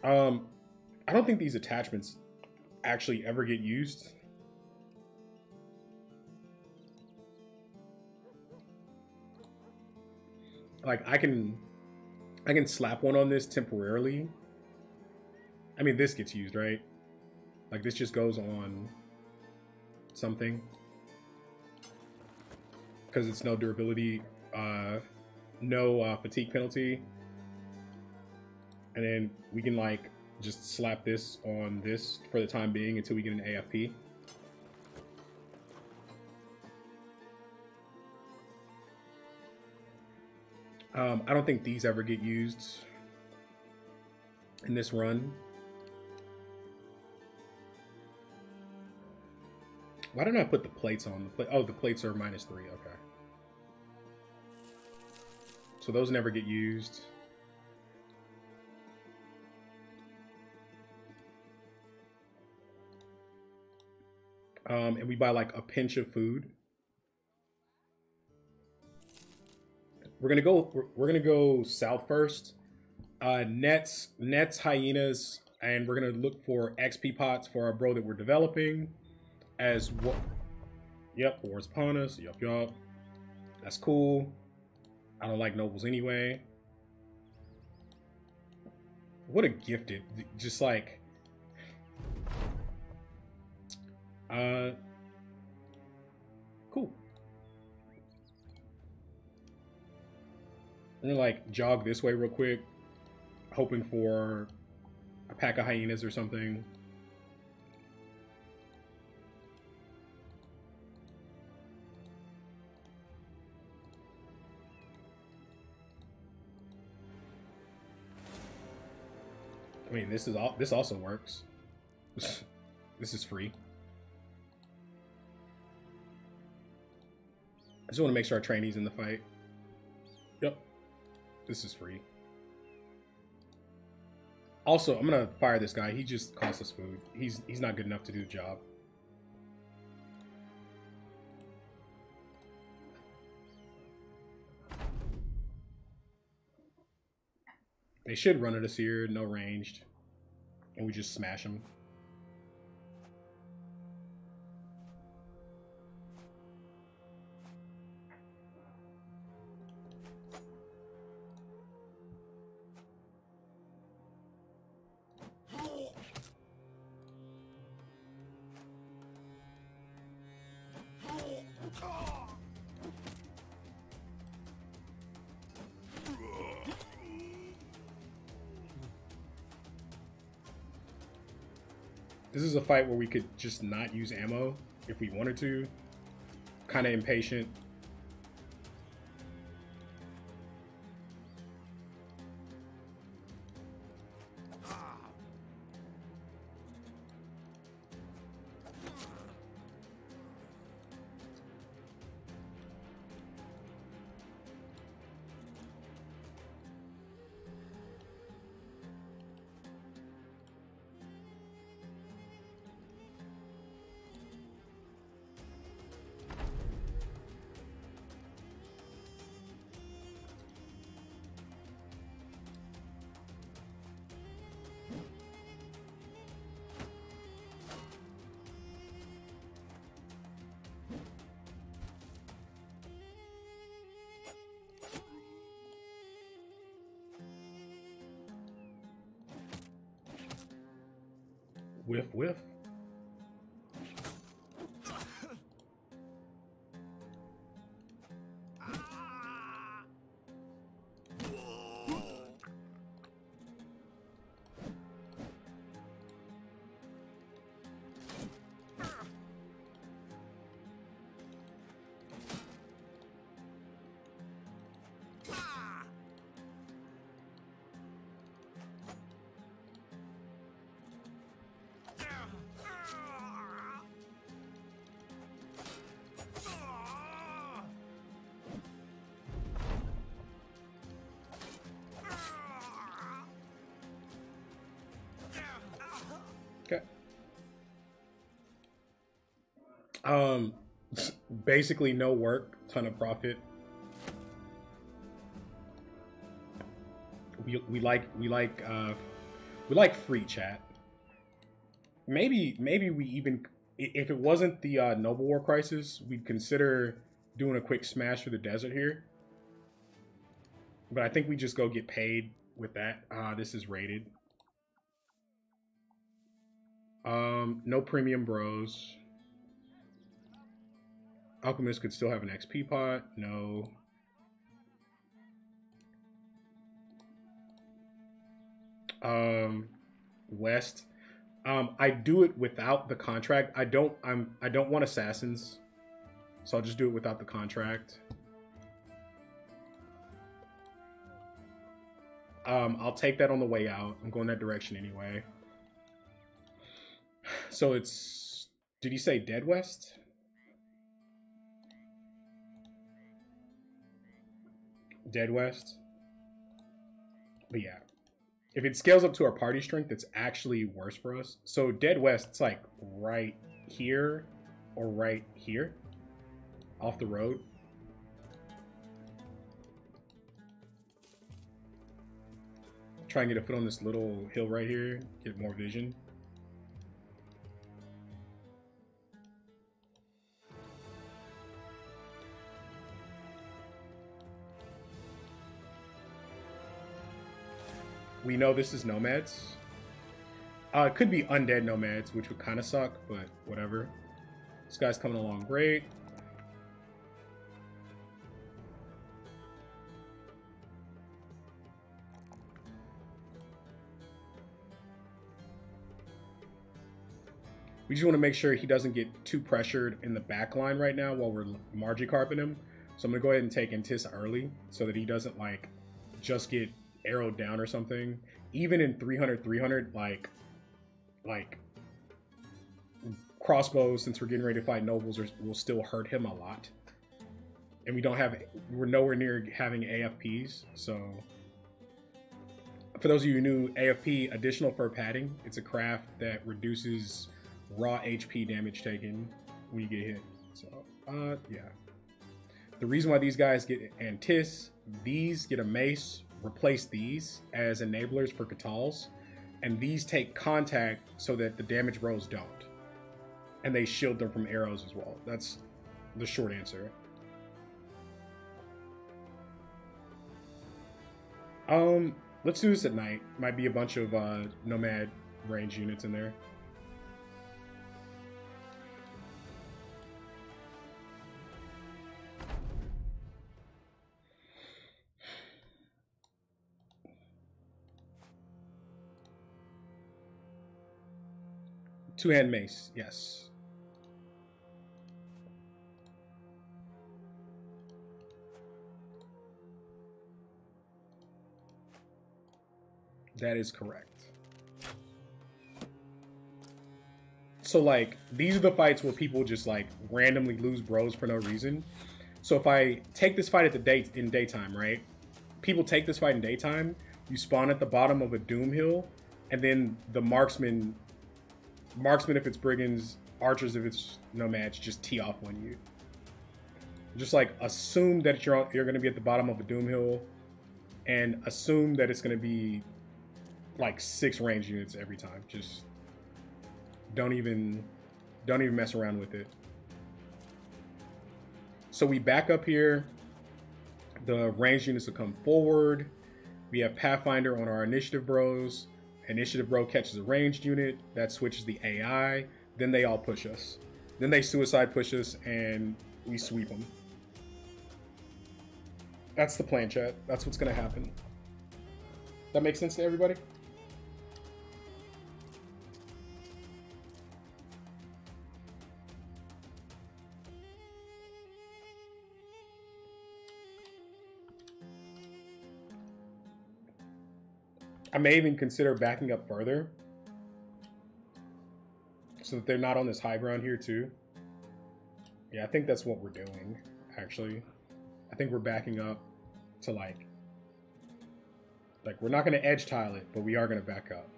I don't think these attachments actually ever get used. Like, I can slap one on this temporarily. I mean, this gets used, right? Like, this just goes on something because it's no durability, no fatigue penalty, and then we can like just slap this on this for the time being until we get an AFP. I don't think these ever get used in this run. Why didn't I put the plates on? Oh, the plates are -3. Okay. So those never get used. And we buy like a pinch of food. We're gonna go south first. Nets, hyenas, and we're gonna look for XP pots for our bro that we're developing. As what? Yep, war's upon us. Yup. That's cool. I don't like nobles anyway. What a gifted, just like, cool. I'm gonna like jog this way real quick, hoping for a pack of hyenas or something. I mean, this also works. This is free. I just want to make sure our trainee's in the fight. Yep. This is free. Also, I'm gonna fire this guy. He just costs us food. He's not good enough to do the job. They should run at us here, no ranged. And we just smash them. This is a fight where we could just not use ammo if we wanted to. Kind of impatient. Whiff, whiff. Okay. Basically no work, ton of profit. We like free chat. Maybe we even, if it wasn't the Noble War Crisis, we'd consider doing a quick smash through the desert here. But I think we just go get paid with that. This is rated. No premium bros. Alchemist could still have an XP pot. No. West. I do it without the contract. I don't want assassins, so I'll just do it without the contract. I'll take that on the way out. I'm going that direction anyway. So it's, did he say Dead West? Dead West. But yeah. If it scales up to our party strength, it's actually worse for us. So Dead West, it's like right here or right here off the road. Try and get a foot on this little hill right here, get more vision. We know this is nomads. It could be undead nomads, which would kind of suck, but whatever. This guy's coming along great. We just want to make sure he doesn't get too pressured in the back line right now while we're Magikarping him. So I'm going to go ahead and take Intis early so that he doesn't like just get arrowed down or something. Even in 300 like crossbows, since we're getting ready to fight nobles, will still hurt him a lot. And we're nowhere near having AFPs. So for those of you who knew, AFP, additional fur padding, it's a craft that reduces raw HP damage taken when you get hit. So yeah, the reason why these guys get Antis, these get a mace, replace these as enablers for Katals, and these take contact so that the damage bros don't, and they shield them from arrows as well. That's the short answer. Let's do this at night. Might be a bunch of nomad range units in there. Two-hand mace, yes. That is correct. So like, these are the fights where people just like randomly lose bros for no reason. So if I take this fight at in daytime, right? People take this fight in daytime, you spawn at the bottom of a doom hill, and then the marksman if it's brigands, archers if it's nomads, just tee off on you. Just like assume that you're going to be at the bottom of a doom hill, and assume that it's going to be like 6 range units every time. Just don't even mess around with it. So we back up here. The range units will come forward. We have Pathfinder on our initiative bros. Initiative bro catches a ranged unit, that switches the AI, then they all push us. Then they suicide push us and we sweep them. That's the plan, chat. That's what's gonna happen. That makes sense to everybody? I may even consider backing up further so that they're not on this high ground here too. Yeah, I think that's what we're doing, actually. I think we're backing up to like we're not going to edge tile it, but we are going to back up.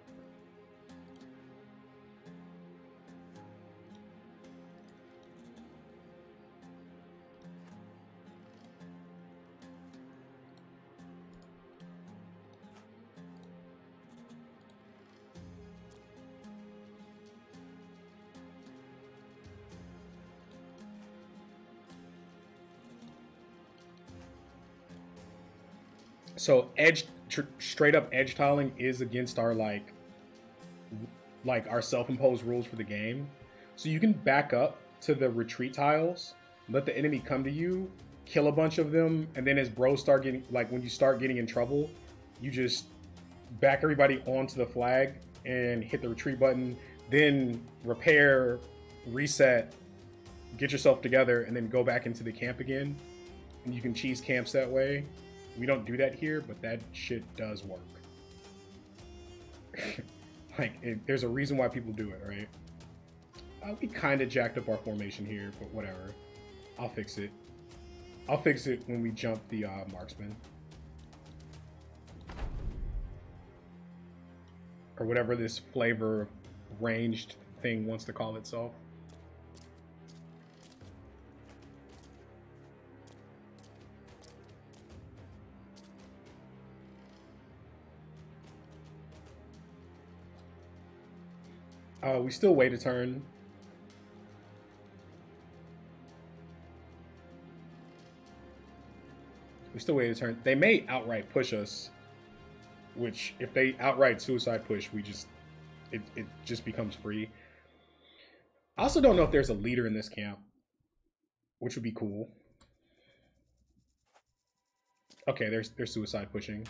So straight up edge tiling is against our like our self-imposed rules for the game. So you can back up to the retreat tiles, let the enemy come to you, kill a bunch of them, and then as bros start getting, like when you start getting in trouble, you just back everybody onto the flag and hit the retreat button, then repair, reset, get yourself together, and then go back into the camp again. And you can cheese camps that way. We don't do that here, but that shit does work. There's a reason why people do it, right? We kind of jacked up our formation here, but whatever. I'll fix it. I'll fix it when we jump the marksman. or whatever this flavor ranged thing wants to call itself. We still wait a turn. We still wait a turn. They may outright push us, which if they outright suicide push, we just it just becomes free. I also don't know if there's a leader in this camp, which would be cool. Okay, they're suicide pushing.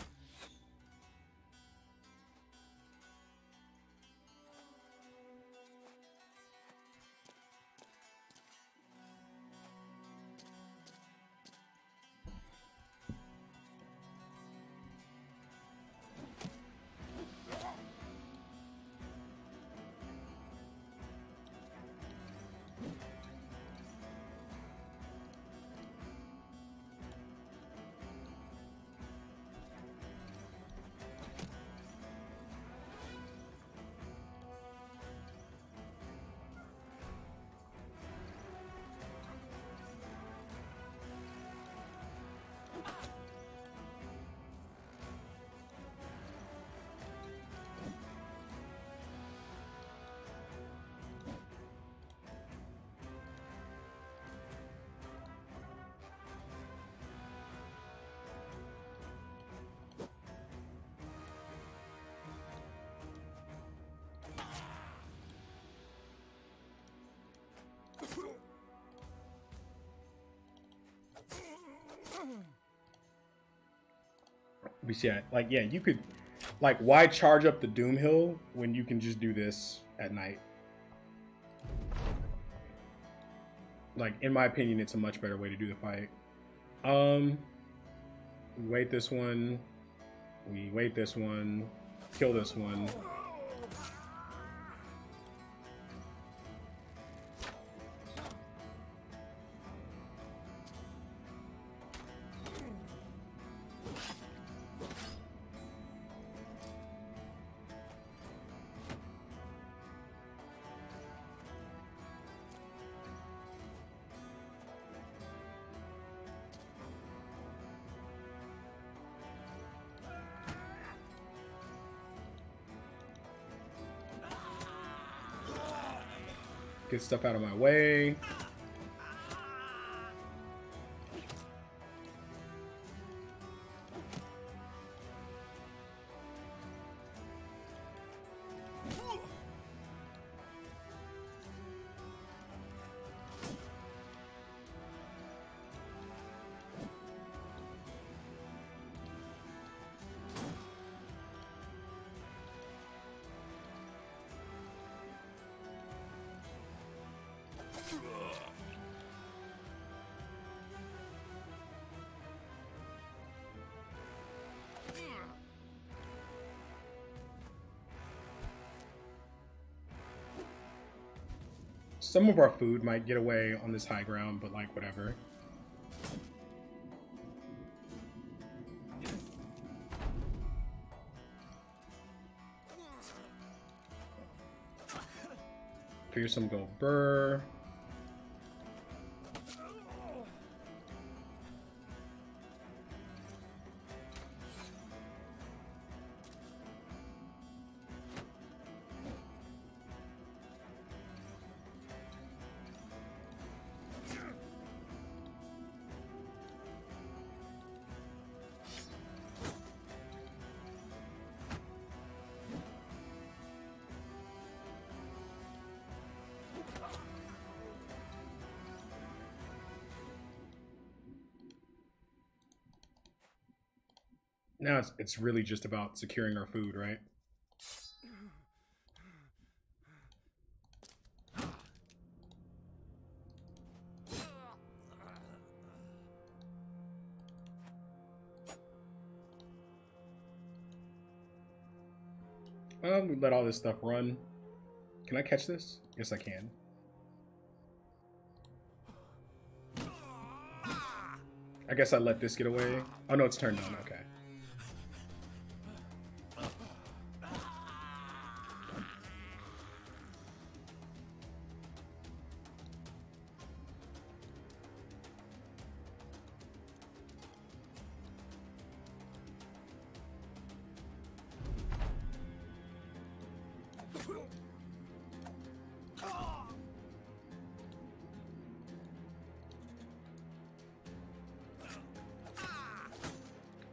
But yeah, like, yeah, you could, like, why charge up the Doom Hill when you can just do this at night? Like, in my opinion, it's a much better way to do the fight. We wait this one. We wait this one. Kill this one. Get stuff out of my way. Some of our food might get away on this high ground, but like, whatever. Fearsome go burr. Now it's really just about securing our food, right? We let all this stuff run. Can I catch this? Yes, I can. I guess I let this get away. Oh no, it's turned on. Okay.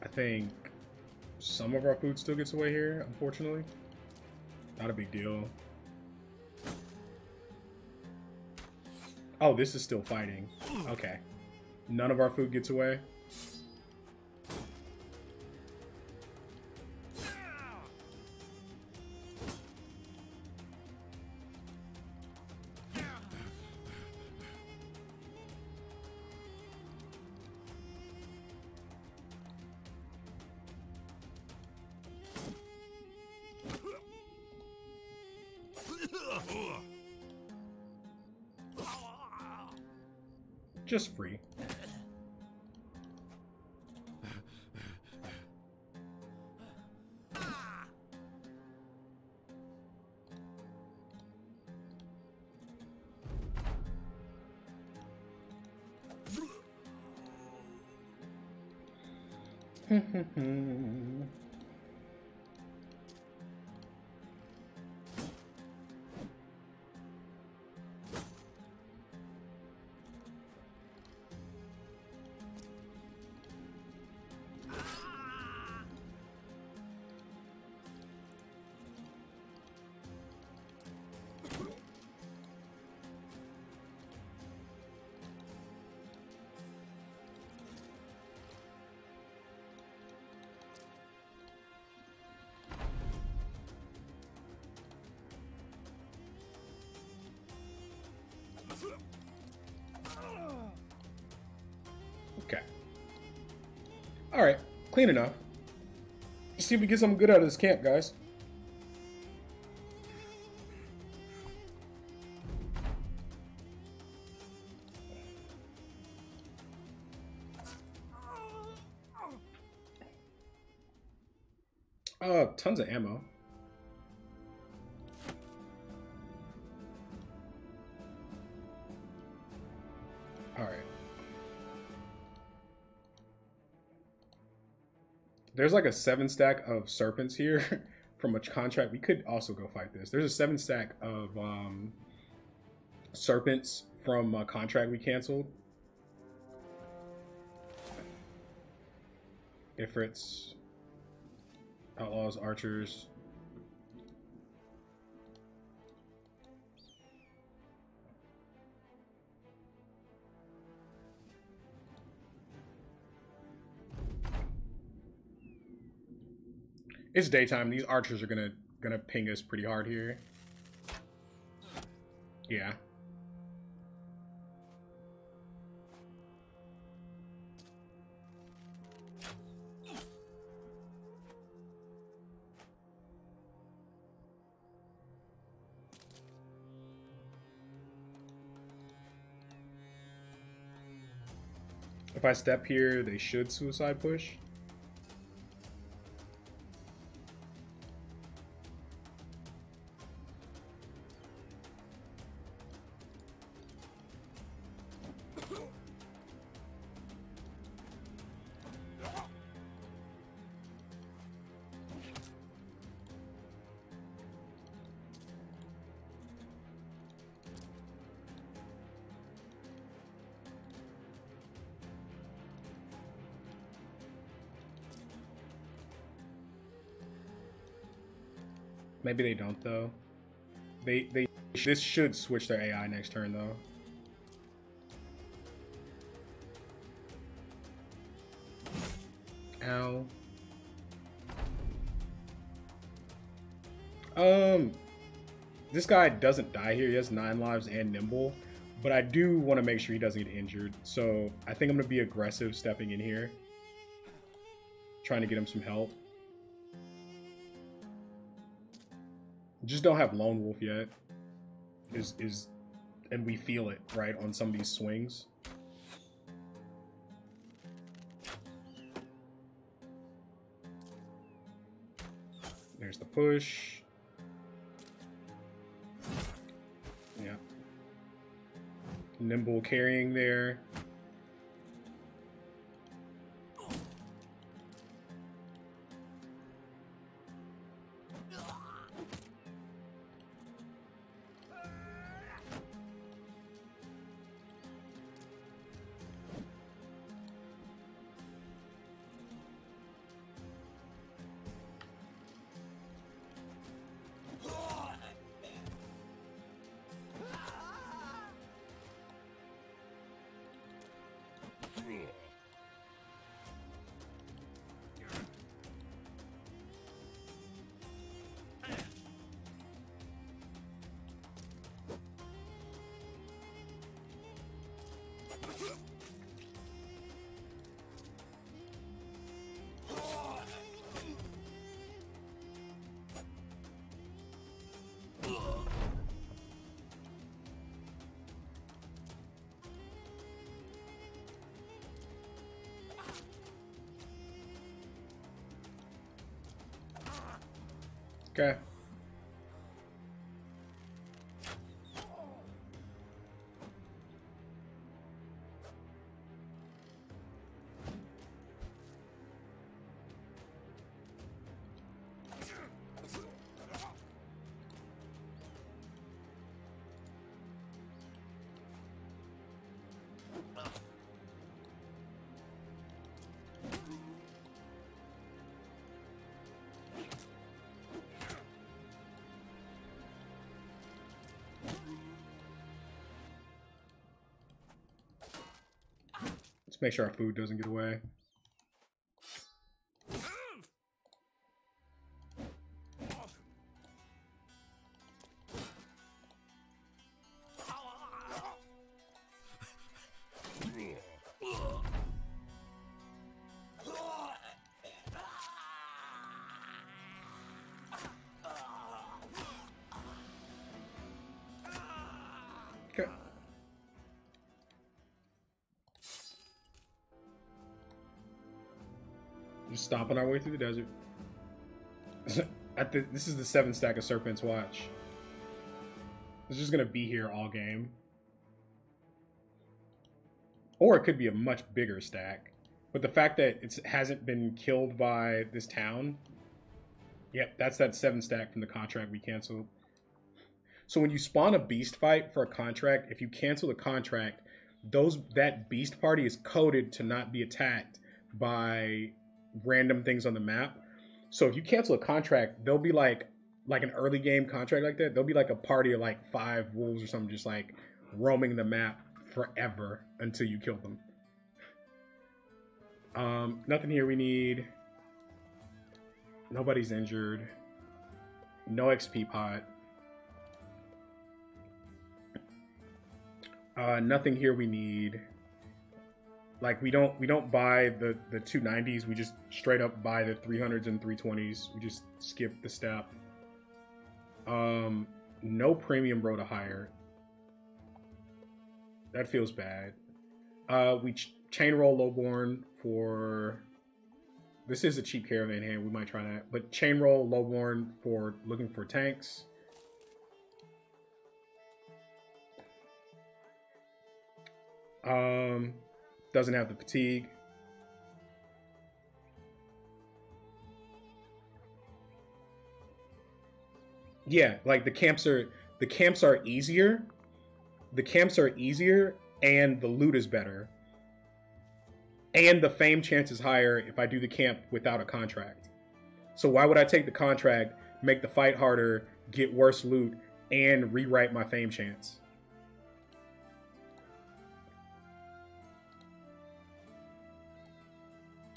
I think some of our food still gets away here, unfortunately. Not a big deal. Oh, this is still fighting. Okay. None of our food gets away. Just free. Okay. Alright. Clean enough. Let's see if we get something good out of this camp, guys. Tons of ammo. Alright. There's like a 7 stack of serpents here from a contract. We could also go fight this. There's a 7 stack of serpents from a contract we canceled. Ifrits, outlaws, archers. It's daytime. These archers are gonna ping us pretty hard here. Yeah. If I step here, they should suicide push. Maybe they don't though. This should switch their AI next turn though. Ow. This guy doesn't die here. He has 9 lives and nimble, but I do want to make sure he doesn't get injured. So I think I'm gonna be aggressive stepping in here, trying to get him some health. Just don't have Lone Wolf yet. And we feel it, right, on some of these swings. There's the push. Yeah. Nimble carrying there. Okay. Let's make sure our food doesn't get away. Okay. Just stomping our way through the desert. This is the 7 stack of serpents. Watch. It's just gonna be here all game. Or it could be a much bigger stack. But the fact that it hasn't been killed by this town. Yep, that's that 7 stack from the contract we canceled. So when you spawn a beast fight for a contract, if you cancel the contract, that beast party is coded to not be attacked by random things on the map. So if you cancel a contract, there'll be like an early game contract like that. There'll be like a party of like 5 wolves or something just like roaming the map forever until you kill them. Nothing here we need. Nobody's injured. No XP pot. Nothing here we need. Like we don't buy the 290s. We just straight up buy the 300s and 320s. We just skip the step. No premium bro to hire. That feels bad. We chain roll lowborn for. This is a cheap caravan hand. We might try that. But chain roll lowborn for looking for tanks. Doesn't have the fatigue. Yeah, like the camps are easier. The camps are easier and the loot is better. And the fame chance is higher if I do the camp without a contract. So why would I take the contract, make the fight harder, get worse loot, and rewrite my fame chance?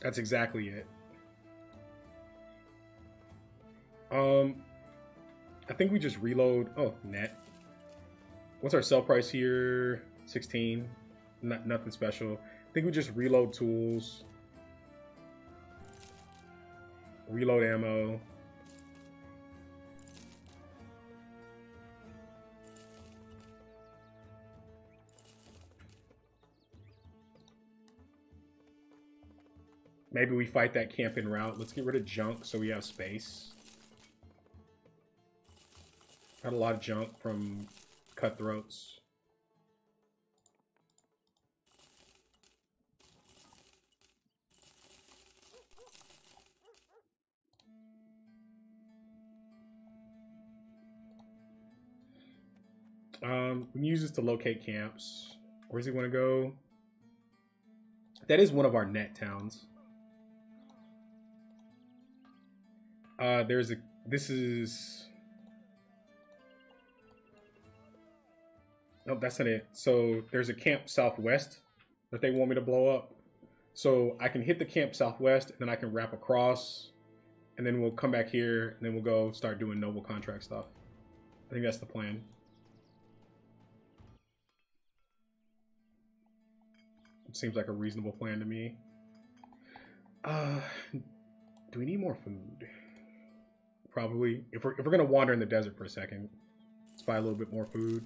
That's exactly it. I think we just reload. Oh, net. What's our sell price here? 16. Nothing special. I think we just reload tools. Reload ammo. Maybe we fight that camp en route. Let's get rid of junk so we have space. Got a lot of junk from cutthroats. We can use this to locate camps. Where does he want to go? That is one of our net towns. This is... Nope, that's not it. So there's a camp southwest that they want me to blow up. So I can hit the camp southwest, and then I can wrap across, and then we'll come back here, and then we'll go start doing noble contract stuff. I think that's the plan. It seems like a reasonable plan to me. Do we need more food? Probably. If we're gonna wander in the desert for a second, let's buy a little bit more food.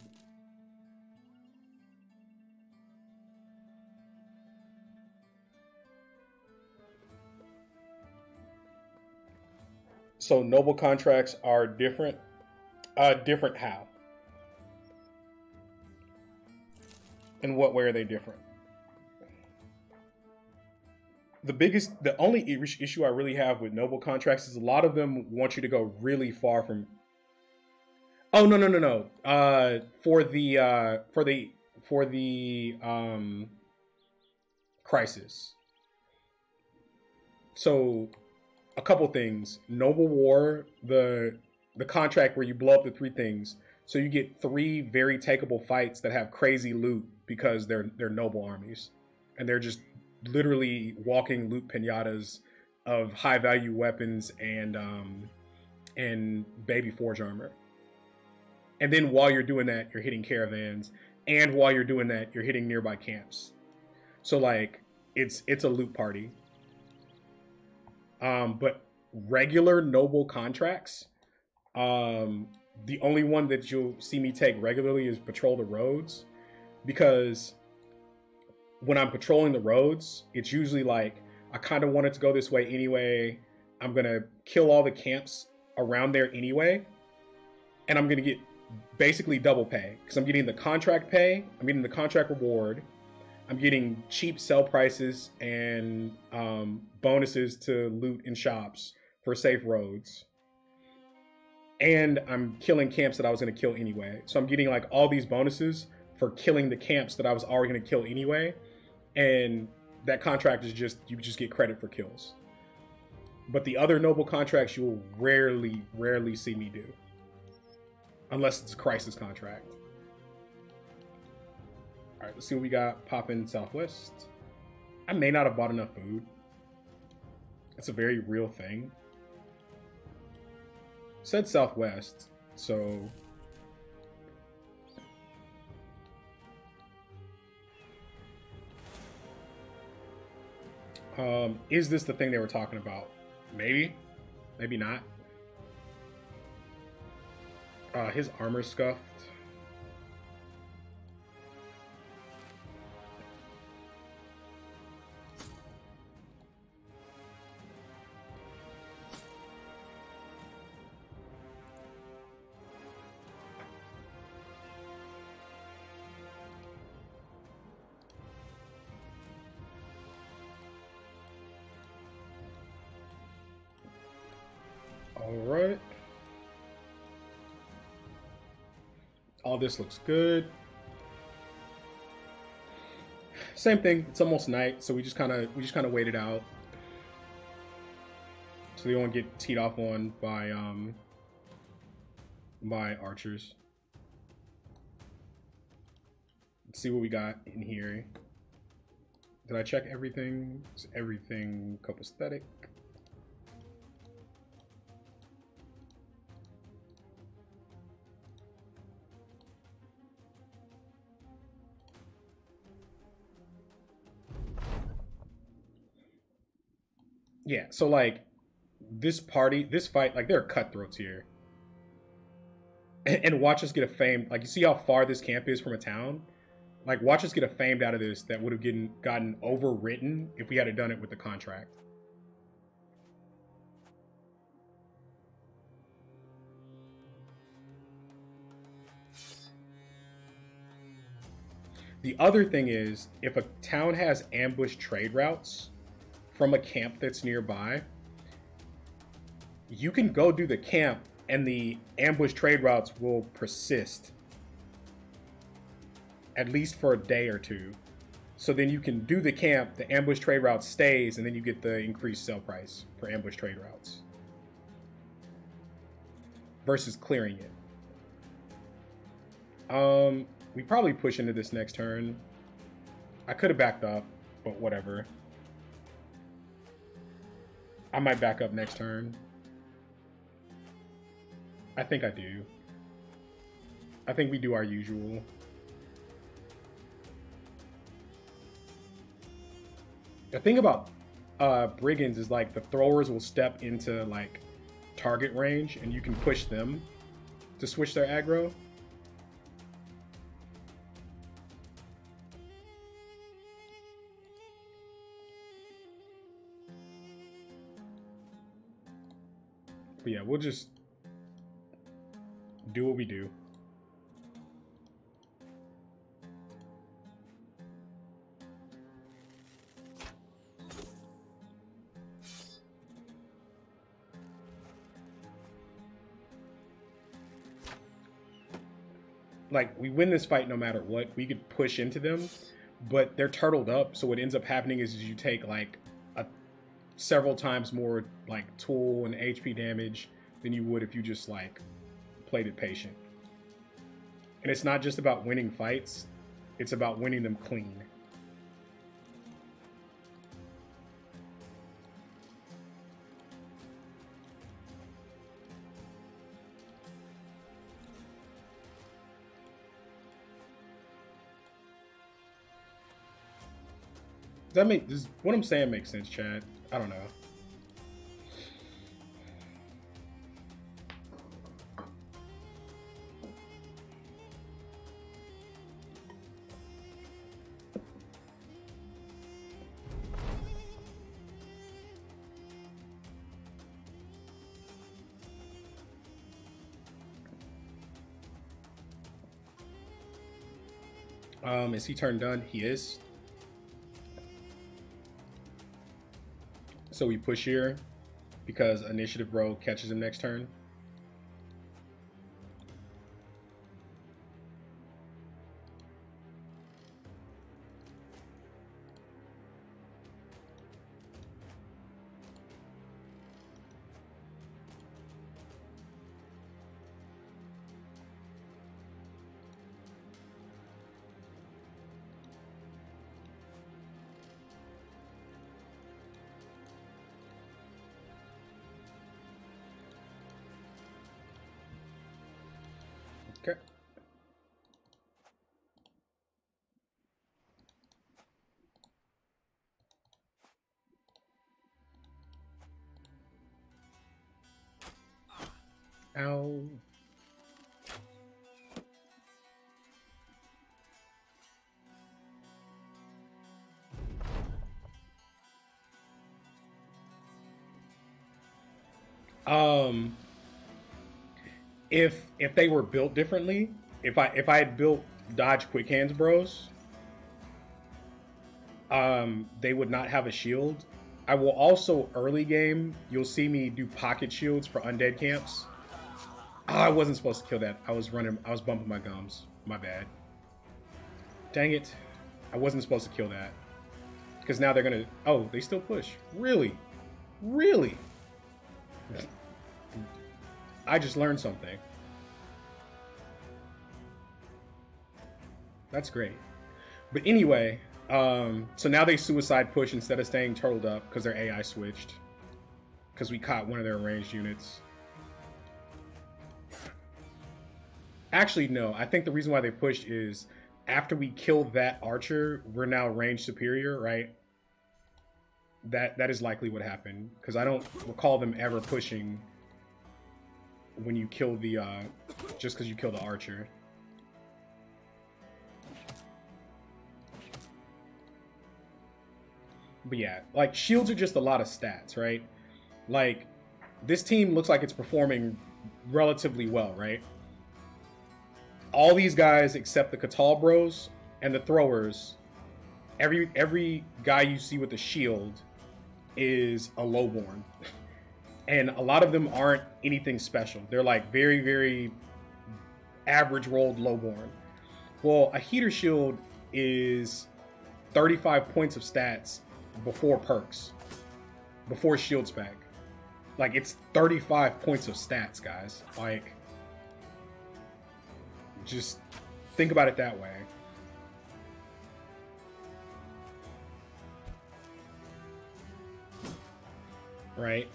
So noble contracts are different. Different how? In what way are they different? The only issue I really have with noble contracts is a lot of them want you to go really far from. Oh no. For the crisis. So a couple things. Noble War, the contract where you blow up the three things. So you get 3 very takeable fights that have crazy loot because they're noble armies. And they're just literally walking loot pinatas of high value weapons and baby forge armor. And then while you're doing that, you're hitting caravans, and while you're doing that, you're hitting nearby camps. So like it's a loot party. But regular noble contracts, the only one that you'll see me take regularly is patrol the roads, because when I'm patrolling the roads, it's usually like, I kind of want it to go this way anyway. I'm going to kill all the camps around there anyway. And I'm going to get basically double pay, because I'm getting the contract pay, I'm getting the contract reward, I'm getting cheap sell prices and bonuses to loot in shops for safe roads. And I'm killing camps that I was going to kill anyway. So I'm getting like all these bonuses for killing the camps that I was already going to kill anyway. And that contract is just, you just get credit for kills. But the other noble contracts you will rarely see me do. Unless it's a crisis contract. Alright, let's see what we got popping southwest. I may not have bought enough food. It's a very real thing. It said southwest, so... is this the thing they were talking about? Maybe. Maybe not. His armor scuffed. All right. All this looks good. Same thing. It's almost night, so we just kind of wait it out, so they won't get teed off on by archers. Let's see what we got in here. Did I check everything? Is everything copacetic? Yeah, so like this fight, like there are cutthroats here. And watch us get a fame. Like, you see how far this camp is from a town? Like, watch us get a famed out of this that would have gotten overwritten if we had done it with the contract. The other thing is, if a town has ambush trade routes from a camp that's nearby, you can go do the camp and the ambush trade routes will persist at least for a day or two. So then you can do the camp, the ambush trade route stays, and then you get the increased sell price for ambush trade routes versus clearing it. We probably push into this next turn. I could have backed up, but whatever. I might back up next turn. I think I do. I think we do our usual. The thing about brigands is like the throwers will step into like target range and you can push them to switch their aggro. But But yeah, we'll just do what we do. Like, we win this fight no matter what. We could push into them, but they're turtled up, so what ends up happening is you take like several times more like tool and HP damage than you would if you just like played it patient. And it's not just about winning fights, it's about winning them clean. Does what I'm saying make sense, Chad? I don't know. Is he turn done? He is. So we push here because initiative bro catches him next turn. Okay. Ow. If they were built differently, if I had built dodge quick hands bros, they would not have a shield. I will also early game, you'll see me do pocket shields for undead camps. Oh, I wasn't supposed to kill that. I was bumping my gums. My bad. Dang it. I wasn't supposed to kill that. Because now they're gonna, oh, they still push. Really? Really? I just learned something. That's great. But anyway, so now they suicide push instead of staying turtled up because their AI switched. Because we caught one of their ranged units. Actually, no. I think the reason why they pushed is after we killed that archer, we're now range superior, right? That is likely what happened. Because I don't recall them ever pushing when you kill the, just because you kill the archer. But yeah, like, shields are just a lot of stats, right? Like, this team looks like it's performing relatively well, right? All these guys except the Catal bros and the throwers, every guy you see with a shield is a lowborn. And a lot of them aren't anything special. They're like very, very average rolled lowborn. Well, a heater shield is 35 points of stats before perks, before shield spec. Like, it's 35 points of stats, guys. Like, just think about it that way. Right?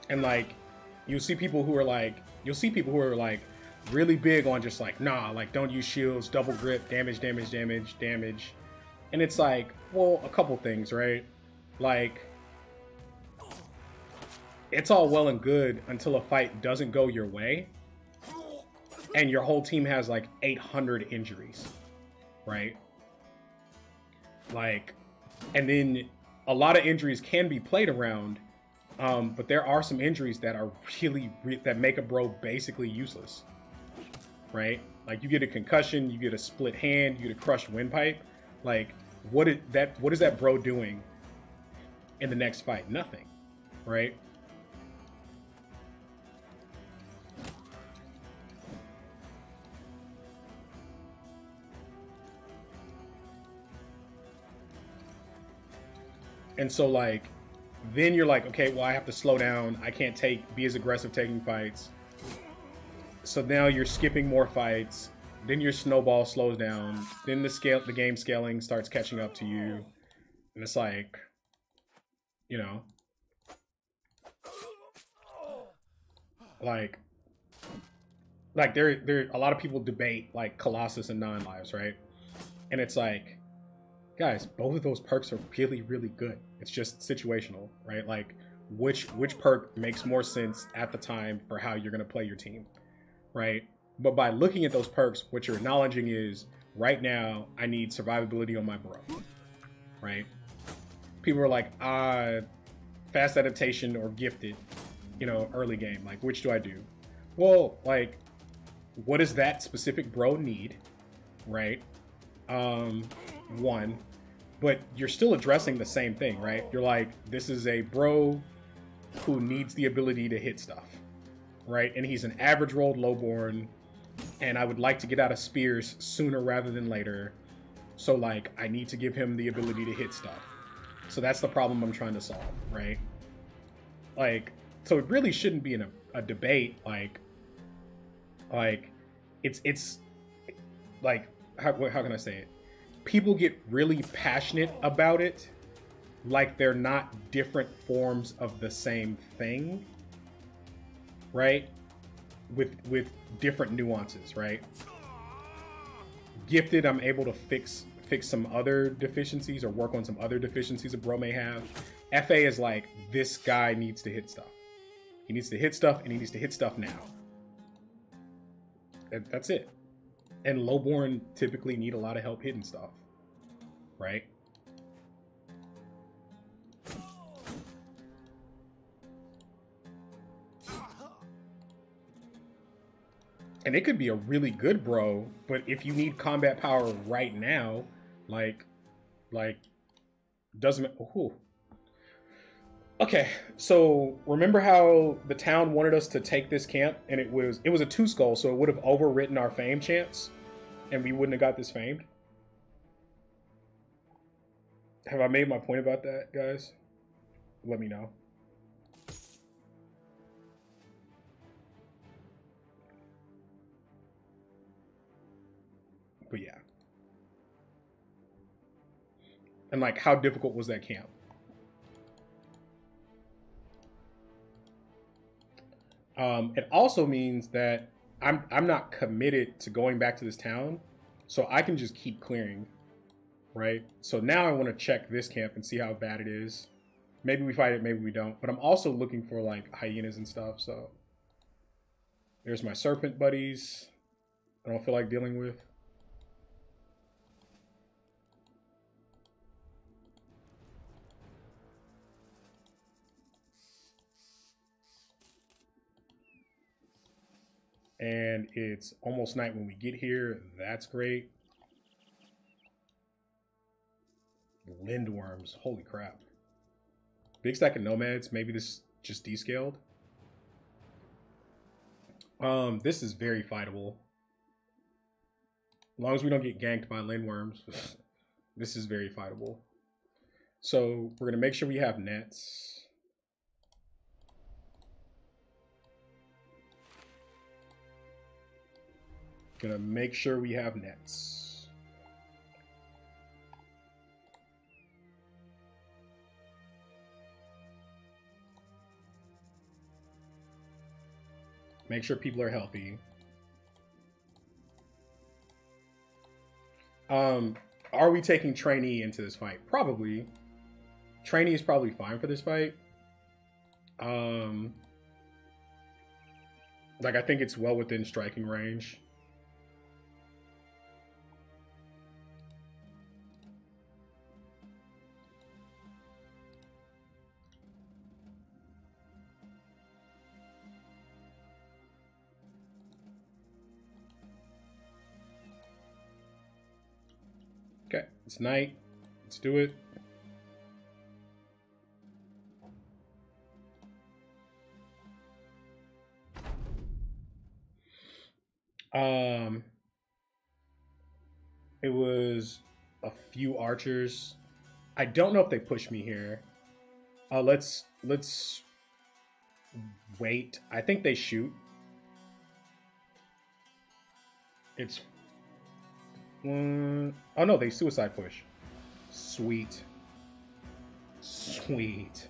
And like, you'll see people who are like really big on just like, nah, like, don't use shields, double grip, damage. And it's like, well, a couple things, right? Like, it's all well and good until a fight doesn't go your way and your whole team has like 800 injuries, right? Like, and then a lot of injuries can be played around, but there are some injuries that are that make a bro basically useless, right? Like you get a concussion, you get a split hand, you get a crushed windpipe. Like, what is that bro doing in the next fight? Nothing, right? And so like, then you're like, okay, well, I have to slow down. I can't be as aggressive taking fights. So now you're skipping more fights. Then your snowball slows down. Then the game scaling starts catching up to you. And it's like, you know, like there a lot of people debate like Colossus and Nine Lives, right? And it's like, guys, both of those perks are really, really good. It's just situational, right? Like which perk makes more sense at the time for how you're gonna play your team, right? But by looking at those perks, what you're acknowledging is right now I need survivability on my bro, right? People are like, fast adaptation or gifted, you know, early game. Like, which do I do? Well, like, what does that specific bro need, right? One, but you're still addressing the same thing, right? You're like, this is a bro who needs the ability to hit stuff, right? And he's an average rolled lowborn, and I would like to get out of spears sooner rather than later. So like, I need to give him the ability to hit stuff. So that's the problem I'm trying to solve, right? Like, so it really shouldn't be in a debate. Like it's like, how can I say it? People get really passionate about it like they're not different forms of the same thing, right? With different nuances, right? Gifted, I'm able to fix some other deficiencies or work on some other deficiencies a bro may have. FA is like, this guy needs to hit stuff. He needs to hit stuff, and he needs to hit stuff now. That's it. And lowborn typically need a lot of help hitting stuff, right? And it could be a really good bro, but if you need combat power right now, like doesn't. Ooh. Okay, so remember how the town wanted us to take this camp, and it was a 2 skull, so it would have overwritten our fame chance, and we wouldn't have got this famed. Have I made my point about that, guys? Let me know. But yeah. And like, how difficult was that camp? It also means that I'm not committed to going back to this town, so I can just keep clearing, right? So now I want to check this camp and see how bad it is. Maybe we fight it, maybe we don't. But I'm also looking for like hyenas and stuff. So there's my serpent buddies. I don't feel like dealing with. And it's almost night when we get here. That's great. Lindworms. Holy crap. Big stack of nomads. Maybe this just descaled. This is very fightable. As long as we don't get ganked by lindworms, this is very fightable. So we're going to make sure we have nets. Gonna make sure we have nets. Make sure people are healthy. Are we taking trainee into this fight? Probably. Trainee is probably fine for this fight. Um, like I think it's well within striking range. Okay, it's night. Let's do it. It was a few archers. I don't know if they pushed me here. Let's wait. I think they shoot. It's one. Oh no, they suicide push. Sweet. Sweet.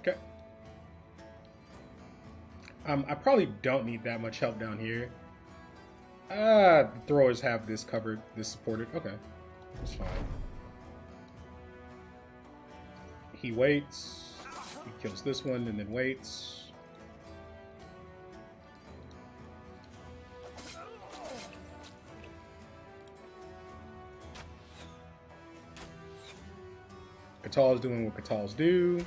Okay. I probably don't need that much help down here. The throwers have this covered, this supported. Okay, it's fine. He waits. He kills this one and then waits. Katal's doing what Katal's do.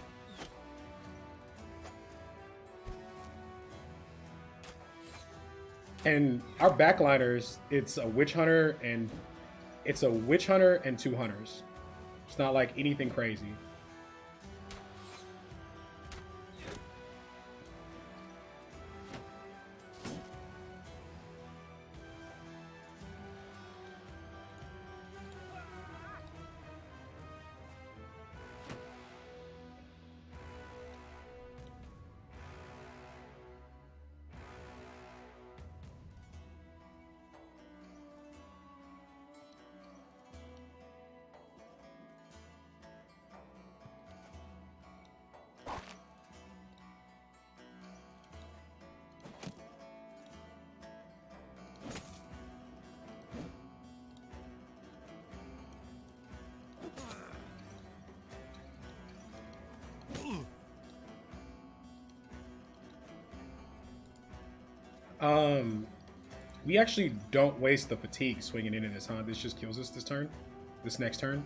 And our backliners, it's a witch hunter and two hunters. It's not like anything crazy. We actually don't waste the fatigue swinging into this, huh? This just kills us this turn? This next turn?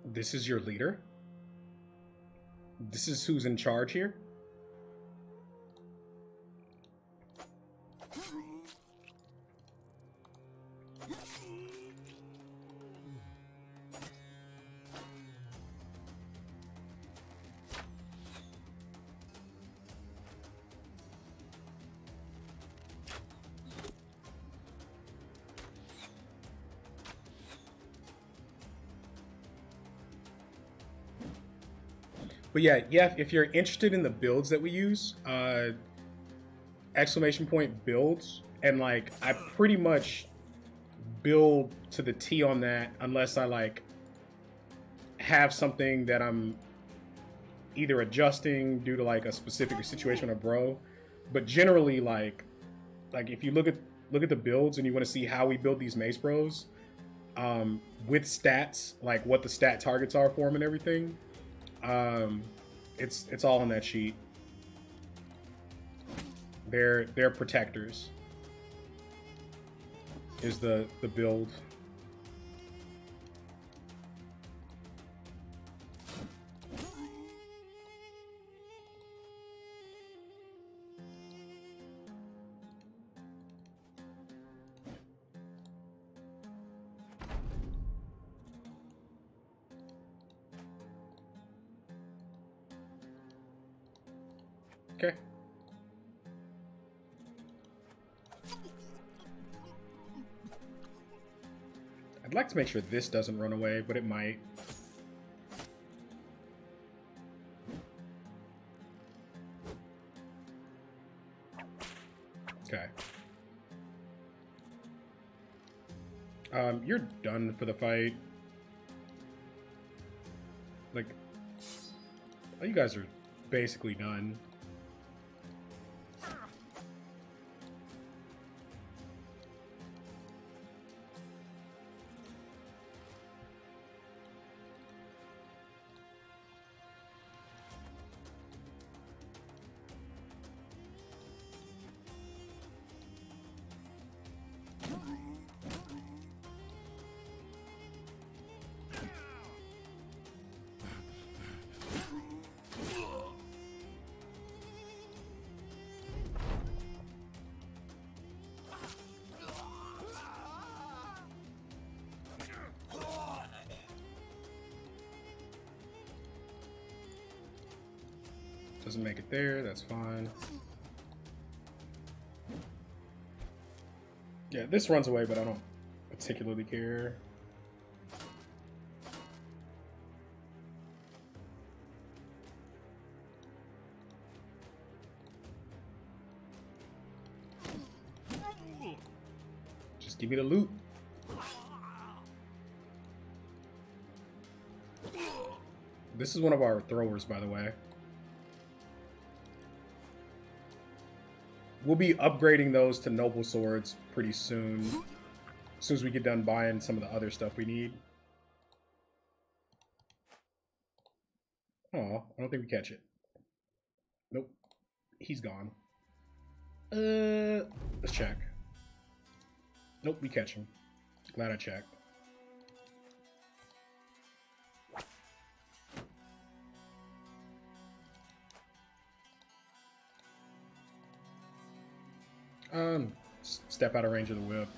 This is your leader? This is who's in charge here? But yeah, if you're interested in the builds that we use, exclamation point builds, and like I pretty much build to the T on that, unless I like have something that I'm either adjusting due to like a specific situation or bro. But generally, like if you look at the builds and you want to see how we build these Mace Bros, with stats, like what the stat targets are for them and everything, it's all on that sheet. They're protectors is the build. Okay. I'd like to make sure this doesn't run away, but it might. Okay. You're done for the fight. Like, oh, you guys are basically done. Doesn't make it there, that's fine. Yeah, this runs away, but I don't particularly care. Just give me the loot. This is one of our throwers, by the way. We'll be upgrading those to noble swords pretty soon. As soon as we get done buying some of the other stuff we need. Oh, I don't think we catch it. Nope. He's gone. Let's check. Nope, we catch him. Glad I checked. Step out of range of the whip.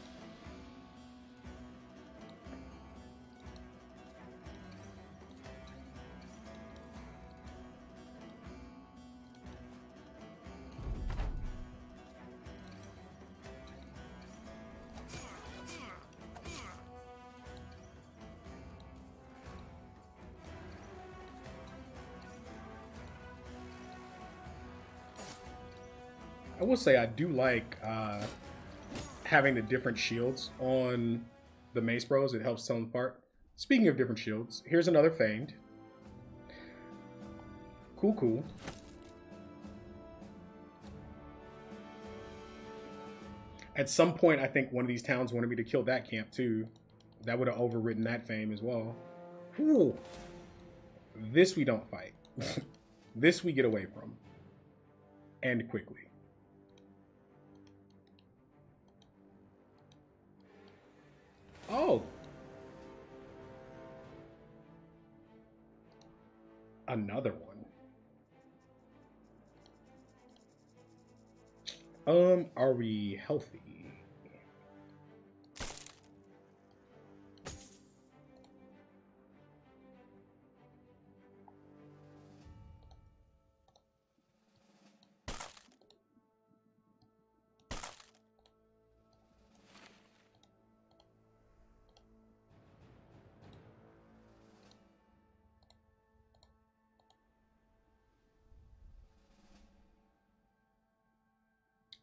I will say I do like having the different shields on the Mace Bros. It helps tell them apart. Speaking of different shields, here's another famed. Cool, cool. At some point, I think one of these towns wanted me to kill that camp too. That would have overridden that fame as well. Ooh. This we don't fight. This we get away from. And quickly. Oh. Another one. Are we healthy?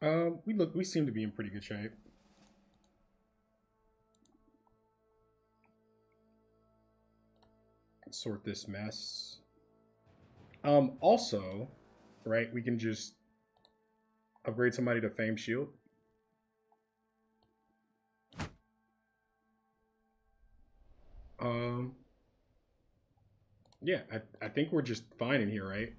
We seem to be in pretty good shape. Let's sort this mess. Also, right, we can just upgrade somebody to Fame Shield. Yeah, I think we're just fine in here, right?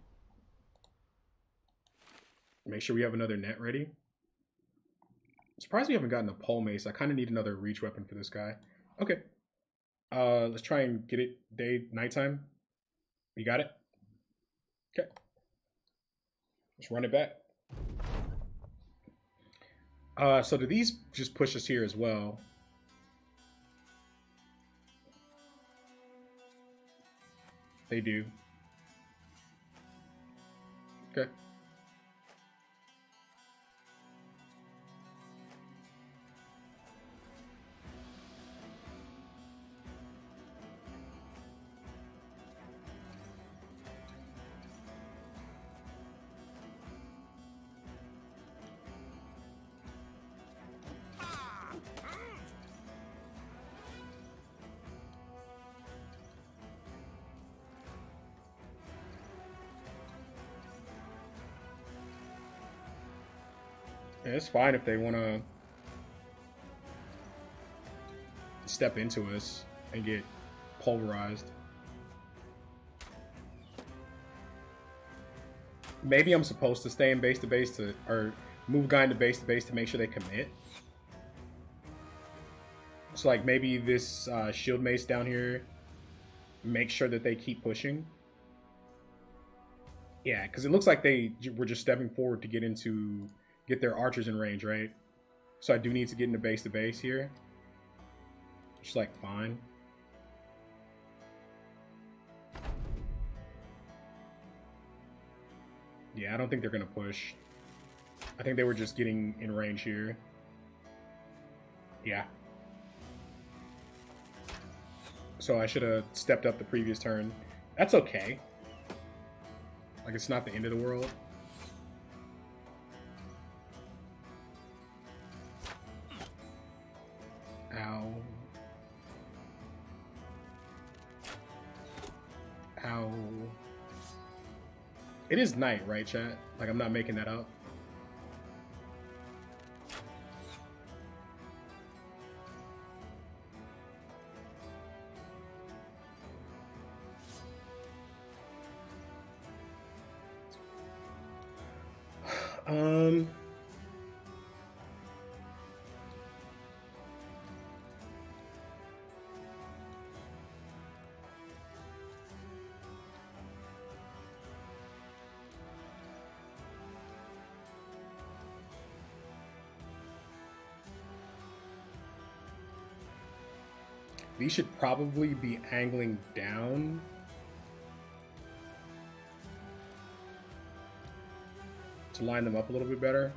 Make sure we have another net ready. I'm surprised we haven't gotten a pole mace. I kind of need another reach weapon for this guy. Okay. Let's try and get it nighttime. You got it? Okay. Let's run it back. So do these just push us here as well? They do. Okay. Yeah, it's fine if they want to step into us and get pulverized. Maybe I'm supposed to stay in base to base or move a guy into base to make sure they commit. So like maybe this shield mace down here, make sure that they keep pushing. Yeah, because it looks like they were just stepping forward to get their archers in range, right? So I do need to get into base to base here. Just like fine. Yeah, I don't think they're gonna push. I think they were just getting in range here. Yeah. So I should have stepped up the previous turn. That's okay. Like, it's not the end of the world. Ow. Ow. It is night, right, chat? Like, I'm not making that up. These should probably be angling down. To line them up a little bit better.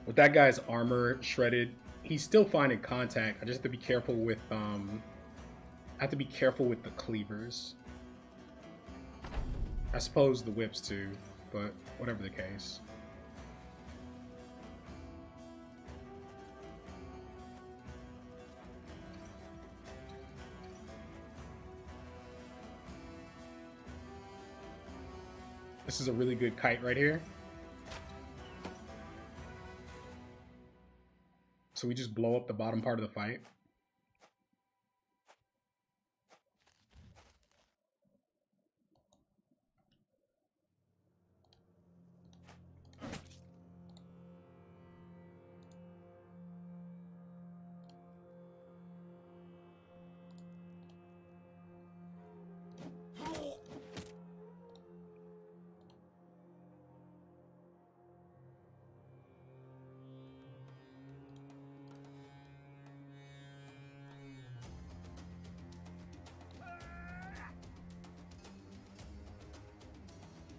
With that guy's armor shredded, he's still finding contact. I just have to be careful with I have to be careful with the cleavers. I suppose the whips too, but whatever the case. This is a really good kite right here. So we just blow up the bottom part of the fight.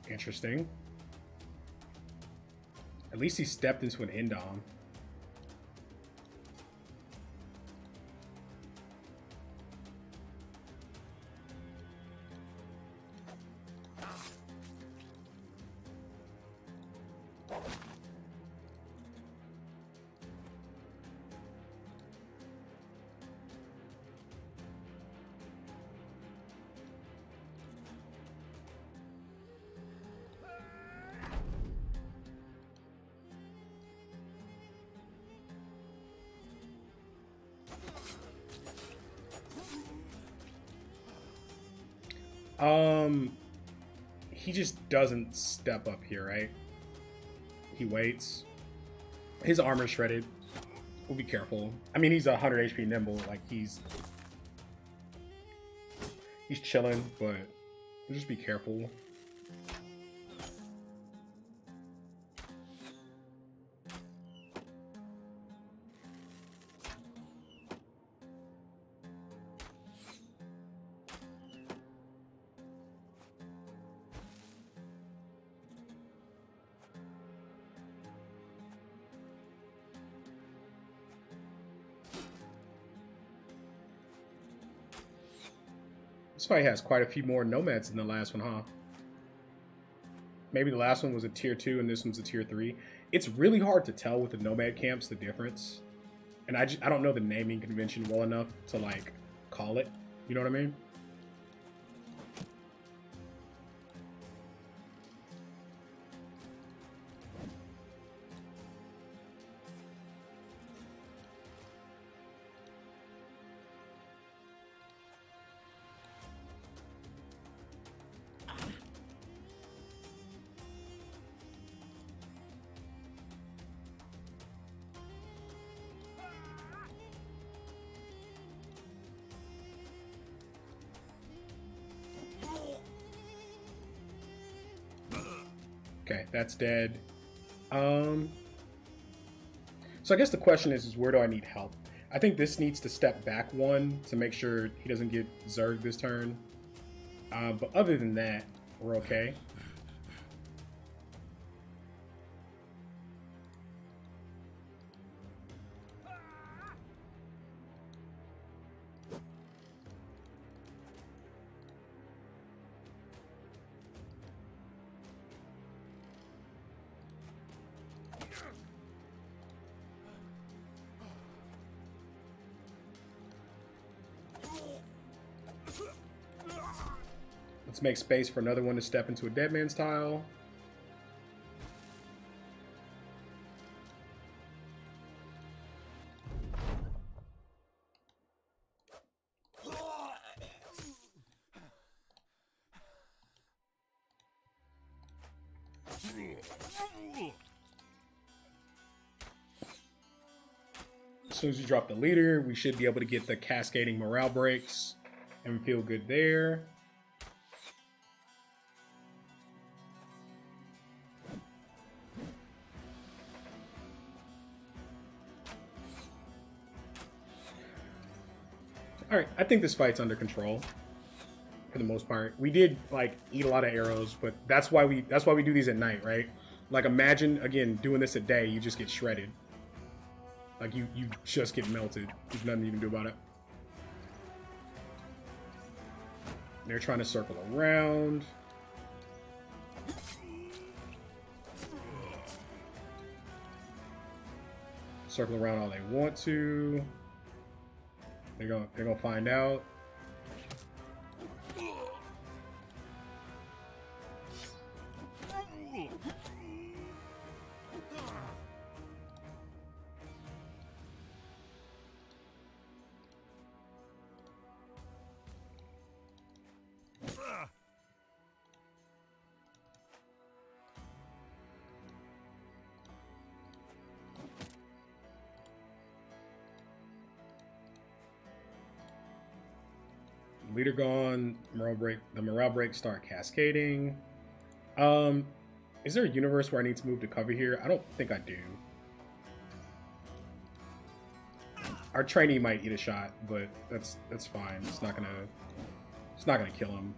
Interesting. At least he stepped into an Indom. He just doesn't step up here, right? He waits. His armor's shredded. We'll be careful. I mean, he's 100 HP nimble. Like, he's chilling, but we'll just be careful. This fight has quite a few more nomads than the last one, huh? Maybe the last one was a tier 2 and this one's a tier 3. It's really hard to tell with the nomad camps the difference. And I don't know the naming convention well enough to like call it. You know what I mean? Okay, that's dead. So I guess the question is where do I need help? I think this needs to step back one to make sure he doesn't get zerged this turn. But other than that, we're okay. Let's make space for another one to step into a dead man's tile. As soon as you drop the leader, we should be able to get the cascading morale breaks and feel good there. All right, I think this fight's under control for the most part. We did like eat a lot of arrows, but that's why we do these at night, right? Like imagine again doing this at day, you just get shredded. Like you just get melted. There's nothing you can do about it. They're trying to circle around. Circle around all they want to. They're gonna find out. Leader gone, morale break. The morale breaks start cascading. Is there a universe where I need to move to cover here? I don't think I do. Our trainee might eat a shot, but that's fine. It's not gonna kill him.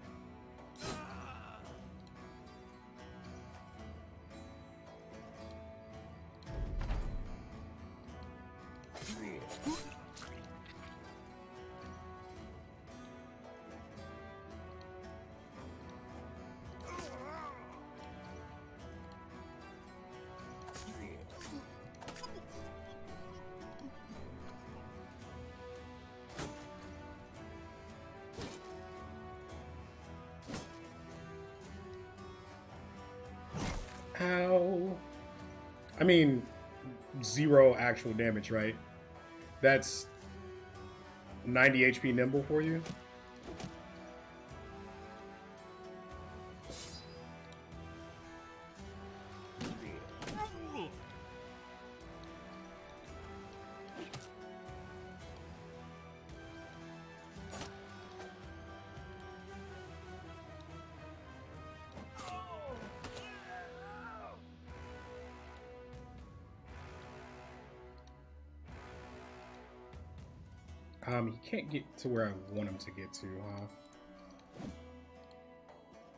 I mean, 0 actual damage, right? That's 90 HP nimble for you. He can't get to where I want him to get to, huh?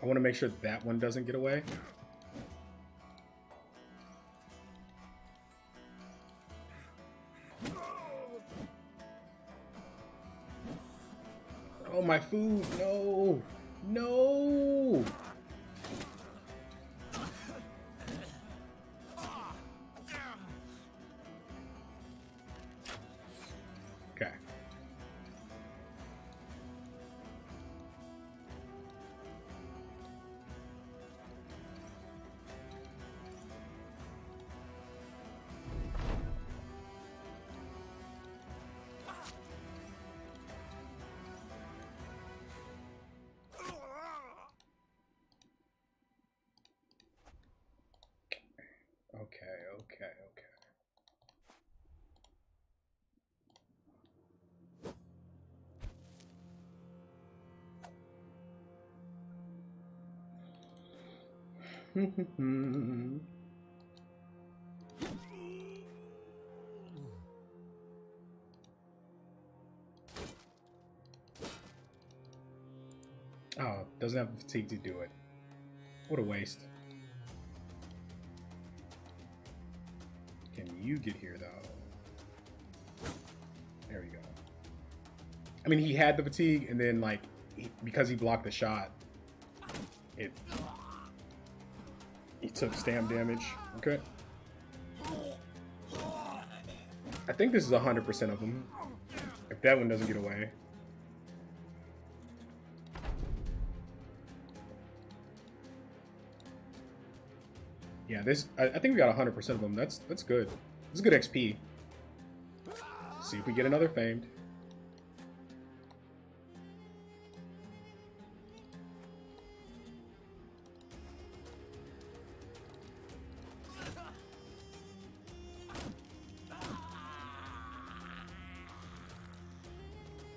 I want to make sure that one doesn't get away. Oh, my food! No! No! Okay. Okay. Oh, doesn't have the fatigue to do it. What a waste. Can you get here, though? There we go. I mean, he had the fatigue, and then, like, because he blocked the shot, he took stam damage. Okay. I think this is 100% of them. If that one doesn't get away. Yeah, this I think we got 100% of them. That's good. This is good XP. See if we get another famed.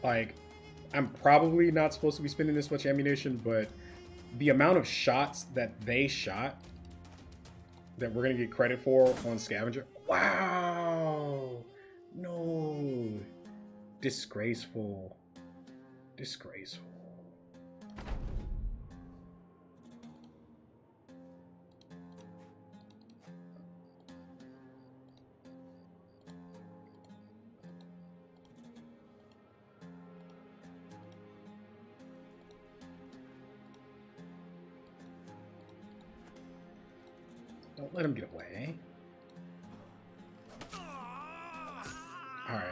Like, I'm probably not supposed to be spending this much ammunition, but the amount of shots that they shot that we're going to get credit for on Scavenger. Wow. No. Disgraceful. Disgraceful. Don't let him get away. All right.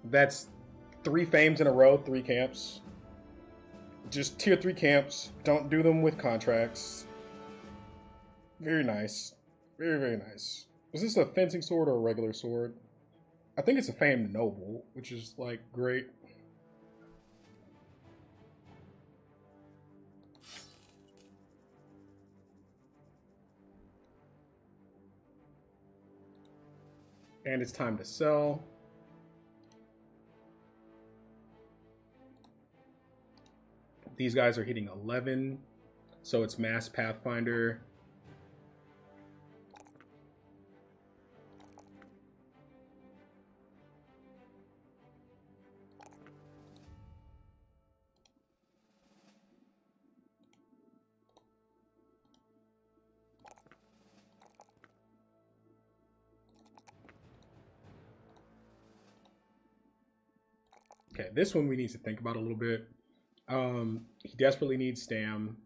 That's 3 fames in a row, 3 camps. Just tier 3 camps. Don't do them with contracts. Very nice. Very, very nice. Is this a fencing sword or a regular sword? I think it's a famed noble, which is, like, great. And it's time to sell. These guys are hitting 11, so it's Mass Pathfinder. Okay, this one we need to think about a little bit. He desperately needs stam.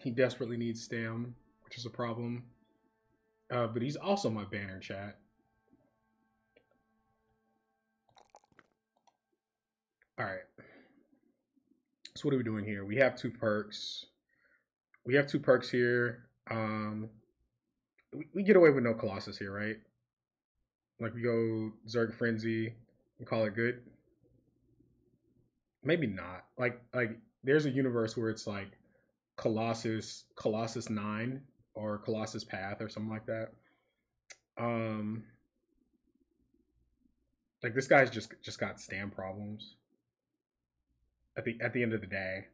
He desperately needs stam, which is a problem. But he's also my banner chat. All right. So what are we doing here? We have 2 perks. We have 2 perks here. We get away with no Colossus here, right? Like we go Zerg Frenzy and call it good. Maybe not. Like there's a universe where it's like Colossus 9 or Colossus Path or something like that. Like this guy's just got stand problems at the end of the day.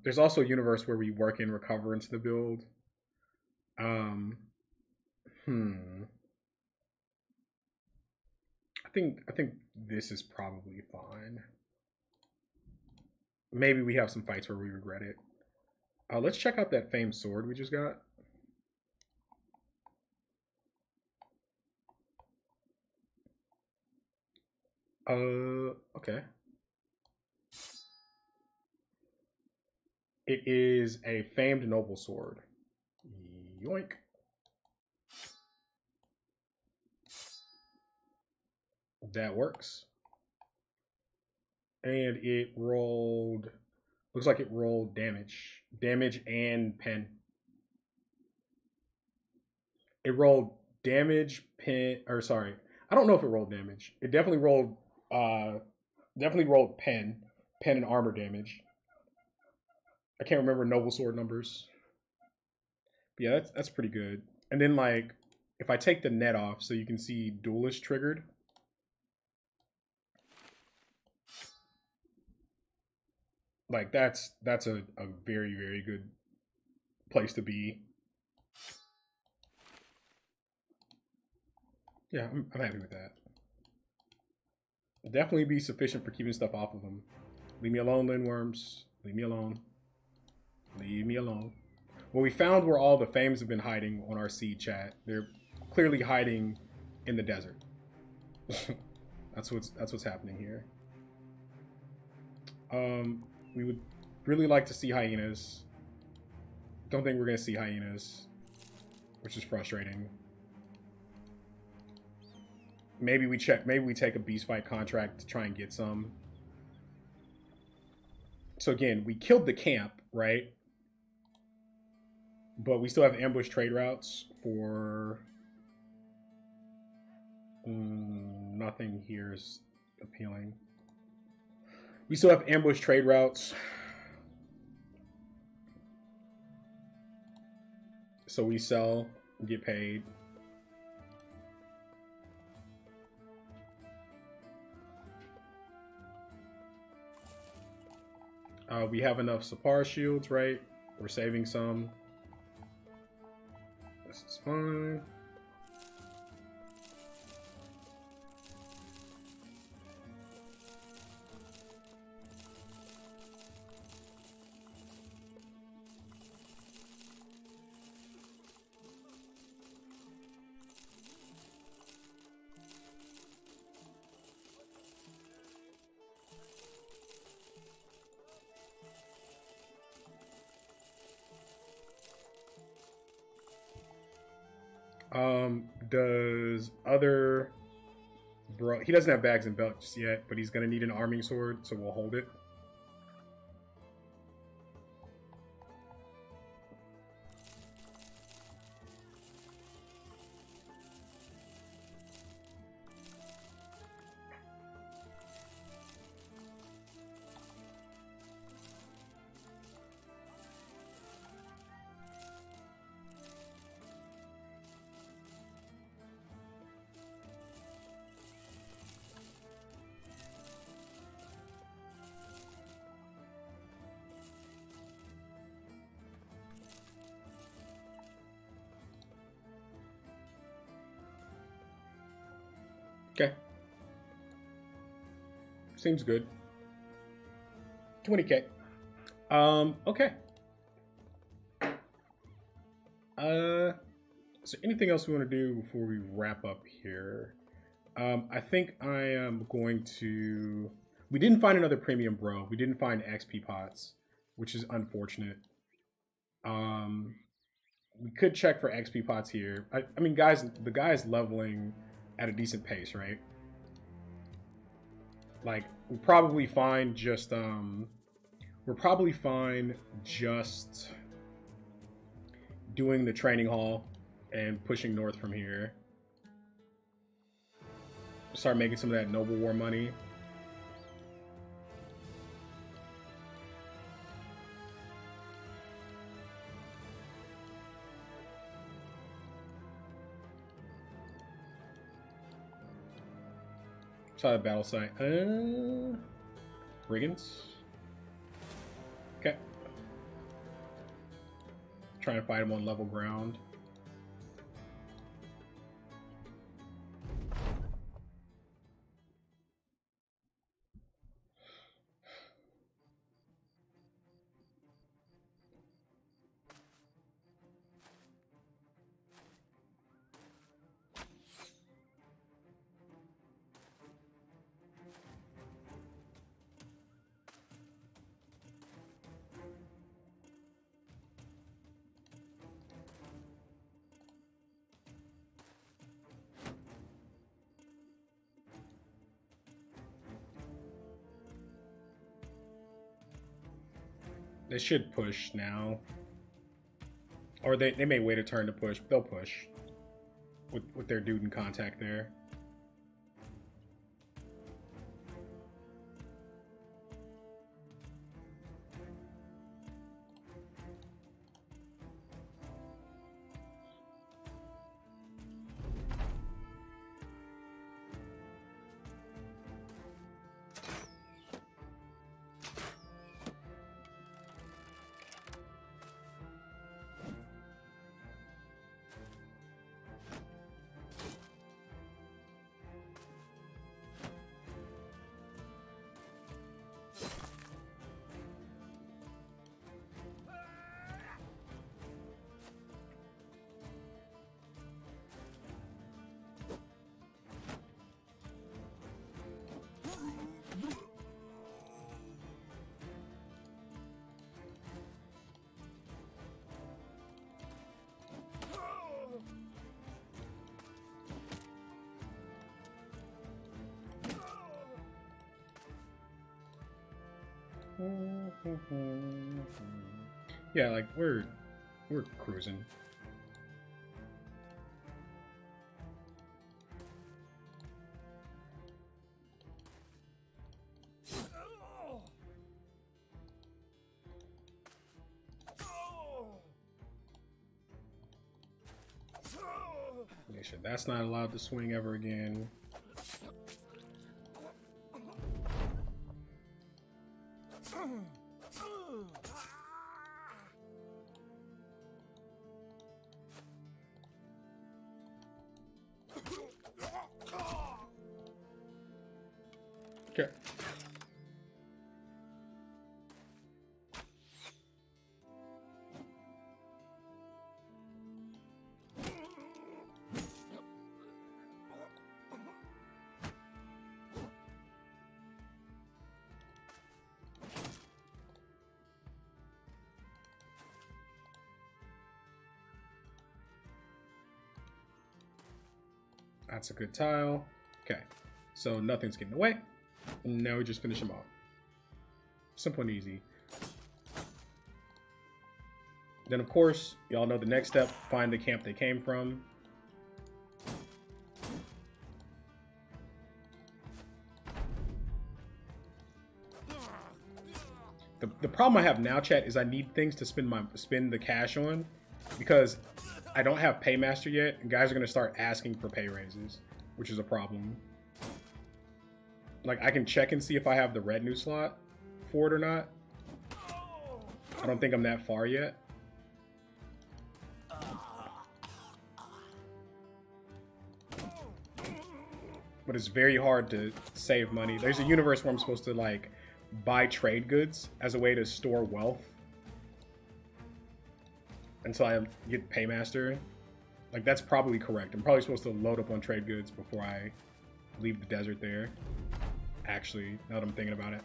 There's also a universe where we work in Recoverance the build. I think this is probably fine. Maybe we have some fights where we regret it. Let's check out that famed sword we just got. Okay. It is a famed noble sword. Yoink. That works. And it rolled, looks like it rolled damage. Damage and pen. It rolled damage, pen, or sorry. I don't know if it rolled damage. It definitely rolled pen and armor damage. I can't remember noble sword numbers. But yeah, that's pretty good. And then like if I take the net off so you can see duelist triggered. Like that's a very, very good place to be. Yeah, I'm happy with that. Definitely be sufficient for keeping stuff off of them. Leave me alone, Lindworms. Leave me alone. Leave me alone. Well, we found where all the fames have been hiding on our seed chat. They're clearly hiding in the desert. that's what's happening here. We would really like to see hyenas. Don't think we're gonna see hyenas, which is frustrating. Maybe we take a beast fight contract to try and get some. So again, we killed the camp, right? But we still have ambush trade routes for nothing here is appealing. We still have ambush trade routes. So we sell and get paid. We have enough Sapar shields, right? We're saving some. This is fine. Does other bro? He doesn't have bags and belts yet, but he's gonna need an arming sword, so we'll hold it. Okay. Seems good. 20K. Okay. So anything else we want to do before we wrap up here? I think I am going to... We didn't find another premium bro. We didn't find XP pots, which is unfortunate. We could check for XP pots here. I mean, guys, the guy's leveling at a decent pace, right? Like, we're probably fine just doing the training hall and pushing north from here. Start making some of that Noble War money. Saw the battle site. Brigands. Okay. Trying to fight him on level ground. They should push now. Or they may wait a turn to push, but they'll push. With their dude in contact there. Yeah, like we're cruising. Make sure that's not allowed to swing ever again. Okay. That's a good tile. Okay, so nothing's getting away. Now we just finish them off. Simple and easy. Then, of course, y'all know the next step, find the camp they came from. The problem I have now, chat, is I need things to spend the cash on, because I don't have Paymaster yet, and guys are going to start asking for pay raises, which is a problem. Like, I can check and see if I have the retinue slot for it or not. I don't think I'm that far yet. But it's very hard to save money. There's a universe where I'm supposed to, like, buy trade goods as a way to store wealth until I get Paymaster. Like, that's probably correct. I'm probably supposed to load up on trade goods before I leave the desert there. Actually, now that I'm thinking about it.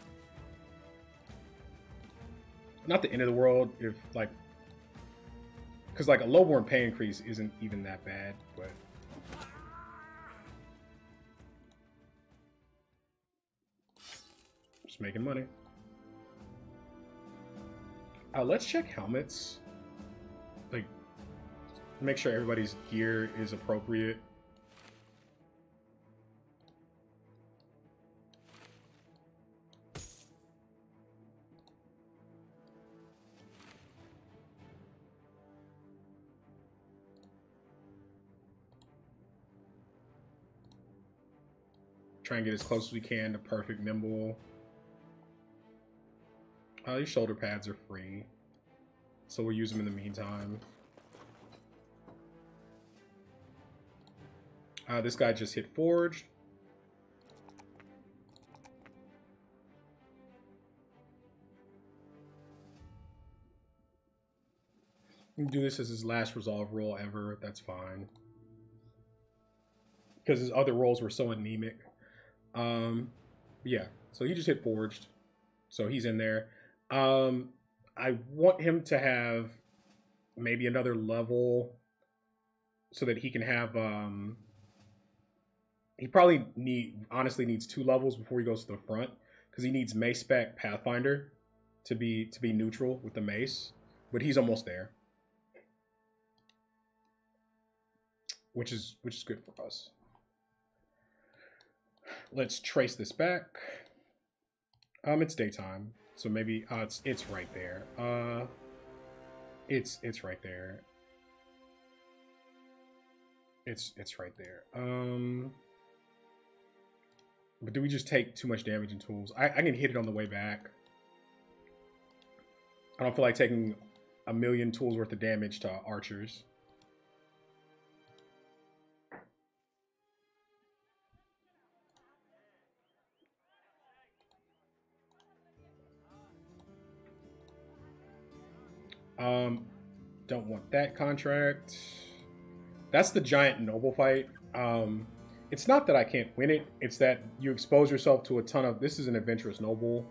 Not the end of the world if, like, Because like a lowborn pay increase isn't even that bad, but just making money. Let's check helmets. Like, make sure everybody's gear is appropriate. Try and get as close as we can to perfect nimble. These shoulder pads are free, so we'll use them in the meantime. This guy just hit forged. We can do this as his last resolve roll ever. That's fine, because his other rolls were so anemic. Yeah, so he just hit forged, so he's in there. I want him to have maybe another level so that he can have he probably honestly needs 2 levels before he goes to the front, because he needs mace spec Pathfinder to be neutral with the mace, but he's almost there, which is good for us. Let's trace this back. It's daytime, so maybe it's right there. It's right there. It's right there. But do we just take too much damage in tools? I can hit it on the way back. I don't feel like taking 1,000,000 tools worth of damage to archers. Don't want that contract. That's the giant noble fight. It's not that I can't win it. It's that you expose yourself to a ton of... This is an adventurous noble.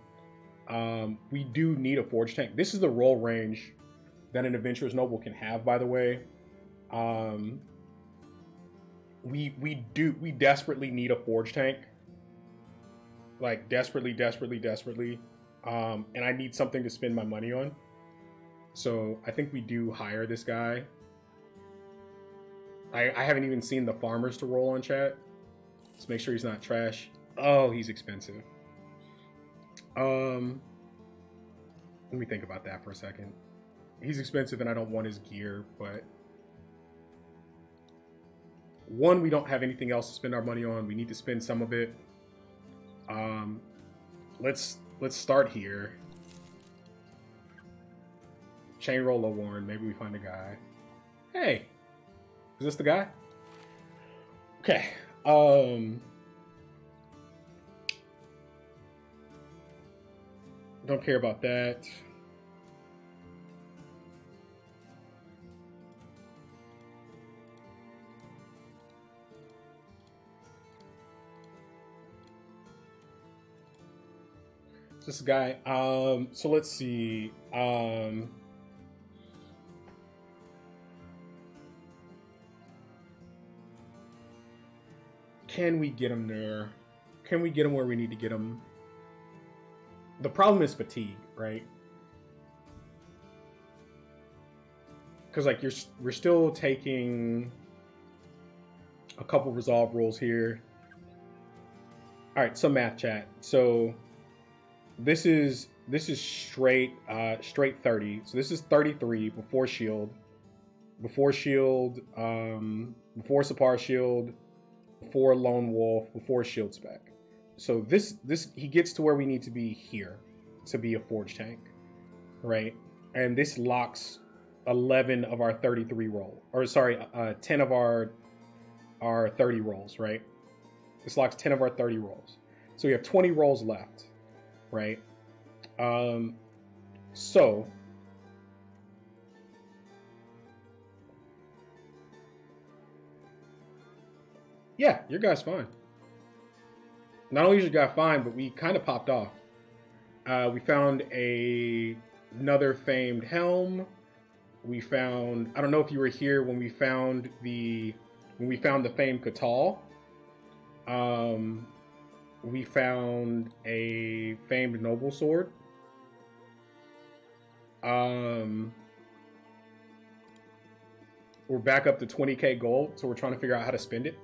We do need a forge tank. This is the roll range that an adventurous noble can have, by the way. We desperately need a forge tank. Like, desperately. And I need something to spend my money on. So I think we do hire this guy. I haven't even seen the farmers to roll on, chat. Let's make sure he's not trash. Oh, he's expensive. Let me think about that for a second. He's expensive and I don't want his gear, but... One, we don't have anything else to spend our money on. We need to spend some of it. Let's start here. Chain roll a warren. Maybe we find a guy. Hey, is this the guy? Okay. Don't care about that. This guy. So let's see. Can we get him there? Can we get him where we need to get him? The problem is fatigue, right? Because like we're still taking a couple resolve rolls here. All right, some math, chat. So this is straight 30. So this is 33 before shield, before Sapar shield, before lone wolf, before shield spec. So this he gets to where we need to be here to be a forge tank, right? And this locks 11 of our 33 roll, or sorry, 10 of our 30 rolls, right? This locks 10 of our 30 rolls. So we have 20 rolls left, right? So yeah, your guy's fine. Not only is your guy fine, but we kind of popped off. We found another famed helm. We found, I don't know if you were here when we found the famed Catal. We found a famed noble sword. We're back up to 20k gold, so we're trying to figure out how to spend it.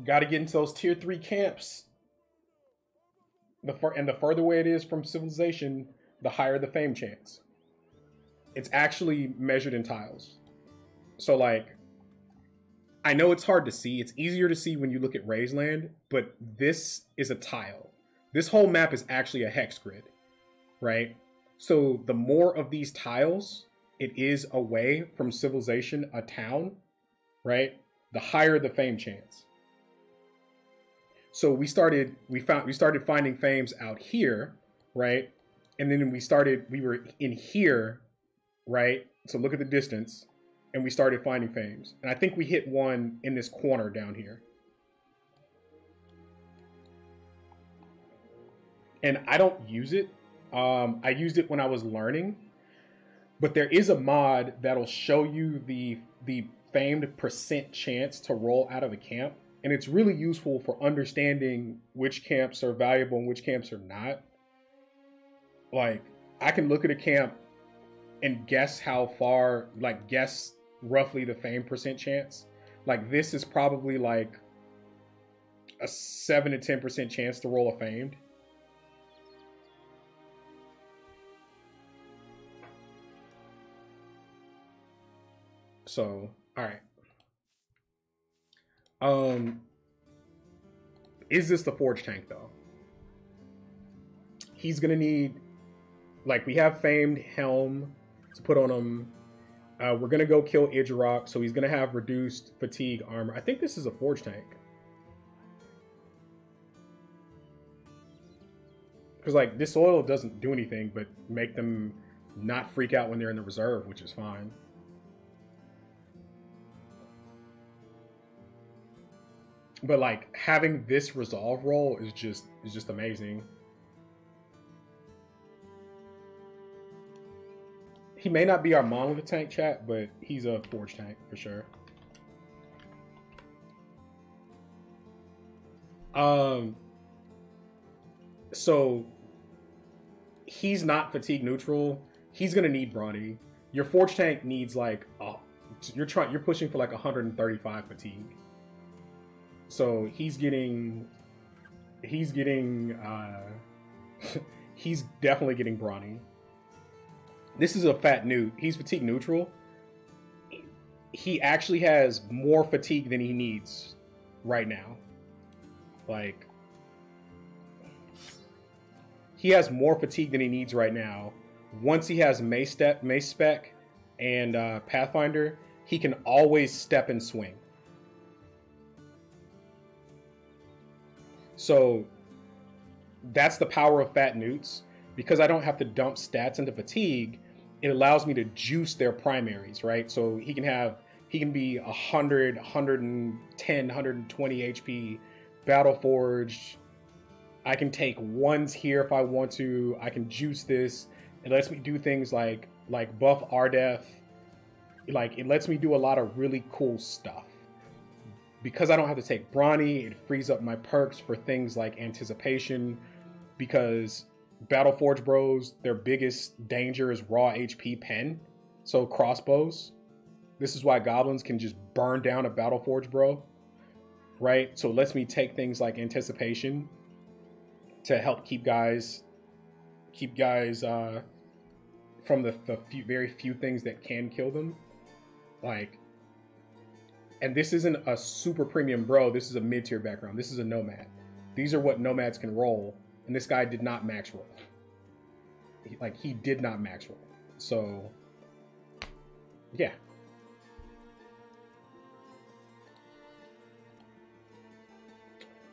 Got to get into those tier 3 camps. The further away it is from civilization, the higher the fame chance. It's actually measured in tiles. So like, I know it's hard to see. It's easier to see when you look at Razeland, but this is a tile. This whole map is actually a hex grid, right? So the more of these tiles it is away from civilization, a town, right? The higher the fame chance. So we started finding fames out here, right? And then we were in here, right? So look at the distance, and we started finding fames. And I think we hit one in this corner down here. And I don't use it. I used it when I was learning, but there is a mod that'll show you the famed percent chance to roll out of a camp. And it's really useful for understanding which camps are valuable and which camps are not. Like, I can look at a camp and guess how far, like guess roughly the fame percent chance. Like this is probably like a 7 to 10% chance to roll a famed. So, all right. Is this the Forge Tank though? He's gonna need, like, we have famed helm to put on him. We're gonna go kill Idjarok, so he's gonna have reduced fatigue armor. I think this is a Forge Tank. Because like this oil doesn't do anything but make them not freak out when they're in the reserve, which is fine. But like having this resolve roll is just amazing. He may not be our monolith tank, chat, but he's a Forge Tank for sure. So he's not fatigue neutral. He's gonna need brawny. Your Forge Tank needs like you're pushing for like 135 fatigue. So he's definitely getting brawny. This is a fat newt. He's fatigue neutral. He actually has more fatigue than he needs right now. Like, he has more fatigue than he needs right now. Once he has Mace Spec and Pathfinder, he can always step and swing. So that's the power of fat newts. Because I don't have to dump stats into fatigue, it allows me to juice their primaries, right? So he can be 100, 110, 120 HP, battle forged. I can take ones here if I want to. I can juice this. It lets me do things like buff Ardeth. Like, it lets me do a lot of really cool stuff. Because I don't have to take brawny, it frees up my perks for things like anticipation. Because Battle Forge bros, their biggest danger is raw HP pen. So crossbows. This is why goblins can just burn down a Battle Forge bro. Right? So it lets me take things like anticipation to help keep guys from the very few things that can kill them. Like, and this isn't a super premium bro, this is a mid-tier background. This is a nomad. These are what nomads can roll. And this guy did not max roll. He did not max roll. So, yeah.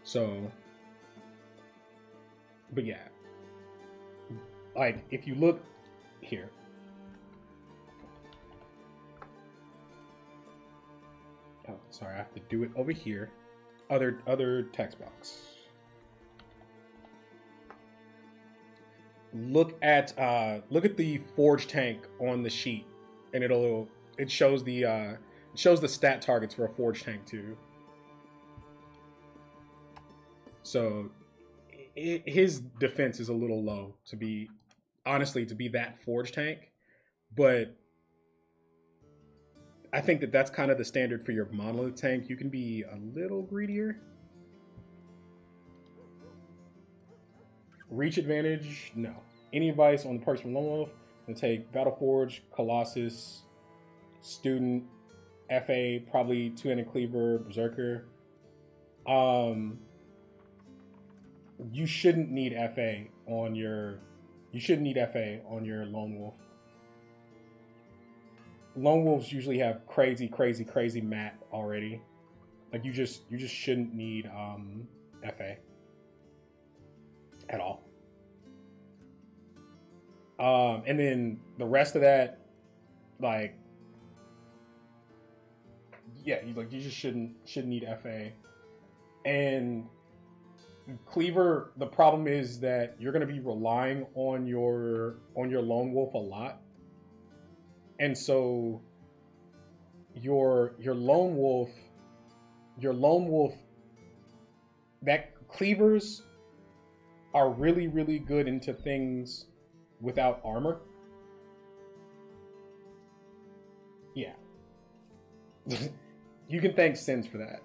So, but yeah. Like, if you look here. Oh, sorry, I have to do it over here. Other text box. look at the forge tank on the sheet, and it shows the stat targets for a forge tank too. So his defense is a little low to be that forge tank, but I think that's kind of the standard for your monolith tank. You can be a little greedier. Reach advantage, no. Any advice on the perks from Lone Wolf? I'm gonna take Battle Forge, Colossus, Student, FA, probably two-handed cleaver, Berserker. You shouldn't need FA on your Lone Wolf. Lone Wolves usually have crazy mat already. Like you just shouldn't need FA at all. And then the rest of that, like, yeah, you just shouldn't need FA. And Cleaver, the problem is that you're going to be relying on your Lone Wolf a lot, and so your Lone Wolf, that cleavers are really good into things without armor. Yeah. You can thank Sins for that.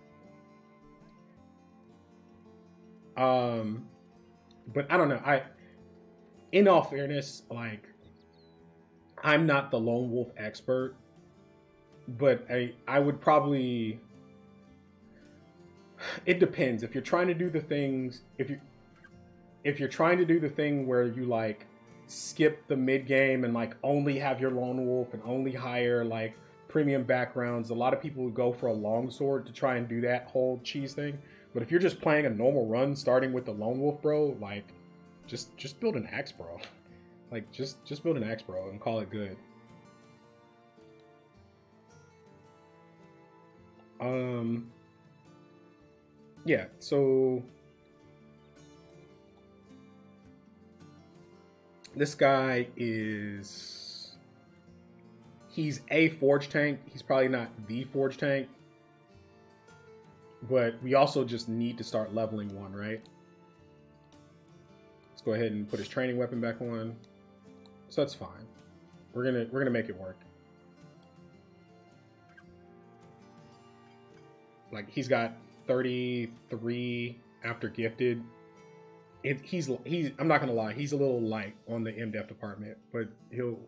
But I don't know. In all fairness, like, I'm not the Lone Wolf expert, but I would probably. It depends. If you're trying to do the things, if you're trying to do the thing where you like skip the mid game and like only have your Lone Wolf and only hire like premium backgrounds, a lot of people would go for a longsword to try and do that whole cheese thing. But if you're just playing a normal run, starting with the Lone Wolf, bro, like, just build an axe, bro. Like, just build an axe, bro, and call it good. Yeah. So this guy he's a forge tank. He's probably not the forge tank. But we also just need to start leveling one, right? Let's go ahead and put his training weapon back on. So that's fine. We're gonna make it work. Like, he's got 33 after gifted. He's I'm not gonna lie, he's a little light on the MDef department, but we'll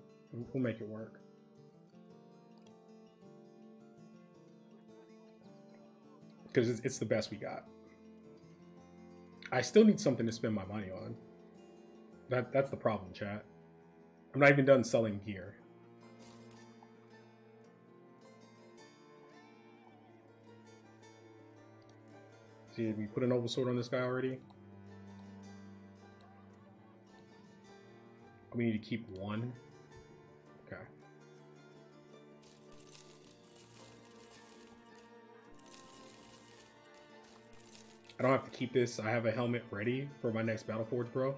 make it work. Because it's the best we got. I still need something to spend my money on. That's the problem, chat. I'm not even done selling gear. See, did we put a Noble Sword on this guy already? We need to keep one. Okay. I don't have to keep this. I have a helmet ready for my next Battle Forge, bro.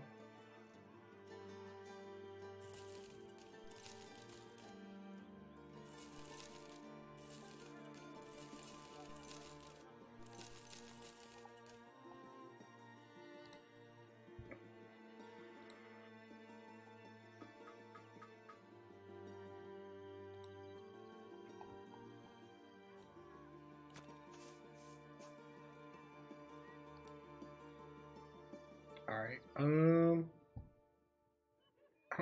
Alright, I don't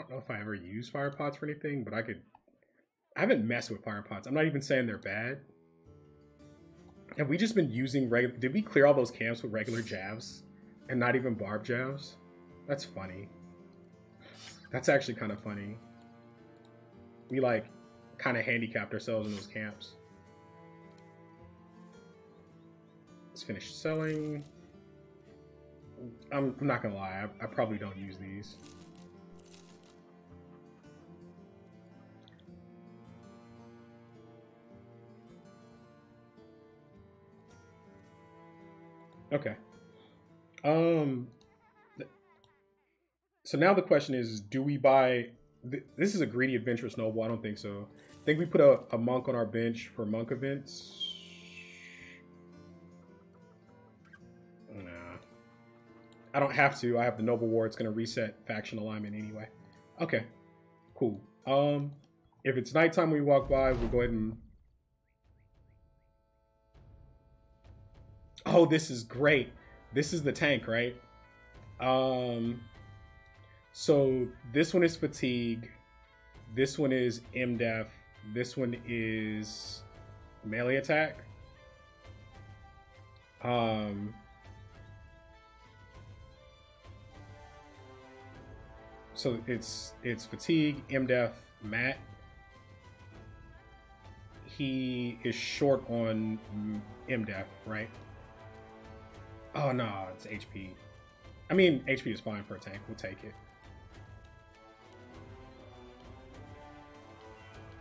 know if I ever use fire pots for anything, but I haven't messed with fire pots. I'm not even saying they're bad. Have we just been using regular... Did we clear all those camps with regular jabs? And not even barb jabs? That's funny. That's actually kind of funny. We, like, kind of handicapped ourselves in those camps. Let's finish selling. I'm not gonna lie, I probably don't use these. Okay. So now the question is, do we buy... This is a greedy adventurous noble. I don't think so. I think we put a monk on our bench for monk events. Nah. I don't have to. I have the noble war. It's going to reset faction alignment anyway. Okay. Cool. If it's nighttime when we walk by, we'll go ahead and... Oh, this is great. This is the tank, right? So this one is fatigue. This one is MDef. This one is melee attack. So it's fatigue, MDef, Matt. He is short on MDef, right? Oh no, it's HP. I mean, HP is fine for a tank. We'll take it.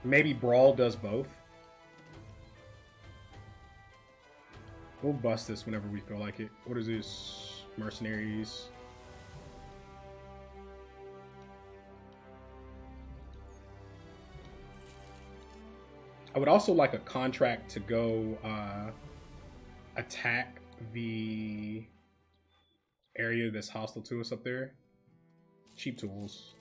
Maybe Brawl does both. We'll bust this whenever we feel like it. What is this? Mercenaries. I would also like a contract to go attack the area that's hostile to us up there. Cheap tools.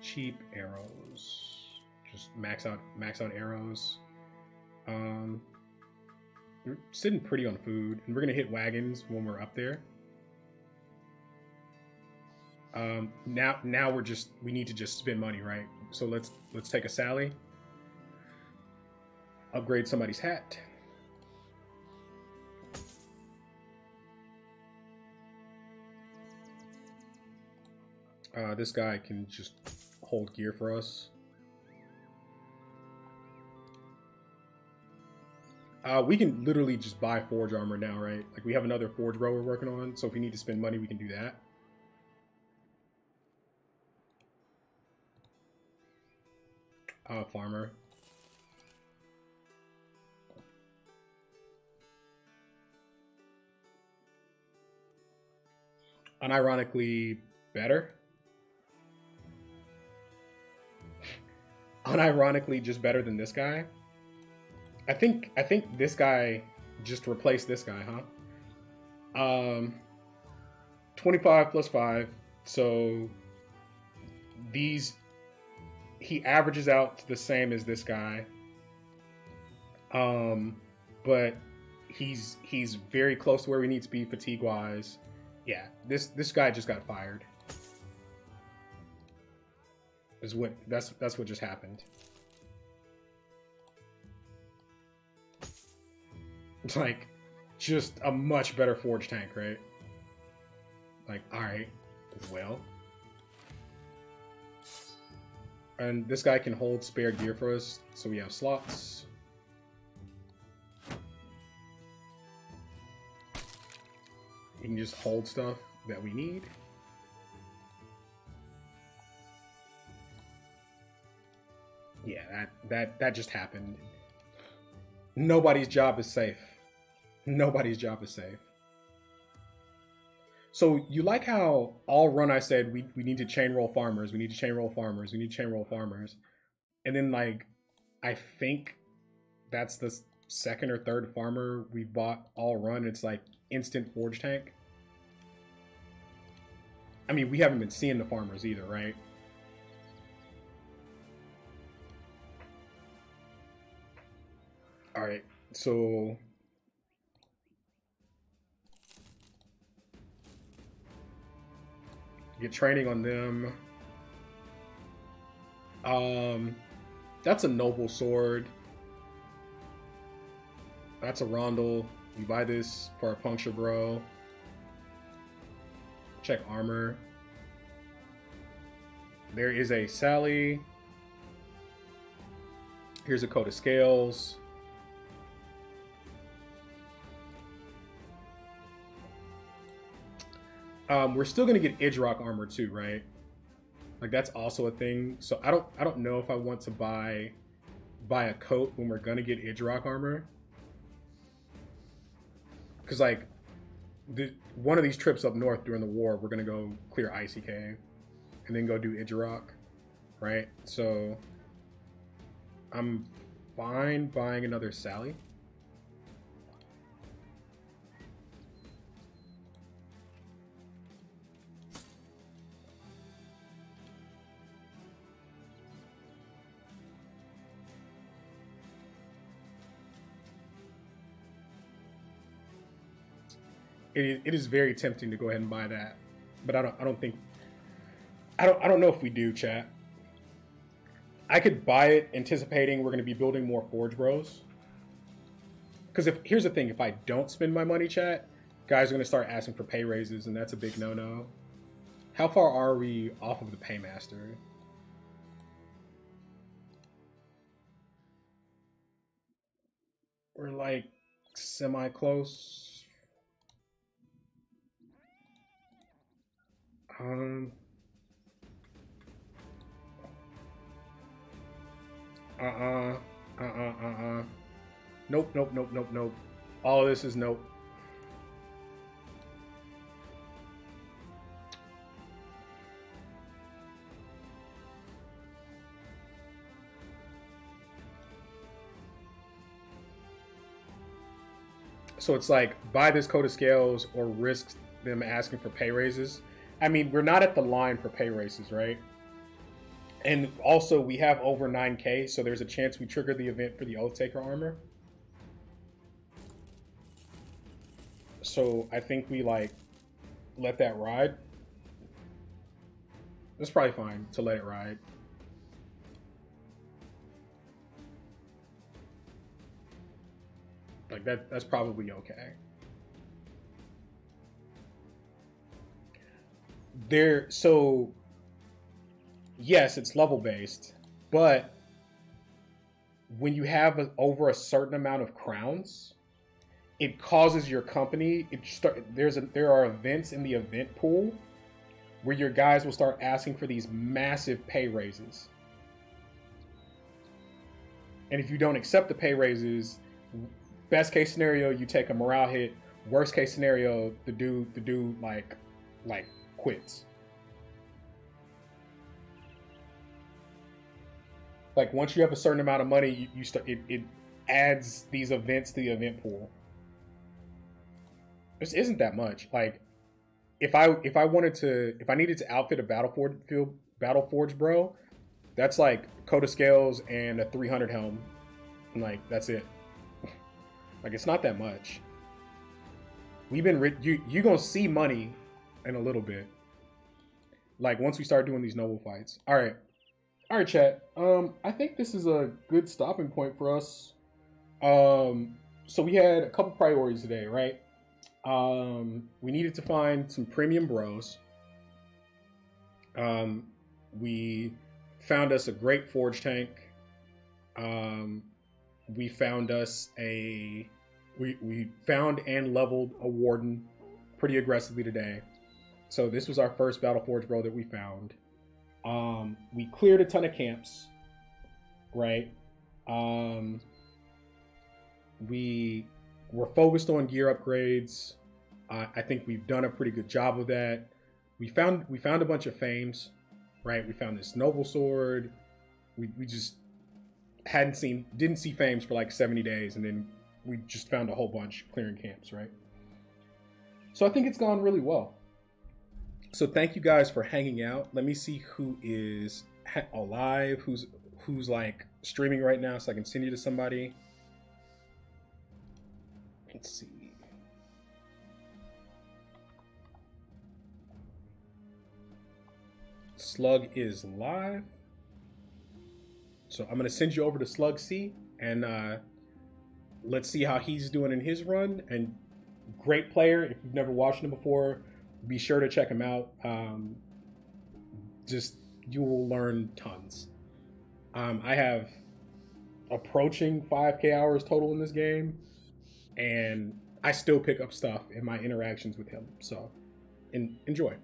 Cheap arrows. Just max out arrows. We're sitting pretty on food, and we're gonna hit wagons when we're up there. Now we need to just spend money, right? So let's take a Sally. Upgrade somebody's hat. This guy can just hold gear for us. We can literally just buy forge armor now, right? Like, we have another forge row we're working on, so if we need to spend money, we can do that. Farmer. Unironically better. Unironically just better than this guy. I think this guy just replaced this guy, huh? 25 plus 5. So these, he averages out to the same as this guy. But he's very close to where we need to be fatigue wise. Yeah, this guy just got fired. That's what just happened. It's like just a much better forge tank, right? Like, alright, well. And this guy can hold spare gear for us, so we have slots. You can just hold stuff that we need. Yeah, that just happened. Nobody's job is safe. Nobody's job is safe. So you like how all run I said we need to chain roll farmers, we need to chain roll farmers, we need to chain roll farmers. And then, like, I think that's the second or third farmer we bought all run. It's like instant forge tank. I mean, we haven't been seeing the farmers either, right? All right, so get training on them. That's a noble sword. That's a rondel. You buy this for a puncture bro. Check armor. There is a Sally. Here's a coat of scales. We're still gonna get edge rock armor too, right? Like, that's also a thing. So I don't know if I want to buy a coat when we're gonna get edge rock armor. Cause like one of these trips up north during the war, we're gonna go clear Icy Cave, and then go do Idjarok, right? So I'm fine buying another Sally. It is very tempting to go ahead and buy that, but I don't know if we do, chat. I could buy it anticipating we're going to be building more Forge Bros. Because here's the thing, if I don't spend my money, chat, guys are going to start asking for pay raises, and that's a big no-no. How far are we off of the Paymaster? We're like semi-close. Nope. All of this is nope. So it's like, buy this coat of scales or risk them asking for pay raises. I mean, we're not at the line for pay raises, right? And also, we have over 9K, so there's a chance we trigger the event for the Oathtaker armor. So I think we, like, let that ride. It's probably fine to let it ride. Like, that's probably okay. So yes, it's level based, but when you have over a certain amount of crowns, it causes your company. There are events in the event pool where your guys will start asking for these massive pay raises, and if you don't accept the pay raises, best case scenario you take a morale hit. Worst case scenario, the dude like quits. Like, once you have a certain amount of money, you start it adds these events to the event pool. This isn't that much. Like, if I needed to outfit a Battleforge bro, that's like coat of scales and a 300 helm. And like, that's it. Like, it's not that much. We've been you gonna see money in a little bit. Like, once we start doing these noble fights. All right, chat. I think this is a good stopping point for us. So we had a couple priorities today, right? We needed to find some premium bros. We found us a great forge tank. We found us we found and leveled a warden pretty aggressively today. So this was our first Battleforge bro that we found. We cleared a ton of camps, right? We were focused on gear upgrades. I think we've done a pretty good job of that. We found a bunch of fames, right? We found this noble sword. We just didn't see fames for like 70 days, and then we just found a whole bunch clearing camps, right? So I think it's gone really well. So thank you guys for hanging out. Let me see who is alive, who's like streaming right now, so I can send you to somebody. Let's see. Slug is live. So I'm gonna send you over to Slug C, and let's see how he's doing in his run. And great player. If you've never watched him before, be sure to check him out. Just, you will learn tons. I have approaching 5K hours total in this game, and I still pick up stuff in my interactions with him. So enjoy.